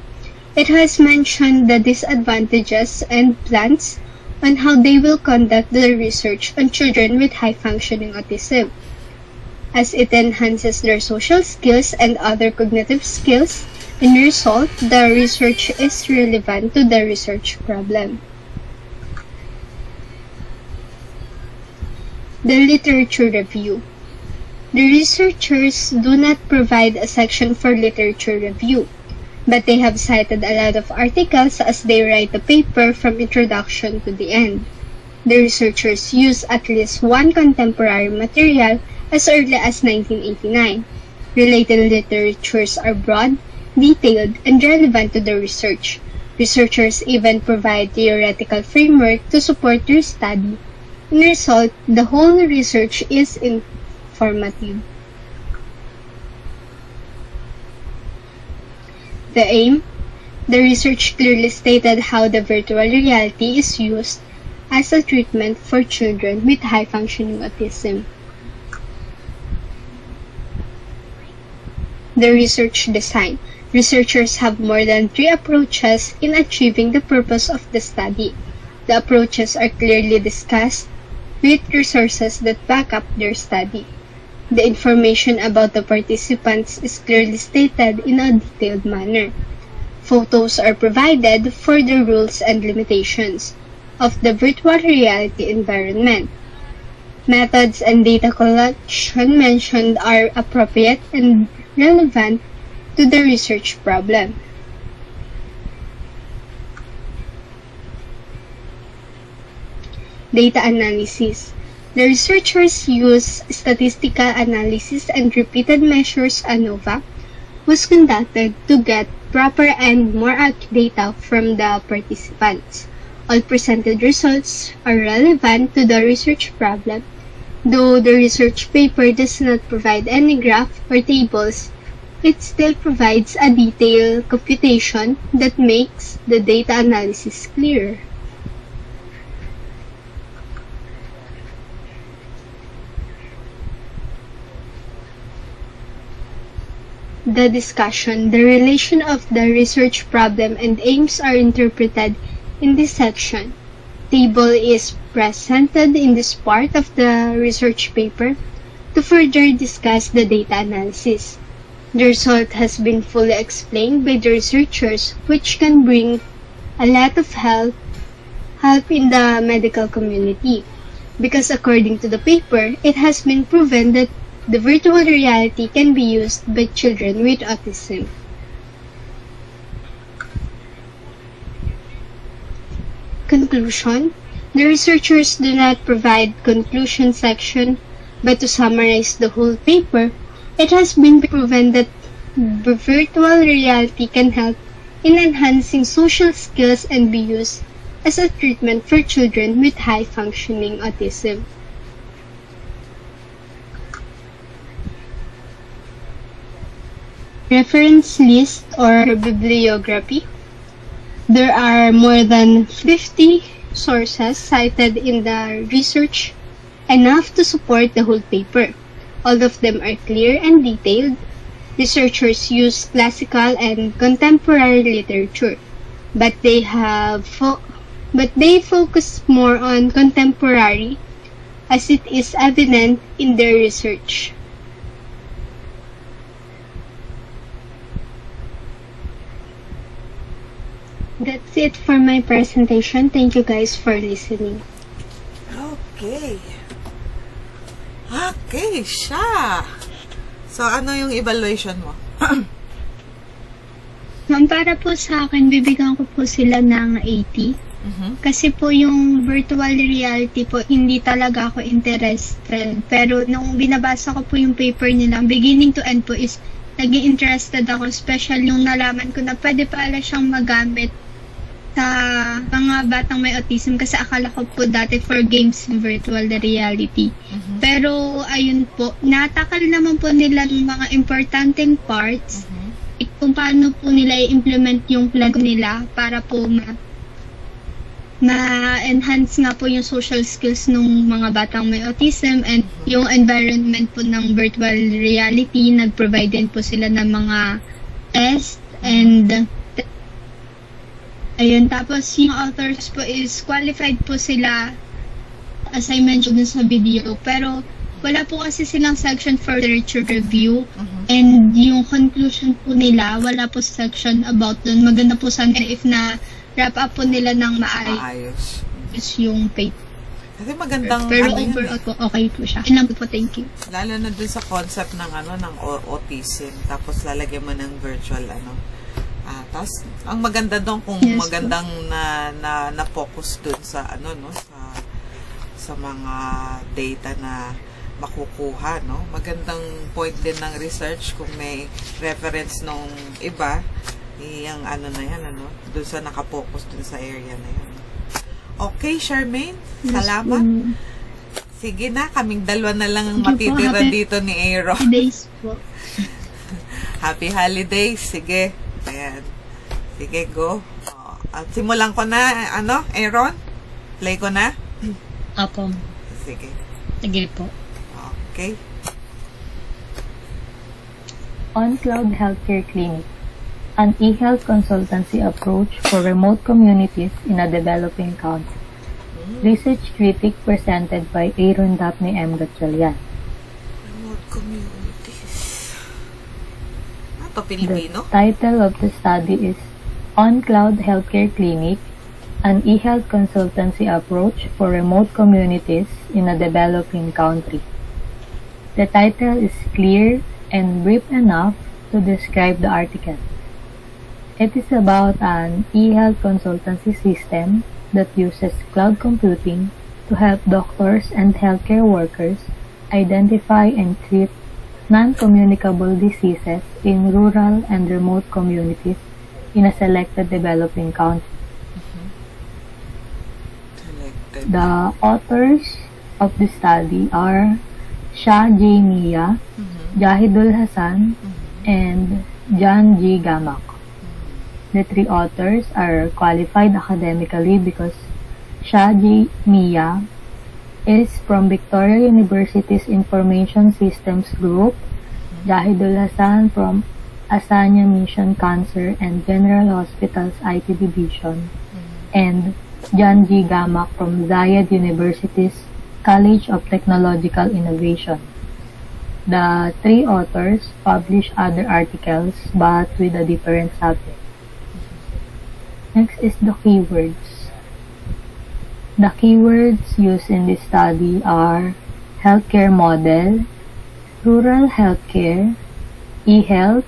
it has mentioned the disadvantages and plans on how they will conduct the research on children with high-functioning autism. As it enhances their social skills and other cognitive skills, in result, the research is relevant to the research problem. The literature review. The researchers do not provide a section for literature review, but they have cited a lot of articles as they write the paper from introduction to the end. The researchers use at least one contemporary material as early as 1989. Related literatures are broad, detailed, and relevant to the research. Researchers even provide theoretical framework to support their study. In result, the whole research is informative. The aim. The research clearly stated how the virtual reality is used as a treatment for children with high-functioning autism. The research design. Researchers have more than 3 approaches in achieving the purpose of the study. The approaches are clearly discussed with resources that back up their study. The information about the participants is clearly stated in a detailed manner. Photos are provided for the rules and limitations of the virtual reality environment. Methods and data collection mentioned are appropriate and relevant to the research problem. Data analysis. The researchers use statistical analysis and repeated measures ANOVA was conducted to get proper and more accurate data from the participants. All presented results are relevant to the research problem. Though the research paper does not provide any graph or tables, it still provides a detailed computation that makes the data analysis clearer. The discussion. The relation of the research problem and aims are interpreted in this section. Table is presented in this part of the research paper to further discuss the data analysis. The result has been fully explained by the researchers, which can bring a lot of help in the medical community. Because according to the paper, it has been proven that the virtual reality can be used by children with autism. Conclusion. The researchers do not provide conclusion section, but to summarize the whole paper, it has been proven that virtual reality can help in enhancing social skills and be used as a treatment for children with high-functioning autism. Reference list or bibliography. There are more than 50 sources cited in the research, enough to support the whole paper. All of them are clear and detailed. Researchers use classical and contemporary literature, but they focus more on contemporary, as it is evident in their research. That's it for my presentation. Thank you guys for listening. Okay. Okay, siya. So, ano yung evaluation mo? Ma'am, para po sa akin, bibigyan ko po sila ng 80. Kasi po yung virtual reality po, hindi talaga ako interested. Pero nung binabasa ko po yung paper nila, beginning to end po is naging interested ako. Special yung nalaman ko na pwede pala siyang magamit sa mga batang may autism kasi akala ko po dati for games yung virtual reality. Pero ayun po, natakal naman po nila ng mga importanteng parts kung paano po nila i-implement yung plan nila para po ma-enhance nga po yung social skills ng mga batang may autism and yung environment po ng virtual reality. Nag-provide din po sila ng mga test and ayun, tapos yung authors po is qualified po sila as I mentioned sa video, pero wala po kasi silang section for literature review and yung conclusion po nila, wala po section about dun. Maganda po sana if na wrap up po nila ng maayos yung paper. Kasi magandang pero overall po, okay po siya. Yun lang po, thank you. Lalo na dun sa concept ng ng autism, tapos lalagyan mo ng virtual tapos ang maganda doon kung magandang na focus dun sa sa mga data na makukuha, no? Magandang point din ng research kung may reference nung iba, yung dun sa nakapokus dun sa area na yan. Okay, Charmaine, salamat. Sige na, kaming dalawa na lang ang matitira dito ni Aaron. Holidays po. Happy holidays, sige. Ayan. Sige, go. At simulan ko na, Aaron? Play ko na? Apo. Sige. Sige po. Okay. On-Cloud Healthcare Clinic, an e-health consultancy approach for remote communities in a developing country. Research critic presented by Aaron Daphne M. Gatchalian. Remote communities. Pilipino? The title of the study is On-Cloud Healthcare Clinic, an e-health consultancy approach for remote communities in a developing country. The title is clear and brief enough to describe the article. It is about an e-health consultancy system that uses cloud computing to help doctors and healthcare workers identify and treat non-communicable diseases in rural and remote communities in a selected developing country. The authors of the study are Shah J. Mia, Jahidul Hassan, and John G. Gamak. The three authors are qualified academically because Shah J. Mia is from Victoria University's Information Systems Group, Jahidul Hassan from Asanya Mission Cancer and General Hospital's IT Division, and John G. Gamak from Zayed University's College of Technological Innovation. The three authors publish other articles but with a different subject. Next is the keywords. The keywords used in this study are healthcare model, rural healthcare, e-health,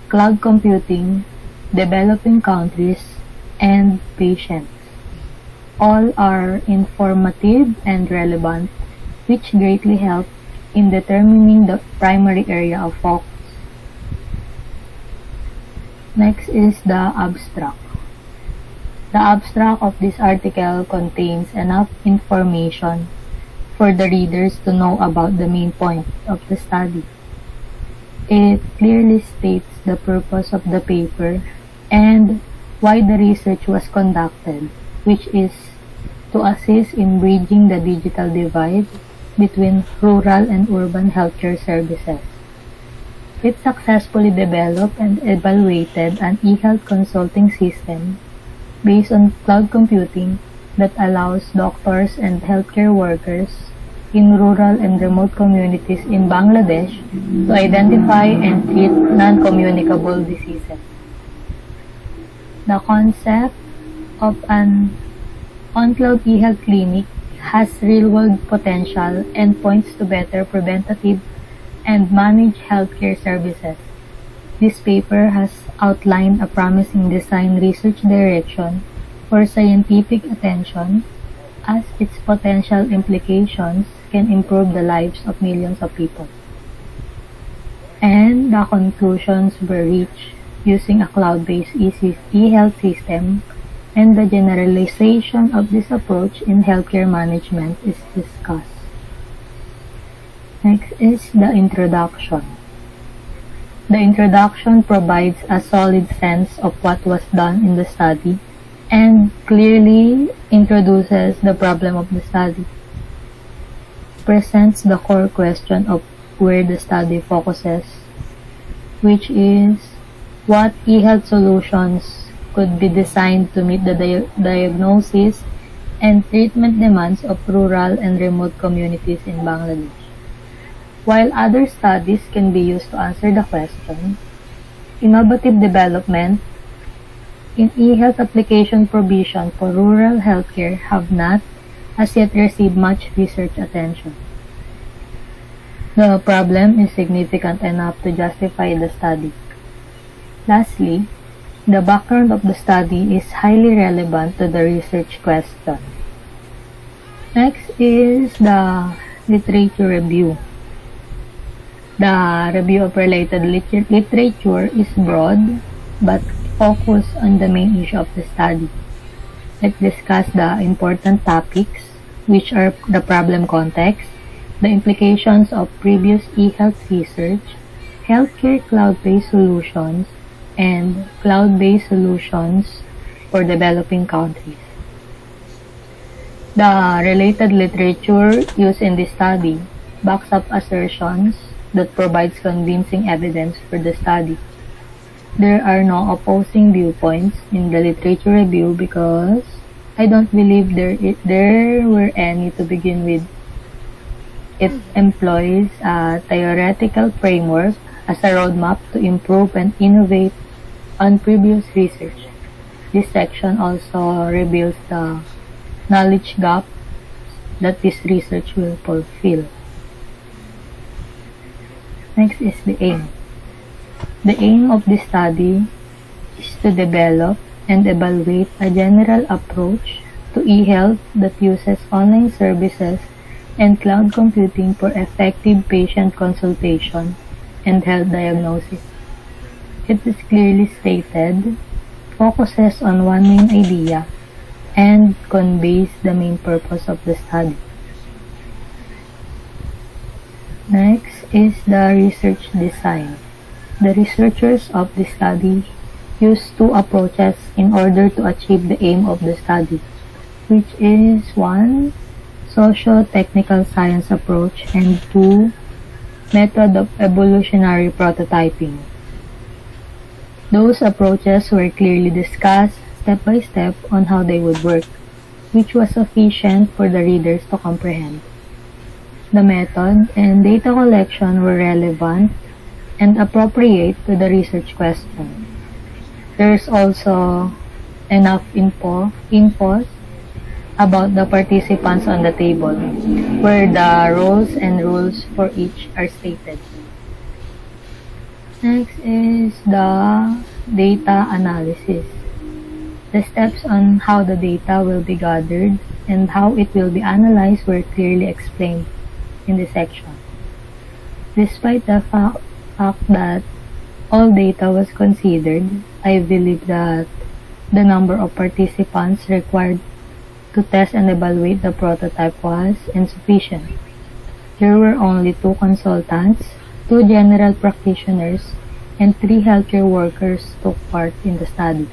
cloud computing, developing countries, and patients. All are informative and relevant, which greatly help in determining the primary area of focus. Next is the abstract. The abstract of this article contains enough information for the readers to know about the main point of the study. It clearly states the purpose of the paper and why the research was conducted, which is to assist in bridging the digital divide between rural and urban healthcare services. It successfully developed and evaluated an e-health consulting system based on cloud computing that allows doctors and healthcare workers in rural and remote communities in Bangladesh to identify and treat non-communicable diseases. The concept of an on-cloud e-health clinic has real-world potential and points to better preventative and managed healthcare services. This paper has outlined a promising design research direction for scientific attention, as its potential implications can improve the lives of millions of people. And the conclusions were reached using a cloud-based e-health system, and the generalization of this approach in healthcare management is discussed. Next is the introduction. The introduction provides a solid sense of what was done in the study and clearly introduces the problem of the study. Presents the core question of where the study focuses, which is what e-health solutions could be designed to meet the diagnosis and treatment demands of rural and remote communities in Bangladesh. While other studies can be used to answer the question, innovative development in e-health application provision for rural healthcare have not as yet received much research attention. The problem is significant enough to justify the study. Lastly, the background of the study is highly relevant to the research question. Next is the literature review. The review of related literature is broad but focused on the main issue of the study. Let's discuss the important topics, which are the problem context, the implications of previous e-health research, healthcare cloud-based solutions, and cloud-based solutions for developing countries. The related literature used in this study backs up assertions that provides convincing evidence for the study. There are no opposing viewpoints in the literature review because I don't believe there were any to begin with. It employs a theoretical framework as a roadmap to improve and innovate on previous research. This section also reveals the knowledge gap that this research will fulfill. Next is the aim. The aim of this study is to develop and evaluate a general approach to e-health that uses online services and cloud computing for effective patient consultation and health diagnosis. It is clearly stated, focuses on one main idea, and conveys the main purpose of the study. Next is the research design. The researchers of the study use two approaches in order to achieve the aim of the study, which is 1. Socio-technical science approach, and 2. Method of evolutionary prototyping. Those approaches were clearly discussed step by step on how they would work, which was sufficient for the readers to comprehend. The method and data collection were relevant and appropriate to the research question. There is also enough info about the participants on the table, where the roles and rules for each are stated. Next is the data analysis. The steps on how the data will be gathered and how it will be analyzed were clearly explained in this section. Despite the fact that all data was considered, I believe that the number of participants required to test and evaluate the prototype was insufficient. There were only 2 consultants, 2 general practitioners, and 3 healthcare workers took part in the study.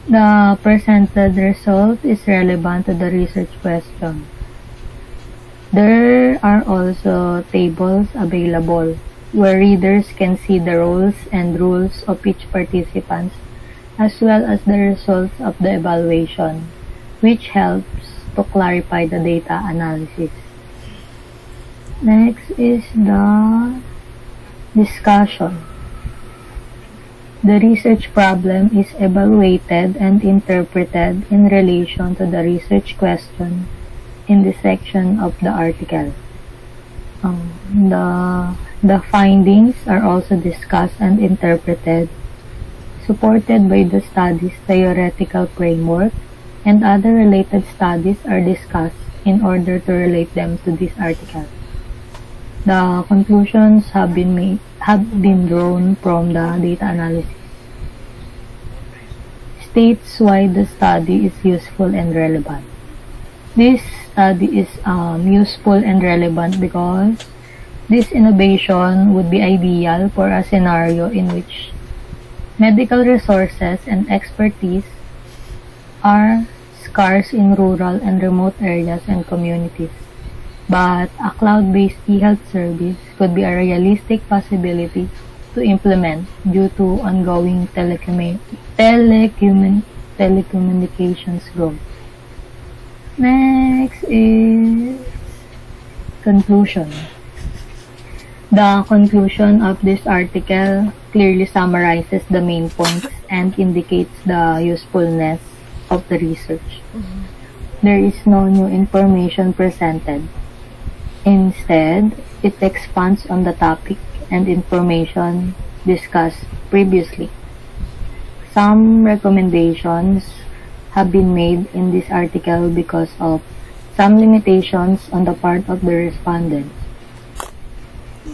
The presented result is relevant to the research question. There are also tables available where readers can see the roles and rules of each participant as well as the results of the evaluation, which helps to clarify the data analysis. Next is the discussion. The research problem is evaluated and interpreted in relation to the research question in this section of the article. The findings are also discussed and interpreted, supported by the study's theoretical framework, and other related studies are discussed in order to relate them to this article. The conclusions have been drawn from the data analysis. States why the study is useful and relevant. This study is useful and relevant because this innovation would be ideal for a scenario in which medical resources and expertise are scarce in rural and remote areas and communities. But a cloud-based e-health service could be a realistic possibility to implement due to ongoing telecommunications growth. Next is conclusion. The conclusion of this article clearly summarizes the main points and indicates the usefulness of the research. There is no new information presented. Instead, it expands on the topic and information discussed previously. Some recommendations have been made in this article because of some limitations on the part of the respondents.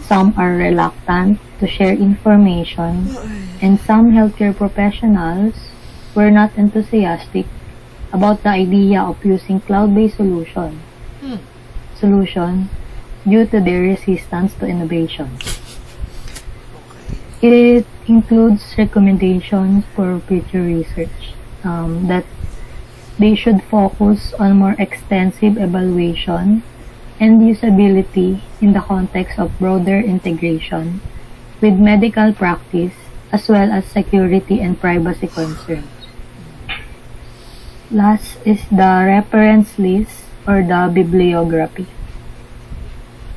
Some are reluctant to share information, and some healthcare professionals were not enthusiastic about the idea of using cloud-based solution due to their resistance to innovation. It includes recommendations for future research that they should focus on more extensive evaluation and usability in the context of broader integration with medical practice as well as security and privacy concerns. Last is the reference list or the bibliography.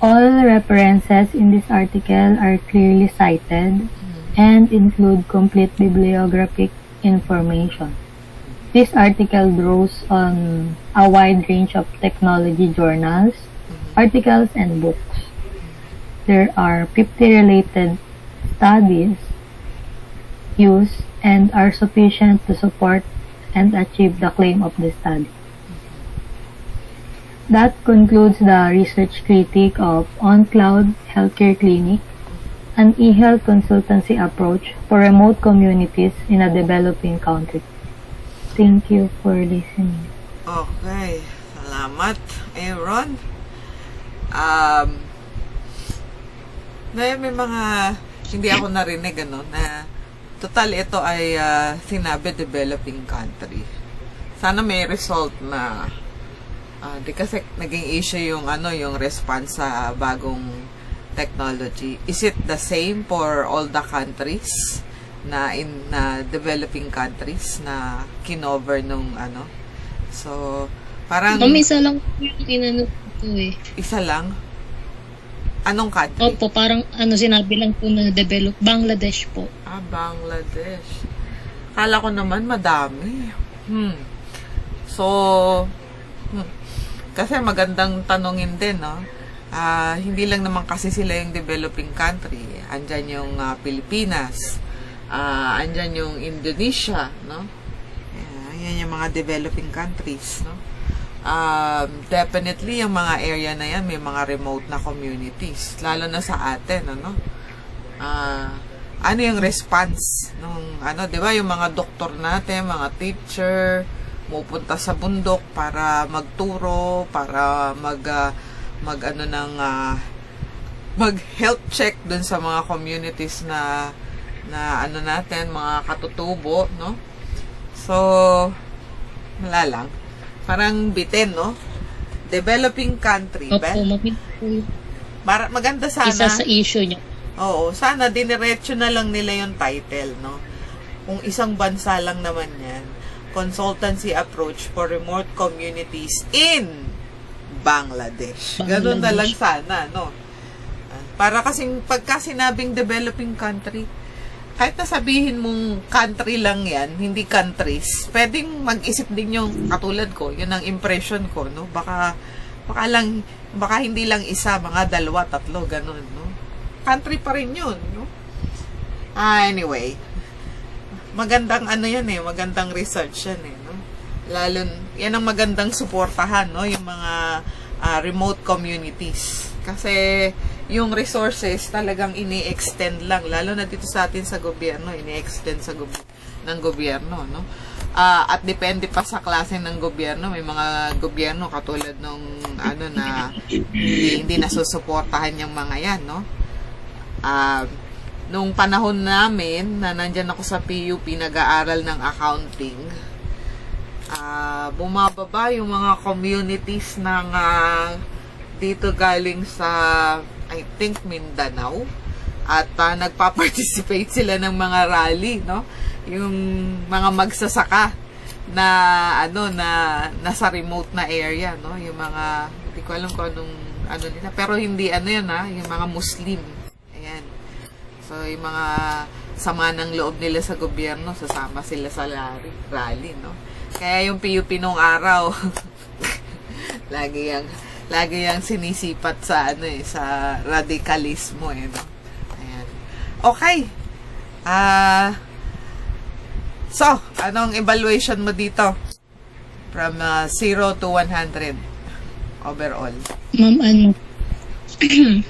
All references in this article are clearly cited and include complete bibliographic information. This article draws on a wide range of technology journals, articles, and books. There are 50 related studies used and are sufficient to support and achieve the claim of the study. That concludes the research critique of On-Cloud Healthcare Clinic, an e-health consultancy approach for remote communities in a developing country. Thank you for listening. Okay. Salamat, Aaron. May mga hindi ako narinig na total ito ay sinabi developing country. Sana may result na di kasi naging issue yung yung response sa bagong technology. Is it the same for all the countries na developing countries na kinover nung So parang isa lang yung tinanong ko Isa lang? Anong country? Opo, parang sinabi lang po na develop. Bangladesh po. Bangladesh. Kala ko naman madami. Kasi magandang tanongin din, no? Hindi lang naman kasi sila yung developing country. Andyan yung Pilipinas. Andyan yung Indonesia, no? Yan yung mga developing countries, no? Definitely yung mga area na yan may mga remote na communities, lalo na sa atin, ano yung response nung di ba yung mga doktor natin, mga teacher pupunta sa bundok para magturo, para mag health check dun sa mga communities na natin, mga katutubo, no? So, wala lang. Parang bitin, no? Developing country. Maganda sana. Isa sa issue niya. Oo, sana diniretso na lang nila yung title, no? Kung isang bansa lang naman yan, consultancy approach for remote communities in Bangladesh. Ganun na lang sana, no? Para kasing pagka sinabing developing country, kahit na sabihin mong country lang yan, hindi countries, pwedeng mag-isip din yung katulad ko, yun ang impression ko, no? Baka hindi lang isa, mga 2, 3, ganun, no? Country pa rin yun, no? Anyway, magandang yan magandang research yan no? Lalo, yan ang magandang suportahan, no? Yung mga remote communities. Kasi, yung resources talagang ini-extend lang, lalo na dito sa atin sa gobyerno, ini-extend ng gobyerno, no? At depende pa sa klase ng gobyerno. May mga gobyerno katulad nung na hindi nasusuportahan yung mga yan, no? Nung panahon namin na nandyan ako sa PUP, nag-aaral ng accounting, bumababa yung mga communities ng dito galing sa I think Mindanao, at nagpa-participate sila ng mga rally, no? Yung mga magsasaka na na nasa remote na area, no? Yung mga hindi ko alam kung anong nila, pero hindi yun yung mga Muslim. Ayan. So yung mga sama ng loob nila sa gobyerno, sasama sila sa rally, no? Kaya yung PUP nung araw lagi yang sinisipat sa sa radikalismo, no? Ayan. Okay. So, anong evaluation mo dito? From 0 to 100 overall. Ma'am,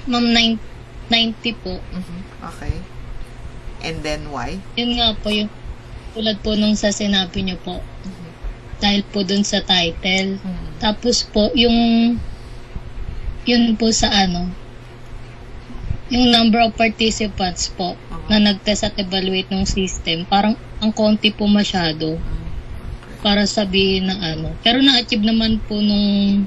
Ma'am, 90 po. Okay. And then why? Yun nga po, yung tulad po nung sa sinabi niyo po. Dahil po dun sa title. Tapos po, yun po sa yung number of participants po na nag-test at evaluate ng system, parang ang konti po masyado para sabihin na Pero na-achieve naman po nung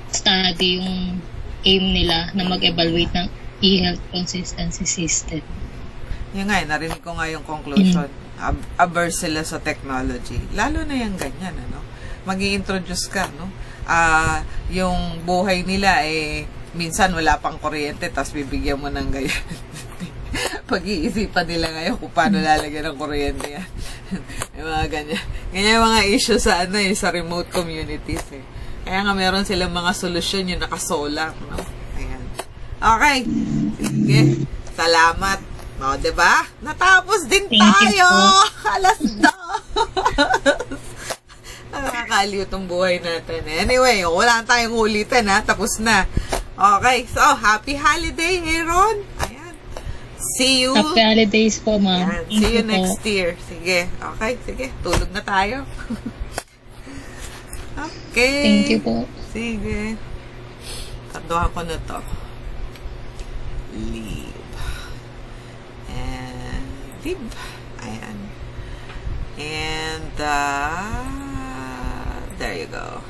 study yung aim nila na mag-evaluate ng e-health consistency system. Yung narinig ko nga yung conclusion. Averse sila sa technology. Lalo na yung ganyan, Mag-i-introduce ka, no? Yung buhay nila, minsan wala pang kuryente, tapos bibigyan mo ng ganyan. Pag-iisipan nila ngayon kung paano lalagyan ng kuryente yan. Yung mga ganyan. Ganyan yung mga issue sa sa remote communities, Kaya nga meron silang mga solusyon yung nakasolar, no? Ayan. Okay. Sige. Salamat. O, diba? Natapos din tayo! Alas 2! Nakakaliw itong buhay natin. Anyway, wala tayong ulitin, Tapos na. Okay. So, happy holiday, Aaron. Ayan. See you. Happy holidays po, ma'am. See you next year. Sige. Okay. Sige. Tulog na tayo. Okay. Thank you po. Sige. Karduhan ko na to. Leave. And leave. Ayan. And there you go.